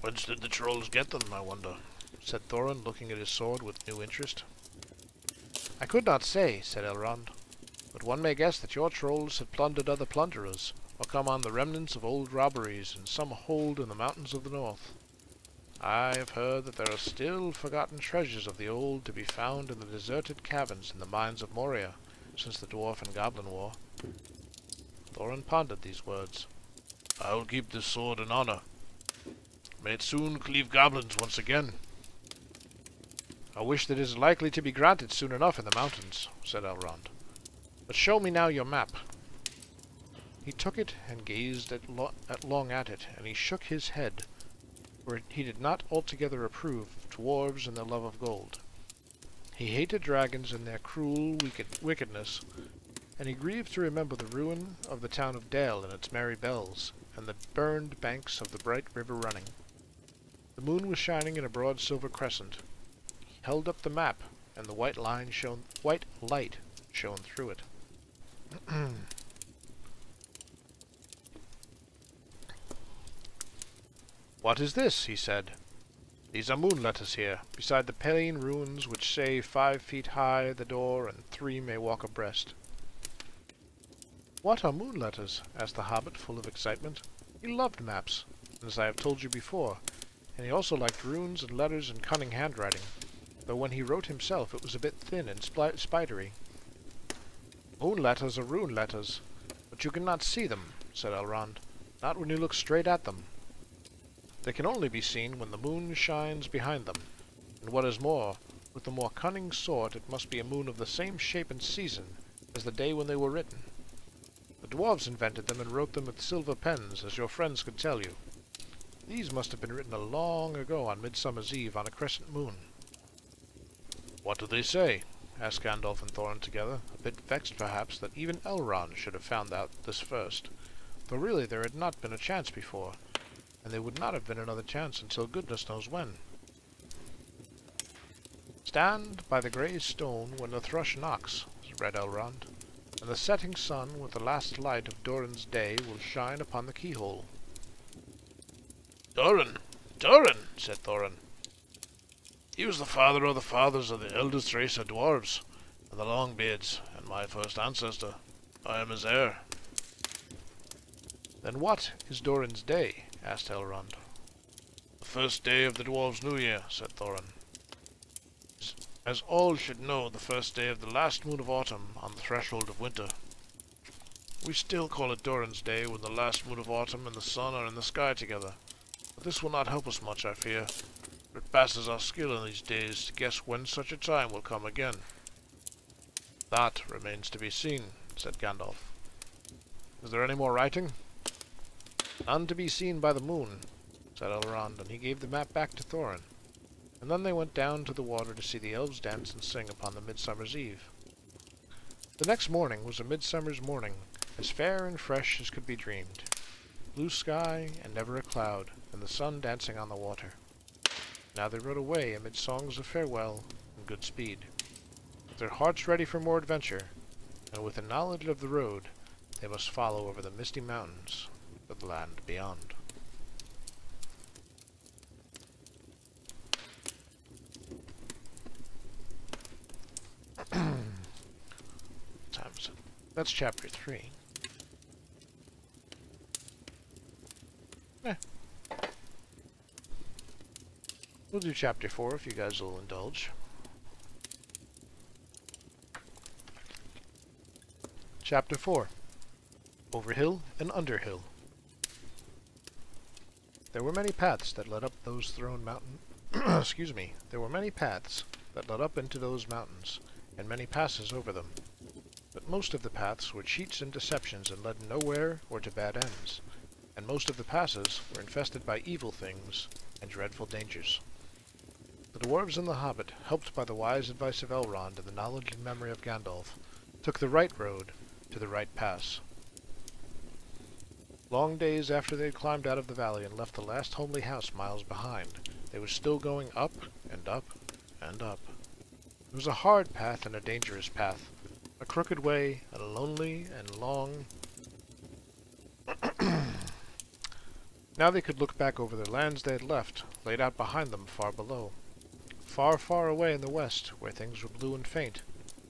"Whence did the trolls get them, I wonder?" said Thorin, looking at his sword with new interest. "I could not say," said Elrond, "but one may guess that your trolls had plundered other plunderers, or come on the remnants of old robberies in some hold in the mountains of the north. I have heard that there are still forgotten treasures of the old to be found in the deserted caverns in the mines of Moria, since the Dwarf and Goblin War." Thorin pondered these words. "I will keep this sword in honor. May it soon cleave goblins once again." "I wish that it is likely to be granted soon enough in the mountains," said Elrond. "But show me now your map." He took it and gazed long at it, and he shook his head, for he did not altogether approve of dwarves and their love of gold. He hated dragons and their cruel wickedness, and he grieved to remember the ruin of the town of Dale and its merry bells, and the burned banks of the bright river running. The moon was shining in a broad silver crescent. He held up the map, and the white light shone through it. "What is this?" he said. "These are moon letters here, beside the plain ruins which say 5 feet high the door and 3 may walk abreast." "What are moon letters?" asked the hobbit, full of excitement. He loved maps, as I have told you before, and he also liked runes and letters and cunning handwriting, though when he wrote himself it was a bit thin and spidery. "Moon letters are rune letters, but you cannot see them," said Elrond, "not when you look straight at them. They can only be seen when the moon shines behind them, and what is more, with the more cunning sort it must be a moon of the same shape and season as the day when they were written. The dwarves invented them and wrote them with silver pens, as your friends could tell you. These must have been written a long ago on Midsummer's Eve on a crescent moon." "What do they say?" asked Gandalf and Thorin together, a bit vexed perhaps that even Elrond should have found out this first, though really there had not been a chance before, and there would not have been another chance until goodness knows when. "Stand by the grey stone when the thrush knocks," read Elrond, "and the setting sun with the last light of Durin's day will shine upon the keyhole." "Durin! Durin!" said Thorin. "He was the father of the fathers of the eldest race of dwarves, and the Longbeards, and my first ancestor. I am his heir." "Then what is Durin's day?" asked Elrond. "The first day of the dwarves' new year," said Thorin. "As all should know, the first day of the last moon of autumn on the threshold of winter. We still call it Durin's day when the last moon of autumn and the sun are in the sky together, but this will not help us much, I fear. For it passes our skill in these days to guess when such a time will come again." "That remains to be seen," said Gandalf. "Is there any more writing?" "None to be seen by the moon," said Elrond, and he gave the map back to Thorin. And then they went down to the water to see the elves dance and sing upon the Midsummer's Eve. The next morning was a midsummer's morning, as fair and fresh as could be dreamed. Blue sky, and never a cloud, and the sun dancing on the water. Now they rode away amid songs of farewell and good speed, with their hearts ready for more adventure, and with a knowledge of the road they must follow over the misty mountains of the land beyond. What time is it? That's chapter 3. We'll do chapter 4 if you guys will indulge. Chapter 4. Over hill and under hill. There were many paths that led up those thrown mountain. Excuse me. There were many paths that led up into those mountains, and many passes over them. But most of the paths were cheats and deceptions and led nowhere or to bad ends, and most of the passes were infested by evil things and dreadful dangers. The dwarves and the hobbit, helped by the wise advice of Elrond and the knowledge and memory of Gandalf, took the right road to the right pass. Long days after they had climbed out of the valley and left the last homely house miles behind, they were still going up and up and up. It was a hard path and a dangerous path, a crooked way and a lonely and long. Now they could look back over their lands they had left, laid out behind them far below. Far, far away in the west, where things were blue and faint,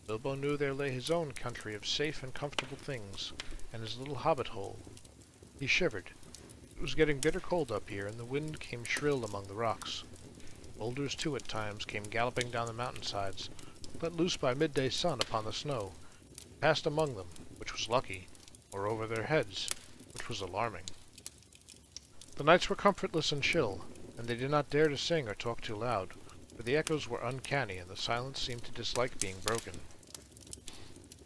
Bilbo knew there lay his own country of safe and comfortable things, and his little hobbit hole. He shivered. It was getting bitter cold up here, and the wind came shrill among the rocks. Boulders, too, at times, came galloping down the mountainsides, let loose by midday sun upon the snow, passed among them, which was lucky, or over their heads, which was alarming. The nights were comfortless and chill, and they did not dare to sing or talk too loud, for the echoes were uncanny and the silence seemed to dislike being broken,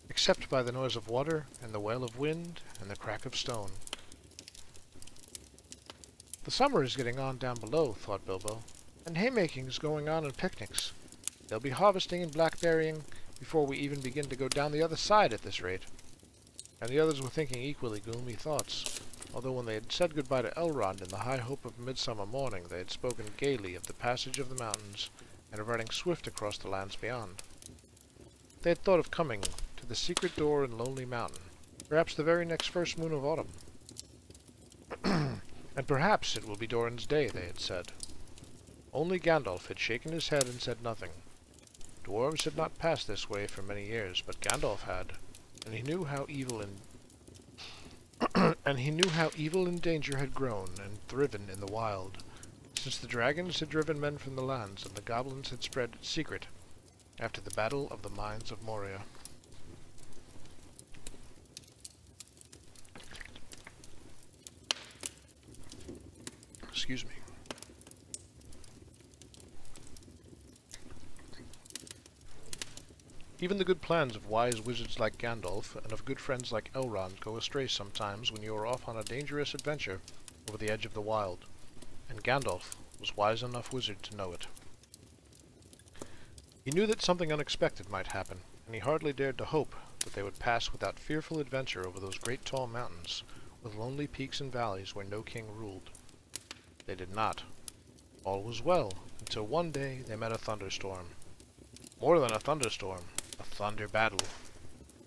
except by the noise of water and the wail of wind and the crack of stone. The summer is getting on down below, thought Bilbo, and haymaking is going on and picnics. They'll be harvesting and blackberrying before we even begin to go down the other side at this rate. And the others were thinking equally gloomy thoughts, although when they had said goodbye to Elrond in the high hope of midsummer morning, they had spoken gaily of the passage of the mountains and of riding swift across the lands beyond. They had thought of coming to the secret door in Lonely Mountain, perhaps the very next first moon of autumn. And perhaps it will be Doran's day, they had said. Only Gandalf had shaken his head and said nothing. Dwarves had not passed this way for many years, but Gandalf had, and he knew how evil and danger had grown and thriven in the wild, since the dragons had driven men from the lands and the goblins had spread its secret after the Battle of the Mines of Moria. Excuse me. Even the good plans of wise wizards like Gandalf and of good friends like Elrond go astray sometimes when you are off on a dangerous adventure over the edge of the wild, and Gandalf was wise enough wizard to know it. He knew that something unexpected might happen, and he hardly dared to hope that they would pass without fearful adventure over those great tall mountains, with lonely peaks and valleys where no king ruled. They did not. All was well, until one day they met a thunderstorm. More than a thunderstorm, a thunder battle.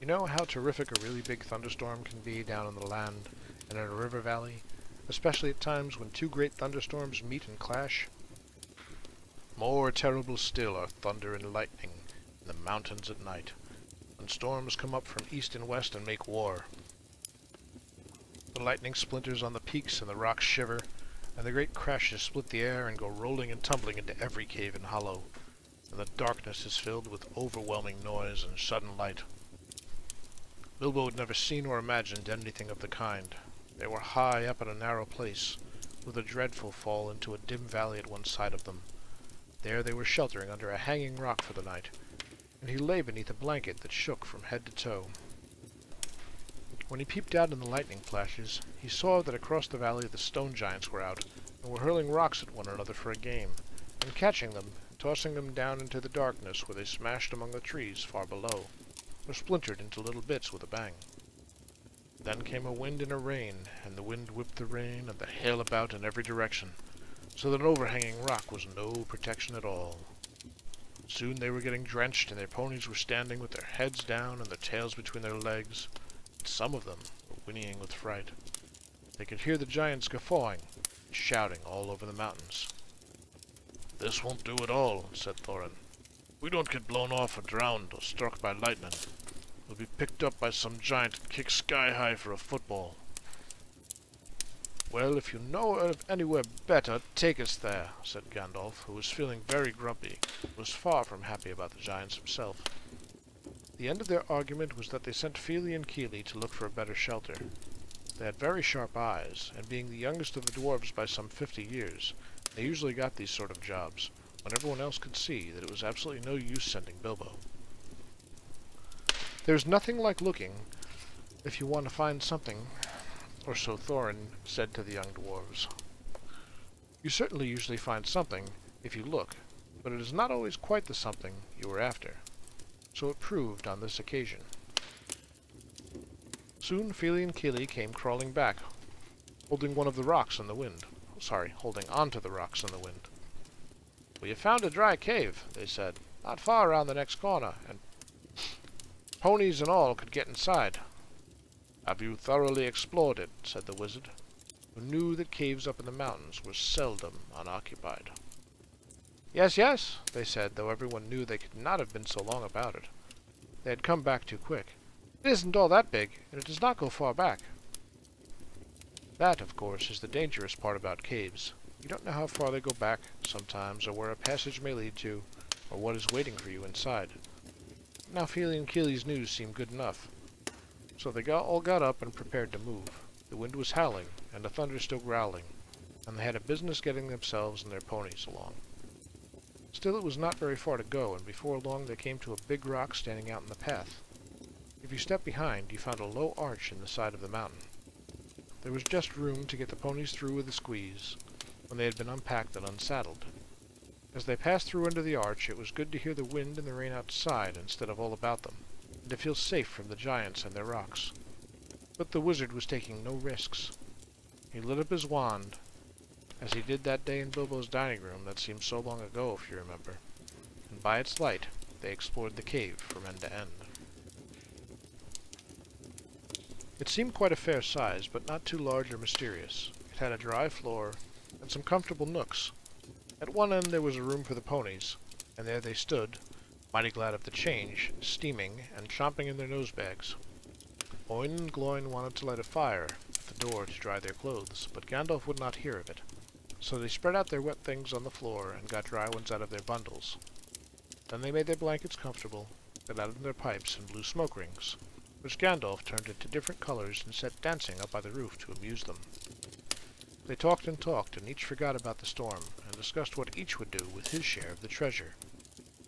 You know how terrific a really big thunderstorm can be down in the land and in a river valley, especially at times when two great thunderstorms meet and clash? More terrible still are thunder and lightning in the mountains at night, when storms come up from east and west and make war. The lightning splinters on the peaks and the rocks shiver, and the great crashes split the air and go rolling and tumbling into every cave and hollow, and the darkness is filled with overwhelming noise and sudden light. Bilbo had never seen or imagined anything of the kind. They were high up in a narrow place, with a dreadful fall into a dim valley at one side of them. There they were sheltering under a hanging rock for the night, and he lay beneath a blanket that shook from head to toe. When he peeped out in the lightning flashes, he saw that across the valley the stone giants were out, and were hurling rocks at one another for a game, and catching them, and tossing them down into the darkness where they smashed among the trees far below, or splintered into little bits with a bang. Then came a wind and a rain, and the wind whipped the rain and the hail about in every direction, so that an overhanging rock was no protection at all. Soon they were getting drenched, and their ponies were standing with their heads down and their tails between their legs, and some of them were whinnying with fright. They could hear the giants guffawing and shouting all over the mountains. "This won't do at all," said Thorin. "We don't get blown off or drowned or struck by lightning. We'll be picked up by some giant and kicked sky high for a football." "Well, if you know of anywhere better, take us there," said Gandalf, who was feeling very grumpy, and was far from happy about the giants himself. The end of their argument was that they sent Fili and Kili to look for a better shelter. They had very sharp eyes, and being the youngest of the dwarves by some 50 years, they usually got these sort of jobs, when everyone else could see that it was absolutely no use sending Bilbo. "There's nothing like looking if you want to find something," or so Thorin said to the young dwarves. "You certainly usually find something if you look, but it is not always quite the something you were after." So it proved on this occasion. Soon Fili and Kili came crawling back, holding one of the rocks in the wind. Holding onto the rocks in the wind. "We have found a dry cave," they said, "not far around the next corner, and ponies and all could get inside." "Have you thoroughly explored it?" said the wizard, who knew that caves up in the mountains were seldom unoccupied. "Yes, yes," they said, though everyone knew they could not have been so long about it. They had come back too quick. "It isn't all that big, and it does not go far back." That, of course, is the dangerous part about caves. You don't know how far they go back, sometimes, or where a passage may lead to, or what is waiting for you inside. Now Fili and Kili's news seemed good enough. So they all got up and prepared to move. The wind was howling, and the thunder still growling, and they had a business getting themselves and their ponies along. Still, it was not very far to go, and before long they came to a big rock standing out in the path. If you stepped behind, you found a low arch in the side of the mountain. There was just room to get the ponies through with a squeeze, when they had been unpacked and unsaddled. As they passed through under the arch, it was good to hear the wind and the rain outside instead of all about them, and to feel safe from the giants and their rocks. But the wizard was taking no risks. He lit up his wand, as he did that day in Bilbo's dining room that seemed so long ago, if you remember, and by its light they explored the cave from end to end. It seemed quite a fair size, but not too large or mysterious. It had a dry floor, and some comfortable nooks. At one end there was a room for the ponies, and there they stood, mighty glad of the change, steaming and chomping in their nosebags. Oin and Gloin wanted to light a fire at the door to dry their clothes, but Gandalf would not hear of it. So they spread out their wet things on the floor and got dry ones out of their bundles. Then they made their blankets comfortable, got out their pipes and blew smoke rings, which Gandalf turned into different colors and set dancing up by the roof to amuse them. They talked, and each forgot about the storm, and discussed what each would do with his share of the treasure,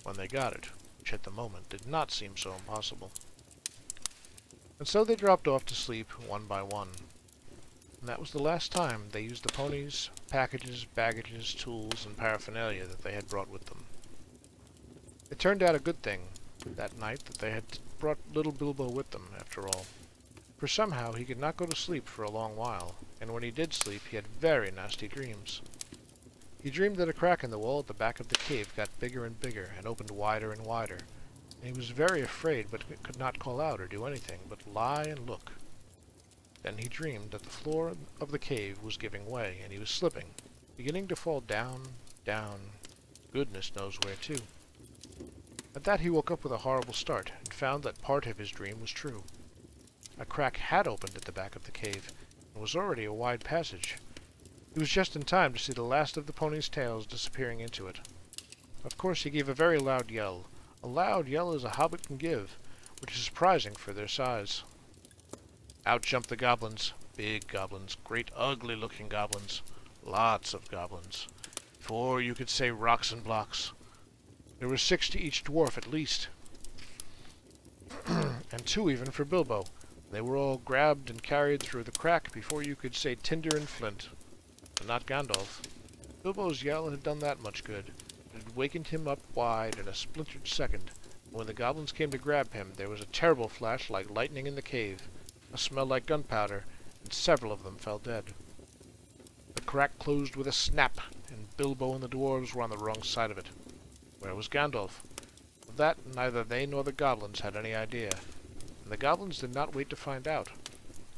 when they got it, which at the moment did not seem so impossible. And so they dropped off to sleep, one by one. And that was the last time they used the ponies, packages, baggages, tools, and paraphernalia that they had brought with them. It turned out a good thing, that night, that they had brought little Bilbo with them, after all. For somehow he could not go to sleep for a long while, and when he did sleep he had very nasty dreams. He dreamed that a crack in the wall at the back of the cave got bigger and bigger, and opened wider and wider, and he was very afraid but could not call out or do anything but lie and look. Then he dreamed that the floor of the cave was giving way, and he was slipping, beginning to fall down, down, goodness knows where to. At that he woke up with a horrible start, and found that part of his dream was true. A crack had opened at the back of the cave, and was already a wide passage. He was just in time to see the last of the ponies' tails disappearing into it. Of course he gave a very loud yell as a hobbit can give, which is surprising for their size. Out jumped the goblins, big goblins, great ugly-looking goblins, lots of goblins, 4 you could say rocks and blocks. There were 6 to each dwarf at least, and 2 even for Bilbo. They were all grabbed and carried through the crack before you could say tinder and flint. But not Gandalf. Bilbo's yell had done that much good. It had wakened him up wide in a splintered second, and when the goblins came to grab him, there was a terrible flash like lightning in the cave, a smell like gunpowder, and several of them fell dead. The crack closed with a snap, and Bilbo and the dwarves were on the wrong side of it. Where was Gandalf? Of that neither they nor the goblins had any idea, and the goblins did not wait to find out.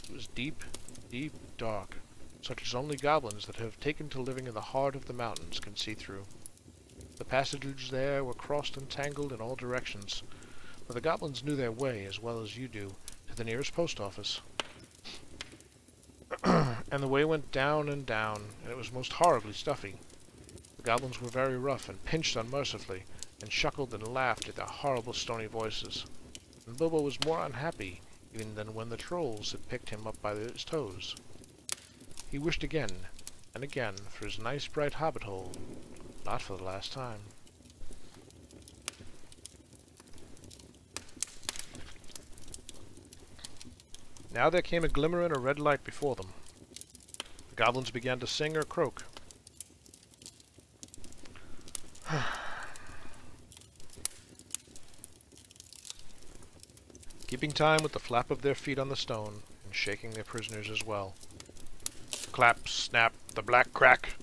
It was deep, deep dark, such as only goblins that have taken to living in the heart of the mountains can see through. The passages there were crossed and tangled in all directions, for the goblins knew their way as well as you do to the nearest post office. And the way went down and down, and it was most horribly stuffy. The goblins were very rough and pinched unmercifully, and chuckled and laughed at their horrible stony voices. And Bilbo was more unhappy even than when the trolls had picked him up by his toes. He wished again and again for his nice bright hobbit hole, not for the last time. Now there came a glimmer and a red light before them. The goblins began to sing or croak. Keeping time with the flap of their feet on the stone, and shaking their prisoners as well. Clap, snap, the black crack,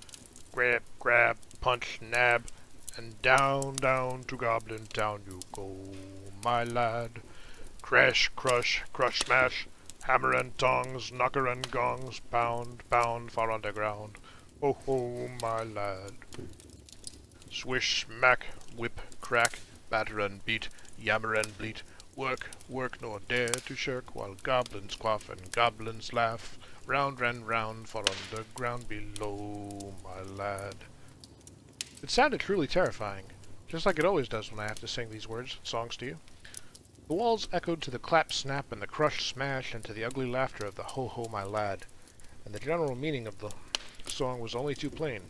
grab, grab, punch, nab, and down, down to Goblin Town you go, my lad. Crash, crush, crush, smash, hammer and tongs, knocker and gongs, pound, pound, far underground, ho ho, my lad. Swish, smack, whip, crack, batter and beat, yammer and bleat, work, work, nor dare to shirk, while goblins quaff and goblins laugh, round and round, far underground below, my lad. It sounded truly terrifying, just like it always does when I have to sing these words and songs to you. The walls echoed to the clap, snap, and the crush, smash, and to the ugly laughter of the ho ho, my lad, and the general meaning of the song was only too plain.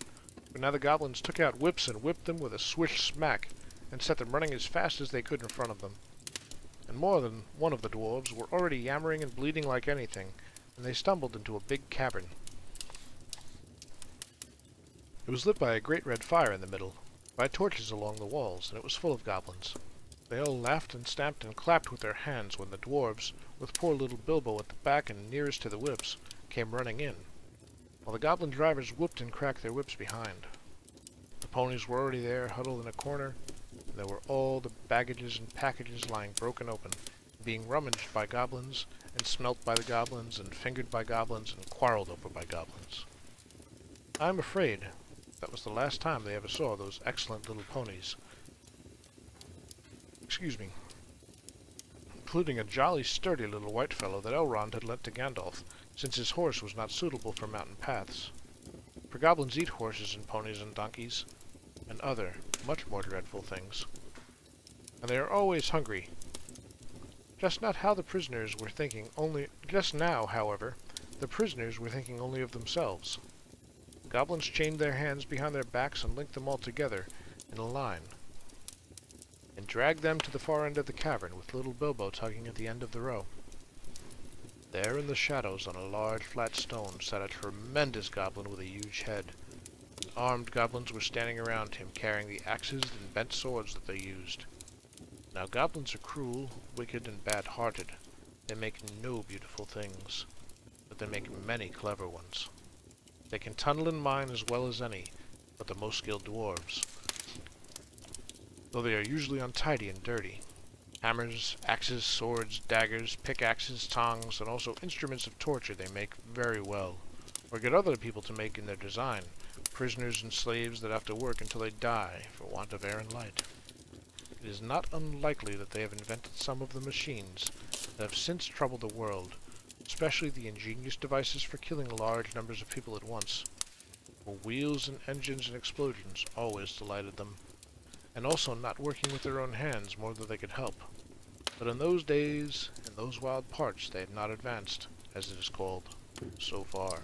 But now the goblins took out whips and whipped them with a swish smack, and set them running as fast as they could in front of them. And more than one of the dwarves were already yammering and bleeding like anything, and they stumbled into a big cavern. It was lit by a great red fire in the middle, by torches along the walls, and it was full of goblins. They all laughed and stamped and clapped with their hands when the dwarves, with poor little Bilbo at the back and nearest to the whips, came running in, while the goblin drivers whooped and cracked their whips behind. The ponies were already there, huddled in a corner, and there were all the baggages and packages lying broken open, being rummaged by goblins, and smelt by the goblins, and fingered by goblins, and quarreled over by goblins. I'm afraid that was the last time they ever saw those excellent little ponies. Excuse me. Including a jolly sturdy little white fellow that Elrond had lent to Gandalf, since his horse was not suitable for mountain paths. For goblins eat horses and ponies and donkeys, and other, much more dreadful things. And they are always hungry. Just now, however, the prisoners were thinking only of themselves. The goblins chained their hands behind their backs and linked them all together in a line, and dragged them to the far end of the cavern, with little Bilbo tugging at the end of the row. There in the shadows on a large flat stone sat a tremendous goblin with a huge head. And armed goblins were standing around him, carrying the axes and bent swords that they used. Now goblins are cruel, wicked, and bad-hearted. They make no beautiful things, but they make many clever ones. They can tunnel and mine as well as any, but the most skilled dwarves, though they are usually untidy and dirty. Hammers, axes, swords, daggers, pickaxes, tongs, and also instruments of torture they make very well, or get other people to make in their design, prisoners and slaves that have to work until they die for want of air and light. It is not unlikely that they have invented some of the machines that have since troubled the world, especially the ingenious devices for killing large numbers of people at once, for wheels and engines and explosions always delighted them, and also not working with their own hands more than they could help. But in those days, in those wild parts, they had not advanced, as it is called, so far.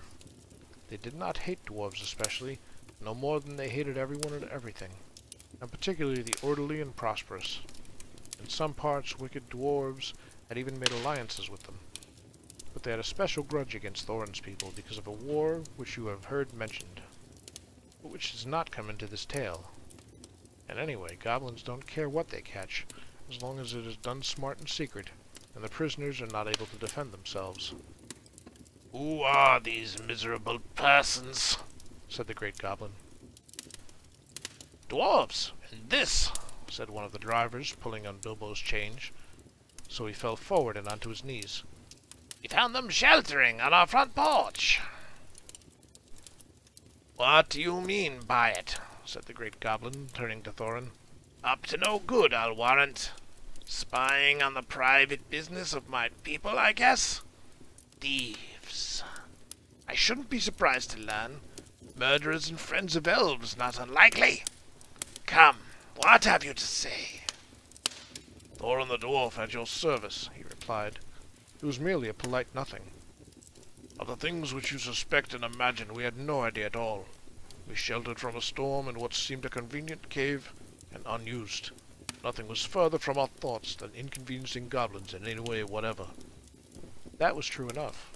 They did not hate dwarves especially, no more than they hated everyone and everything, and particularly the orderly and prosperous. In some parts, wicked dwarves had even made alliances with them. But they had a special grudge against Thorin's people because of a war which you have heard mentioned, but which does not come into this tale. And anyway, goblins don't care what they catch, as long as it is done smart and secret, and the prisoners are not able to defend themselves. "Who are these miserable persons?" said the great goblin. "Dwarves, and this," said one of the drivers, pulling on Bilbo's change, so he fell forward and onto his knees. "We found them sheltering on our front porch." "What do you mean by it?" said the great goblin, turning to Thorin. "Up to no good, I'll warrant. Spying on the private business of my people, I guess? Thieves. I shouldn't be surprised to learn. Murderers and friends of elves, not unlikely. Come, what have you to say?" "Thorin the dwarf at your service," he replied. It was merely a polite nothing. "Of the things which you suspect and imagine, we had no idea at all. We sheltered from a storm in what seemed a convenient cave, and unused. Nothing was further from our thoughts than inconveniencing goblins in any way whatever." That was true enough.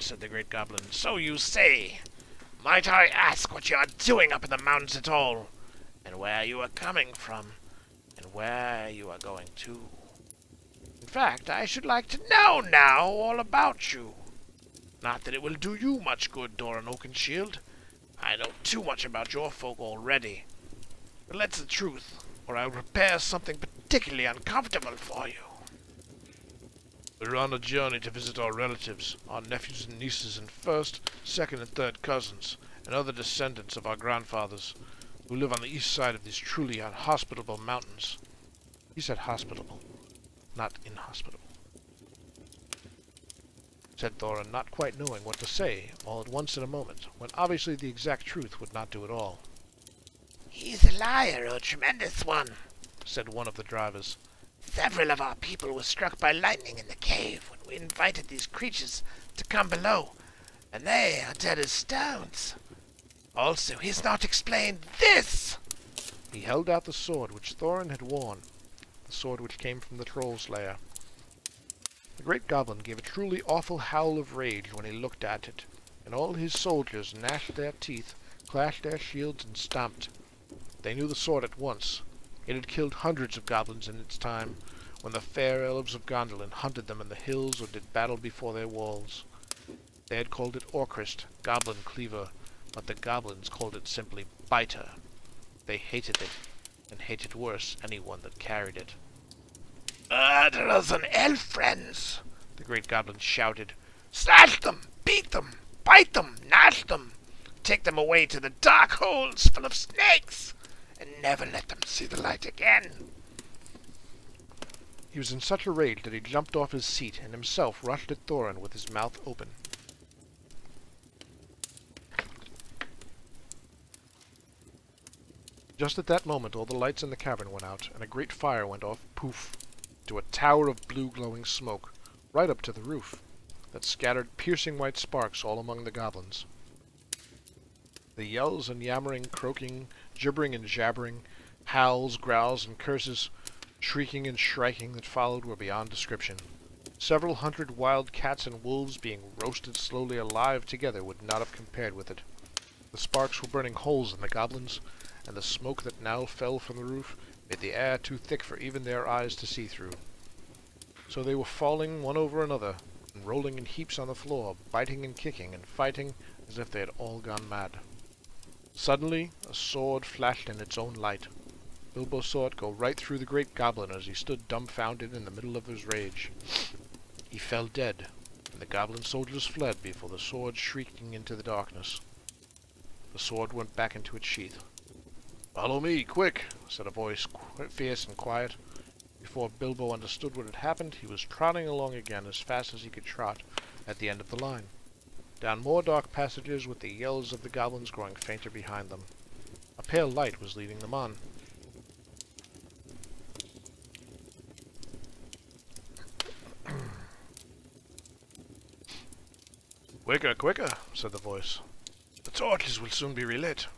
Said the great goblin, "so you say. Might I ask what you are doing up in the mountains at all, and where you are coming from, and where you are going to? In fact, I should like to know now all about you. Not that it will do you much good, Thorin Oakenshield. I know too much about your folk already. But let's the truth, or I'll prepare something particularly uncomfortable for you." "We're on a journey to visit our relatives, our nephews and nieces, and first, second, and third cousins, and other descendants of our grandfathers, who live on the east side of these truly inhospitable mountains." He said hospitable, not inhospitable. Said Thorin, not quite knowing what to say, all at once in a moment, when obviously the exact truth would not do at all. "He's a liar, a tremendous one," said one of the drivers. "Several of our people were struck by lightning in the cave when we invited these creatures to come below, and they are dead as stones. Also, he's not explained this." He held out the sword which Thorin had worn, the sword which came from the troll's lair. The great goblin gave a truly awful howl of rage when he looked at it, and all his soldiers gnashed their teeth, clashed their shields, and stamped. They knew the sword at once. It had killed hundreds of goblins in its time, when the fair elves of Gondolin hunted them in the hills or did battle before their walls. They had called it Orcrist, Goblin Cleaver, but the goblins called it simply Biter. They hated it, and hated worse anyone that carried it. "Murderers and elf friends!" the great goblin shouted. "Slash them! Beat them! Bite them! Gnash them! Take them away to the dark holes full of snakes! And never let them see the light again!" He was in such a rage that he jumped off his seat and himself rushed at Thorin with his mouth open. Just at that moment all the lights in the cavern went out, and a great fire went off, poof, to a tower of blue glowing smoke, right up to the roof, that scattered piercing white sparks all among the goblins. The yells and yammering, croaking, gibbering and jabbering, howls, growls, and curses, shrieking and shrieking that followed were beyond description. Several hundred wild cats and wolves being roasted slowly alive together would not have compared with it. The sparks were burning holes in the goblins, and the smoke that now fell from the roof made the air too thick for even their eyes to see through. So they were falling one over another, and rolling in heaps on the floor, biting and kicking and fighting as if they had all gone mad. Suddenly, a sword flashed in its own light. Bilbo saw it go right through the great goblin as he stood dumbfounded in the middle of his rage. He fell dead, and the goblin soldiers fled before the sword shrieking into the darkness. The sword went back into its sheath. "Follow me, quick!" said a voice, fierce and quiet. Before Bilbo understood what had happened, he was trotting along again as fast as he could trot at the end of the line, down more dark passages with the yells of the goblins growing fainter behind them. A pale light was leading them on. "Quicker, quicker," said the voice. "The torches will soon be relit."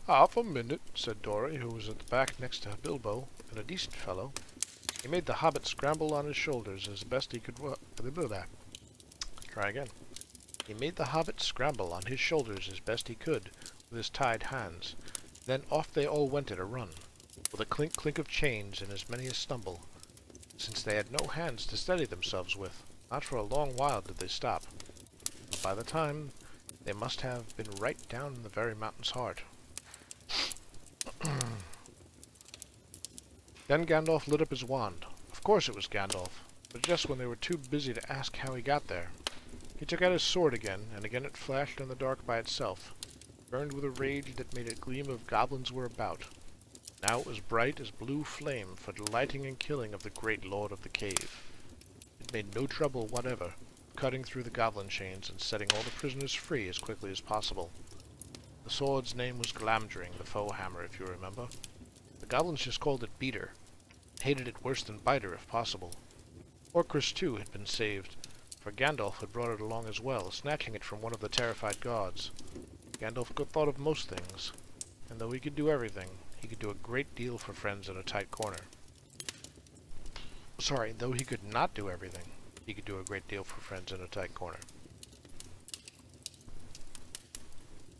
"Half a minute," said Dory, who was at the back next to Bilbo, and a decent fellow. He made the hobbit scramble on his shoulders as best he could Try again. He made the hobbit scramble on his shoulders as best he could with his tied hands. Then off they all went at a run, with a clink-clink of chains and as many a stumble, since they had no hands to steady themselves with. Not for a long while did they stop. But by the time they must have been right down in the very mountain's heart. Then Gandalf lit up his wand. Of course it was Gandalf, but just when they were too busy to ask how he got there. He took out his sword again, and again it flashed in the dark by itself, burned with a rage that made it gleam if goblins were about. Now it was bright as blue flame for delighting and killing of the great lord of the cave. It made no trouble whatever, cutting through the goblin chains and setting all the prisoners free as quickly as possible. The sword's name was Glamdring, the foe hammer, if you remember. The goblins just called it Beater, hated it worse than Biter if possible. Orcrist, too, had been saved, for Gandalf had brought it along as well, snatching it from one of the terrified gods. Gandalf could thought of most things, and though he could do everything, he could do a great deal for friends in a tight corner. Sorry, though he could not do everything, he could do a great deal for friends in a tight corner.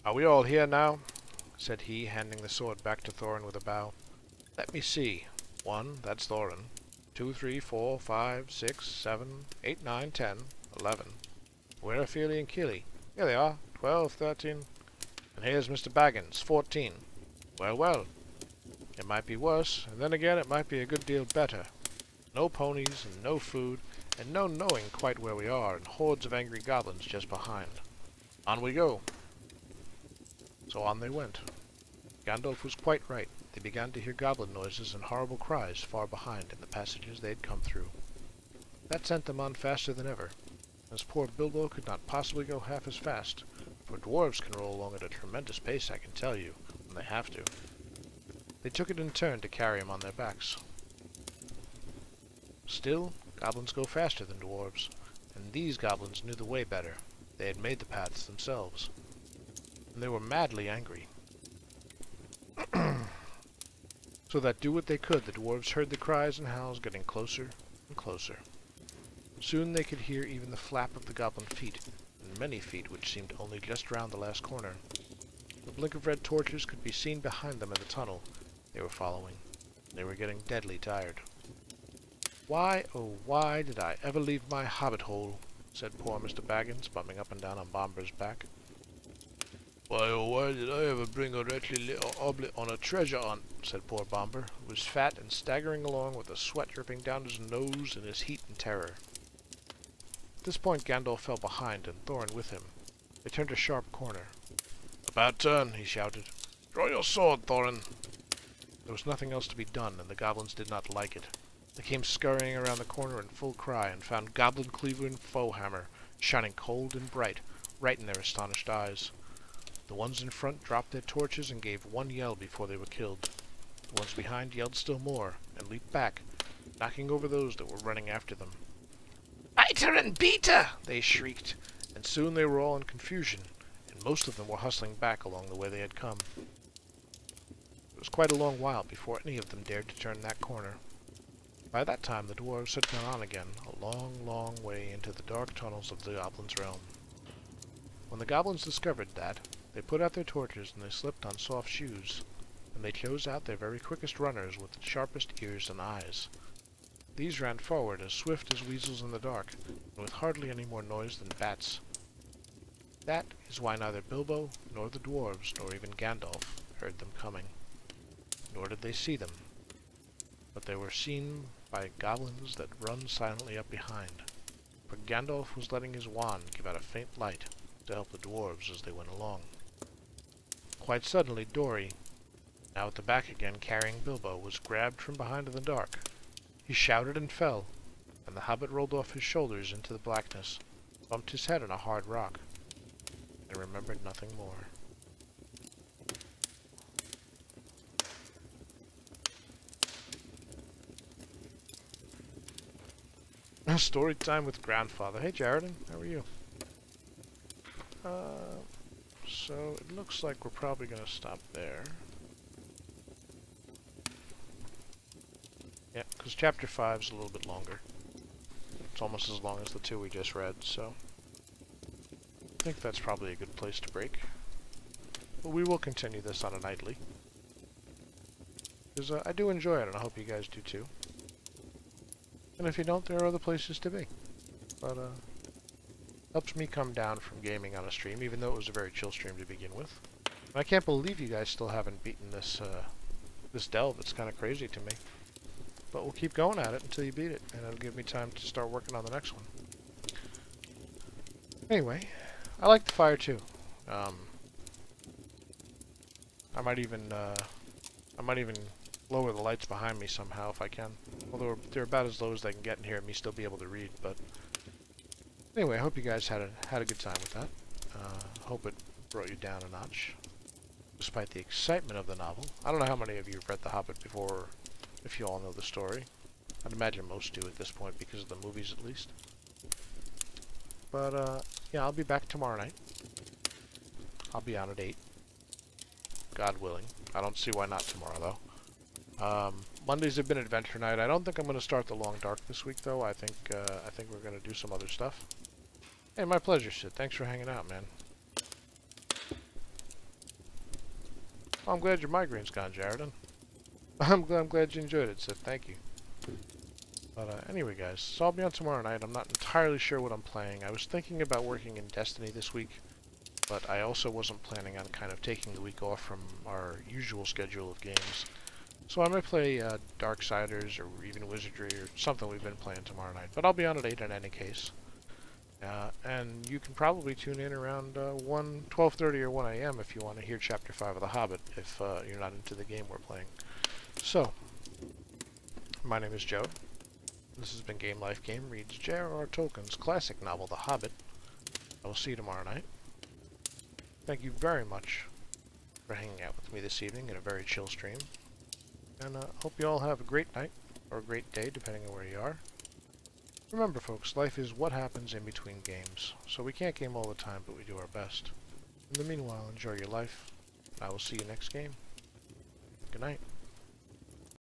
"Are we all here now?" said he, handing the sword back to Thorin with a bow. "Let me see. 1, that's Thorin. 2, 3, 4, 5, 6, 7, 8, 9, 10, 11. Where are Fili and Kili? Here they are. 12, 13. And here's Mr. Baggins, 14. Well, well. It might be worse, and then again it might be a good deal better. No ponies, and no food, and no knowing quite where we are, and hordes of angry goblins just behind. On we go." So on they went. Gandalf was quite right. They began to hear goblin noises and horrible cries far behind in the passages they had come through. That sent them on faster than ever, as poor Bilbo could not possibly go half as fast, for dwarves can roll along at a tremendous pace, I can tell you, when they have to. They took it in turn to carry him on their backs. Still, goblins go faster than dwarves, and these goblins knew the way better. They had made the paths themselves. And they were madly angry. So that do what they could, the dwarves heard the cries and howls getting closer and closer. Soon they could hear even the flap of the goblin feet, and many feet which seemed only just round the last corner. The blink of red torches could be seen behind them in the tunnel they were following. They were getting deadly tired. "Why, oh why, did I ever leave my hobbit hole?" said poor Mr. Baggins, bumping up and down on Bomber's back. "Why, oh why did I ever bring a wretched little oblet on a treasure hunt?" said poor Bomber, who was fat and staggering along with the sweat dripping down his nose in his heat and terror. At this point Gandalf fell behind, and Thorin with him. They turned a sharp corner. "About turn," he shouted. "Draw your sword, Thorin." There was nothing else to be done, and the goblins did not like it. They came scurrying around the corner in full cry, and found Goblin Cleaver and Foehammer shining cold and bright, right in their astonished eyes. The ones in front dropped their torches and gave one yell before they were killed. The ones behind yelled still more, and leaped back, knocking over those that were running after them. "Biter and Beater!" they shrieked, and soon they were all in confusion, and most of them were hustling back along the way they had come. It was quite a long while before any of them dared to turn that corner. By that time the dwarves had gone on again, a long, long way into the dark tunnels of the goblins' realm. When the goblins discovered that, they put out their torches and they slipped on soft shoes, and they chose out their very quickest runners with the sharpest ears and eyes. These ran forward as swift as weasels in the dark, and with hardly any more noise than bats. That is why neither Bilbo, nor the dwarves, nor even Gandalf heard them coming. Nor did they see them, but they were seen by goblins that run silently up behind, for Gandalf was letting his wand give out a faint light to help the dwarves as they went along. Quite suddenly Dory, now at the back again carrying Bilbo, was grabbed from behind in the dark. He shouted and fell, and the hobbit rolled off his shoulders into the blackness, bumped his head on a hard rock, and remembered nothing more. Story time with Grandfather. Hey, Jaredon, how are you? So it looks like we're probably going to stop there. Yeah, because chapter 5 is a little bit longer. It's almost as long as the 2 we just read, so I think that's probably a good place to break. But we will continue this on a nightly, because I do enjoy it, and I hope you guys do too. And if you don't, there are other places to be. But, helps me come down from gaming on a stream, even though it was a very chill stream to begin with. And I can't believe you guys still haven't beaten this, this delve. It's kind of crazy to me. But we'll keep going at it until you beat it, and it'll give me time to start working on the next one. Anyway, I like the fire too. I might even lower the lights behind me somehow if I can. Although they're about as low as they can get in here and me still be able to read. But anyway, I hope you guys had a good time with that. Hope it brought you down a notch, despite the excitement of the novel. I don't know how many of you have read The Hobbit before, or if you all know the story. I'd imagine most do at this point because of the movies at least. But yeah, I'll be back tomorrow night. I'll be on at 8. God willing. I don't see why not tomorrow though. Mondays have been adventure night. I don't think I'm going to start the Long Dark this week, though. I think we're going to do some other stuff. Hey, my pleasure, Sid. Thanks for hanging out, man. Well, I'm glad your migraine's gone, Jaredon. I'm glad you enjoyed it, Sid. Thank you. But anyway, guys, so I'll be on tomorrow night. I'm not entirely sure what I'm playing. I was thinking about working in Destiny this week, but I also wasn't planning on kind of taking the week off from our usual schedule of games. So I might play Darksiders or even Wizardry or something we've been playing tomorrow night. But I'll be on at 8 in any case. And you can probably tune in around 12:30 or 1 a.m. if you want to hear Chapter 5 of The Hobbit, if you're not into the game we're playing. So, my name is Joe. This has been Game Life Game Reads J.R.R. Tolkien's classic novel, The Hobbit. I will see you tomorrow night. Thank you very much for hanging out with me this evening in a very chill stream. And hope you all have a great night, or a great day, depending on where you are. Remember, folks, life is what happens in between games. So we can't game all the time, but we do our best. In the meanwhile, enjoy your life. I will see you next game. Good night.